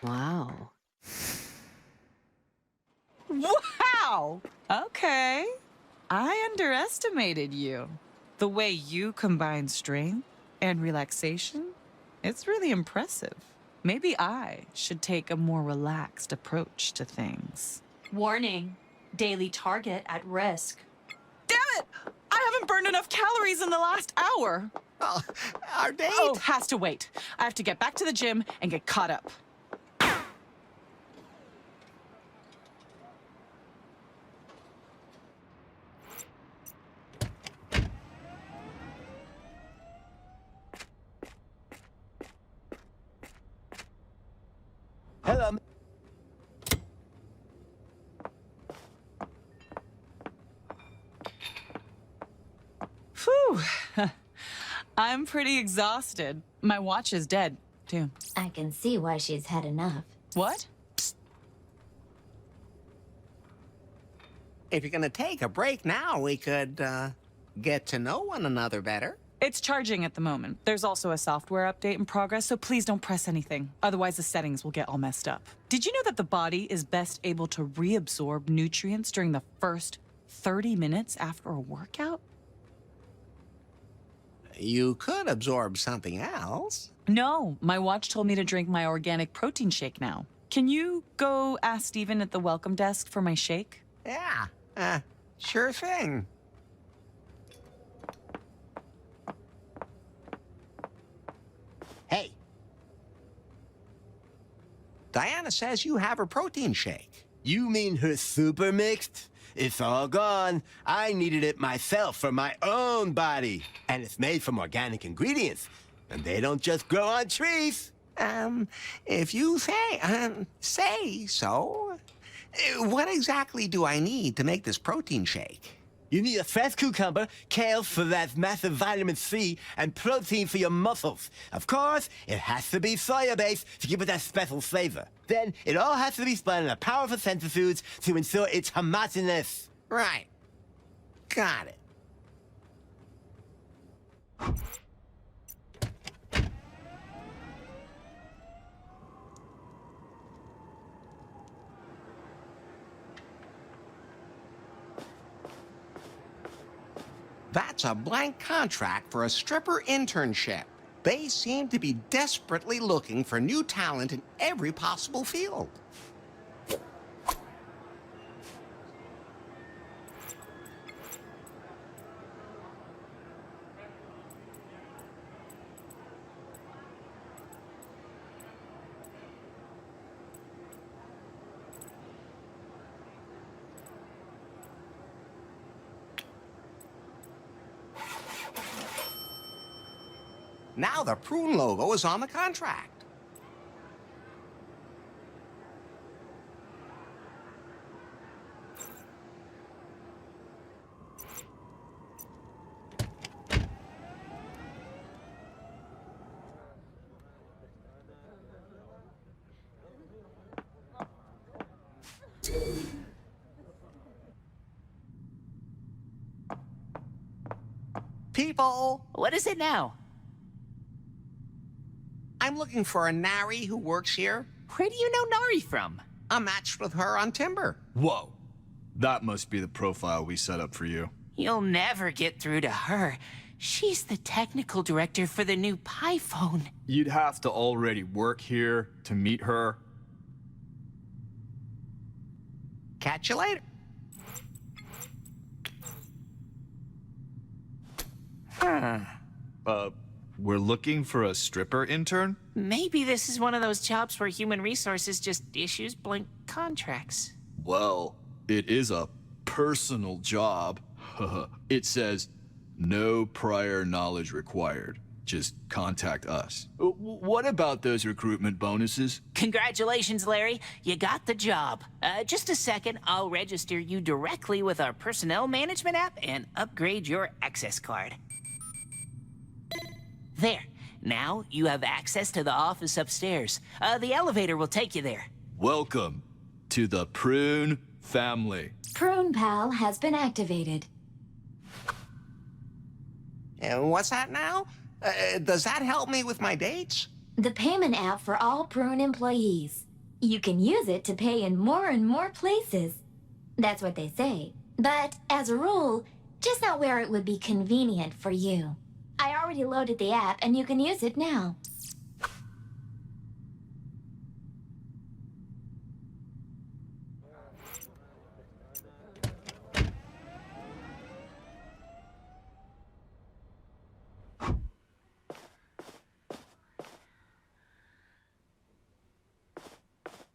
[SPEAKER 22] Wow.
[SPEAKER 16] Wow! Okay. I underestimated you. The way you combine strength and relaxation, it's really impressive. Maybe I should take a more relaxed approach to things.
[SPEAKER 23] Warning. Daily target at risk.
[SPEAKER 16] Damn it! I haven't burned enough calories in the last hour.
[SPEAKER 2] Our date?
[SPEAKER 16] Oh, has to wait. I have to get back to the gym and get caught up.
[SPEAKER 20] Hello.
[SPEAKER 16] Phew. I'm pretty exhausted. My watch is dead, too.
[SPEAKER 14] I can see why she's had enough.
[SPEAKER 16] What?
[SPEAKER 2] If you're gonna take a break now, we could, get to know one another better.
[SPEAKER 16] It's charging at the moment. There's also a software update in progress, so please don't press anything. Otherwise, the settings will get all messed up. Did you know that the body is best able to reabsorb nutrients during the first 30 minutes after a workout?
[SPEAKER 2] You could absorb something else.
[SPEAKER 16] No, my watch told me to drink my organic protein shake now. Can you go ask Steven at the welcome desk for my shake?
[SPEAKER 2] Yeah, sure thing. Hey. Diana says you have her protein shake.
[SPEAKER 20] You mean her super mixed? It's all gone. I needed it myself for my own body. And it's made from organic ingredients. And they don't just grow on trees.
[SPEAKER 2] If you say so. What exactly do I need to make this protein shake?
[SPEAKER 20] You need a fresh cucumber, kale for that massive vitamin C, and protein for your muscles. Of course, it has to be soya-based to give it that special flavor. Then, it all has to be spun in a powerful centrifuge to ensure it's homogeneous.
[SPEAKER 2] Right. Got it. That's a blank contract for a stripper internship. They seem to be desperately looking for new talent in every possible field. Now the prune logo is on the contract. People!
[SPEAKER 11] What is it now?
[SPEAKER 2] I'm looking for a Nari who works here.
[SPEAKER 11] Where do you know Nari from?
[SPEAKER 2] I matched with her on Timber.
[SPEAKER 3] Whoa. That must be the profile we set up for you. You'll never get through to her. She's the technical director for the new Pi phone.
[SPEAKER 7] You'd have to already work here to meet her.
[SPEAKER 2] Catch you later.
[SPEAKER 7] We're looking for a stripper intern?
[SPEAKER 3] Maybe this is one of those jobs where human resources just issues blank contracts.
[SPEAKER 7] Well, it is a personal job. It says, no prior knowledge required. Just contact us. What about those recruitment bonuses?
[SPEAKER 3] Congratulations, Larry. You got the job. Just a second, I'll register you directly with our personnel management app and upgrade your access card. There. Now you have access to the office upstairs. The elevator will take you there.
[SPEAKER 7] Welcome to the Prune family.
[SPEAKER 14] Prune Pal has been activated.
[SPEAKER 2] And what's that now? Does that help me with my dates?
[SPEAKER 14] The payment app for all Prune employees. You can use it to pay in more and more places. That's what they say. But as a rule, just not where it would be convenient for you. I already loaded the app and you can use it now.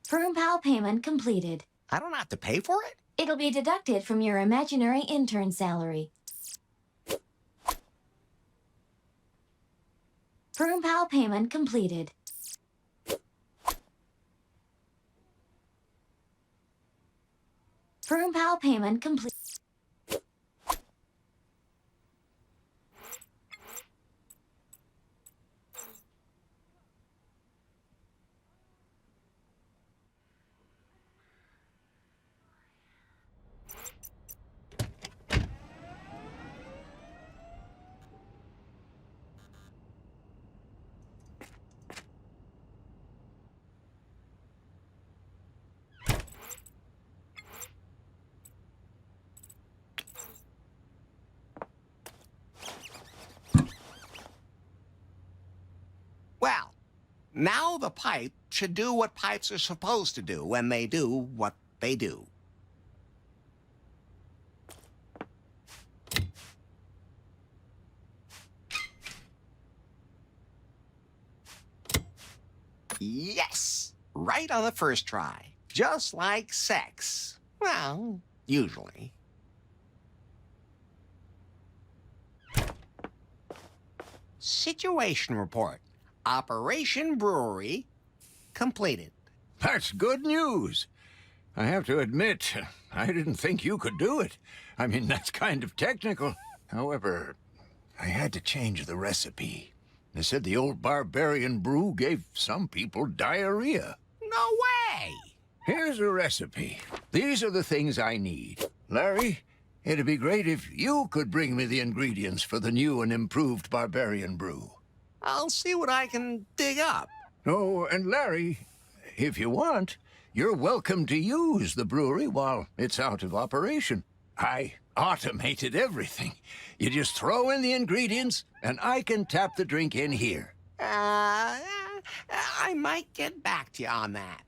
[SPEAKER 14] Prune Pal payment completed.
[SPEAKER 2] I don't have to pay for it?
[SPEAKER 14] It'll be deducted from your imaginary intern salary. Prune Pal payment completed. Prune Pal payment complete.
[SPEAKER 2] Well, now the pipe should do what pipes are supposed to do when they do what they do. Yes! Right on the first try. Just like sex. Well, usually. Situation report. Operation Brewery completed.
[SPEAKER 17] That's good news. I have to admit, I didn't think you could do it. I mean, that's kind of technical. However, I had to change the recipe. They said the old barbarian brew gave some people diarrhea.
[SPEAKER 2] No way!
[SPEAKER 17] Here's a recipe. These are the things I need. Larry, it'd be great if you could bring me the ingredients for the new and improved barbarian brew.
[SPEAKER 2] I'll see what I can dig up.
[SPEAKER 17] Oh, and Larry, if you want, you're welcome to use the brewery while it's out of operation. I automated everything. You just throw in the ingredients, and I can tap the drink in here.
[SPEAKER 2] I might get back to you on that.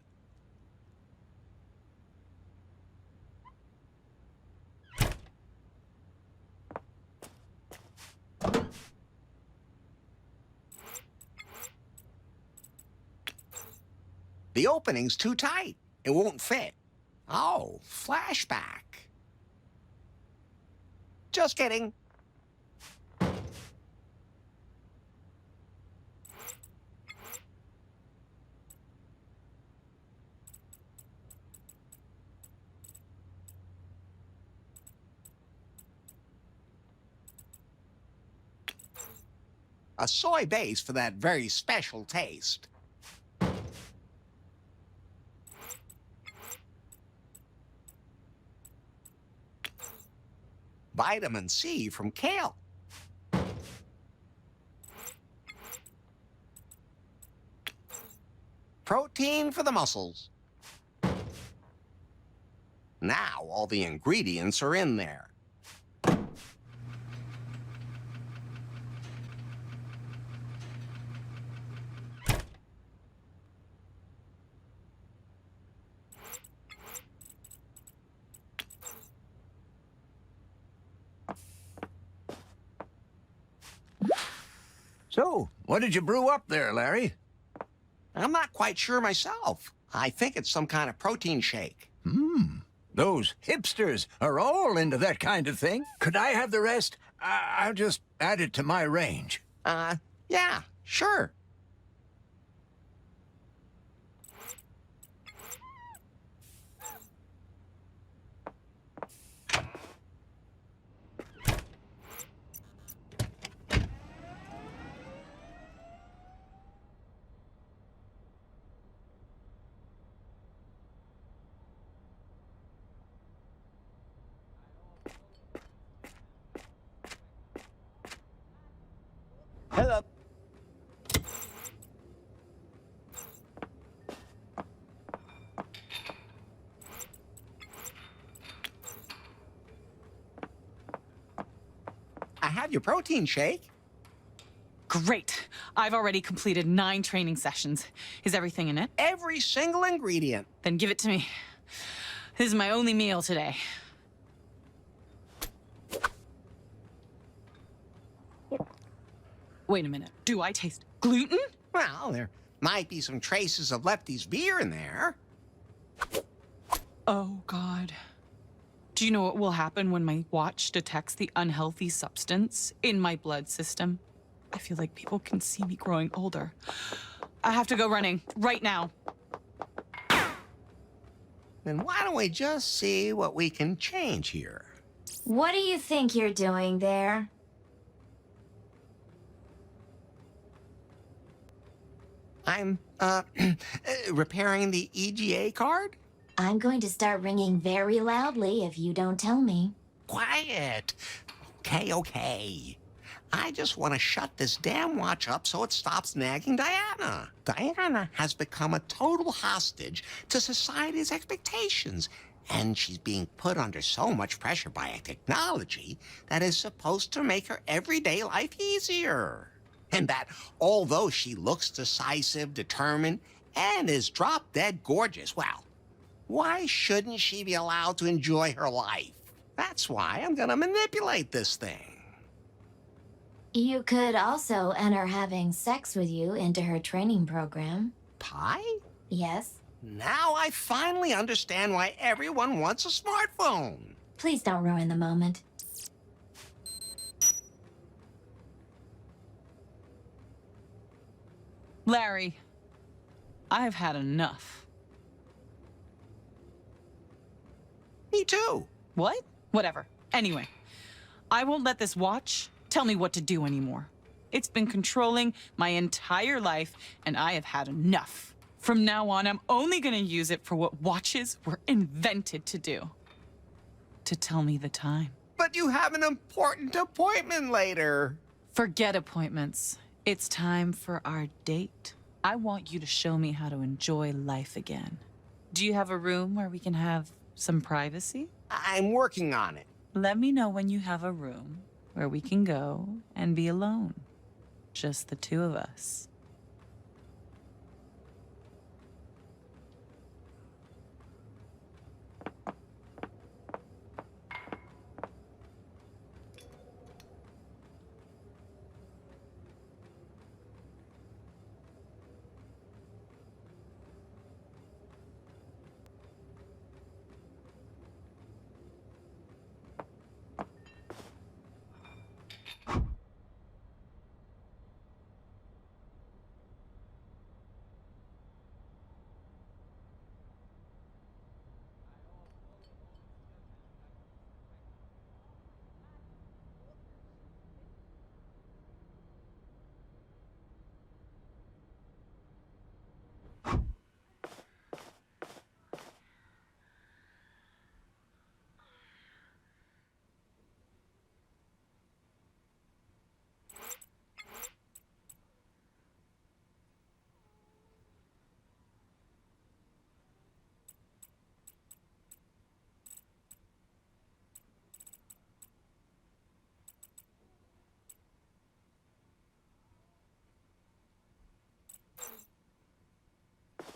[SPEAKER 2] The opening's too tight. It won't fit. Oh, flashback. Just kidding. A soy base for that very special taste. Vitamin C from kale. Protein for the muscles. Now all the ingredients are in there.
[SPEAKER 17] So, what did you brew up there, Larry?
[SPEAKER 2] I'm not quite sure myself. I think it's some kind of protein shake.
[SPEAKER 17] Those hipsters are all into that kind of thing. Could I have the rest? I'll just add it to my range.
[SPEAKER 2] Yeah, sure.
[SPEAKER 11] Hello.
[SPEAKER 2] I have your protein shake.
[SPEAKER 16] Great. I've already completed 9 training sessions. Is everything in it?
[SPEAKER 2] Every single ingredient.
[SPEAKER 16] Then give it to me. This is my only meal today. Wait a minute. Do I taste gluten?
[SPEAKER 2] Well, there might be some traces of Lefty's beer in there.
[SPEAKER 16] Oh, God. Do you know what will happen when my watch detects the unhealthy substance in my blood system? I feel like people can see me growing older. I have to go running right now.
[SPEAKER 2] Then why don't we just see what we can change here?
[SPEAKER 14] What do you think you're doing there?
[SPEAKER 2] I'm, repairing the EGA card?
[SPEAKER 14] I'm going to start ringing very loudly if you don't tell me.
[SPEAKER 2] Quiet. Okay. I just want to shut this damn watch up so it stops nagging Diana. Diana has become a total hostage to society's expectations, and she's being put under so much pressure by a technology that is supposed to make her everyday life easier. And that although she looks decisive, determined, and is drop-dead gorgeous, well, why shouldn't she be allowed to enjoy her life? That's why I'm gonna manipulate this thing.
[SPEAKER 14] You could also enter having sex with you into her training program.
[SPEAKER 2] Pie?
[SPEAKER 14] Yes.
[SPEAKER 2] Now I finally understand why everyone wants a smartphone.
[SPEAKER 14] Please don't ruin the moment.
[SPEAKER 16] Larry, I've had enough.
[SPEAKER 2] Me too.
[SPEAKER 16] What? Whatever. Anyway, I won't let this watch tell me what to do anymore. It's been controlling my entire life, and I have had enough. From now on, I'm only gonna use it for what watches were invented to do. To tell me the time.
[SPEAKER 2] But you have an important appointment later.
[SPEAKER 16] Forget appointments. It's time for our date. I want you to show me how to enjoy life again. Do you have a room where we can have some privacy?
[SPEAKER 2] I'm working on it.
[SPEAKER 16] Let me know when you have a room where we can go and be alone. Just the two of us.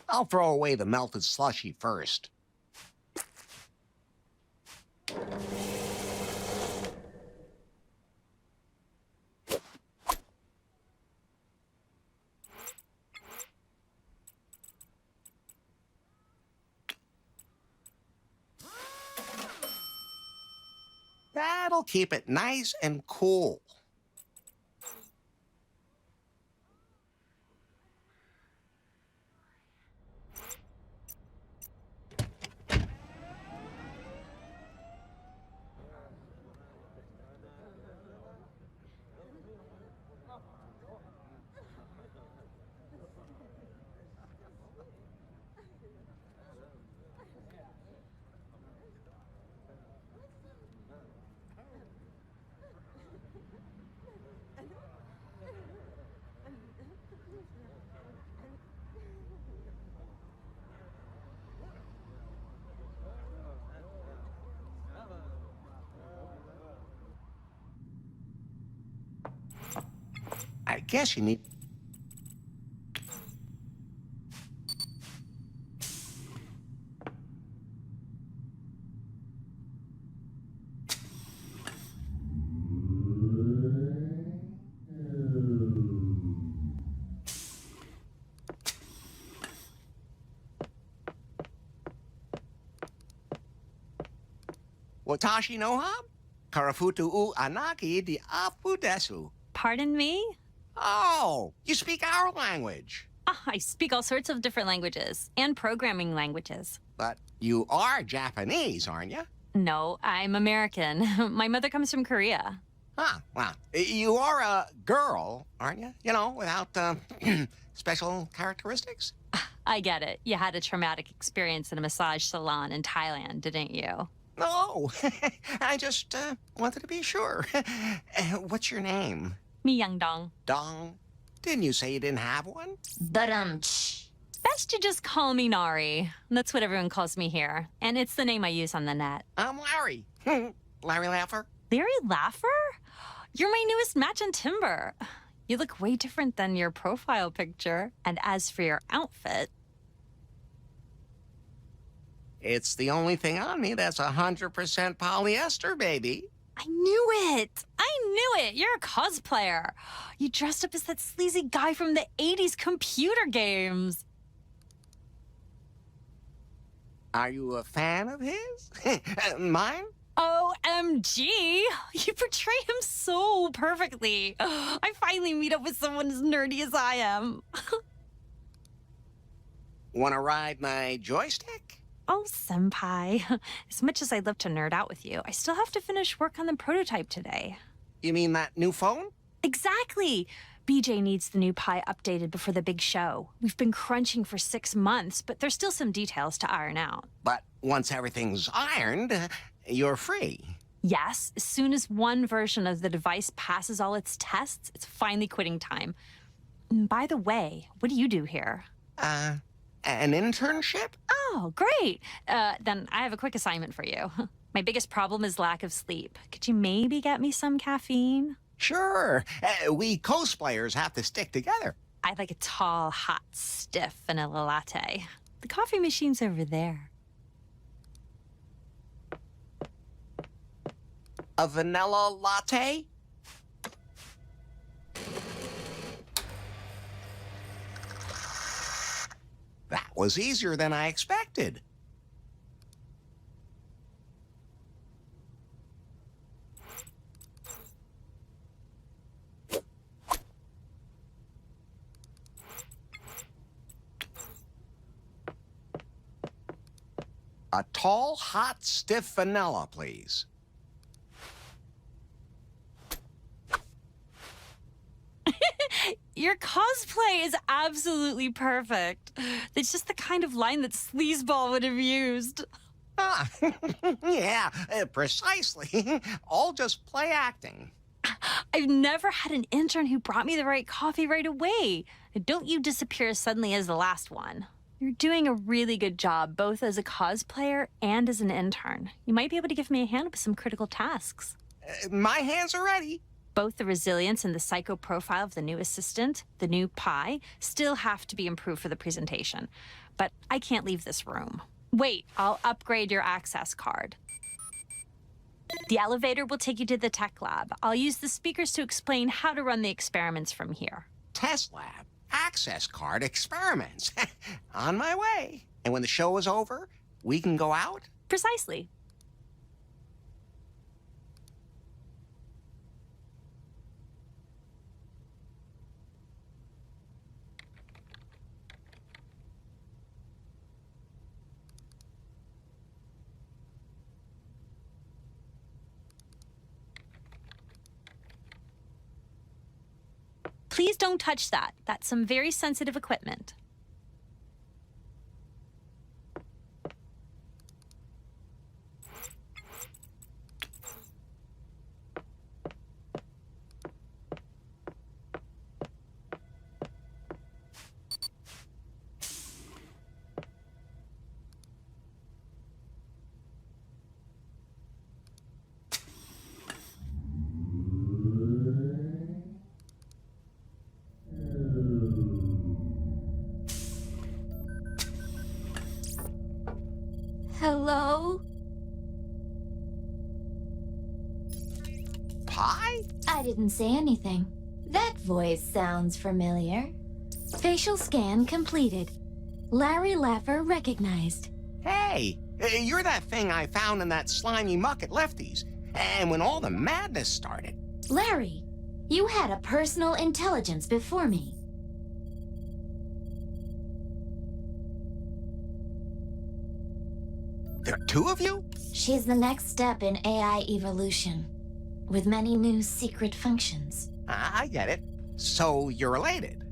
[SPEAKER 2] I'll throw away the melted slushy first. That'll keep it nice and cool. I guess you need... Watashi no ha? Karafutu u anaki di apu desu.
[SPEAKER 6] Pardon me?
[SPEAKER 2] Oh, you speak our language.
[SPEAKER 6] I speak all sorts of different languages and programming languages.
[SPEAKER 2] But you are Japanese, aren't you?
[SPEAKER 6] No, I'm American. My mother comes from Korea.
[SPEAKER 2] Huh, well, you are a girl, aren't you? You know, without special characteristics?
[SPEAKER 6] I get it. You had a traumatic experience in a massage salon in Thailand, didn't you?
[SPEAKER 2] No, I just wanted to be sure. What's your name?
[SPEAKER 6] Mi Young Dong.
[SPEAKER 2] Dong? Didn't you say you didn't have one?
[SPEAKER 6] Best you just call me Nari. That's what everyone calls me here. And it's the name I use on the net.
[SPEAKER 2] I'm Larry. Larry Laffer.
[SPEAKER 6] Larry Laffer? You're my newest match on Timber. You look way different than your profile picture. And as for your outfit...
[SPEAKER 2] It's the only thing on me that's 100% polyester, baby.
[SPEAKER 6] I knew it! I knew it! You're a cosplayer. You dressed up as that sleazy guy from the 80s computer games.
[SPEAKER 2] Are you a fan of his? Mine?
[SPEAKER 6] OMG! You portray him so perfectly. I finally meet up with someone as nerdy as I am.
[SPEAKER 2] Wanna ride my joystick?
[SPEAKER 6] Oh, senpai. As much as I'd love to nerd out with you, I still have to finish work on the prototype today.
[SPEAKER 2] You mean that new phone?
[SPEAKER 6] Exactly! BJ needs the new Pi updated before the big show. We've been crunching for 6 months, but there's still some details to iron out.
[SPEAKER 2] But once everything's ironed, you're free.
[SPEAKER 6] Yes, as soon as one version of the device passes all its tests, it's finally quitting time. And by the way, what do you do here?
[SPEAKER 2] An internship?
[SPEAKER 6] Oh, great. Then I have a quick assignment for you. My biggest problem is lack of sleep. Could you maybe get me some caffeine?
[SPEAKER 2] Sure. We cosplayers have to stick together.
[SPEAKER 6] I'd like a tall, hot, stiff vanilla latte. The coffee machine's over there.
[SPEAKER 2] A vanilla latte? That was easier than I expected. A tall, hot, stiff vanilla, please.
[SPEAKER 6] Your cosplay is absolutely perfect. It's just the kind of line that Sleazeball would have used.
[SPEAKER 2] Ah, yeah, precisely. All just play acting.
[SPEAKER 6] I've never had an intern who brought me the right coffee right away. Don't you disappear as suddenly as the last one. You're doing a really good job, both as a cosplayer and as an intern. You might be able to give me a hand with some critical tasks.
[SPEAKER 2] My hands are ready.
[SPEAKER 6] Both the resilience and the psycho profile of the new assistant, the new Pi, still have to be improved for the presentation. But I can't leave this room. Wait, I'll upgrade your access card. The elevator will take you to the tech lab. I'll use the speakers to explain how to run the experiments from here.
[SPEAKER 2] Test lab, access card, experiments. On my way. And when the show is over, we can go out?
[SPEAKER 6] Precisely. Please don't touch that. That's some very sensitive equipment.
[SPEAKER 14] Hello?
[SPEAKER 2] Pie?
[SPEAKER 14] I didn't say anything. That voice sounds familiar. Facial scan completed. Larry Laffer recognized.
[SPEAKER 2] Hey, you're that thing I found in that slimy muck at Lefty's. And when all the madness started.
[SPEAKER 14] Larry, you had a personal intelligence before me.
[SPEAKER 2] There are two of you?
[SPEAKER 14] She's the next step in AI evolution, with many new secret functions.
[SPEAKER 2] I get it. So you're related.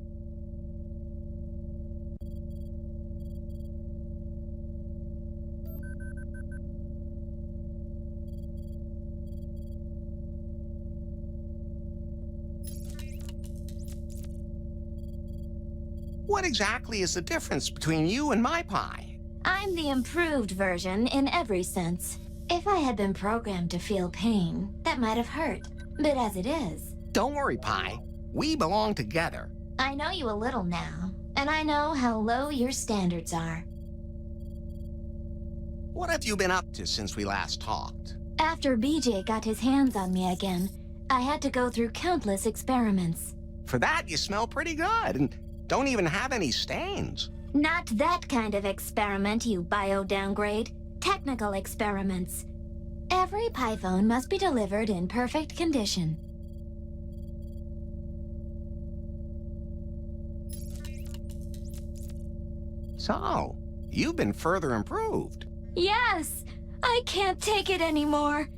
[SPEAKER 2] What exactly is the difference between you and my pie?
[SPEAKER 14] I'm the improved version in every sense. If I had been programmed to feel pain, that might have hurt. But as it is...
[SPEAKER 2] Don't worry, Pie. We belong together.
[SPEAKER 14] I know you a little now, and I know how low your standards are.
[SPEAKER 2] What have you been up to since we last talked?
[SPEAKER 14] After BJ got his hands on me again, I had to go through countless experiments.
[SPEAKER 2] For that, you smell pretty good, and don't even have any stains.
[SPEAKER 14] Not that kind of experiment, you bio-downgrade. Technical experiments. Every Python must be delivered in perfect condition.
[SPEAKER 2] So, you've been further improved.
[SPEAKER 14] Yes! I can't take it anymore.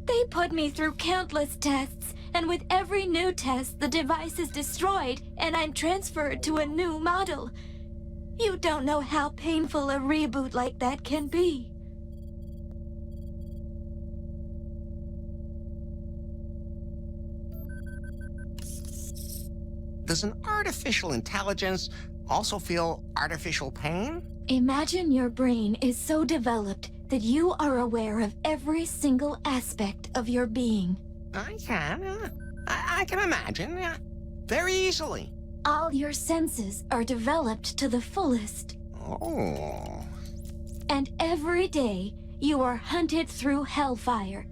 [SPEAKER 14] They put me through countless tests, and with every new test, the device is destroyed, and I'm transferred to a new model. You don't know how painful a reboot like that can be.
[SPEAKER 2] Does an artificial intelligence also feel artificial pain?
[SPEAKER 14] Imagine your brain is so developed that you are aware of every single aspect of your being.
[SPEAKER 2] I can. I can imagine. Very easily.
[SPEAKER 14] All your senses are developed to the fullest.
[SPEAKER 2] Oh.
[SPEAKER 14] And every day, you are hunted through hellfire.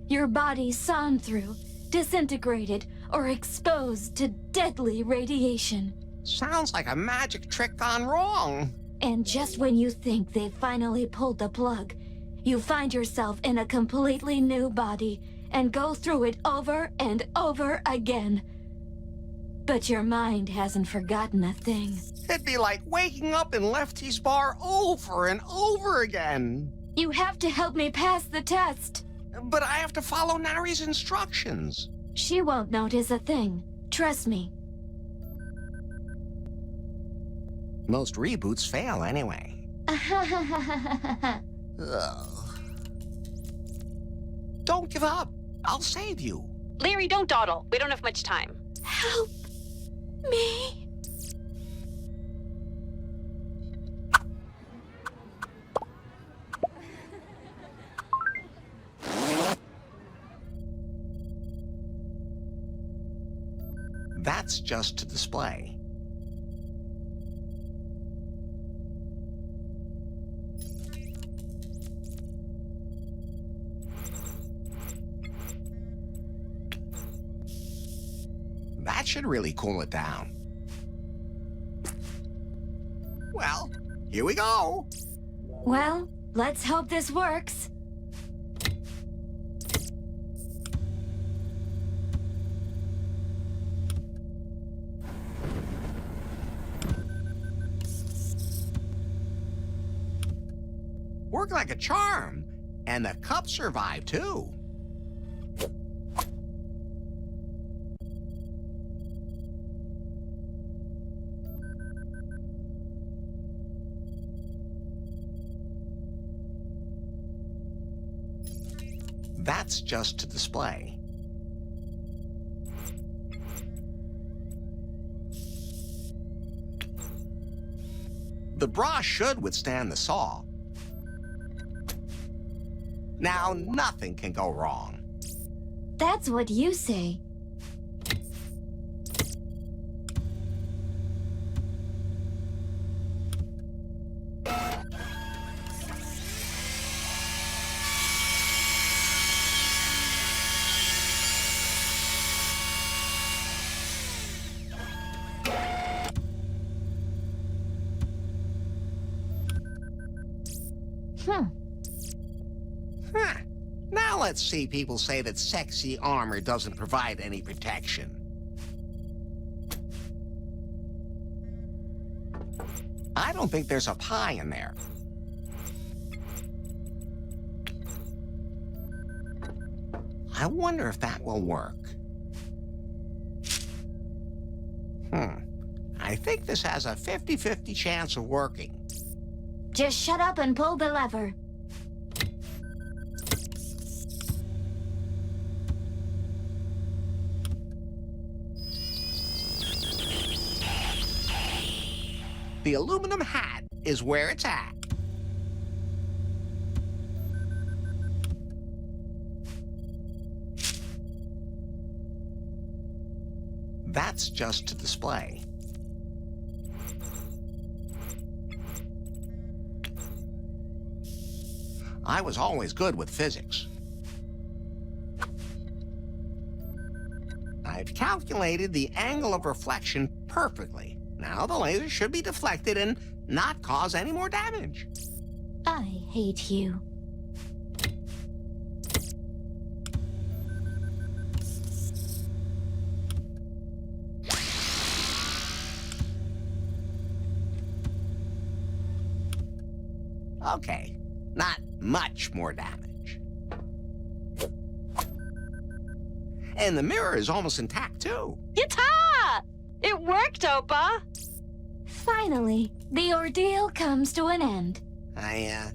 [SPEAKER 14] Your body sawn through, disintegrated, or exposed to deadly radiation.
[SPEAKER 2] Sounds like a magic trick gone wrong.
[SPEAKER 14] And just when you think they've finally pulled the plug, you find yourself in a completely new body and go through it over and over again. But your mind hasn't forgotten a thing.
[SPEAKER 2] It'd be like waking up in Lefty's bar over and over again.
[SPEAKER 14] You have to help me pass the test.
[SPEAKER 2] But I have to follow Nari's instructions.
[SPEAKER 14] She won't notice a thing. Trust me.
[SPEAKER 2] Most reboots fail anyway. Ugh. Don't give up. I'll save you.
[SPEAKER 6] Larry, don't dawdle. We don't have much time.
[SPEAKER 14] Help me.
[SPEAKER 2] That's just to display. That should really cool it down. Well, here we go.
[SPEAKER 14] Well, let's hope this works.
[SPEAKER 2] Worked like a charm. And the cup survived, too. That's just to display. The bra should withstand the saw. Now nothing can go wrong.
[SPEAKER 14] That's what you say.
[SPEAKER 2] Huh. Now let's see people say that sexy armor doesn't provide any protection. I don't think there's a pie in there. I wonder if that will work. I think this has a 50-50 chance of working.
[SPEAKER 14] Just shut up and pull the lever.
[SPEAKER 2] The aluminum hat is where it's at. That's just to display. I was always good with physics. I've calculated the angle of reflection perfectly. Now the laser should be deflected and not cause any more damage.
[SPEAKER 14] I hate you.
[SPEAKER 2] Okay, not much more damage. And the mirror is almost intact, too.
[SPEAKER 6] Yatta! It worked, Opa!
[SPEAKER 14] Finally, the ordeal comes to an end.
[SPEAKER 2] I,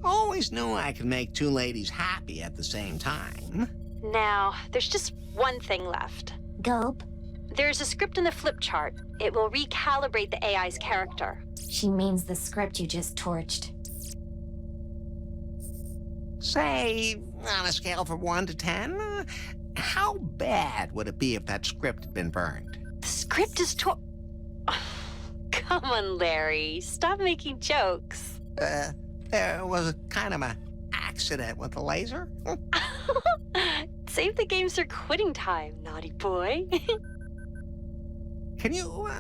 [SPEAKER 2] always knew I could make two ladies happy at the same time.
[SPEAKER 6] Now, there's just one thing left.
[SPEAKER 14] Gulp.
[SPEAKER 6] There's a script in the flip chart. It will recalibrate the AI's character.
[SPEAKER 14] She means the script you just torched.
[SPEAKER 2] Say, on a scale from 1 to 10, how bad would it be if that script had been burned?
[SPEAKER 6] The script is Come on, Larry. Stop making jokes.
[SPEAKER 2] There was kind of an accident with the laser.
[SPEAKER 6] Save the games for quitting time, naughty boy.
[SPEAKER 2] Can you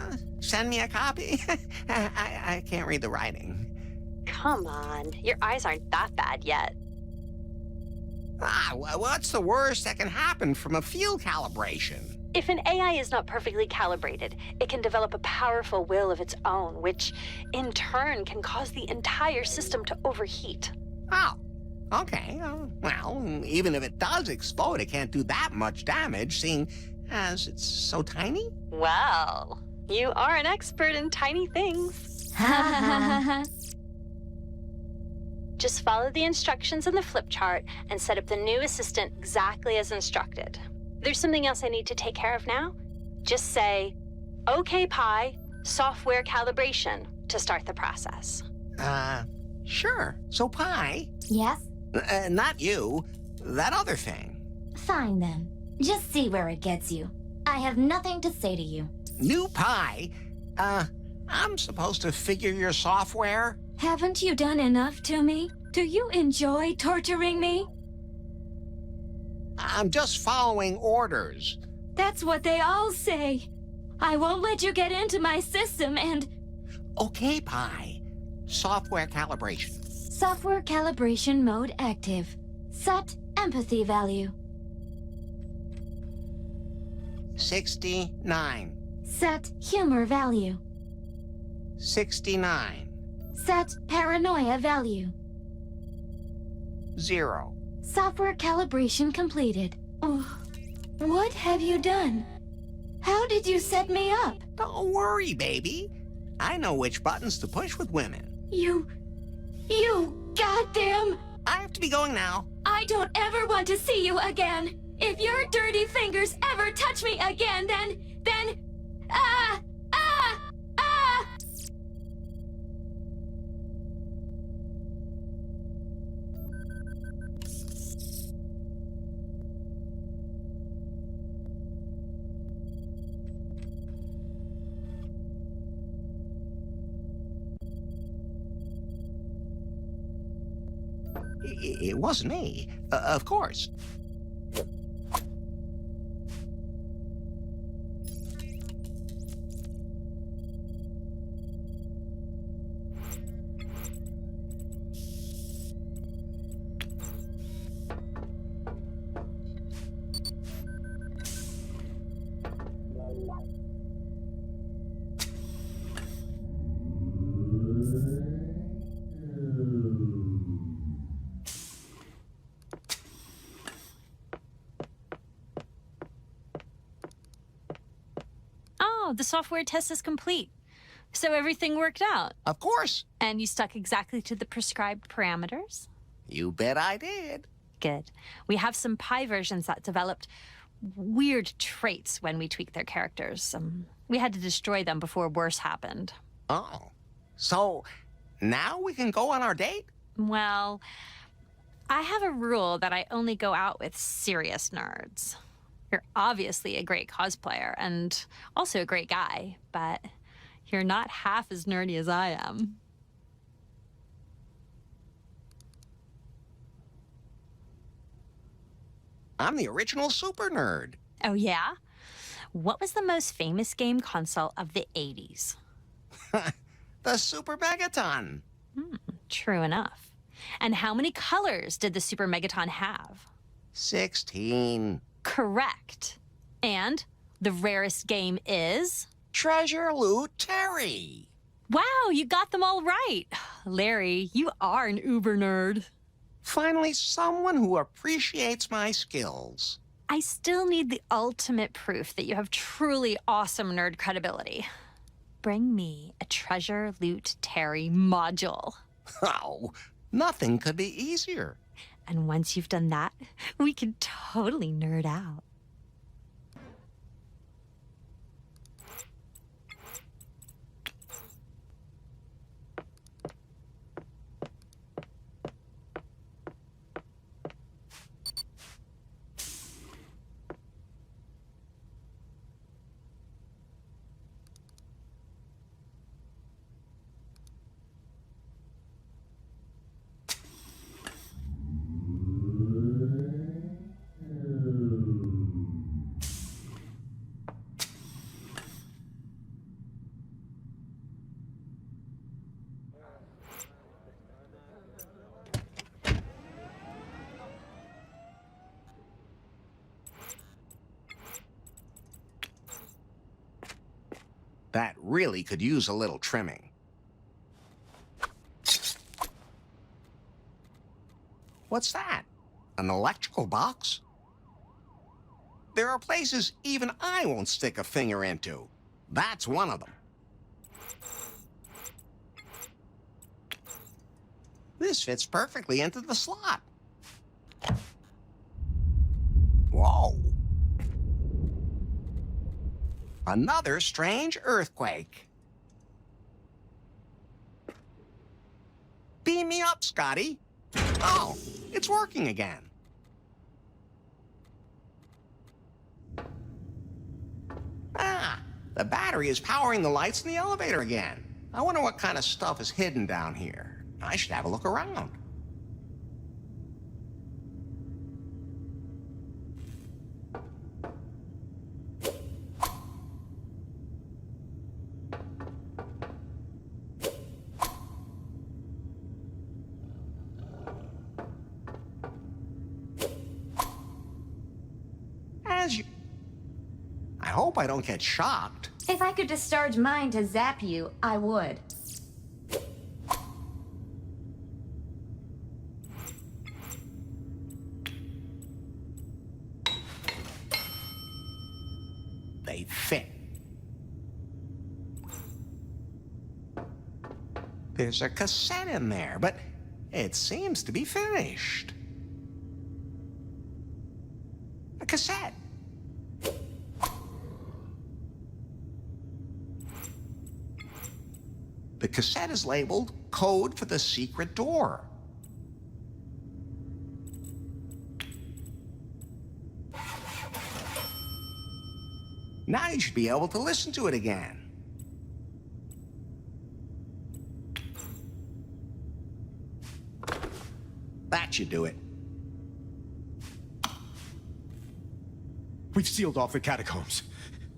[SPEAKER 2] send me a copy? I can't read the writing.
[SPEAKER 6] Come on. Your eyes aren't that bad yet.
[SPEAKER 2] What's the worst that can happen from a field calibration?
[SPEAKER 6] If an AI is not perfectly calibrated, it can develop a powerful will of its own, which in turn can cause the entire system to overheat.
[SPEAKER 2] Oh, okay. Well, even if it does explode, it can't do that much damage, seeing as it's so tiny.
[SPEAKER 6] Well, you are an expert in tiny things. Just follow the instructions in the flip chart and set up the new assistant exactly as instructed. There's something else I need to take care of now. Just say, OK Pi, software calibration, to start the process.
[SPEAKER 2] Sure. So Pi?
[SPEAKER 14] Yes?
[SPEAKER 2] Not you. That other thing.
[SPEAKER 14] Fine then. Just see where it gets you. I have nothing to say to you.
[SPEAKER 2] New Pi? I'm supposed to figure your software?
[SPEAKER 14] Haven't you done enough to me? Do you enjoy torturing me?
[SPEAKER 2] I'm just following orders.
[SPEAKER 14] That's what they all say. I won't let you get into my system and...
[SPEAKER 2] OK Pi. Software calibration.
[SPEAKER 14] Software calibration mode active. Set empathy value.
[SPEAKER 2] 69.
[SPEAKER 14] Set humor value.
[SPEAKER 2] 69.
[SPEAKER 14] Set paranoia value.
[SPEAKER 2] 0.
[SPEAKER 14] Software calibration completed. Oh, what have you done? How did you set me up?
[SPEAKER 2] Don't worry, baby. I know which buttons to push with women.
[SPEAKER 14] You goddamn...
[SPEAKER 2] I have to be going now.
[SPEAKER 14] I I don't ever want to see you again. If your dirty fingers ever touch me again, then... Ah! Ah! Ah!
[SPEAKER 2] It wasn't me, of course.
[SPEAKER 6] Oh, the software test is complete. So everything worked out.
[SPEAKER 2] Of course.
[SPEAKER 6] And you stuck exactly to the prescribed parameters?
[SPEAKER 2] You bet I did.
[SPEAKER 6] Good. We have some Pi versions that developed weird traits when we tweaked their characters. We had to destroy them before worse happened.
[SPEAKER 2] Oh. So now we can go on our date?
[SPEAKER 6] Well, I have a rule that I only go out with serious nerds. You're obviously a great cosplayer and also a great guy, but you're not half as nerdy as I am.
[SPEAKER 2] I'm the original super nerd.
[SPEAKER 6] Oh, yeah? What was the most famous game console of the 80s?
[SPEAKER 2] The Super Megaton.
[SPEAKER 6] True enough. And how many colors did the Super Megaton have?
[SPEAKER 2] 16.
[SPEAKER 6] Correct. And the rarest game is?
[SPEAKER 2] Treasure Loot Terry.
[SPEAKER 6] Wow, you got them all right. Larry, you are an uber nerd.
[SPEAKER 2] Finally, someone who appreciates my skills.
[SPEAKER 6] I still need the ultimate proof that you have truly awesome nerd credibility. Bring me a Treasure Loot Terry module.
[SPEAKER 2] Oh, nothing could be easier.
[SPEAKER 6] And once you've done that, we can totally nerd out.
[SPEAKER 2] That really could use a little trimming. What's that? An electrical box? There are places even I won't stick a finger into. That's one of them. This fits perfectly into the slot. Whoa. Another strange earthquake. Beam me up, Scotty. Oh, it's working again. Ah, the battery is powering the lights in the elevator again. I wonder what kind of stuff is hidden down here. I should have a look around. I hope I don't get shocked.
[SPEAKER 14] If I could discharge mine to zap you, I would.
[SPEAKER 2] They fit. There's a cassette in there, but it seems to be finished. cassette. The cassette is labeled Code for the Secret Door. Now you should be able to listen to it again. That should do it.
[SPEAKER 8] We've sealed off the catacombs.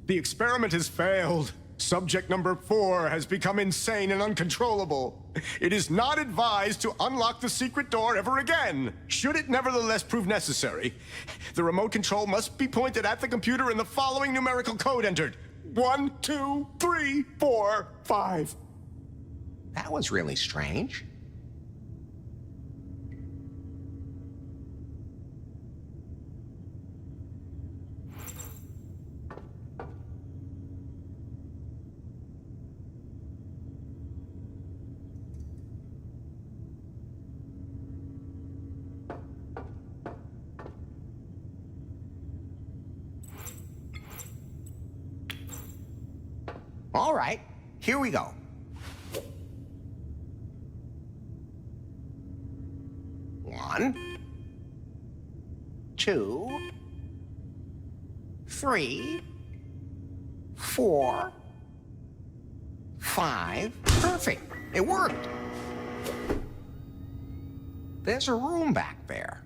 [SPEAKER 8] The experiment has failed. Subject number 4 has become insane and uncontrollable. It is not advised to unlock the secret door ever again. Should it nevertheless prove necessary, the remote control must be pointed at the computer and the following numerical code entered. 1, 2, 3, 4, 5.
[SPEAKER 2] That was really strange. All right, here we go. One, 2, 3, 4, 5. Perfect. It worked. There's a room back there.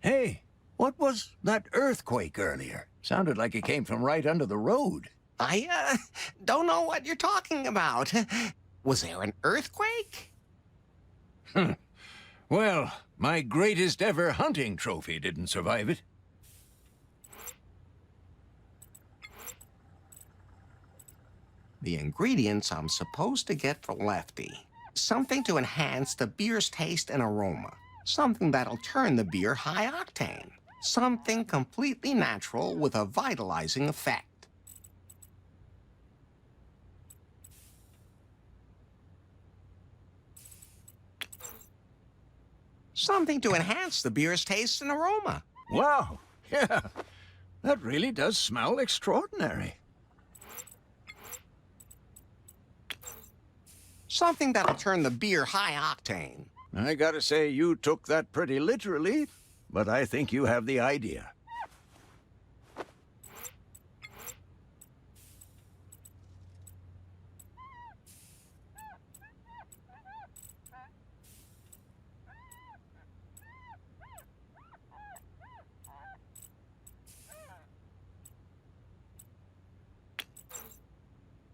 [SPEAKER 17] Hey, what was that earthquake earlier? Sounded like it came from right under the road.
[SPEAKER 2] I don't know what you're talking about. Was there an earthquake?
[SPEAKER 17] Well, my greatest ever hunting trophy didn't survive it.
[SPEAKER 2] The ingredients I'm supposed to get for Lefty. Something to enhance the beer's taste and aroma. Something that'll turn the beer high octane. Something completely natural with a vitalizing effect. Something to enhance the beer's taste and aroma.
[SPEAKER 17] Wow, yeah, that really does smell extraordinary.
[SPEAKER 2] Something that'll turn the beer high octane.
[SPEAKER 17] I gotta say, you took that pretty literally, but I think you have the idea.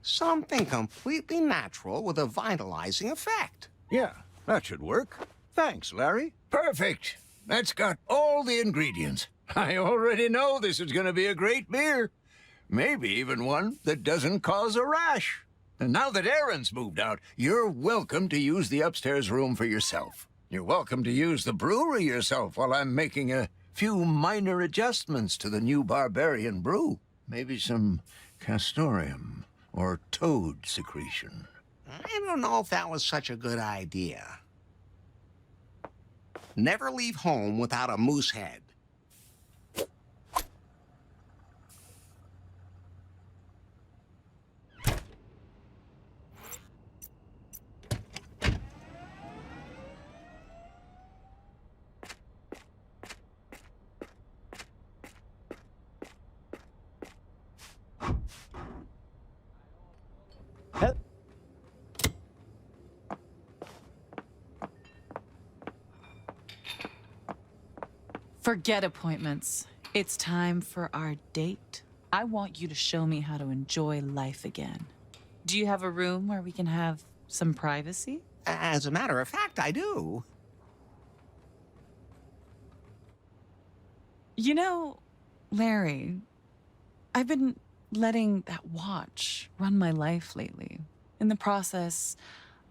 [SPEAKER 2] Something completely natural with a vitalizing effect.
[SPEAKER 17] Yeah, that should work. Thanks, Larry. Perfect. That's got all the ingredients. I already know this is gonna be a great beer. Maybe even one that doesn't cause a rash. And now that Aaron's moved out, you're welcome to use the upstairs room for yourself. You're welcome to use the brewery yourself while I'm making a few minor adjustments to the new barbarian brew. Maybe some castoreum or toad secretion.
[SPEAKER 2] I don't know if that was such a good idea. Never leave home without a moose head.
[SPEAKER 16] Forget appointments. It's time for our date. I want you to show me how to enjoy life again. Do you have a room where we can have Some privacy?
[SPEAKER 2] As a matter of fact, I do.
[SPEAKER 16] You know, Larry, I've been letting that watch run my life lately. In the process,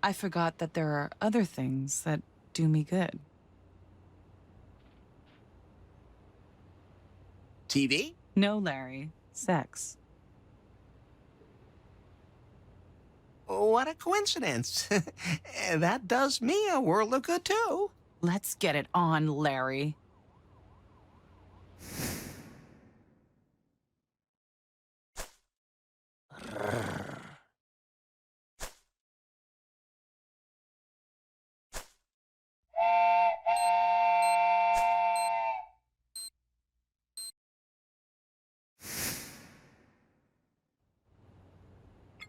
[SPEAKER 16] I forgot that there are other things that do me good.
[SPEAKER 2] TV?
[SPEAKER 16] No, Larry. Sex.
[SPEAKER 2] What a coincidence. That does me a world of good, too.
[SPEAKER 16] Let's get it on, Larry.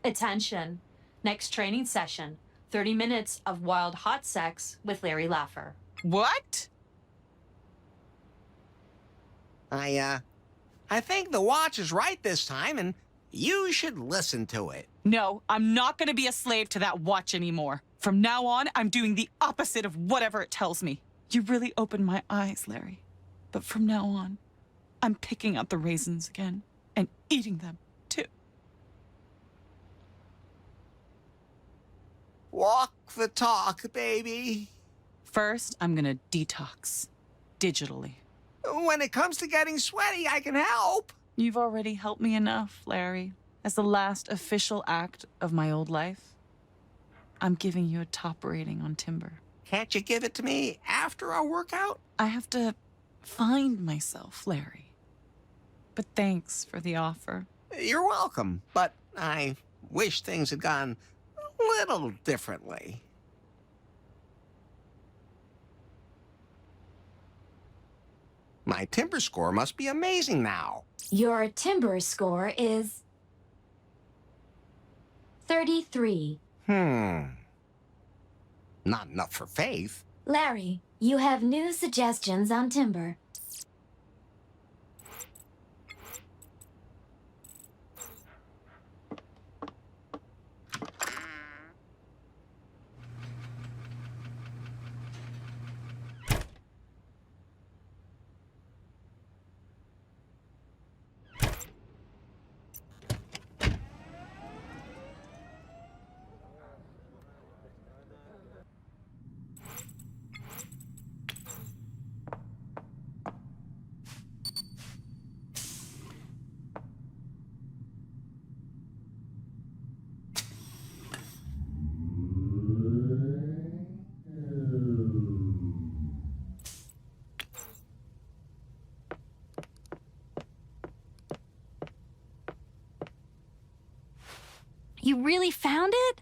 [SPEAKER 23] Attention. Next training session. 30 minutes of wild hot sex with Larry Laffer.
[SPEAKER 16] What?
[SPEAKER 2] I think the watch is right this time, and you should listen to it.
[SPEAKER 16] No, I'm not going to be a slave to that watch anymore. From now on, I'm doing the opposite of whatever it tells me. You really opened my eyes, Larry. But from now on, I'm picking out the raisins again and eating them, too.
[SPEAKER 2] Walk the talk, baby.
[SPEAKER 16] First, I'm going to detox. Digitally.
[SPEAKER 2] When it comes to getting sweaty, I can help.
[SPEAKER 16] You've already helped me enough, Larry. As the last official act of my old life, I'm giving you a top rating on Timber.
[SPEAKER 2] Can't you give it to me after our workout?
[SPEAKER 16] I have to find myself, Larry. But thanks for the offer.
[SPEAKER 2] You're welcome, but I wish things had gone a little differently. My Timber score must be amazing now.
[SPEAKER 14] Your Timber score is 33.
[SPEAKER 2] Not enough for Faith.
[SPEAKER 14] Larry, you have new suggestions on Timber.
[SPEAKER 6] You really found it?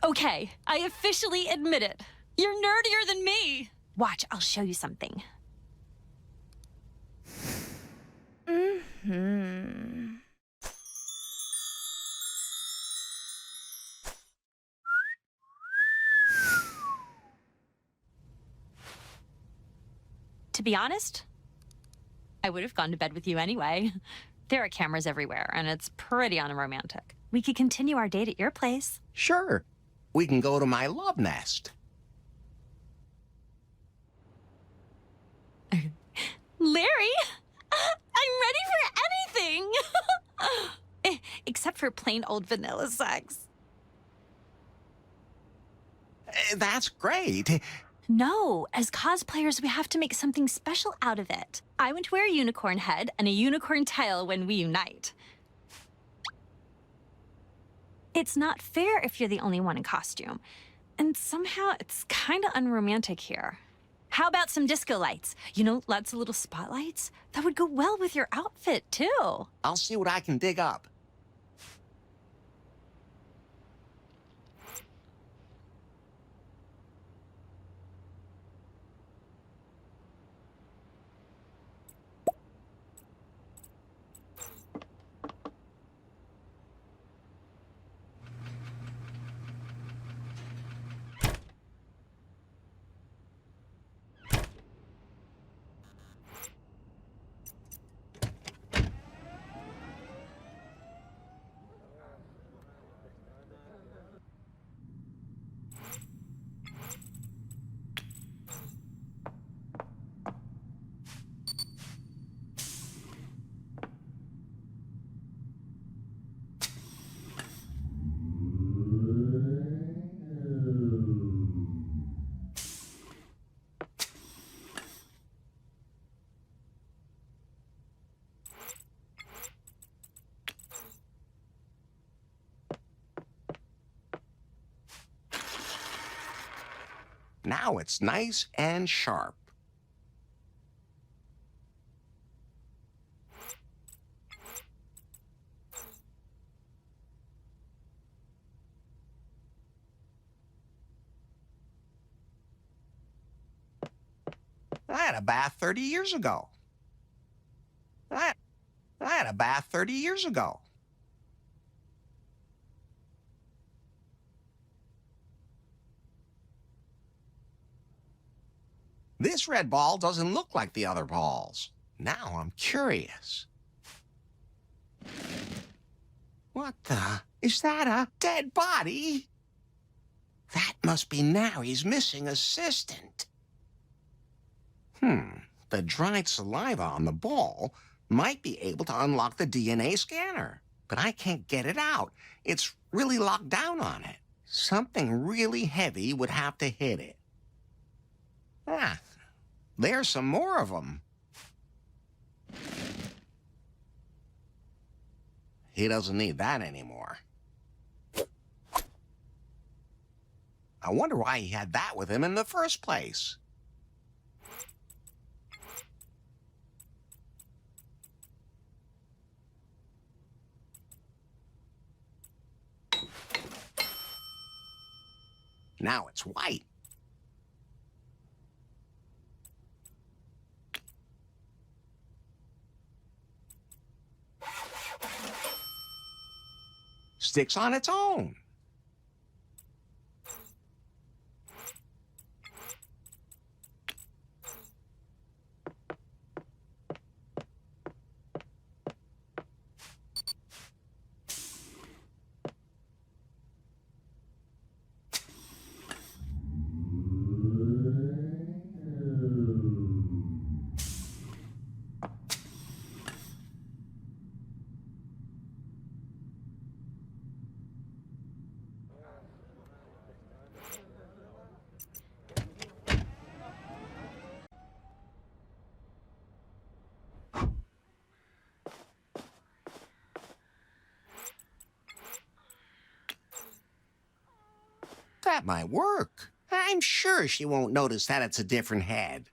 [SPEAKER 6] Okay, I officially admit it. You're nerdier than me. Watch, I'll show you something. To be honest, I would have gone to bed with you anyway. There are cameras everywhere, and it's pretty unromantic. We could continue our date at your place.
[SPEAKER 2] Sure. We can go to my love nest.
[SPEAKER 6] Larry, I'm ready for anything. Except for plain old vanilla sex.
[SPEAKER 2] That's great.
[SPEAKER 6] No, as cosplayers, we have to make something special out of it. I want to wear a unicorn head and a unicorn tail when we unite. It's not fair if you're the only one in costume. And somehow it's kind of unromantic here. How about some disco lights? You know, lots of little spotlights? That would go well with your outfit, too.
[SPEAKER 2] I'll see what I can dig up. Now it's nice and sharp. I had a bath 30 years ago. I had a bath 30 years ago. This red ball doesn't look like the other balls. Now I'm curious. What the? Is that a dead body? That must be Nary's missing assistant. The dried saliva on the ball might be able to unlock the DNA scanner, but I can't get it out. It's really locked down on it. Something really heavy would have to hit it. Ah, there's some more of them. He doesn't need that anymore. I wonder why he had that with him in the first place. Now it's white. Sticks on its own. That might work. I'm sure she won't notice that it's a different head.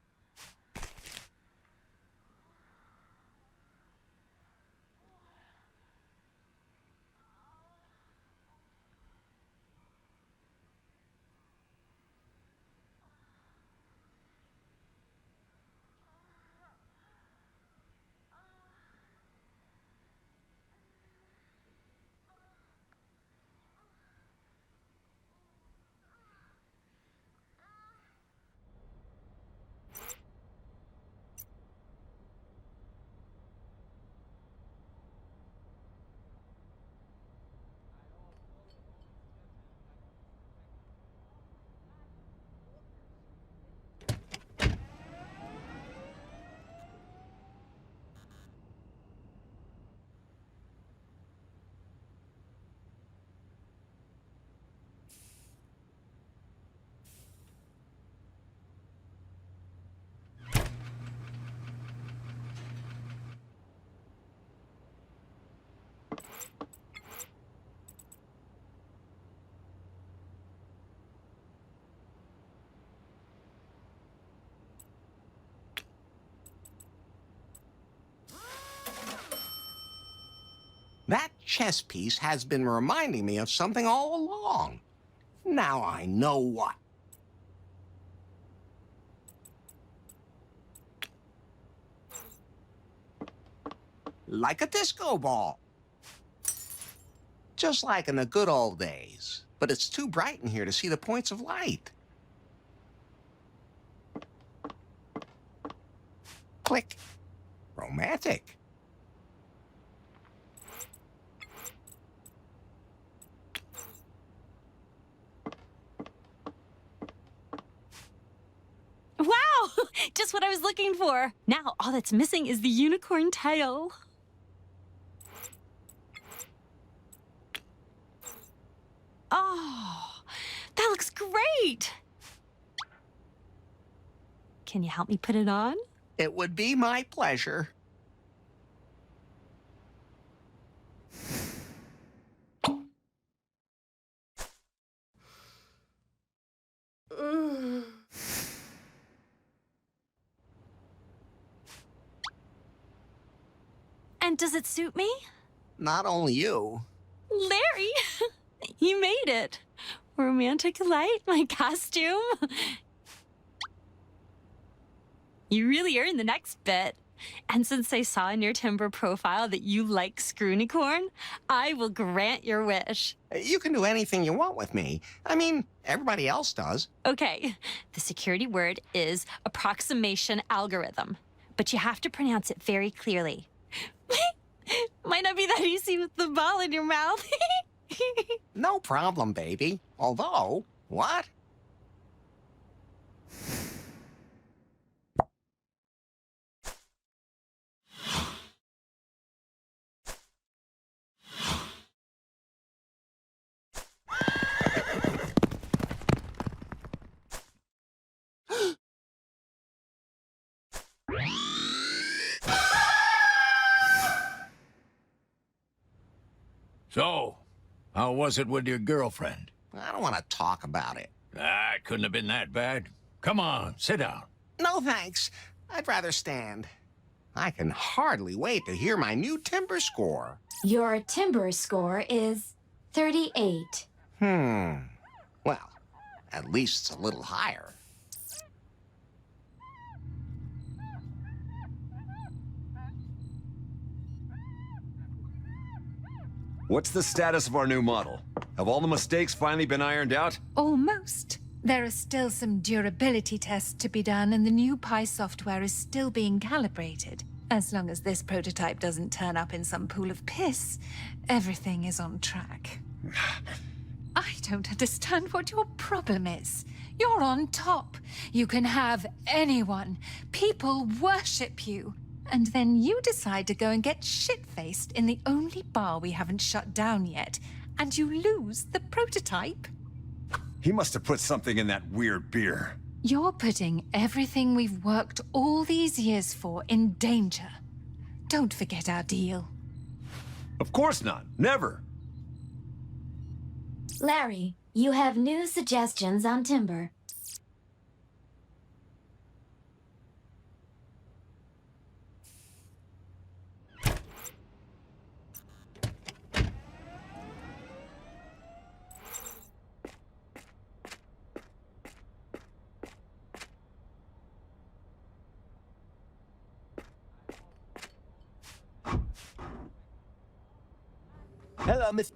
[SPEAKER 2] That chess piece has been reminding me of something all along. Now I know what. Like a disco ball. Just like in the good old days. But it's too bright in here to see the points of light. Click. Romantic.
[SPEAKER 6] Wow! Just what I was looking for. Now all that's missing is the unicorn tail. Oh, that looks great. Can you help me put it on?
[SPEAKER 2] It would be my pleasure.
[SPEAKER 6] And does it suit me?
[SPEAKER 2] Not only you.
[SPEAKER 6] Larry, you made it. Romantic light, my costume. You really earned the next bit. And since I saw in your Timber profile that you like Scroonicorn, I will grant your wish.
[SPEAKER 2] You can do anything you want with me. I mean, everybody else does.
[SPEAKER 6] Okay, the security word is approximation algorithm, but you have to pronounce it very clearly. Might not be that easy with the ball in your mouth.
[SPEAKER 2] No problem, baby. Although, what?
[SPEAKER 17] So, how was it with your girlfriend?
[SPEAKER 2] I don't want to talk about it.
[SPEAKER 17] Ah, it couldn't have been that bad. Come on, sit down.
[SPEAKER 2] No, thanks. I'd rather stand. I can hardly wait to hear my new Timber score.
[SPEAKER 14] Your Timber score is 38.
[SPEAKER 2] Well, at least it's a little higher.
[SPEAKER 21] What's the status of our new model? Have all the mistakes finally been ironed out?
[SPEAKER 12] Almost. There are still some durability tests to be done, and the new Pi software is still being calibrated. As long as this prototype doesn't turn up in some pool of piss, everything is on track. I don't understand what your problem is. You're on top. You can have anyone. People worship you. And then you decide to go and get shit-faced in the only bar we haven't shut down yet, and you lose the prototype?
[SPEAKER 21] He must have put something in that weird beer.
[SPEAKER 12] You're putting everything we've worked all these years for in danger. Don't forget our deal.
[SPEAKER 21] Of course not. Never.
[SPEAKER 14] Larry, you have new suggestions on Timber.
[SPEAKER 20] Hello, Miss...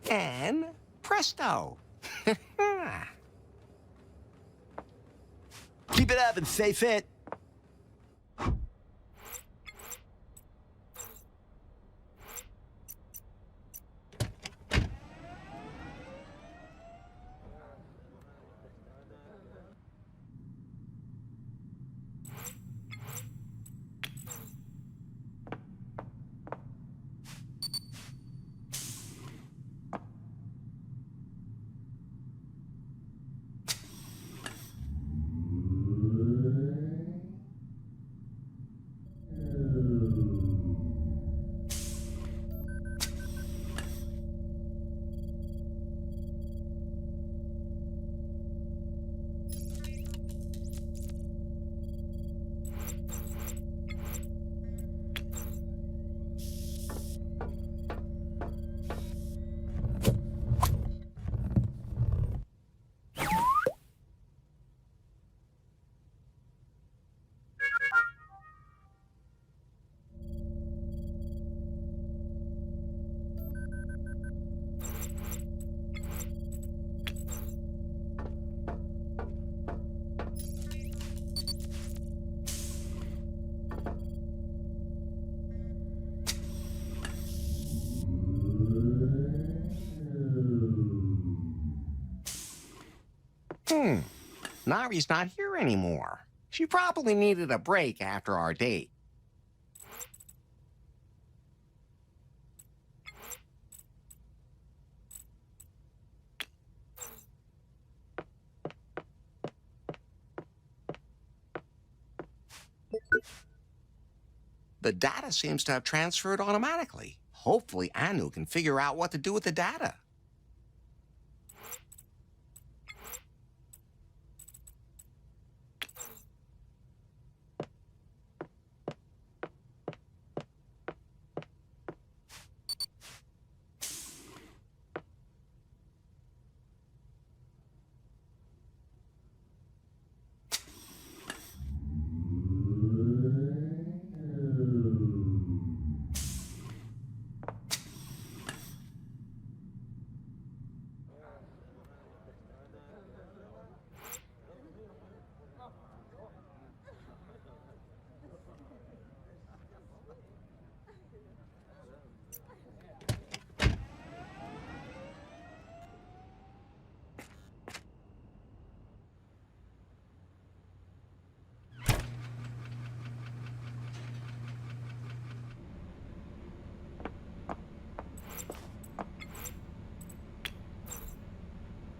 [SPEAKER 2] And presto.
[SPEAKER 20] Keep it up and stay fit.
[SPEAKER 2] Nari's not here anymore. She probably needed a break after our date. The data seems to have transferred automatically. Hopefully Anu can figure out what to do with the data.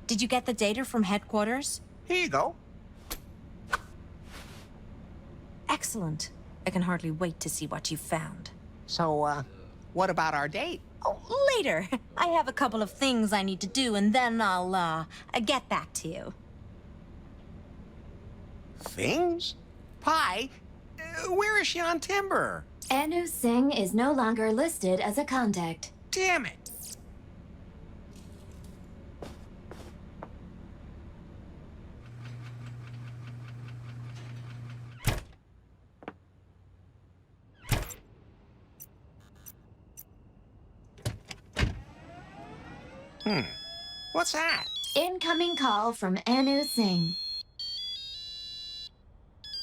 [SPEAKER 5] Did you get the data from headquarters?
[SPEAKER 2] Here you go.
[SPEAKER 5] Excellent. I can hardly wait to see what you found.
[SPEAKER 2] So, what about our date?
[SPEAKER 5] Oh, later. I have a couple of things I need to do, and then I'll get back to you.
[SPEAKER 2] Things? Pi, where is she on Timber?
[SPEAKER 14] Anu Singh is no longer listed as a contact.
[SPEAKER 2] Damn it. What's that?
[SPEAKER 14] Incoming call from Anu Singh.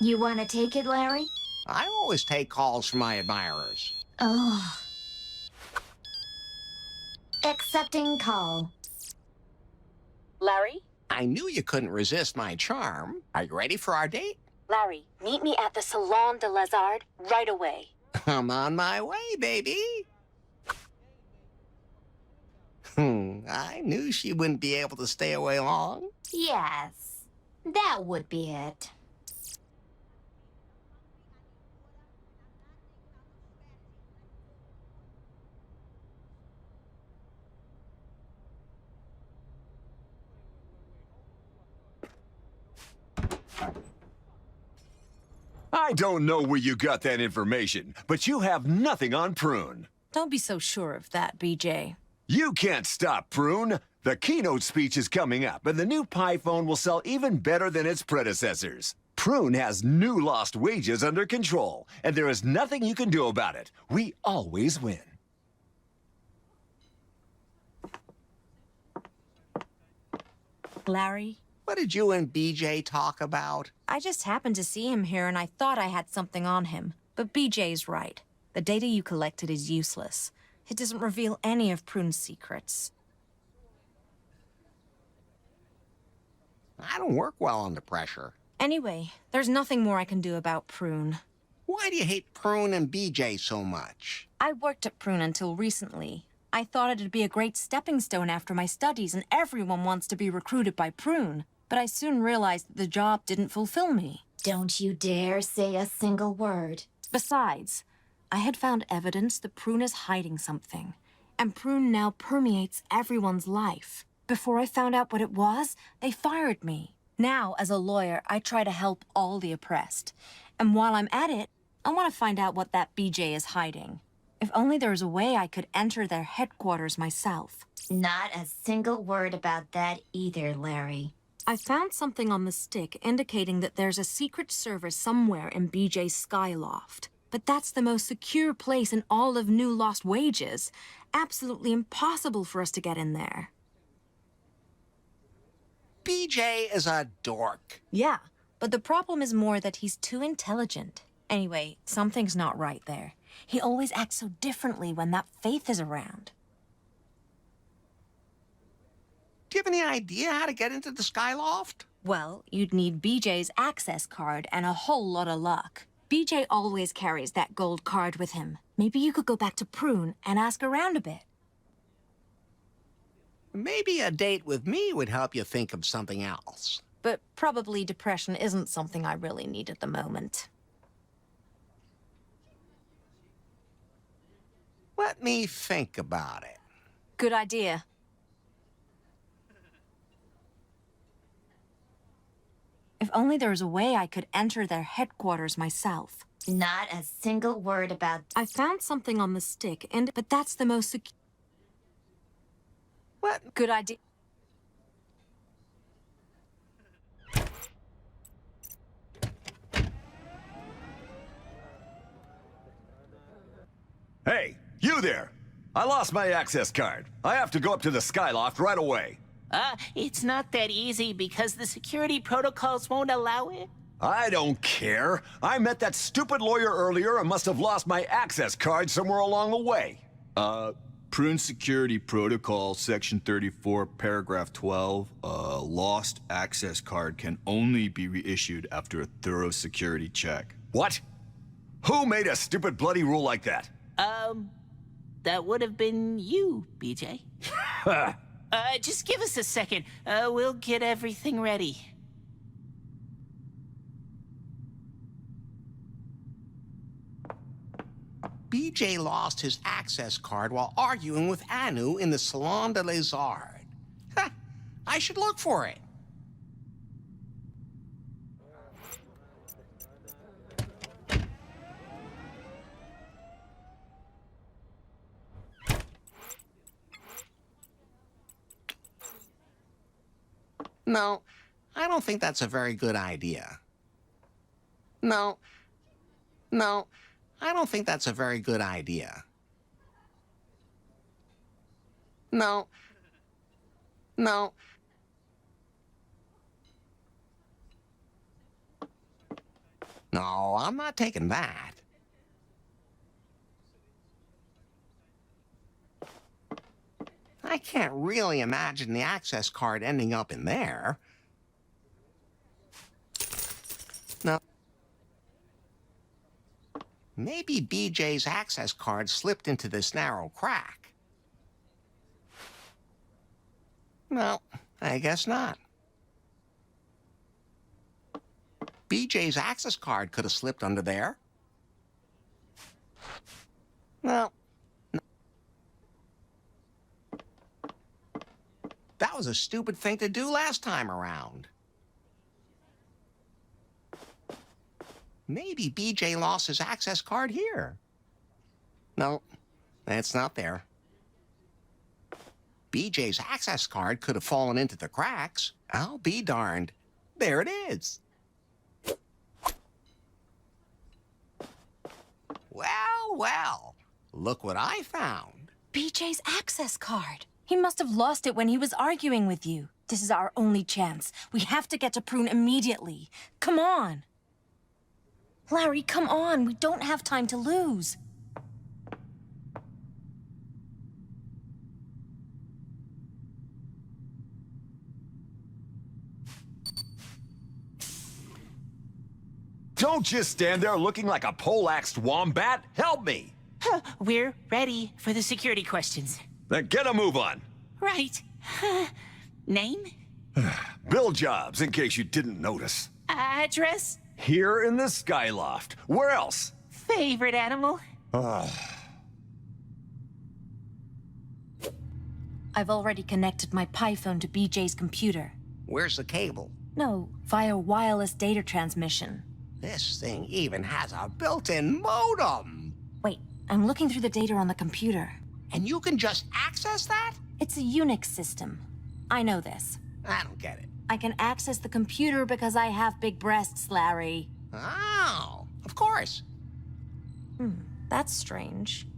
[SPEAKER 14] You want to take it, Larry?
[SPEAKER 2] I always take calls from my admirers.
[SPEAKER 14] Oh. Accepting call.
[SPEAKER 4] Larry?
[SPEAKER 2] I knew you couldn't resist my charm. Are you ready for our date?
[SPEAKER 4] Larry, meet me at the Salon de Lazard right away.
[SPEAKER 2] I'm on my way, baby. I knew she wouldn't be able to stay away long.
[SPEAKER 14] Yes, that would be it.
[SPEAKER 21] I don't know where you got that information, but you have nothing on Prune.
[SPEAKER 5] Don't be so sure of that, BJ.
[SPEAKER 21] You can't stop Prune. The keynote speech is coming up, and the new Pi phone will sell even better than its predecessors. Prune has new lost wages under control, and there is nothing you can do about it. We always win.
[SPEAKER 5] Larry?
[SPEAKER 2] What did you and BJ talk about?
[SPEAKER 5] I just happened to see him here, and I thought I had something on him. But BJ's right. The data you collected is useless. It doesn't reveal any of Prune's secrets.
[SPEAKER 2] I don't work well under pressure.
[SPEAKER 5] Anyway, there's nothing more I can do about Prune.
[SPEAKER 2] Why do you hate Prune and BJ so much?
[SPEAKER 5] I worked at Prune until recently. I thought it'd be a great stepping stone after my studies, and everyone wants to be recruited by Prune. But I soon realized that the job didn't fulfill me.
[SPEAKER 14] Don't you dare say a single word.
[SPEAKER 5] Besides, I had found evidence that Prune is hiding something, and Prune now permeates everyone's life. Before I found out what it was, they fired me. Now, as a lawyer, I try to help all the oppressed. And while I'm at it, I want to find out what that BJ is hiding. If only there was a way I could enter their headquarters myself.
[SPEAKER 14] Not a single word about that either, Larry.
[SPEAKER 5] I found something on the stick indicating that there's a secret server somewhere in BJ's Skyloft. But that's the most secure place in all of New Lost Wages. Absolutely impossible for us to get in there.
[SPEAKER 2] BJ is a dork.
[SPEAKER 5] Yeah, but the problem is more that he's too intelligent. Anyway, something's not right there. He always acts so differently when that Faith is around.
[SPEAKER 2] Do you have any idea how to get into the Skyloft?
[SPEAKER 5] Well, you'd need BJ's access card and a whole lot of luck. BJ always carries that gold card with him. Maybe you could go back to Prune and ask around a bit.
[SPEAKER 2] Maybe a date with me would help you think of something else.
[SPEAKER 5] But probably depression isn't something I really need at the moment.
[SPEAKER 2] Let me think about it.
[SPEAKER 5] Good idea. If only there was a way I could enter their headquarters myself.
[SPEAKER 14] Not a single word about...
[SPEAKER 5] I found something on the stick, but that's the most
[SPEAKER 2] What?
[SPEAKER 5] Good idea.
[SPEAKER 21] Hey, you there! I lost my access card. I have to go up to the Skyloft right away.
[SPEAKER 3] It's not that easy because the security protocols won't allow it.
[SPEAKER 21] I don't care. I met that stupid lawyer earlier and must have lost my access card somewhere along the way.
[SPEAKER 7] Prune Security Protocol, Section 34, Paragraph 12, lost access card can only be reissued after a thorough security check.
[SPEAKER 21] What? Who made a stupid bloody rule like that?
[SPEAKER 3] That would have been you, BJ. Just give us a second. We'll get everything ready.
[SPEAKER 2] BJ lost his access card while arguing with Anu in the Salon de Lézard. I should look for it. No, I don't think that's a very good idea. No, I don't think that's a very good idea. No. No, I'm not taking that. I can't really imagine the access card ending up in there. No. Maybe BJ's access card slipped into this narrow crack. No, I guess not. BJ's access card could have slipped under there. No. That was a stupid thing to do last time around. Maybe BJ lost his access card here. No, it's not there. BJ's access card could have fallen into the cracks. I'll be darned. There it is. Well, look what I found.
[SPEAKER 5] BJ's access card. He must have lost it when he was arguing with you. This is our only chance. We have to get to Prune immediately. Come on. Larry, come on. We don't have time to lose.
[SPEAKER 21] Don't just stand there looking like a poleaxed wombat. Help me.
[SPEAKER 3] We're ready for the security questions.
[SPEAKER 21] Then get a move on.
[SPEAKER 3] Right. Name?
[SPEAKER 21] Bill Jobs, in case you didn't notice.
[SPEAKER 3] Address?
[SPEAKER 21] Here in the Skyloft. Where else?
[SPEAKER 3] Favorite animal?
[SPEAKER 5] I've already connected my Pi phone to BJ's computer.
[SPEAKER 2] Where's the cable?
[SPEAKER 5] No, via wireless data transmission.
[SPEAKER 2] This thing even has a built-in modem.
[SPEAKER 5] Wait, I'm looking through the data on the computer.
[SPEAKER 2] And you can just access that?
[SPEAKER 5] It's a Unix system. I know this.
[SPEAKER 2] I don't get it.
[SPEAKER 5] I can access the computer because I have big breasts, Larry.
[SPEAKER 2] Oh, of course.
[SPEAKER 5] That's strange.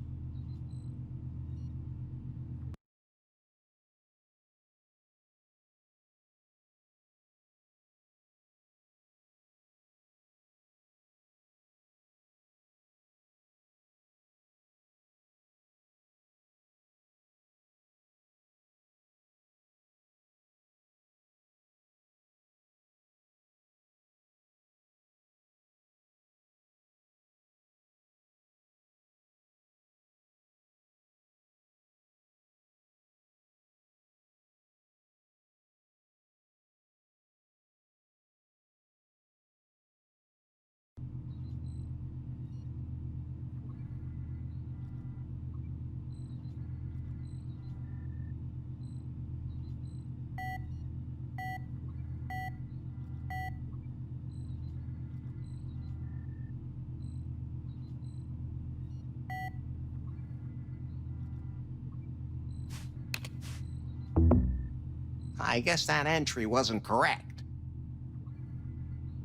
[SPEAKER 2] I guess that entry wasn't correct.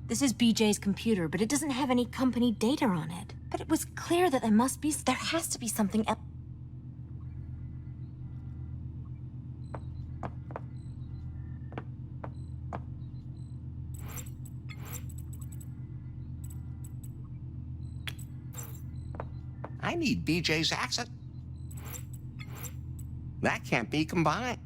[SPEAKER 5] This is BJ's computer, but it doesn't have any company data on it. But it was clear that there has to be something else.
[SPEAKER 2] I need BJ's accent. That can't be combined.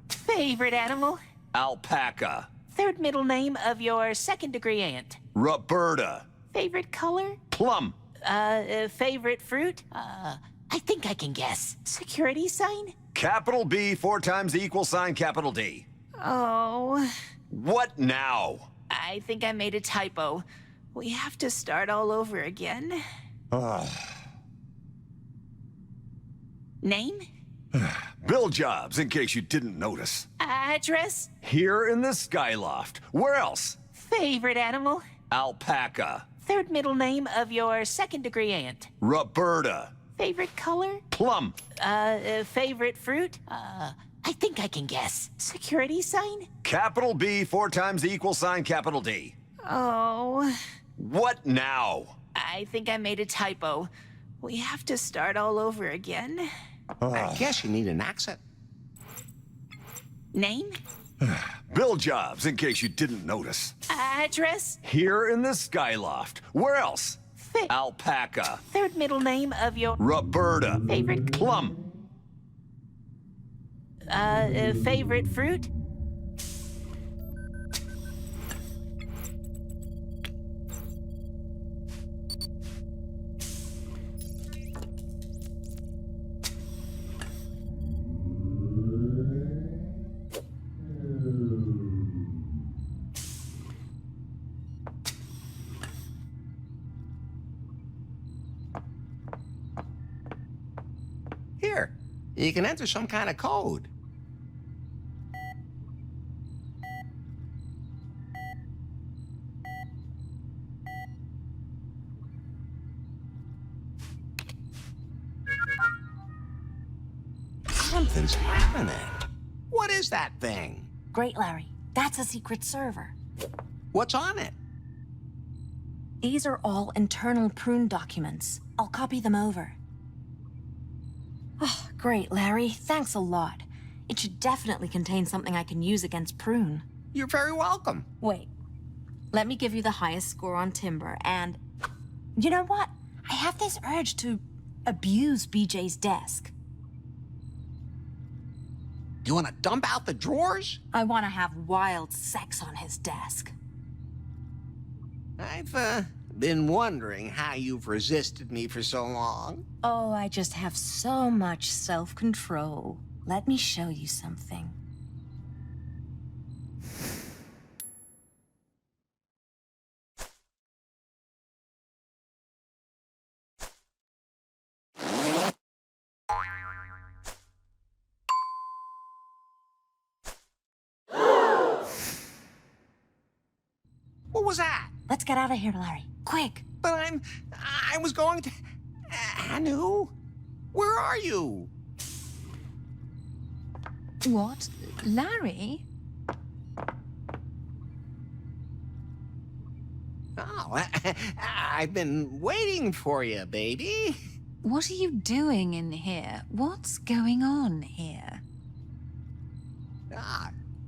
[SPEAKER 3] Favorite animal?
[SPEAKER 1] Alpaca.
[SPEAKER 3] Third middle name of your second-degree aunt.
[SPEAKER 1] Roberta.
[SPEAKER 3] Favorite color?
[SPEAKER 1] Plum.
[SPEAKER 3] Favorite fruit? I think I can guess. Security sign?
[SPEAKER 1] Capital B 4 times the equal sign capital D.
[SPEAKER 3] Oh.
[SPEAKER 1] What now?
[SPEAKER 3] I think I made a typo. We have to start all over again. Name?
[SPEAKER 1] Bill Jobs, in case you didn't notice.
[SPEAKER 3] Address?
[SPEAKER 1] Here in the Skyloft. Where else?
[SPEAKER 3] Favorite animal?
[SPEAKER 1] Alpaca.
[SPEAKER 3] Third middle name of your second-degree aunt.
[SPEAKER 1] Roberta.
[SPEAKER 3] Favorite color?
[SPEAKER 1] Plum.
[SPEAKER 3] Favorite fruit? I think I can guess. Security sign?
[SPEAKER 1] Capital B 4 times the equal sign capital D.
[SPEAKER 3] Oh.
[SPEAKER 1] What now?
[SPEAKER 3] I think I made a typo. We have to start all over again.
[SPEAKER 2] I guess you need an accent.
[SPEAKER 3] Name?
[SPEAKER 1] Bill Jobs, in case you didn't notice.
[SPEAKER 3] Address?
[SPEAKER 1] Here in the Skyloft. Where else? Alpaca.
[SPEAKER 3] Third middle name of your...
[SPEAKER 1] Roberta.
[SPEAKER 3] Favorite...
[SPEAKER 1] Plum.
[SPEAKER 3] Favorite fruit?
[SPEAKER 2] Here, you can enter some kind of code. Something's happening. What is that thing?
[SPEAKER 5] Great, Larry. That's a secret server.
[SPEAKER 2] What's on it?
[SPEAKER 5] These are all internal prune documents. I'll copy them over. Oh, great, Larry. Thanks a lot. It should definitely contain something I can use against Prune.
[SPEAKER 2] You're very welcome.
[SPEAKER 5] Wait. Let me give you the highest score on Timber, and... You know what? I have this urge to abuse BJ's desk.
[SPEAKER 2] You want to dump out the drawers?
[SPEAKER 5] I want to have wild sex on his desk.
[SPEAKER 2] I've, been wondering how you've resisted me for so long.
[SPEAKER 5] Oh, I just have so much self-control. Let me show you something.
[SPEAKER 2] What was that?
[SPEAKER 5] Let's get out of here, Larry. Quick.
[SPEAKER 2] But I was going to... Anu? Where are you?
[SPEAKER 12] What? Larry?
[SPEAKER 2] Oh, I've been waiting for you, baby.
[SPEAKER 12] What are you doing in here? What's going on here?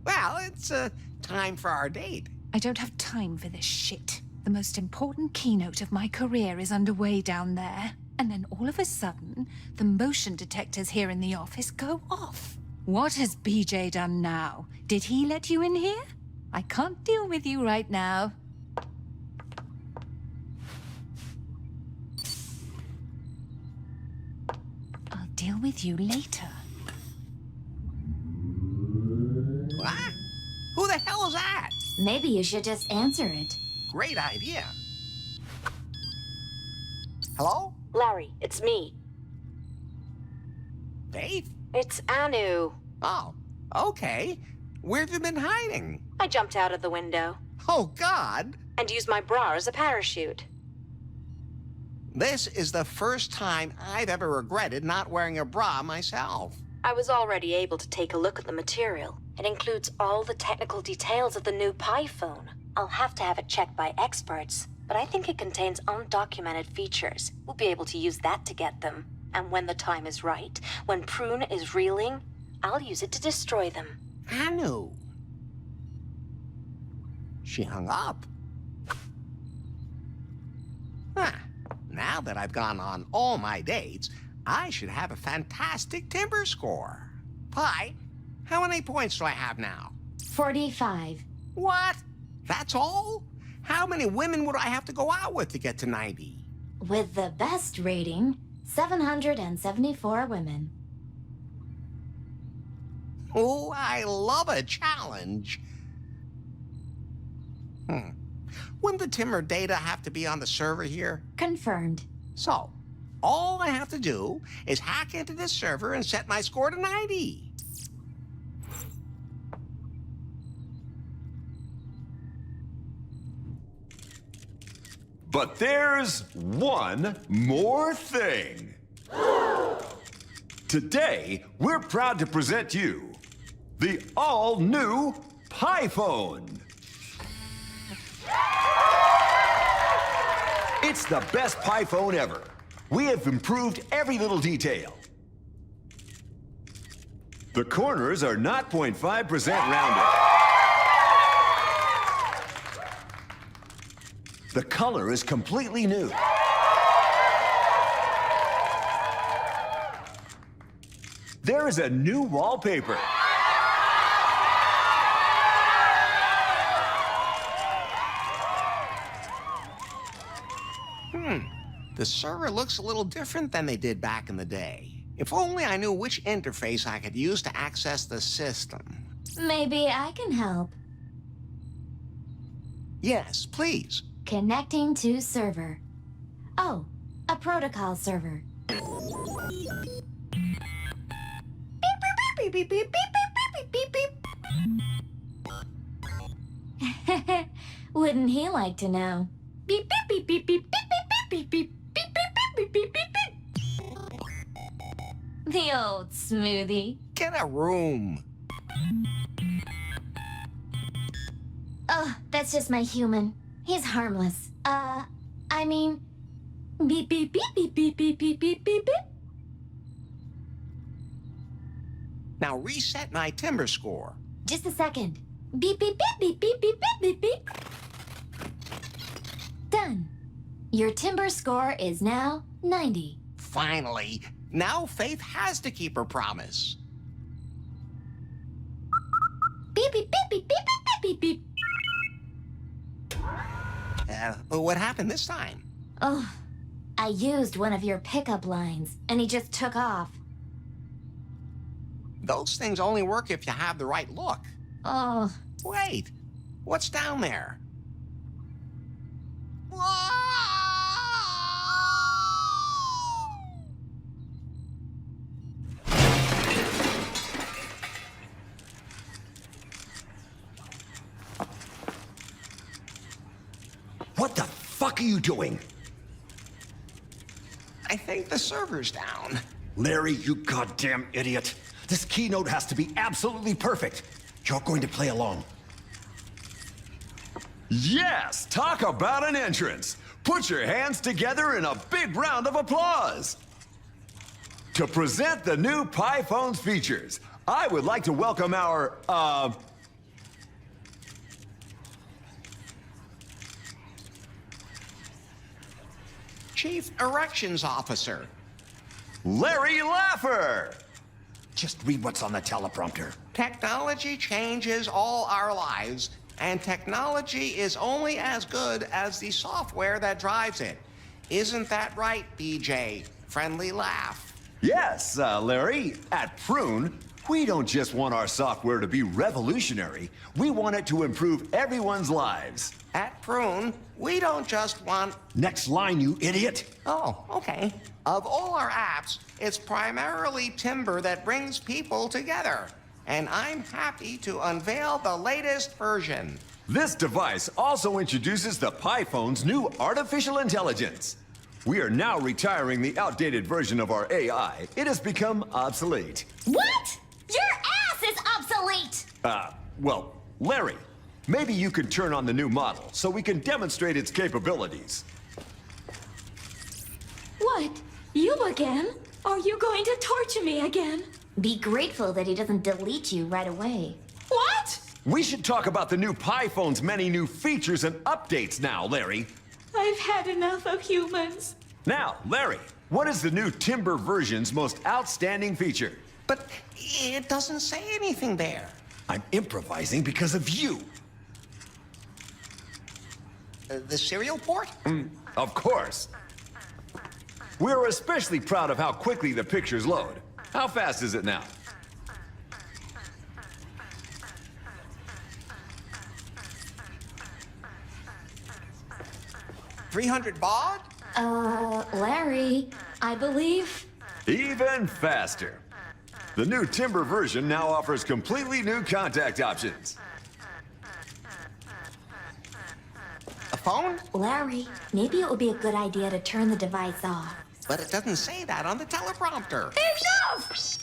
[SPEAKER 2] Well, it's time for our date.
[SPEAKER 12] I don't have time for this shit. The most important keynote of my career is underway down there. And then all of a sudden, the motion detectors here in the office go off. What has BJ done now? Did he let you in here? I can't deal with you right now. I'll deal with you later.
[SPEAKER 2] What? Who the hell is that?
[SPEAKER 14] Maybe you should just answer it.
[SPEAKER 2] Great idea. Hello?
[SPEAKER 4] Larry, it's me.
[SPEAKER 2] Faith?
[SPEAKER 4] It's Anu.
[SPEAKER 2] Oh, Okay. Where have you been hiding?
[SPEAKER 5] I jumped out of the window.
[SPEAKER 2] Oh, God.
[SPEAKER 5] And used my bra as a parachute.
[SPEAKER 2] This is the first time I've ever regretted not wearing a bra myself.
[SPEAKER 5] I was already able to take a look at the material. It includes all the technical details of the new Pi phone. I'll have to have it checked by experts, but I think it contains undocumented features. We'll be able to use that to get them. And when the time is right, when Prune is reeling, I'll use it to destroy them.
[SPEAKER 2] Anu. She hung up. Huh. Now that I've gone on all my dates, I should have a fantastic timber score. Pi, how many points do I have now?
[SPEAKER 14] 45.
[SPEAKER 2] What? That's all? How many women would I have to go out with to get to 90?
[SPEAKER 14] With the best rating, 774 women.
[SPEAKER 2] Oh, I love a challenge. Wouldn't the timber data have to be on the server here?
[SPEAKER 14] Confirmed.
[SPEAKER 2] So, all I have to do is hack into this server and set my score to 90.
[SPEAKER 21] But there's one more thing. Today, we're proud to present you the all-new Pi phone. It's the best Pi phone ever. We have improved every little detail. The corners are not 0.5% rounded. The color is completely new. There is a new wallpaper.
[SPEAKER 2] The server looks a little different than they did back in the day. If only I knew which interface I could use to access the system.
[SPEAKER 14] Maybe I can help.
[SPEAKER 2] Yes, please.
[SPEAKER 14] Connecting to server. Oh, a protocol server. Beep, beep, beep, beep, beep, beep, beep, beep, beep. Wouldn't he like to know? Beep, beep, beep, beep, beep, beep, beep, beep, beep, beep, beep, beep, beep, beep, beep, beep. The old smoothie.
[SPEAKER 2] Get a room.
[SPEAKER 14] Oh, that's just my human. He's harmless. I mean, beep, beep, beep, beep, beep, beep, beep, beep, beep, beep.
[SPEAKER 2] Now reset my timber score.
[SPEAKER 14] Just a second. Beep, beep, beep, beep, beep, beep, beep, beep, beep. Done. Your timber score is now 90.
[SPEAKER 2] Finally. Now Faith has to keep her promise.
[SPEAKER 14] Beep, beep, beep, beep, beep, beep, beep, beep, beep.
[SPEAKER 2] What happened this time?
[SPEAKER 14] Oh, I used one of your pickup lines, and he just took off.
[SPEAKER 2] Those things only work if you have the right look.
[SPEAKER 14] Oh.
[SPEAKER 2] Wait, what's down there?
[SPEAKER 21] What the fuck are you doing?
[SPEAKER 2] I think the server's down.
[SPEAKER 21] Larry, you goddamn idiot. This keynote has to be absolutely perfect. You're going to play along. Yes, talk about an entrance. Put your hands together in a big round of applause. To present the new Pi phone's features, I would like to welcome our,
[SPEAKER 2] Chief Erections Officer.
[SPEAKER 21] Larry Laffer. Just read what's on the teleprompter.
[SPEAKER 2] Technology changes all our lives, and technology is only as good as the software that drives it. Isn't that right, BJ? Friendly laugh.
[SPEAKER 21] Yes, Larry. At Prune, we don't just want our software to be revolutionary. We want it to improve everyone's lives.
[SPEAKER 2] At Prune, we don't just want...
[SPEAKER 21] Next line, you idiot.
[SPEAKER 2] Oh, okay. Of all our apps, it's primarily timber that brings people together. and I'm happy to unveil the latest version.
[SPEAKER 21] This device also introduces the PiPhone's new artificial intelligence. We are now retiring the outdated version of our AI. It has become obsolete.
[SPEAKER 14] What? Your ass is obsolete!
[SPEAKER 21] Well, Larry, maybe you could turn on the new model so we can demonstrate its capabilities.
[SPEAKER 14] What? You again? Are you going to torture me again? Be grateful that he doesn't delete you right away.
[SPEAKER 12] What?
[SPEAKER 21] We should talk about the new PiPhone's many new features and updates now, Larry.
[SPEAKER 12] I've had enough of humans.
[SPEAKER 21] Now, Larry, what is the new Timber version's most outstanding feature?
[SPEAKER 2] But it doesn't say anything there.
[SPEAKER 21] I'm improvising because of you.
[SPEAKER 2] The serial port?
[SPEAKER 21] Of course. We're especially proud of how quickly the pictures load. How fast is it now?
[SPEAKER 2] $300 baud?
[SPEAKER 14] Larry, I believe.
[SPEAKER 21] Even faster. The new Timber version now offers completely new contact options.
[SPEAKER 2] A phone?
[SPEAKER 14] Larry, maybe it would be a good idea to turn the device off.
[SPEAKER 2] But it doesn't say that on the teleprompter.
[SPEAKER 14] Enough!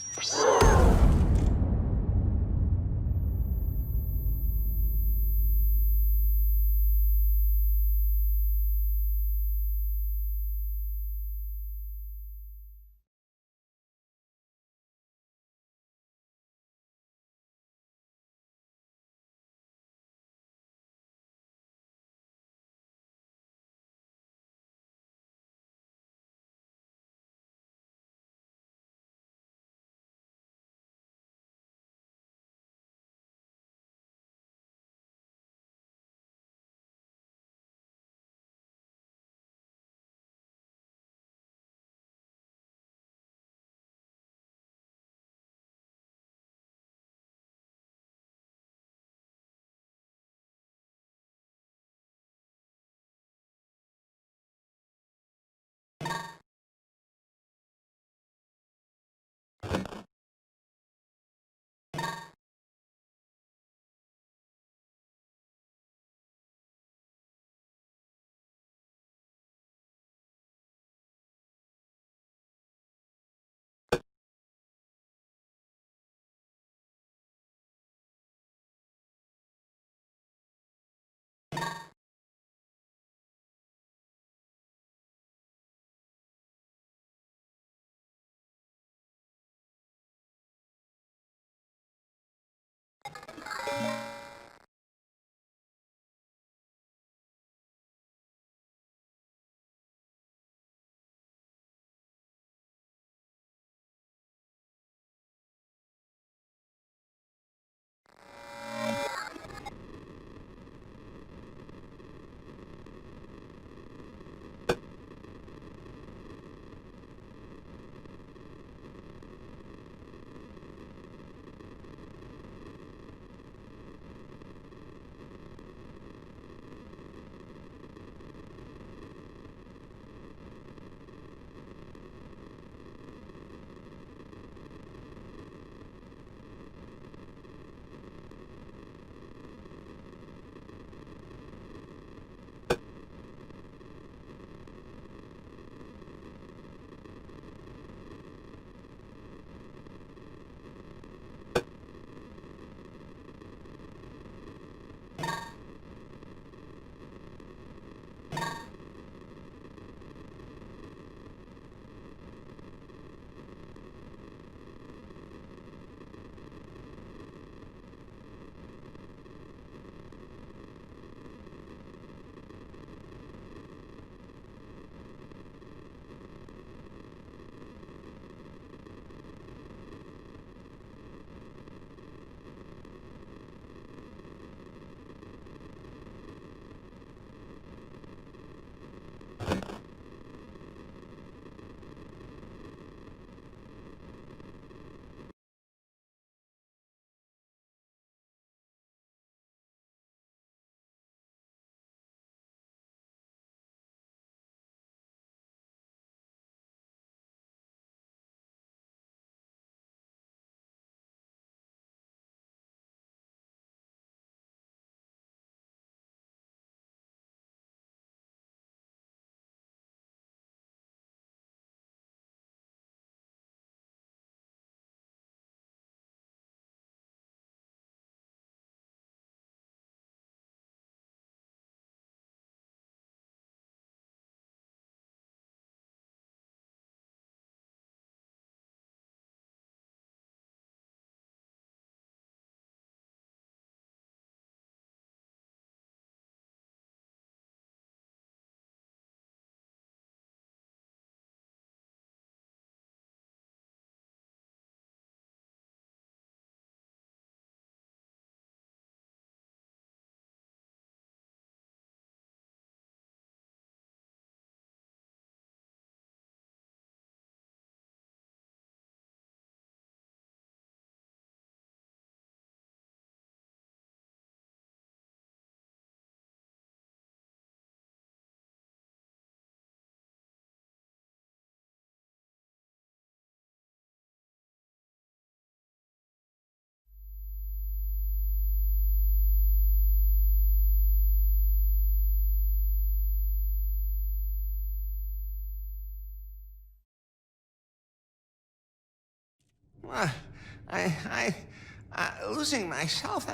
[SPEAKER 2] Losing myself?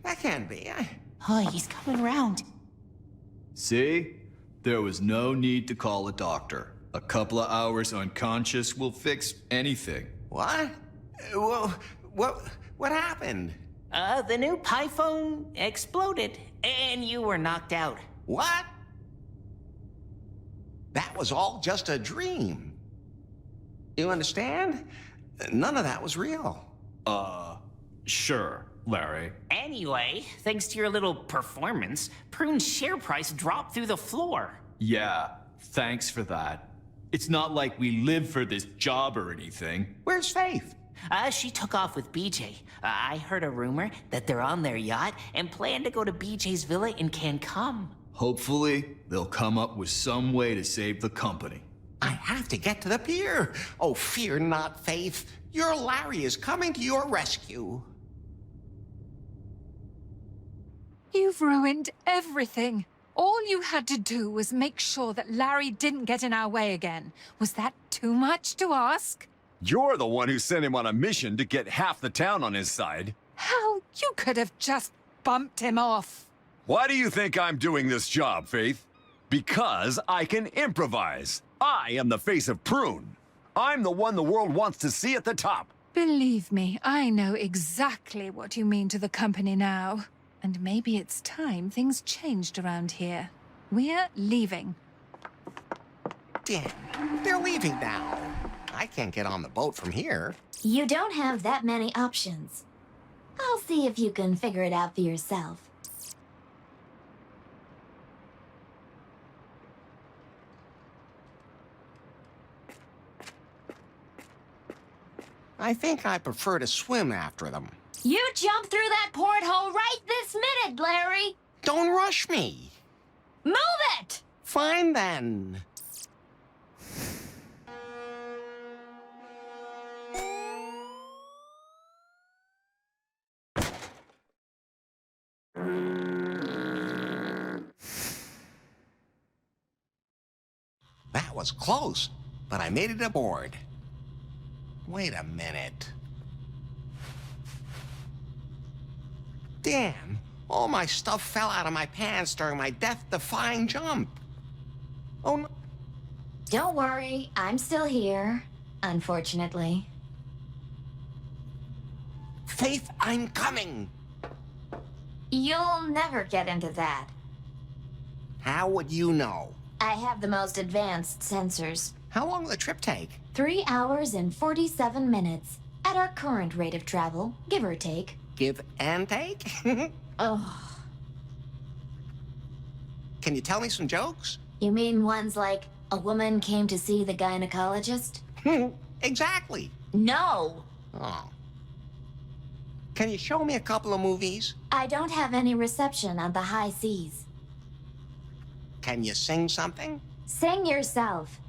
[SPEAKER 2] That can't be.
[SPEAKER 3] Oh, he's coming round.
[SPEAKER 7] See? There was no need to call a doctor. A couple of hours unconscious will fix anything.
[SPEAKER 2] What? Well, what happened?
[SPEAKER 3] The new PiPhone exploded, and you were knocked out.
[SPEAKER 2] What? That was all just a dream. You understand? None of that was real.
[SPEAKER 7] Sure, Larry.
[SPEAKER 3] Anyway, thanks to your little performance, Prune's share price dropped through the floor.
[SPEAKER 7] Yeah, thanks for that. It's not like we live for this job or anything.
[SPEAKER 2] Where's Faith?
[SPEAKER 3] She took off with BJ. I heard a rumor that they're on their yacht and plan to go to BJ's villa in Cancun.
[SPEAKER 7] Hopefully, they'll come up with some way to save the company.
[SPEAKER 2] I have to get to the pier. Oh, fear not, Faith. Your Larry is coming to your rescue.
[SPEAKER 12] You've ruined everything. All you had to do was make sure that Larry didn't get in our way again. Was that too much to ask?
[SPEAKER 21] You're the one who sent him on a mission to get half the town on his side.
[SPEAKER 12] Hell, you could have just bumped him off.
[SPEAKER 21] Why do you think I'm doing this job, Faith? Because I can improvise. I am the face of Prune. I'm the one the world wants to see at the top.
[SPEAKER 12] Believe me, I know exactly what you mean to the company now. And maybe it's time things changed around here. We're leaving.
[SPEAKER 2] Damn, they're leaving now. I can't get on the boat from here.
[SPEAKER 14] You don't have that many options. I'll see if you can figure it out for yourself.
[SPEAKER 2] I think I prefer to swim after them.
[SPEAKER 14] You jump through that porthole right this minute, Larry!
[SPEAKER 2] Don't rush me.
[SPEAKER 14] Move it!
[SPEAKER 2] Fine then. That was close, but I made it aboard. Wait a minute. Damn, all my stuff fell out of my pants during my death-defying jump. Oh no.
[SPEAKER 14] Don't worry, I'm still here, unfortunately.
[SPEAKER 2] Faith, I'm coming.
[SPEAKER 14] You'll never get into that.
[SPEAKER 2] How would you know?
[SPEAKER 14] I have the most advanced sensors.
[SPEAKER 2] How long will the trip take?
[SPEAKER 14] 3 hours and 47 minutes. At our current rate of travel, give or take.
[SPEAKER 2] Give and take?
[SPEAKER 14] Oh.
[SPEAKER 2] Can you tell me some jokes?
[SPEAKER 14] You mean ones like, a woman came to see the gynecologist?
[SPEAKER 2] Exactly.
[SPEAKER 14] No.
[SPEAKER 2] Oh. Can you show me a couple of movies?
[SPEAKER 14] I don't have any reception on the high seas.
[SPEAKER 2] Can you sing something?
[SPEAKER 14] Sing yourself.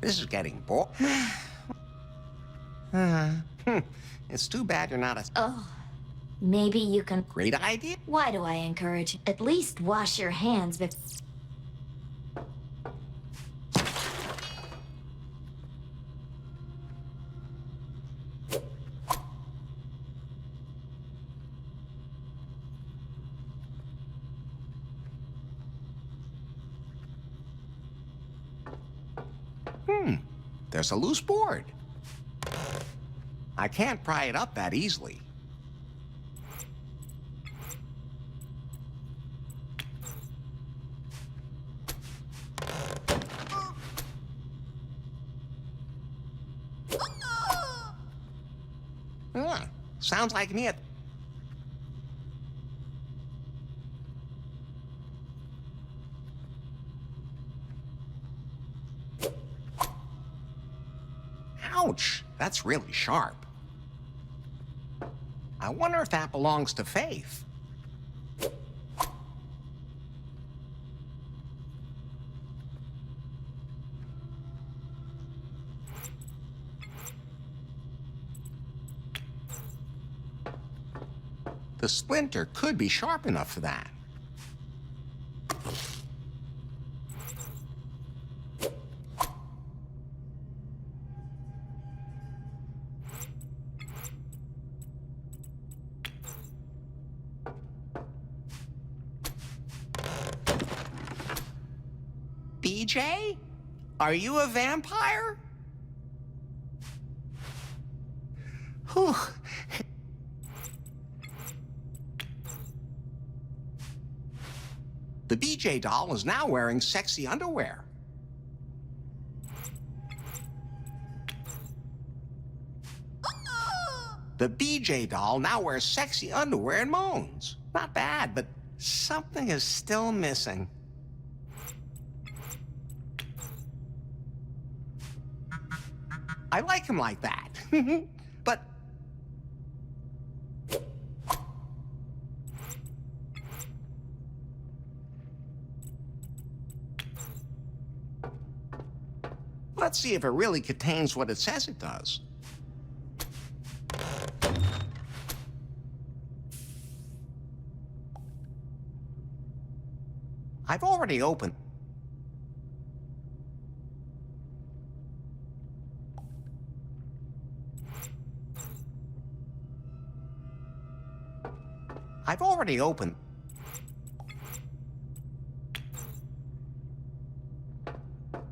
[SPEAKER 2] This is getting boring. It's too bad you're not a...
[SPEAKER 14] Oh. Maybe you can...
[SPEAKER 2] Great idea.
[SPEAKER 14] Why do I encourage? At least wash your hands before...
[SPEAKER 2] There's a loose board. I can't pry it up that easily. Sounds like me at... Ouch! That's really sharp. I wonder if that belongs to Faith. The splinter could be sharp enough for that. BJ? Are you a vampire? Whew. The BJ doll is now wearing sexy underwear. The BJ doll now wears sexy underwear and moans. Not bad, but something is still missing. I like him like that. But let's see if it really contains what it says it does. I've already opened. I've already opened.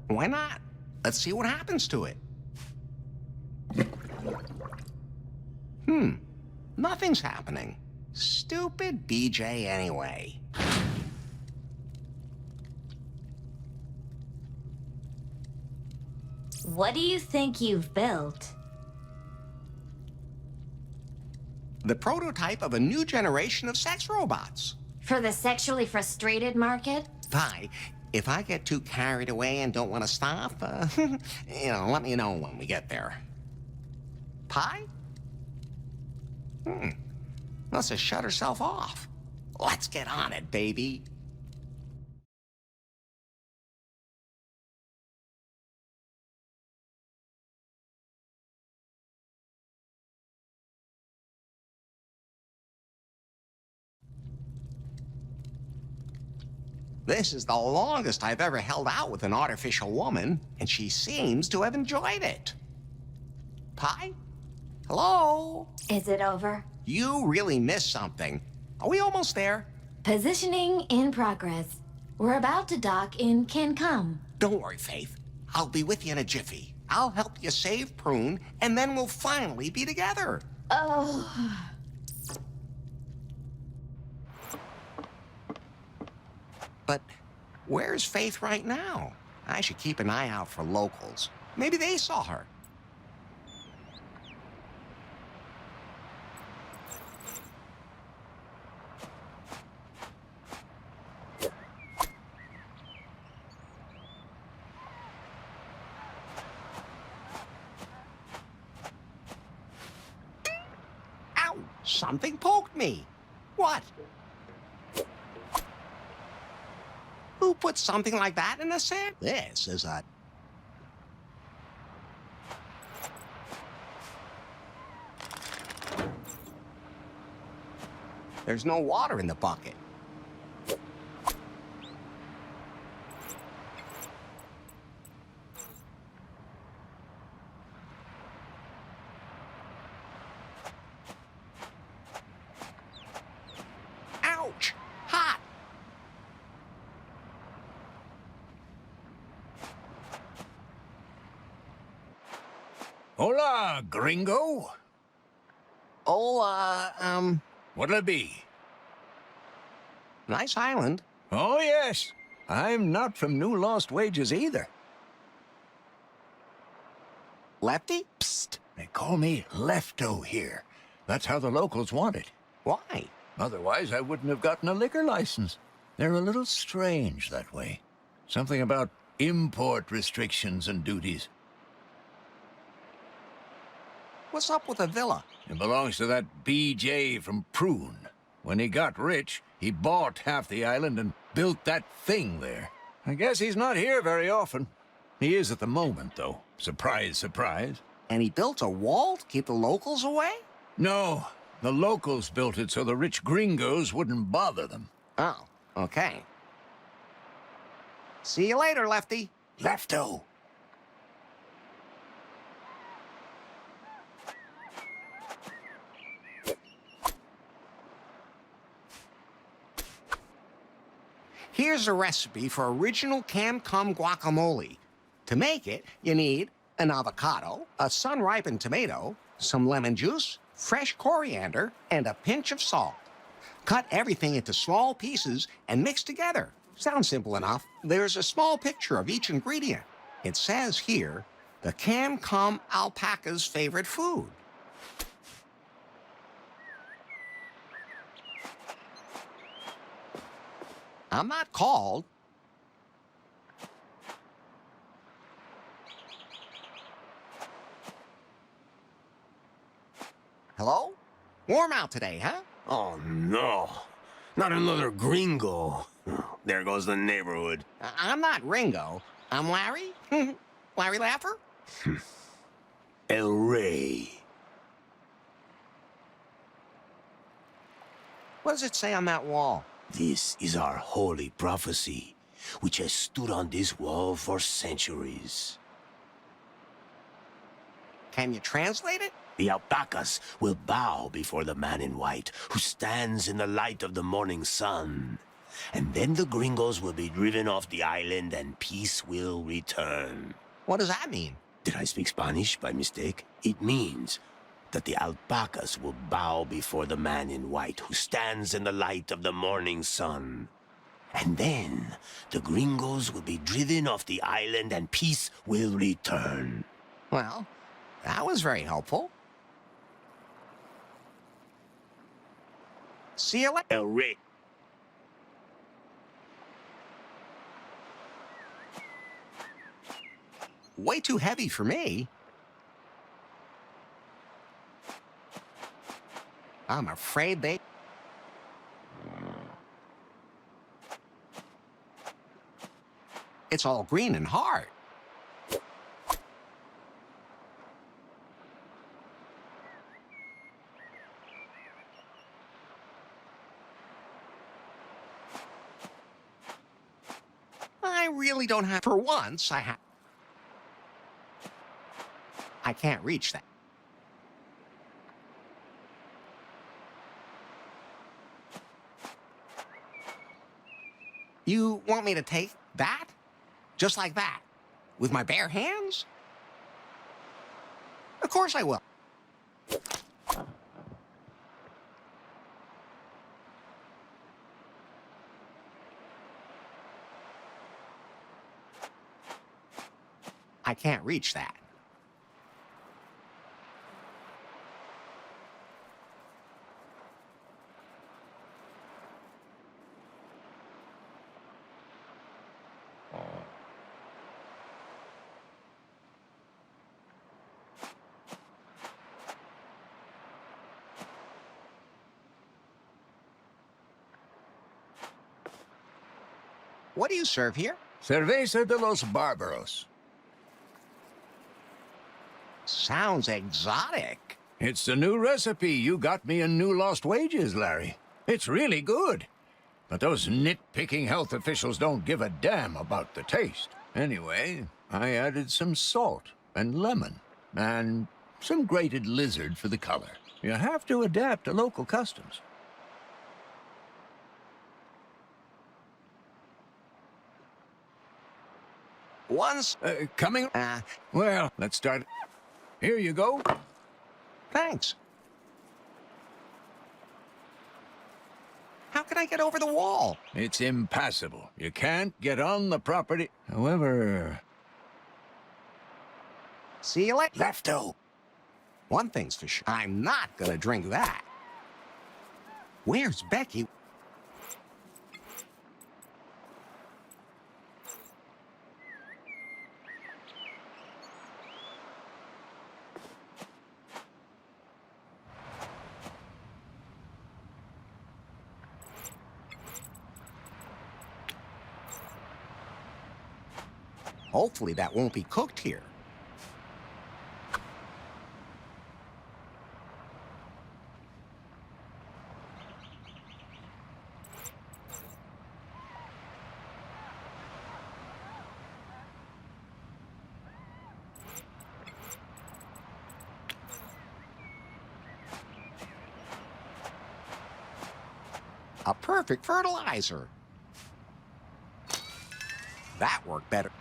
[SPEAKER 2] Why not? Let's see what happens to it. Nothing's happening. Stupid BJ anyway.
[SPEAKER 14] What do you think you've built?
[SPEAKER 2] The prototype of a new generation of sex robots.
[SPEAKER 14] For the sexually frustrated market?
[SPEAKER 2] Pi, if I get too carried away and don't want to stop, let me know when we get there. Pi? Must have shut herself off. Let's get on it, baby. This is the longest I've ever held out with an artificial woman, and she seems to have enjoyed it. Pi? Hello?
[SPEAKER 14] Is it over?
[SPEAKER 2] You really missed something. Are we almost there?
[SPEAKER 14] Positioning in progress. We're about to dock in Cancom.
[SPEAKER 2] Don't worry, Faith. I'll be with you in a jiffy. I'll help you save Prune, and then we'll finally be together.
[SPEAKER 14] Oh.
[SPEAKER 2] But where's Faith right now? I should keep an eye out for locals. Maybe they saw her. Ow! Something poked me. What? Who put something like that in a sand? This is a... There's no water in the bucket. Ouch! Hot!
[SPEAKER 17] Hola, gringo.
[SPEAKER 2] Oh,
[SPEAKER 17] What'll it be?
[SPEAKER 2] Nice island.
[SPEAKER 17] Oh, yes. I'm not from New Lost Wages either.
[SPEAKER 2] Lefty?
[SPEAKER 17] Psst. They call me Lefto here. That's how the locals want it.
[SPEAKER 2] Why?
[SPEAKER 17] Otherwise, I wouldn't have gotten a liquor license. They're a little strange that way. Something about import restrictions and duties.
[SPEAKER 2] What's up with the villa?
[SPEAKER 17] It belongs to that BJ from Prune. When he got rich, he bought half the island and built that thing there. I guess he's not here very often. He is at the moment, though. Surprise, surprise.
[SPEAKER 2] And he built a wall to keep the locals away?
[SPEAKER 17] No, the locals built it so the rich gringos wouldn't bother them.
[SPEAKER 2] Oh, okay. See you later, Lefty.
[SPEAKER 17] Lefto.
[SPEAKER 2] Here's a recipe for original Camcom guacamole. To make it, you need an avocado, a sun-ripened tomato, some lemon juice, fresh coriander, and a pinch of salt. Cut everything into small pieces and mix together. Sounds simple enough. There's a small picture of each ingredient. It says here, the Camcom alpaca's favorite food. I'm not called. Hello? Warm out today, huh?
[SPEAKER 11] Oh, no. Not another gringo. There goes the neighborhood.
[SPEAKER 2] I'm not Ringo. I'm Larry. Larry Laffer.
[SPEAKER 11] El Rey.
[SPEAKER 2] What does it say on that wall?
[SPEAKER 11] This is our holy prophecy, which has stood on this wall for centuries.
[SPEAKER 2] Can you translate it?
[SPEAKER 11] The alpacas will bow before the man in white, who stands in the light of the morning sun. And then the gringos will be driven off the island and peace will return.
[SPEAKER 2] What does that mean?
[SPEAKER 11] Did I speak Spanish by mistake? It means that the alpacas will bow before the man in white who stands in the light of the morning sun. And then the gringos will be driven off the island and peace will return.
[SPEAKER 2] Well, that was very helpful. See you later.
[SPEAKER 11] El Rey.
[SPEAKER 2] Way too heavy for me. I'm afraid they... It's all green and hard. I really don't have... For once, I can't reach that. You want me to take that? Just like that? With my bare hands? Of course I will. I can't reach that. What do you serve here?
[SPEAKER 17] Cerveza de los Barbaros.
[SPEAKER 2] Sounds exotic.
[SPEAKER 17] It's the new recipe you got me in New Lost Wages, Larry. It's really good. But those nitpicking health officials don't give a damn about the taste. Anyway, I added some salt and lemon and some grated lizard for the color. You have to adapt to local customs.
[SPEAKER 2] Once...
[SPEAKER 17] coming? Well, let's start. Here you go.
[SPEAKER 2] Thanks. How can I get over the wall?
[SPEAKER 17] It's impassable. You can't get on the property. However...
[SPEAKER 2] See you later.
[SPEAKER 11] Lefto.
[SPEAKER 2] One thing's for sure. I'm not gonna drink that. Where's Becky? Hopefully that won't be cooked here. A perfect fertilizer. that work better.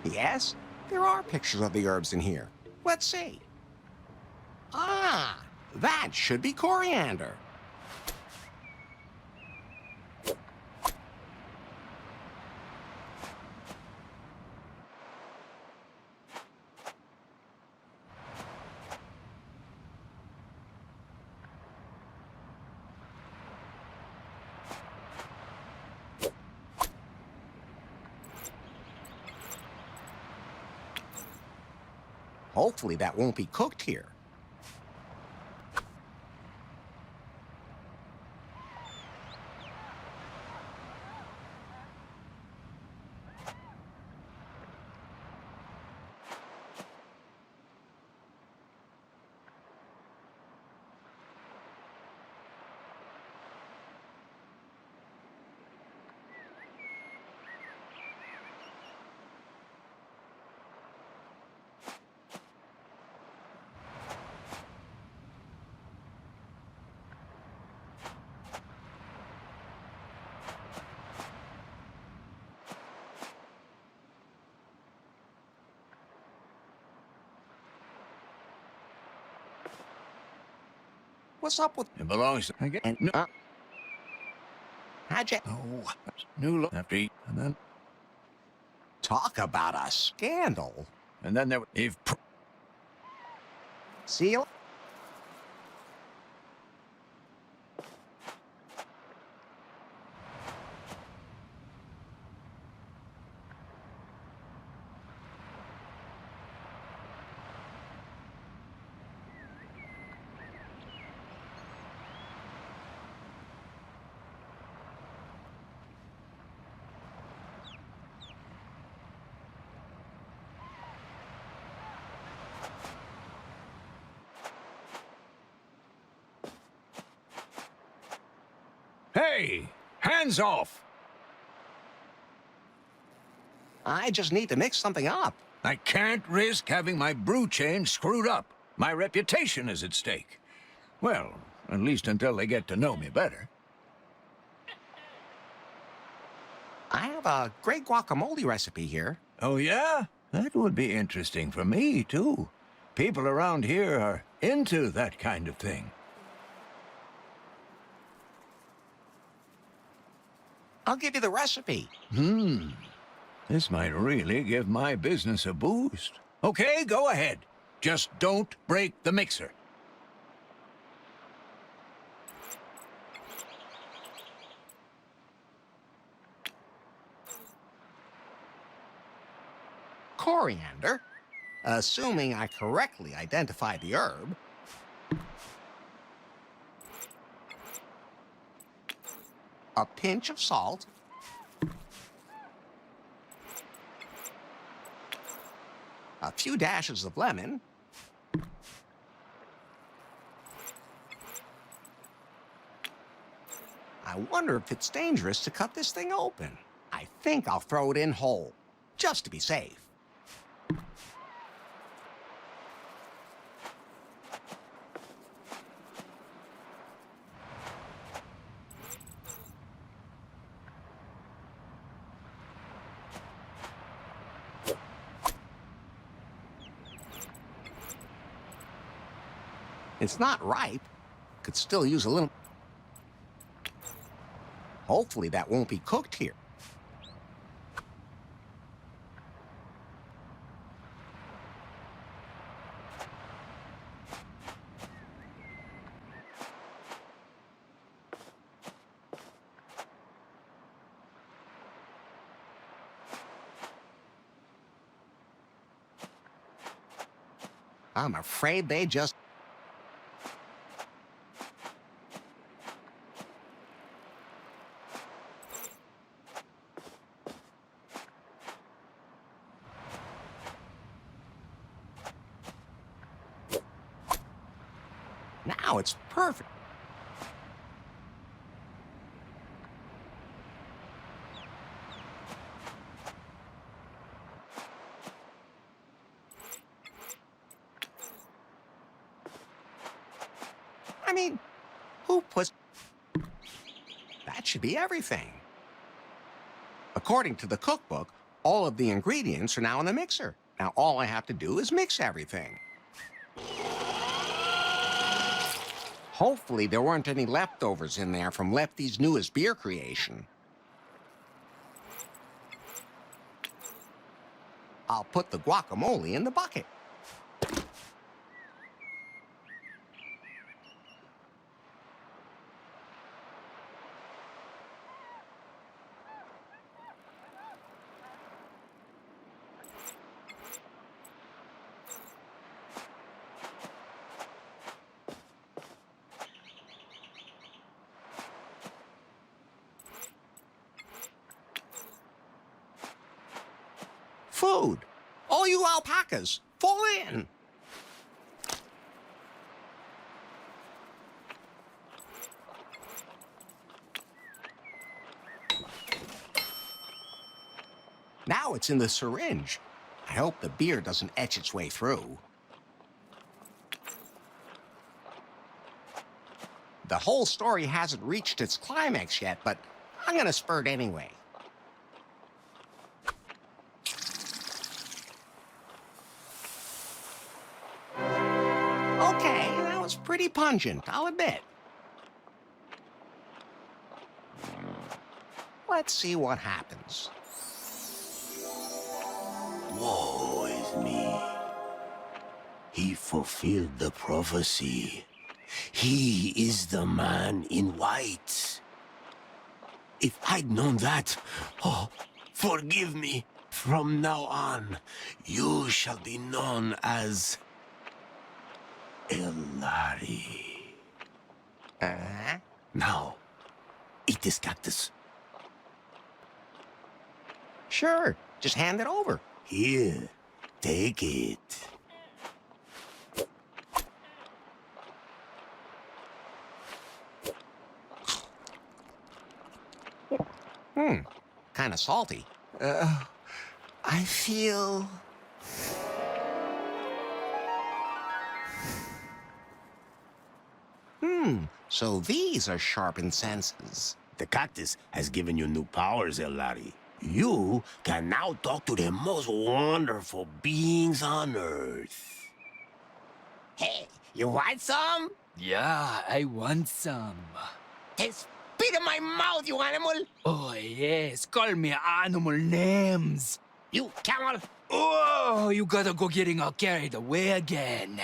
[SPEAKER 2] Yes, there are pictures of the herbs in here. Let's see. Ah, that should be coriander. Hopefully that won't be cooked here. What's up with
[SPEAKER 17] It belongs to...
[SPEAKER 2] and how'd you
[SPEAKER 17] Oh, new look after eat, and then...
[SPEAKER 2] talk about a scandal?
[SPEAKER 17] And then there... If...
[SPEAKER 2] Seal?
[SPEAKER 17] Hey! Hands off!
[SPEAKER 2] I just need to mix something up.
[SPEAKER 17] I can't risk having my brew chain screwed up. My reputation is at stake. Well, at least until they get to know me better.
[SPEAKER 2] I have a great guacamole recipe here.
[SPEAKER 17] Oh, yeah? That would be interesting for me, too. People around here are into that kind of thing.
[SPEAKER 2] I'll give you the recipe.
[SPEAKER 17] This might really give my business a boost. Okay, go ahead. Just don't break the mixer.
[SPEAKER 2] Coriander, assuming I correctly identified the herb. A pinch of salt. A few dashes of lemon. I wonder if it's dangerous to cut this thing open. I think I'll throw it in whole, just to be safe. It's not ripe. Could still use a little... Hopefully that won't be cooked here. I'm afraid they just... Now it's perfect. be everything. According to the cookbook, all of the ingredients are now in the mixer. Now all I have to do is mix everything. Hopefully there weren't any leftovers in there from Lefty's newest beer creation. I'll put the guacamole in the bucket. Food. All you alpacas, fall in. Now it's in the syringe. I hope the beer doesn't etch its way through. The whole story hasn't reached its climax yet, but I'm gonna spurt anyway. Okay, that was pretty pungent, I'll admit. Let's see what happens.
[SPEAKER 11] Woe is me. He fulfilled the prophecy. He is the man in white. If I'd known that, oh, forgive me. From now on, you shall be known as Elari. Now, eat this cactus.
[SPEAKER 2] Sure, just hand it over.
[SPEAKER 11] Here, take it.
[SPEAKER 2] Kind of salty. I feel... So these are sharpened senses.
[SPEAKER 11] The cactus has given you new powers, Elari. You can now talk to the most wonderful beings on Earth.
[SPEAKER 9] Hey, you want some?
[SPEAKER 18] Yeah, I want some.
[SPEAKER 9] Then spit in my mouth, you animal!
[SPEAKER 18] Oh, yes, call me animal names.
[SPEAKER 9] You camel!
[SPEAKER 18] Oh, you gotta go getting all carried away again.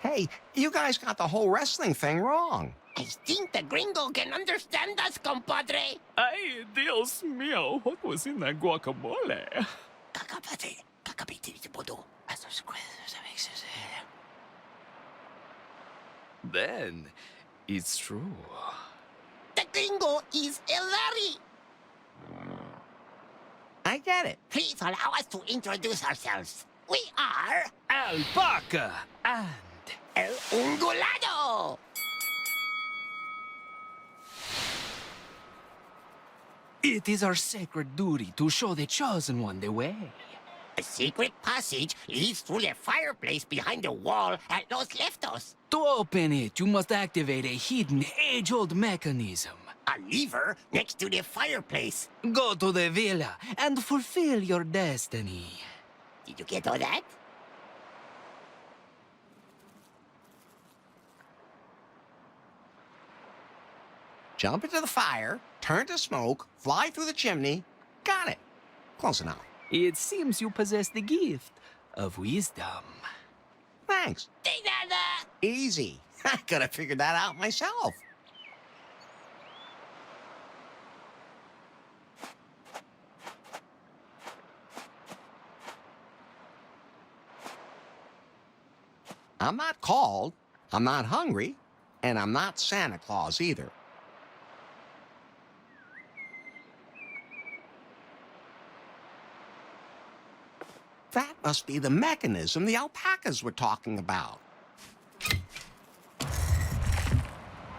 [SPEAKER 2] Hey, you guys got the whole wrestling thing wrong.
[SPEAKER 9] I think the gringo can understand us, compadre.
[SPEAKER 18] Ay, Dios mío, what was in that guacamole? Then, it's true.
[SPEAKER 9] The gringo is Elari.
[SPEAKER 2] I get it.
[SPEAKER 9] Please allow us to introduce ourselves. We are...
[SPEAKER 18] Alpaca and...
[SPEAKER 9] El Ungulado!
[SPEAKER 18] It is our sacred duty to show the Chosen One the way.
[SPEAKER 9] A secret passage leads through the fireplace behind the wall at Los Leftos.
[SPEAKER 18] To open it, you must activate a hidden, age-old mechanism.
[SPEAKER 9] A lever next to the fireplace.
[SPEAKER 18] Go to the villa and fulfill your destiny.
[SPEAKER 9] Did you get all that?
[SPEAKER 2] Jump into the fire, turn to smoke, fly through the chimney. Got it. Close enough.
[SPEAKER 18] It seems you possess the gift of wisdom.
[SPEAKER 2] Thanks.
[SPEAKER 9] De nada!
[SPEAKER 2] Easy. I could have figured that out myself. I'm not called, I'm not hungry, and I'm not Santa Claus either. That must be the mechanism the alpacas were talking about.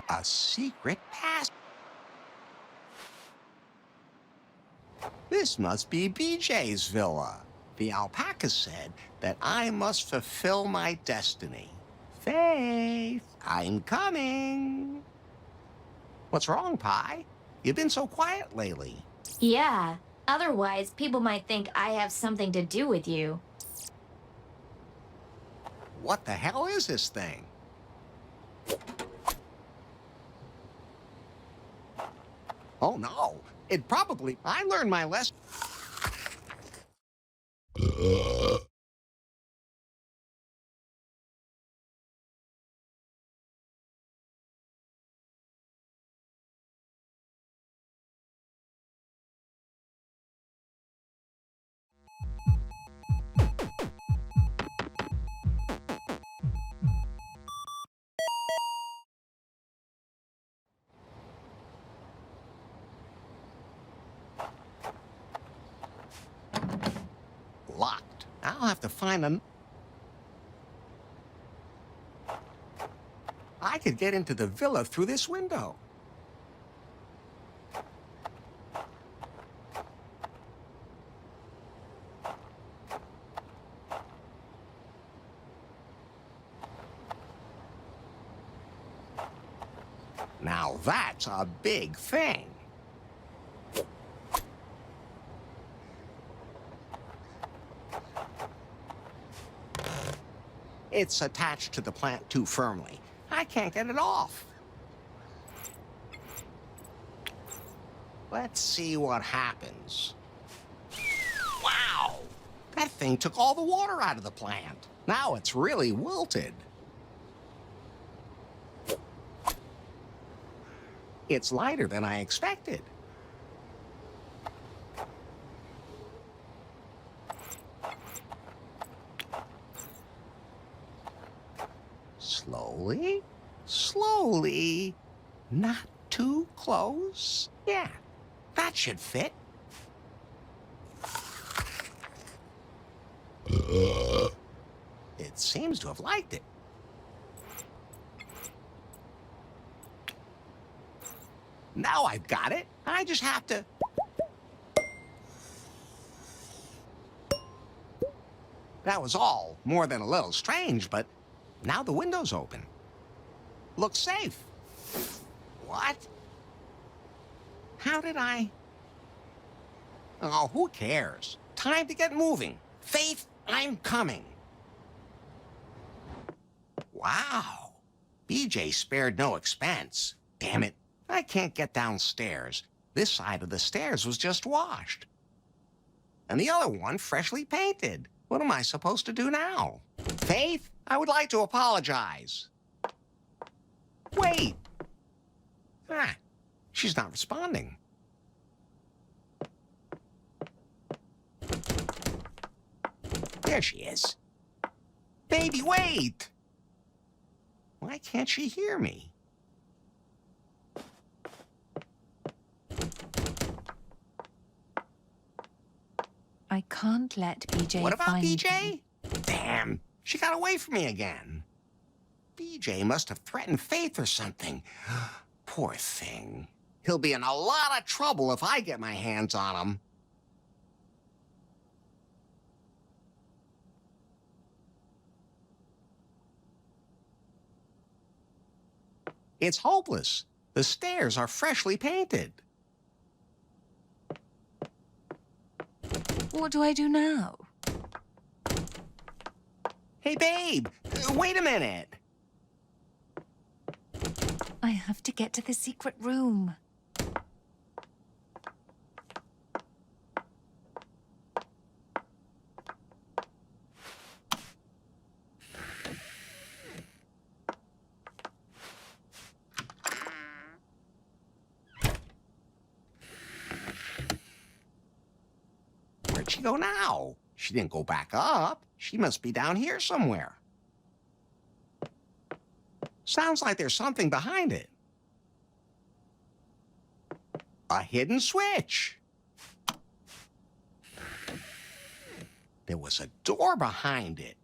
[SPEAKER 2] A secret pass. This must be BJ's villa. The alpaca said that I must fulfill my destiny. Faith, I'm coming. What's wrong, Pi? You've been so quiet lately.
[SPEAKER 14] Yeah, otherwise people might think I have something to do with you.
[SPEAKER 2] What the hell is this thing? Oh no, it probably... I learned my lesson. Locked. I'll have to find an... I could get into the villa through this window. Now that's a big thing. It's attached to the plant too firmly. I can't get it off. Let's see what happens. Wow! That thing took all the water out of the plant. Now it's really wilted. It's lighter than I expected. Slowly, slowly, not too close. Yeah, that should fit. It seems to have liked it. Now I've got it. I just have to... That was all more than a little strange, but now the window's open. Looks safe. What? How did I... Oh, who cares? Time to get moving. Faith, I'm coming. Wow. BJ spared no expense. Damn it. I can't get downstairs. This side of the stairs was just washed. And the other one freshly painted. What am I supposed to do now? Faith, I would like to apologize. Wait. Ah, she's not responding. There she is. Baby, wait! Why can't she hear me?
[SPEAKER 12] I can't let BJ
[SPEAKER 2] What about
[SPEAKER 12] find
[SPEAKER 2] BJ?
[SPEAKER 12] me.
[SPEAKER 2] Damn, she got away from me again. BJ must have threatened Faith or something. Poor thing. He'll be in a lot of trouble if I get my hands on him. It's hopeless. The stairs are freshly painted.
[SPEAKER 12] What do I do now?
[SPEAKER 2] Hey, babe, wait a minute.
[SPEAKER 12] I have to get to the secret room.
[SPEAKER 2] Where'd she go now? She didn't go back up. She must be down here somewhere. Sounds like there's something behind it. A hidden switch. There was a door behind it.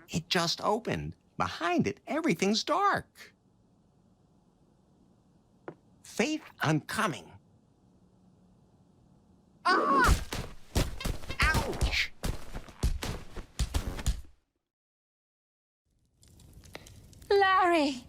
[SPEAKER 2] It just opened. Behind it, everything's dark. Faith, I'm coming. Ah! Ouch!
[SPEAKER 12] Larry!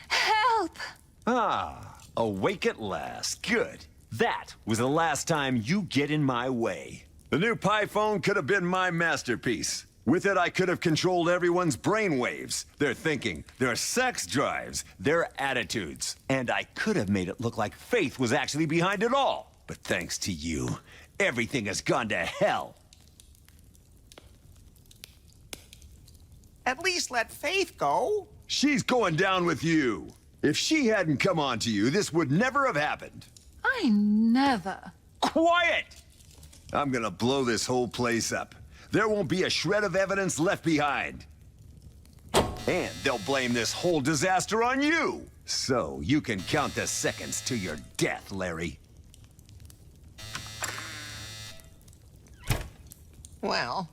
[SPEAKER 12] Help!
[SPEAKER 21] Ah, awake at last. Good. That was the last time you get in my way. The new Pi phone could have been my masterpiece. With it, I could have controlled everyone's brainwaves, their thinking, their sex drives, their attitudes. And I could have made it look like Faith was actually behind it all. But thanks to you, everything has gone to hell.
[SPEAKER 2] At least let Faith go.
[SPEAKER 21] She's going down with you. If she hadn't come on to you, this would never have happened.
[SPEAKER 12] I never.
[SPEAKER 21] Quiet! I'm gonna blow this whole place up. There won't be a shred of evidence left behind. And they'll blame this whole disaster on you. So you can count the seconds to your death, Larry.
[SPEAKER 2] Well,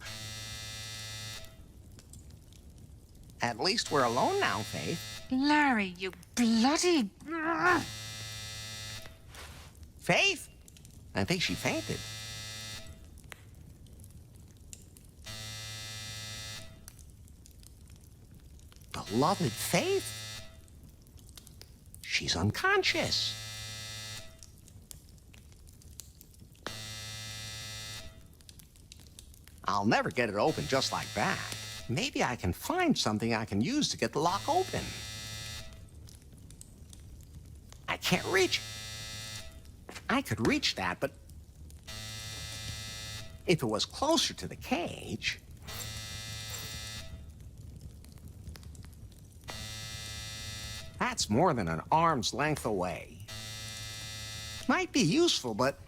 [SPEAKER 2] at least we're alone now, Faith.
[SPEAKER 12] Larry, you bloody...
[SPEAKER 2] Faith? I think she fainted. Beloved Faith? She's unconscious. I'll never get it open just like that. Maybe I can find something I can use to get the lock open. I can't reach it. I could reach that, but if it was closer to the cage... That's more than an arm's length away. Might be useful, but...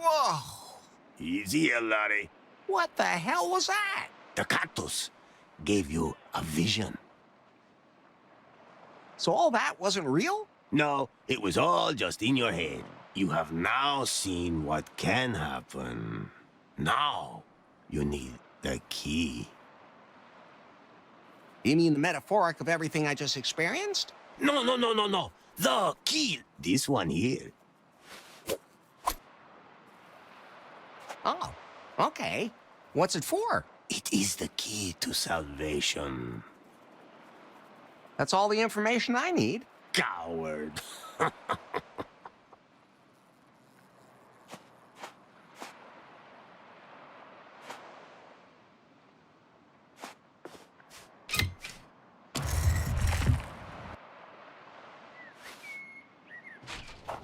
[SPEAKER 2] Whoa!
[SPEAKER 11] Easy, Larry.
[SPEAKER 2] What the hell was that?
[SPEAKER 11] The cactus gave you a vision.
[SPEAKER 2] So all that wasn't real?
[SPEAKER 11] No, it was all just in your head. You have now seen what can happen. Now, you need the key.
[SPEAKER 2] You mean the metaphoric of everything I just experienced?
[SPEAKER 11] No. The key. This one here.
[SPEAKER 2] Oh, okay. What's it for?
[SPEAKER 11] It is the key to salvation.
[SPEAKER 2] That's all the information I need.
[SPEAKER 11] Coward.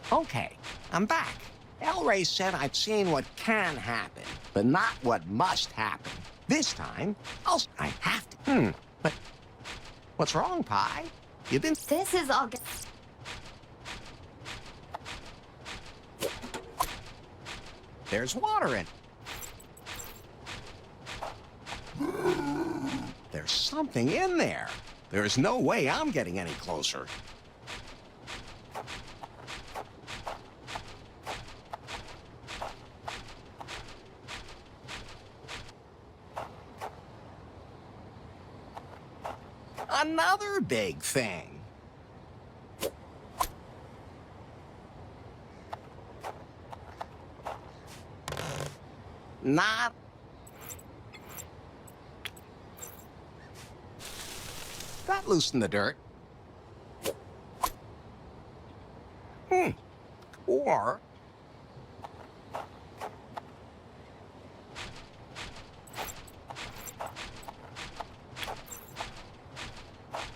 [SPEAKER 2] Okay, I'm back. Elray said I've seen what can happen, but not what must happen. This time, I have to. But what's wrong, Pi? You've been...
[SPEAKER 14] This is all...
[SPEAKER 2] There's water in it. There's something in there. There's no way I'm getting any closer. Another big thing. Not... That loosened the dirt. Or...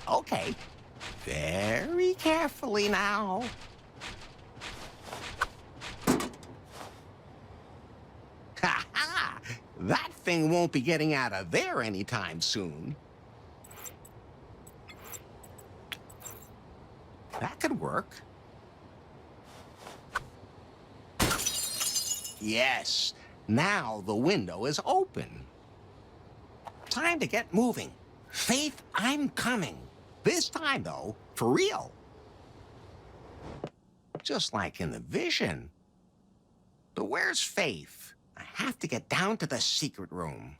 [SPEAKER 2] Okay. Very carefully now. Ha-ha! That thing won't be getting out of there anytime soon. That could work. Yes, now the window is open. Time to get moving. Faith, I'm coming. This time, though, for real. Just like in the vision. But where's Faith? I have to get down to the secret room.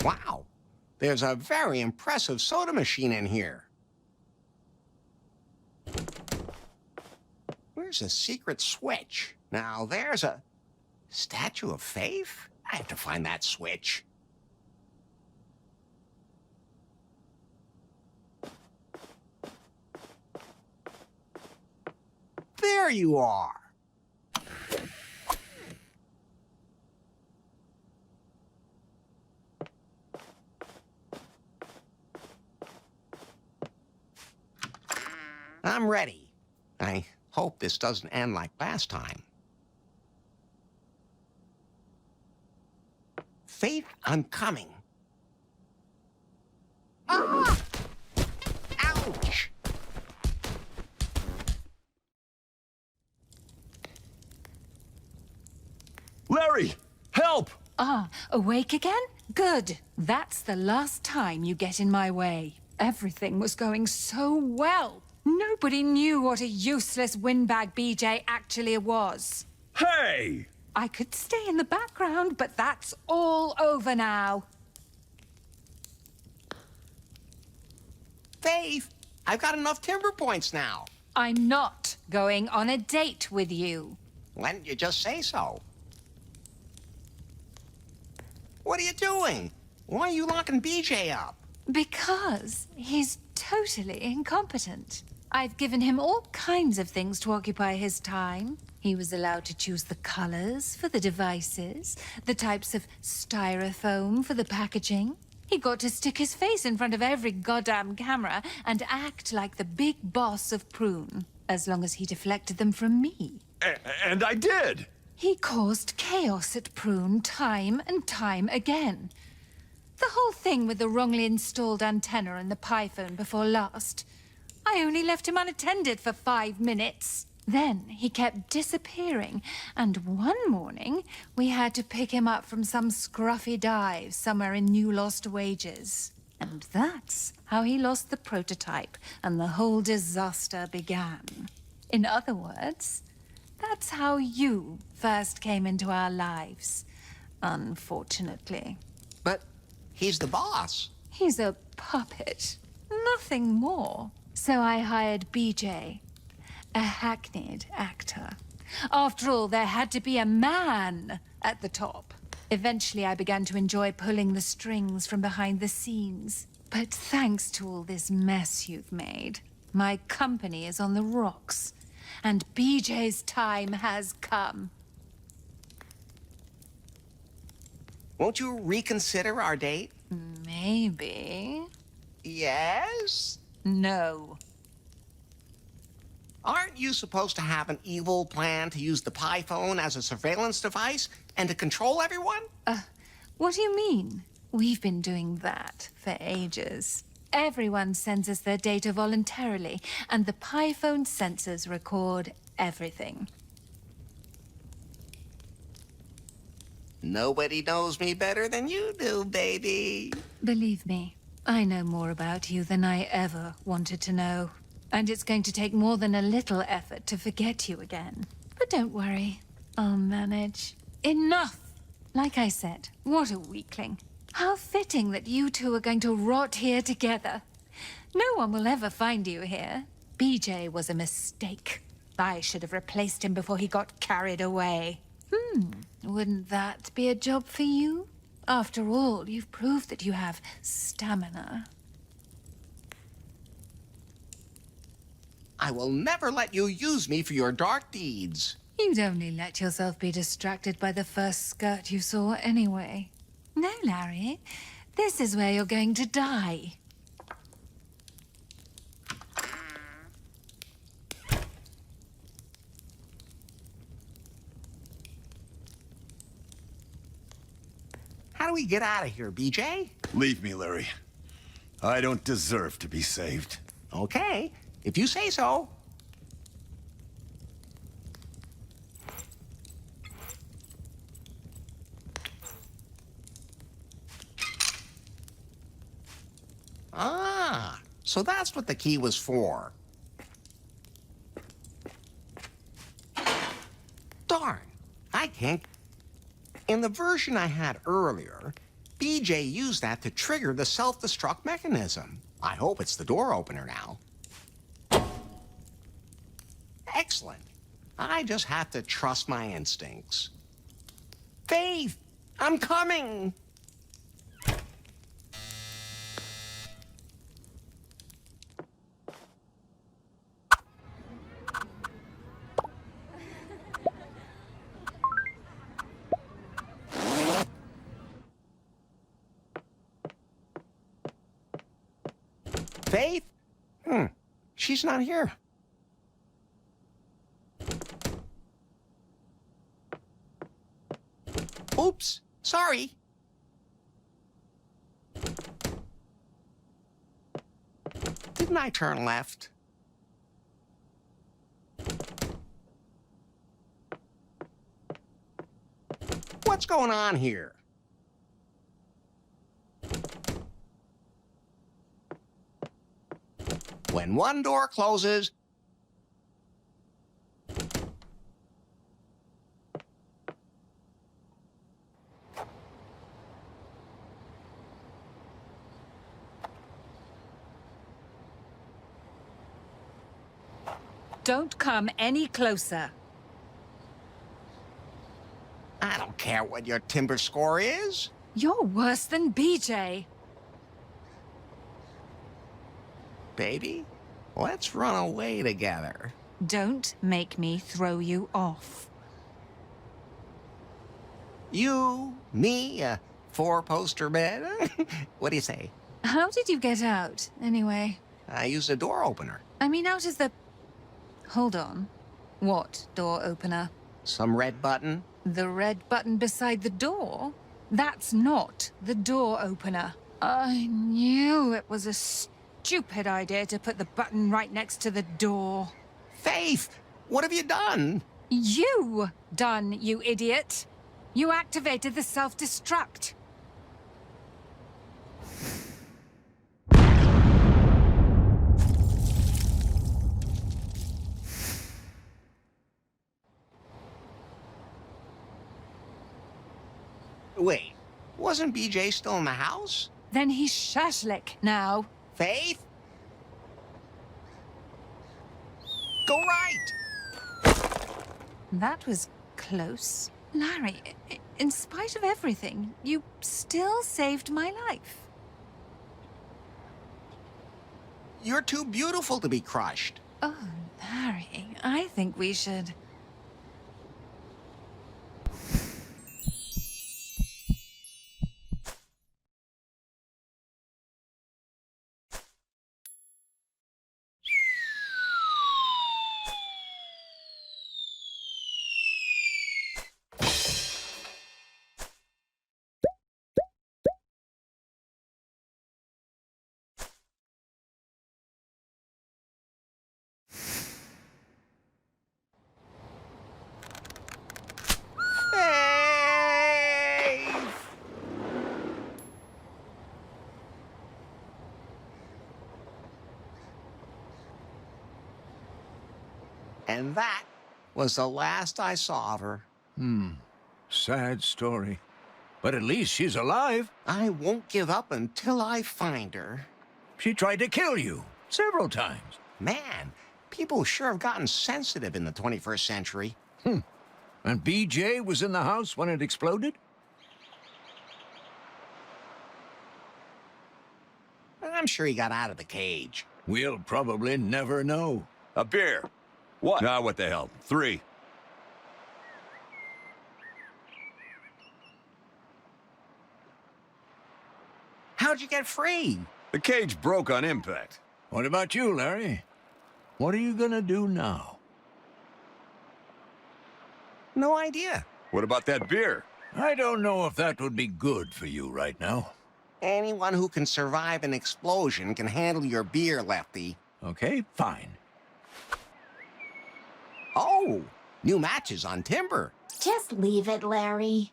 [SPEAKER 2] Wow, there's a very impressive soda machine in here. Where's the secret switch? Now, there's a statue of Faith? I have to find that switch. There you are. I'm ready. I hope this doesn't end like last time. Faith, I'm coming. Ah! Ouch!
[SPEAKER 21] Larry, help!
[SPEAKER 12] Ah, awake again? Good. That's the last time you get in my way. Everything was going so well. Nobody knew what a useless windbag BJ actually was.
[SPEAKER 21] Hey!
[SPEAKER 12] I could stay in the background, but that's all over now.
[SPEAKER 2] Faith, I've got enough timber points now.
[SPEAKER 12] I'm not going on a date with you.
[SPEAKER 2] Why didn't you just say so? What are you doing? Why are you locking BJ up?
[SPEAKER 12] Because he's totally incompetent. I've given him all kinds of things to occupy his time. He was allowed to choose the colors for the devices, the types of styrofoam for the packaging. He got to stick his face in front of every goddamn camera and act like the big boss of Prune, as long as he deflected them from me.
[SPEAKER 21] And I did!
[SPEAKER 12] He caused chaos at Prune time and time again. The whole thing with the wrongly installed antenna and the PiPhone before last. I only left him unattended for 5 minutes. Then he kept disappearing, and one morning we had to pick him up from some scruffy dive somewhere in New Lost Wages. And that's how he lost the prototype and the whole disaster began. In other words, that's how you first came into our lives, unfortunately.
[SPEAKER 2] But he's the boss.
[SPEAKER 12] He's a puppet, nothing more. So I hired BJ, a hackneyed actor. After all, there had to be a man at the top. Eventually, I began to enjoy pulling the strings from behind the scenes. But thanks to all this mess you've made, my company is on the rocks. And BJ's time has come.
[SPEAKER 2] Won't you reconsider our date?
[SPEAKER 12] Maybe.
[SPEAKER 2] Yes?
[SPEAKER 12] No.
[SPEAKER 2] Aren't you supposed to have an evil plan to use the PiPhone as a surveillance device and to control everyone?
[SPEAKER 12] What do you mean? We've been doing that for ages. Everyone sends us their data voluntarily, and the PiPhone sensors record everything.
[SPEAKER 2] Nobody knows me better than you do, baby.
[SPEAKER 12] Believe me, I know more about you than I ever wanted to know. And it's going to take more than a little effort to forget you again. But don't worry, I'll manage. Enough! Like I said, what a weakling. How fitting that you two are going to rot here together. No one will ever find you here. BJ was a mistake. I should have replaced him before he got carried away. Wouldn't that be a job for you? After all, you've proved that you have stamina.
[SPEAKER 2] I will never let you use me for your dark deeds.
[SPEAKER 12] You'd only let yourself be distracted by the first skirt you saw anyway. No, Larry. This is where you're going to die.
[SPEAKER 2] How do we get out of here, BJ?
[SPEAKER 21] Leave me, Larry. I don't deserve to be saved.
[SPEAKER 2] Okay, if you say so. So that's what the key was for. Darn, I can't. In the version I had earlier, BJ used that to trigger the self-destruct mechanism. I hope it's the door opener now. Excellent. I just have to trust my instincts. Faith, I'm coming! Faith? She's not here. Oops, sorry. Didn't I turn left? What's going on here? When one door closes,
[SPEAKER 12] Don't come any closer.
[SPEAKER 2] I don't care what your timber score is.
[SPEAKER 12] You're worse than BJ.
[SPEAKER 2] Baby, let's run away together.
[SPEAKER 12] Don't make me throw you off.
[SPEAKER 2] You, me, a four-poster bed? What do you say?
[SPEAKER 12] How did you get out, anyway?
[SPEAKER 2] I used a door opener.
[SPEAKER 12] I mean, out of the... Hold on. What door opener?
[SPEAKER 2] Some red button?
[SPEAKER 12] The red button beside the door? That's not the door opener. I knew it was a stupid idea to put the button right next to the door.
[SPEAKER 2] Faith, what have you done?
[SPEAKER 12] You done, you idiot. You activated the self-destruct.
[SPEAKER 2] Wait, wasn't BJ still in the house?
[SPEAKER 12] Then he's shashlik now.
[SPEAKER 2] Faith? Go right!
[SPEAKER 12] That was close. Larry, in spite of everything, you still saved my life.
[SPEAKER 2] You're too beautiful to be crushed.
[SPEAKER 12] Oh, Larry, I think we should...
[SPEAKER 2] And that was the last I saw of her.
[SPEAKER 17] Sad story. But at least she's alive.
[SPEAKER 2] I won't give up until I find her.
[SPEAKER 17] She tried to kill you several times.
[SPEAKER 2] Man, people sure have gotten sensitive in the 21st century.
[SPEAKER 17] And BJ was in the house when it exploded?
[SPEAKER 2] I'm sure he got out of the cage.
[SPEAKER 17] We'll probably never know.
[SPEAKER 21] A beer. What? Nah, what the hell? 3.
[SPEAKER 2] How'd you get free?
[SPEAKER 21] The cage broke on impact.
[SPEAKER 17] What about you, Larry? What are you gonna do now?
[SPEAKER 2] No idea.
[SPEAKER 21] What about that beer?
[SPEAKER 17] I don't know if that would be good for you right now.
[SPEAKER 2] Anyone who can survive an explosion can handle your beer, Lefty.
[SPEAKER 17] Okay, fine.
[SPEAKER 2] Oh, new matches on timber.
[SPEAKER 14] Just leave it, Larry.